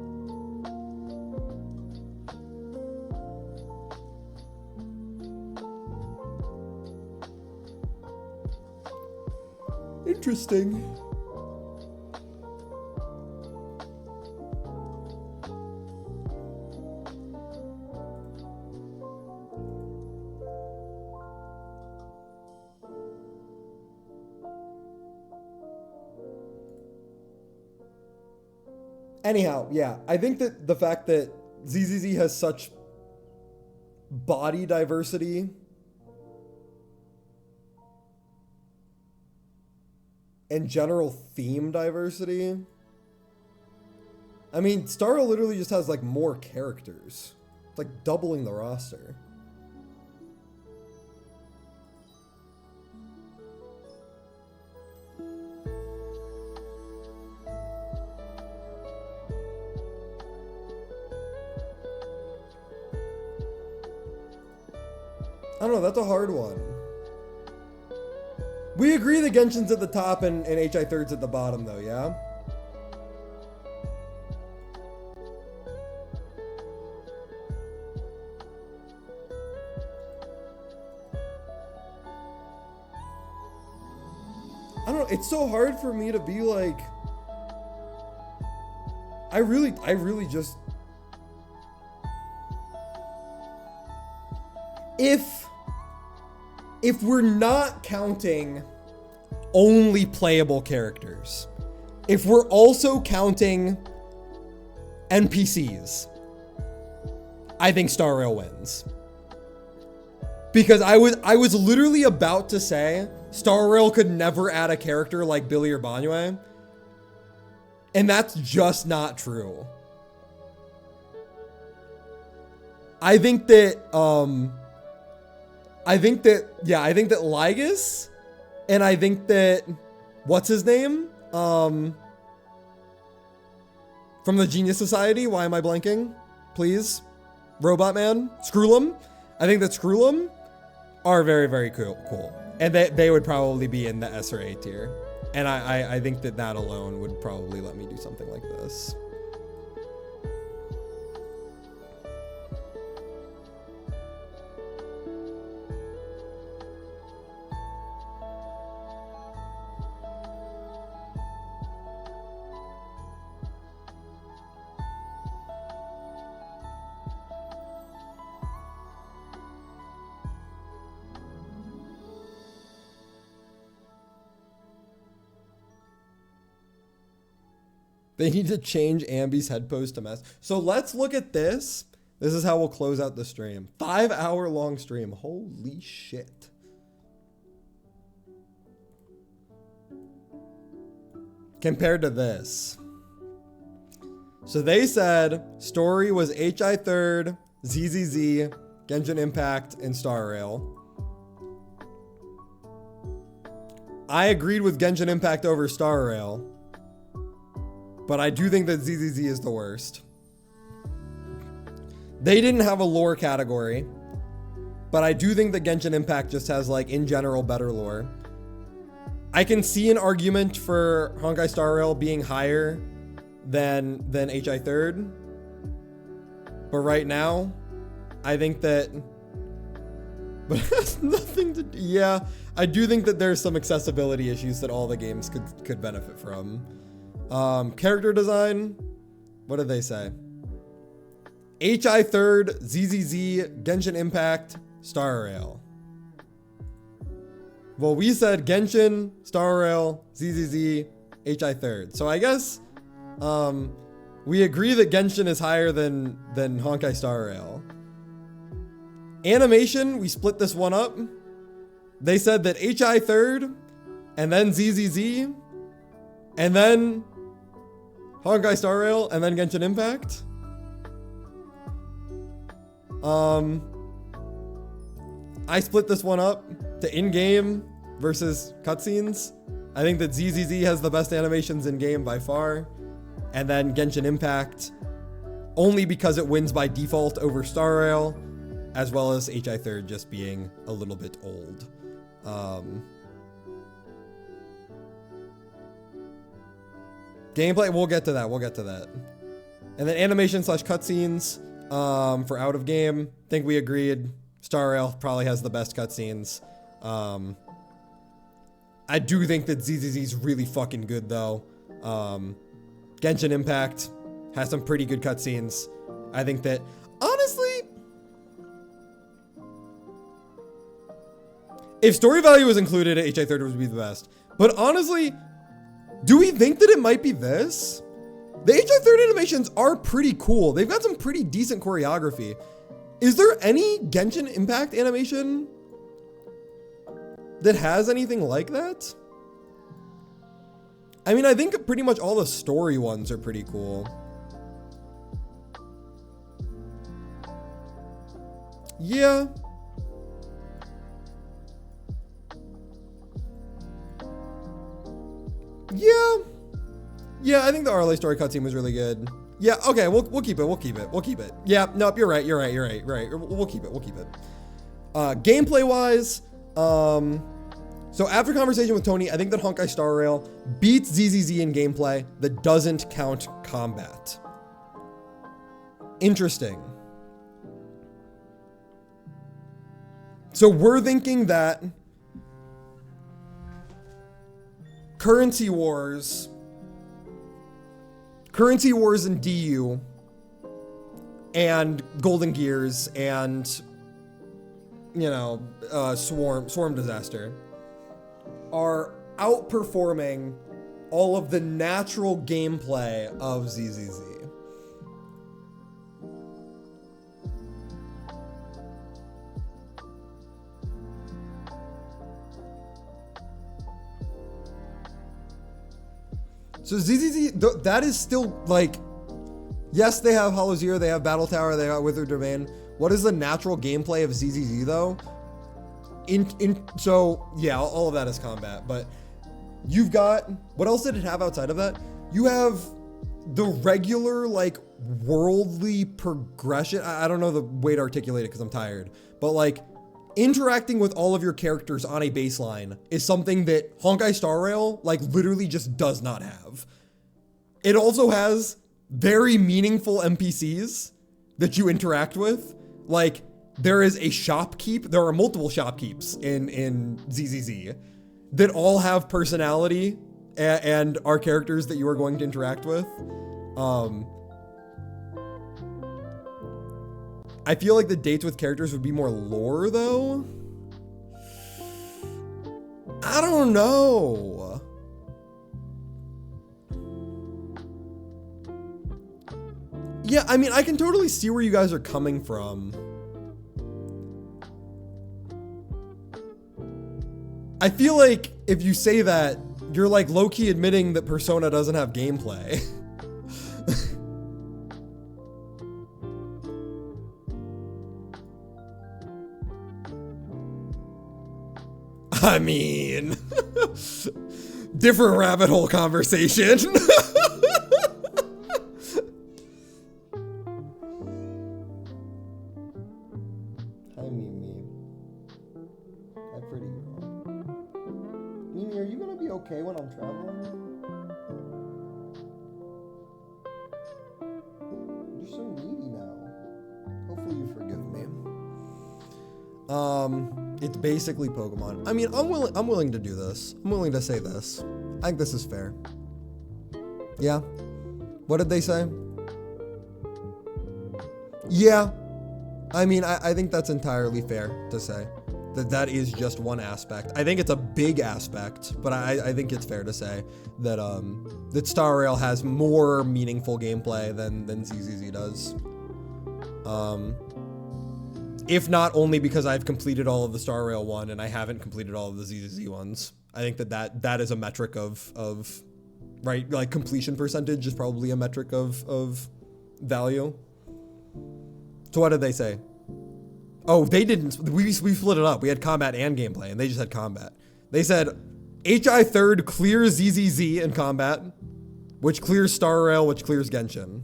Interesting. Anyhow, yeah, I think that the fact that ZZZ has such body diversity and general theme diversity. I mean, Star Rail literally just has like more characters. It's like doubling the roster. I don't know, that's a hard one. We agree that Genshin's at the top and HI 3rd's at the bottom though, yeah? I don't know, it's so hard for me to be like, I really just, if we're not counting only playable characters, if we're also counting NPCs, I think Star Rail wins. Because I was literally about to say Star Rail could never add a character like Billy or Banyue, and that's just not true. I think that Lygus, and I think that, what's his name? From the Genius Society, why am I blanking? Please? Robot Man? Skrullum? I think that Skrullum are very, very cool. And they would probably be in the S or A tier. And I think that alone would probably let me do something like this. They need to change Ambi's head pose to mess. So let's look at this. This is how we'll close out the stream. 5-hour long stream. Holy shit. Compared to this. So they said story was HI 3rd, ZZZ, Genshin Impact, and Star Rail. I agreed with Genshin Impact over Star Rail. But I do think that ZZZ is the worst. They didn't have a lore category. But I do think that Genshin Impact just has, like, in general, better lore. I can see an argument for Honkai Star Rail being higher than HI 3rd. But right now, I think that... But it has nothing to do... Yeah, I do think that there's some accessibility issues that all the games could benefit from. Character design, what did they say? HI 3rd, ZZZ, Genshin Impact, Star Rail. Well, we said Genshin, Star Rail, ZZZ, HI 3rd. So I guess we agree that Genshin is higher than Honkai Star Rail. Animation, we split this one up. They said that HI 3rd, and then ZZZ, and then Honkai Star Rail, and then Genshin Impact. I split this one up to in-game versus cutscenes. I think that ZZZ has the best animations in-game by far. And then Genshin Impact, only because it wins by default over Star Rail, as well as HI 3rd just being a little bit old. Gameplay, we'll get to that. And then animation / cutscenes for out of game. Think we agreed. Star Rail probably has the best cutscenes. I do think that ZZZ's really fucking good though. Genshin Impact has some pretty good cutscenes. I think that, honestly, if story value was included, HI 3rd would be the best. But honestly, do we think that it might be this? The HI 3rd animations are pretty cool. They've got some pretty decent choreography. Is there any Genshin Impact animation that has anything like that? I mean, I think pretty much all the story ones are pretty cool. Yeah. Yeah, I think the RLA story cutscene was really good. Yeah, okay, we'll keep it. Yeah, nope, you're right. We'll keep it. Gameplay wise, so after conversation with Tony, I think that Honkai Star Rail beats ZZZ in gameplay that doesn't count combat. Interesting. So we're thinking that Currency Wars and DU and Golden Gears and, you know, Swarm Disaster are outperforming all of the natural gameplay of ZZZ. So ZZZ, that is still like, yes, they have Hollow Zero, they have Battle Tower, they got Withered Domain. What is the natural gameplay of ZZZ though? So yeah, all of that is combat, but you've got, what else did it have outside of that? You have the regular like worldly progression. I don't know the way to articulate it because I'm tired, but like interacting with all of your characters on a baseline is something that Honkai Star Rail like literally just does not have. It also has very meaningful NPCs that you interact with. Like there is a shopkeep. There are multiple shopkeeps in ZZZ that all have personality and are characters that you are going to interact with. I feel like the dates with characters would be more lore though. I don't know. Yeah, I mean, I can totally see where you guys are coming from. I feel like if you say that, you're like low-key admitting that Persona doesn't have gameplay. I mean, different rabbit hole conversation. Hi, Mimi. Hi, pretty girl. Mimi, are you gonna be okay when I'm traveling? You're so needy now. Hopefully you forgive me. It's basically Pokemon. I mean, I'm willing to do this. I'm willing to say this. I think this is fair. Yeah. What did they say? Yeah. I mean, I think that's entirely fair to say. That is just one aspect. I think it's a big aspect, but I think it's fair to say that that Star Rail has more meaningful gameplay than ZZZ does. If not only because I've completed all of the Star Rail one and I haven't completed all of the ZZZ ones. I think that is a metric of right, like completion percentage is probably a metric of value. So what did they say? Oh, they didn't. We split it up. We had combat and gameplay, and they just had combat. They said HI third clears ZZZ in combat, which clears Star Rail, which clears Genshin.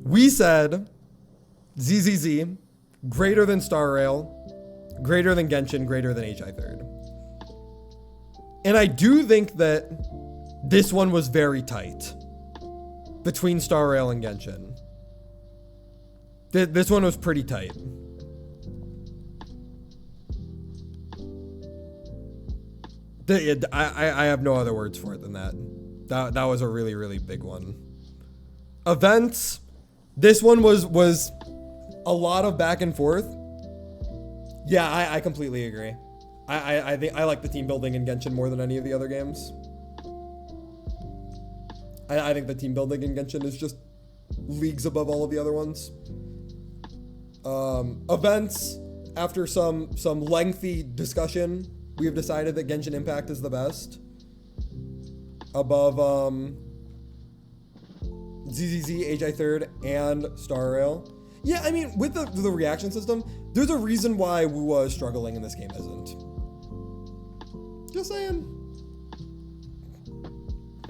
We said ZZZ greater than Star Rail, greater than Genshin, greater than HI third. And I do think that this one was very tight between Star Rail and Genshin. This one was pretty tight. I have no other words for it than that. That was a really, really big one. Events. This one was a lot of back and forth. Yeah, I completely agree. I think I like the team building in Genshin more than any of the other games. I think the team building in Genshin is just leagues above all of the other ones. Events, after some lengthy discussion, we have decided that Genshin Impact is the best. Above ZZZ, HI Third, and Star Rail. Yeah, I mean, with the reaction system, there's a reason why WUA is struggling and this game isn't. Just saying.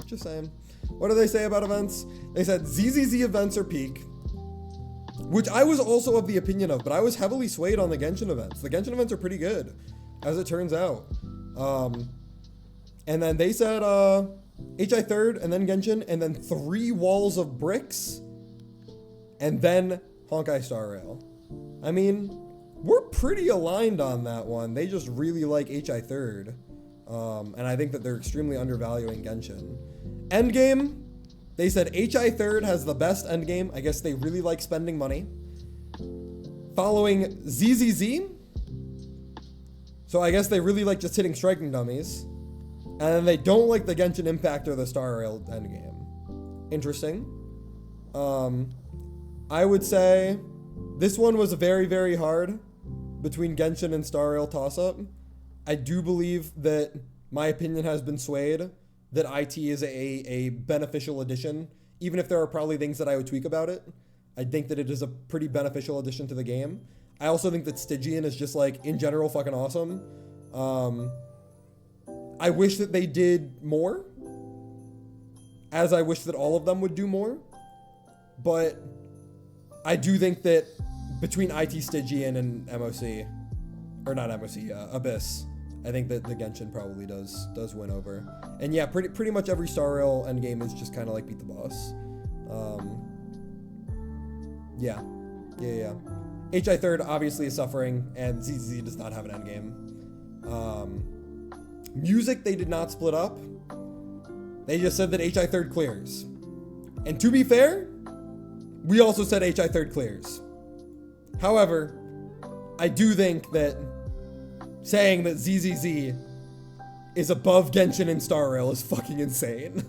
Just saying. What do they say about events? They said ZZZ events are peak, which I was also of the opinion of, but I was heavily swayed on the Genshin events. The Genshin events are pretty good, as it turns out. And then they said HI Third, and then Genshin, and then 3 walls of bricks, and then Honkai Star Rail. I mean, we're pretty aligned on that one. They just really like HI Third. And I think that they're extremely undervaluing Genshin. Endgame, they said HI Third has the best endgame. I guess they really like spending money. Following ZZZ. So I guess they really like just hitting striking dummies. And then they don't like the Genshin Impact or the Star Rail endgame. Interesting. I would say this one was very, very hard between Genshin and Star Rail toss-up. I do believe that my opinion has been swayed, that IT is a beneficial addition, even if there are probably things that I would tweak about it. I think that it is a pretty beneficial addition to the game. I also think that Stygian is just, like, in general fucking awesome. I wish that they did more, as I wish that all of them would do more. But I do think that between IT Stygian and MOC, or not MOC, Abyss, I think that the Genshin probably does win over. And yeah, pretty much every Star Rail endgame is just kind of like beat the boss. Yeah. HI Third obviously is suffering, and ZZ does not have an endgame. Music, they did not split up. They just said that HI Third clears. And to be fair, we also said HI Third clears. However, I do think that saying that ZZZ is above Genshin and Star Rail is fucking insane.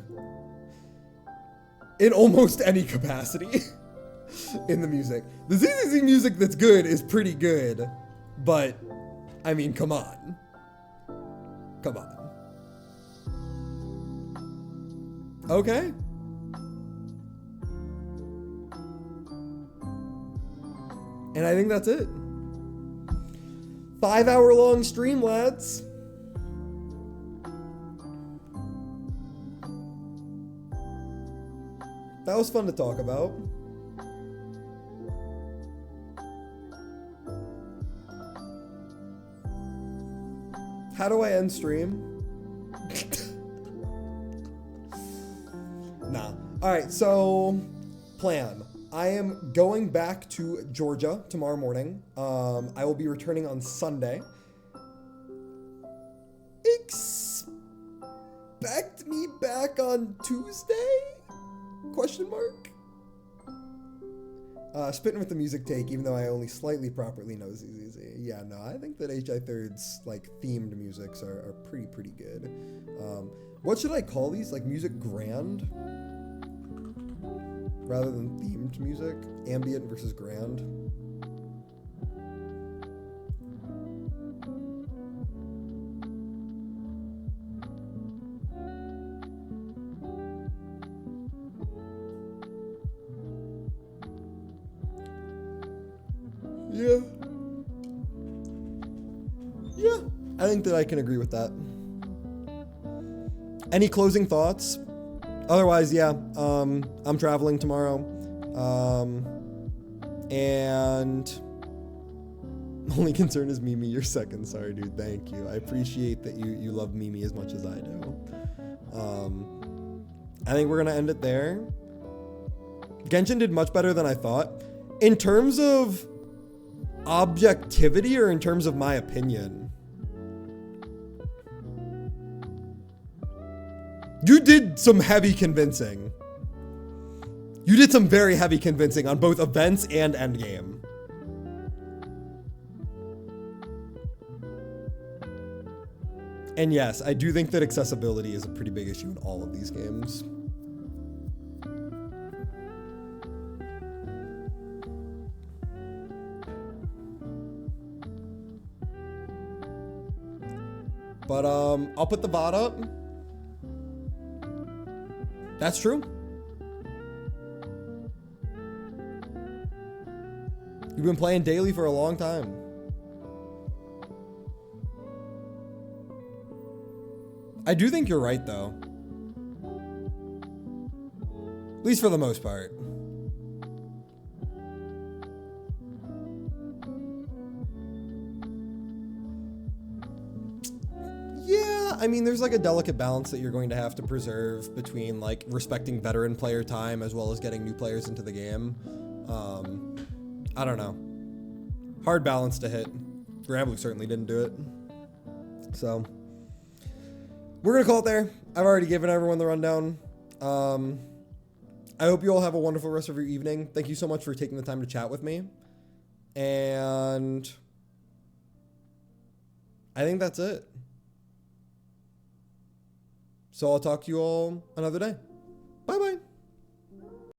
In almost any capacity in the music. The ZZZ music that's good is pretty good, but, I mean, come on. Come on. Okay. And I think that's it. 5-hour-long stream, lads. That was fun to talk about. How do I end stream? Nah. Alright, so plan. I am going back to Georgia tomorrow morning. I will be returning on Sunday. Expect me back on Tuesday? Question mark? Spitting with the music take, even though I only slightly properly know ZZZ. Yeah, no, I think that HI Third's, like, themed musics are pretty good. What should I call these? Like, music grand? Rather than themed music? Ambient versus grand? Yeah, I think that I can agree with that. Any closing thoughts? Otherwise, yeah, I'm traveling tomorrow. And only concern is Mimi. You're second. Sorry, dude. Thank you. I appreciate that you love Mimi as much as I do. I think we're going to end it there. Genshin did much better than I thought. In terms of objectivity or in terms of my opinion, you did some heavy convincing. You did some very heavy convincing on both events and endgame. And yes, I do think that accessibility is a pretty big issue in all of these games. But I'll put the VOD up. That's true. You've been playing daily for a long time. I do think you're right, though. At least for the most part. Yeah, I mean, there's like a delicate balance that you're going to have to preserve between like respecting veteran player time as well as getting new players into the game. I don't know. Hard balance to hit. Gramblue certainly didn't do it. So, we're going to call it there. I've already given everyone the rundown. I hope you all have a wonderful rest of your evening. Thank you so much for taking the time to chat with me. And I think that's it. So I'll talk to you all another day.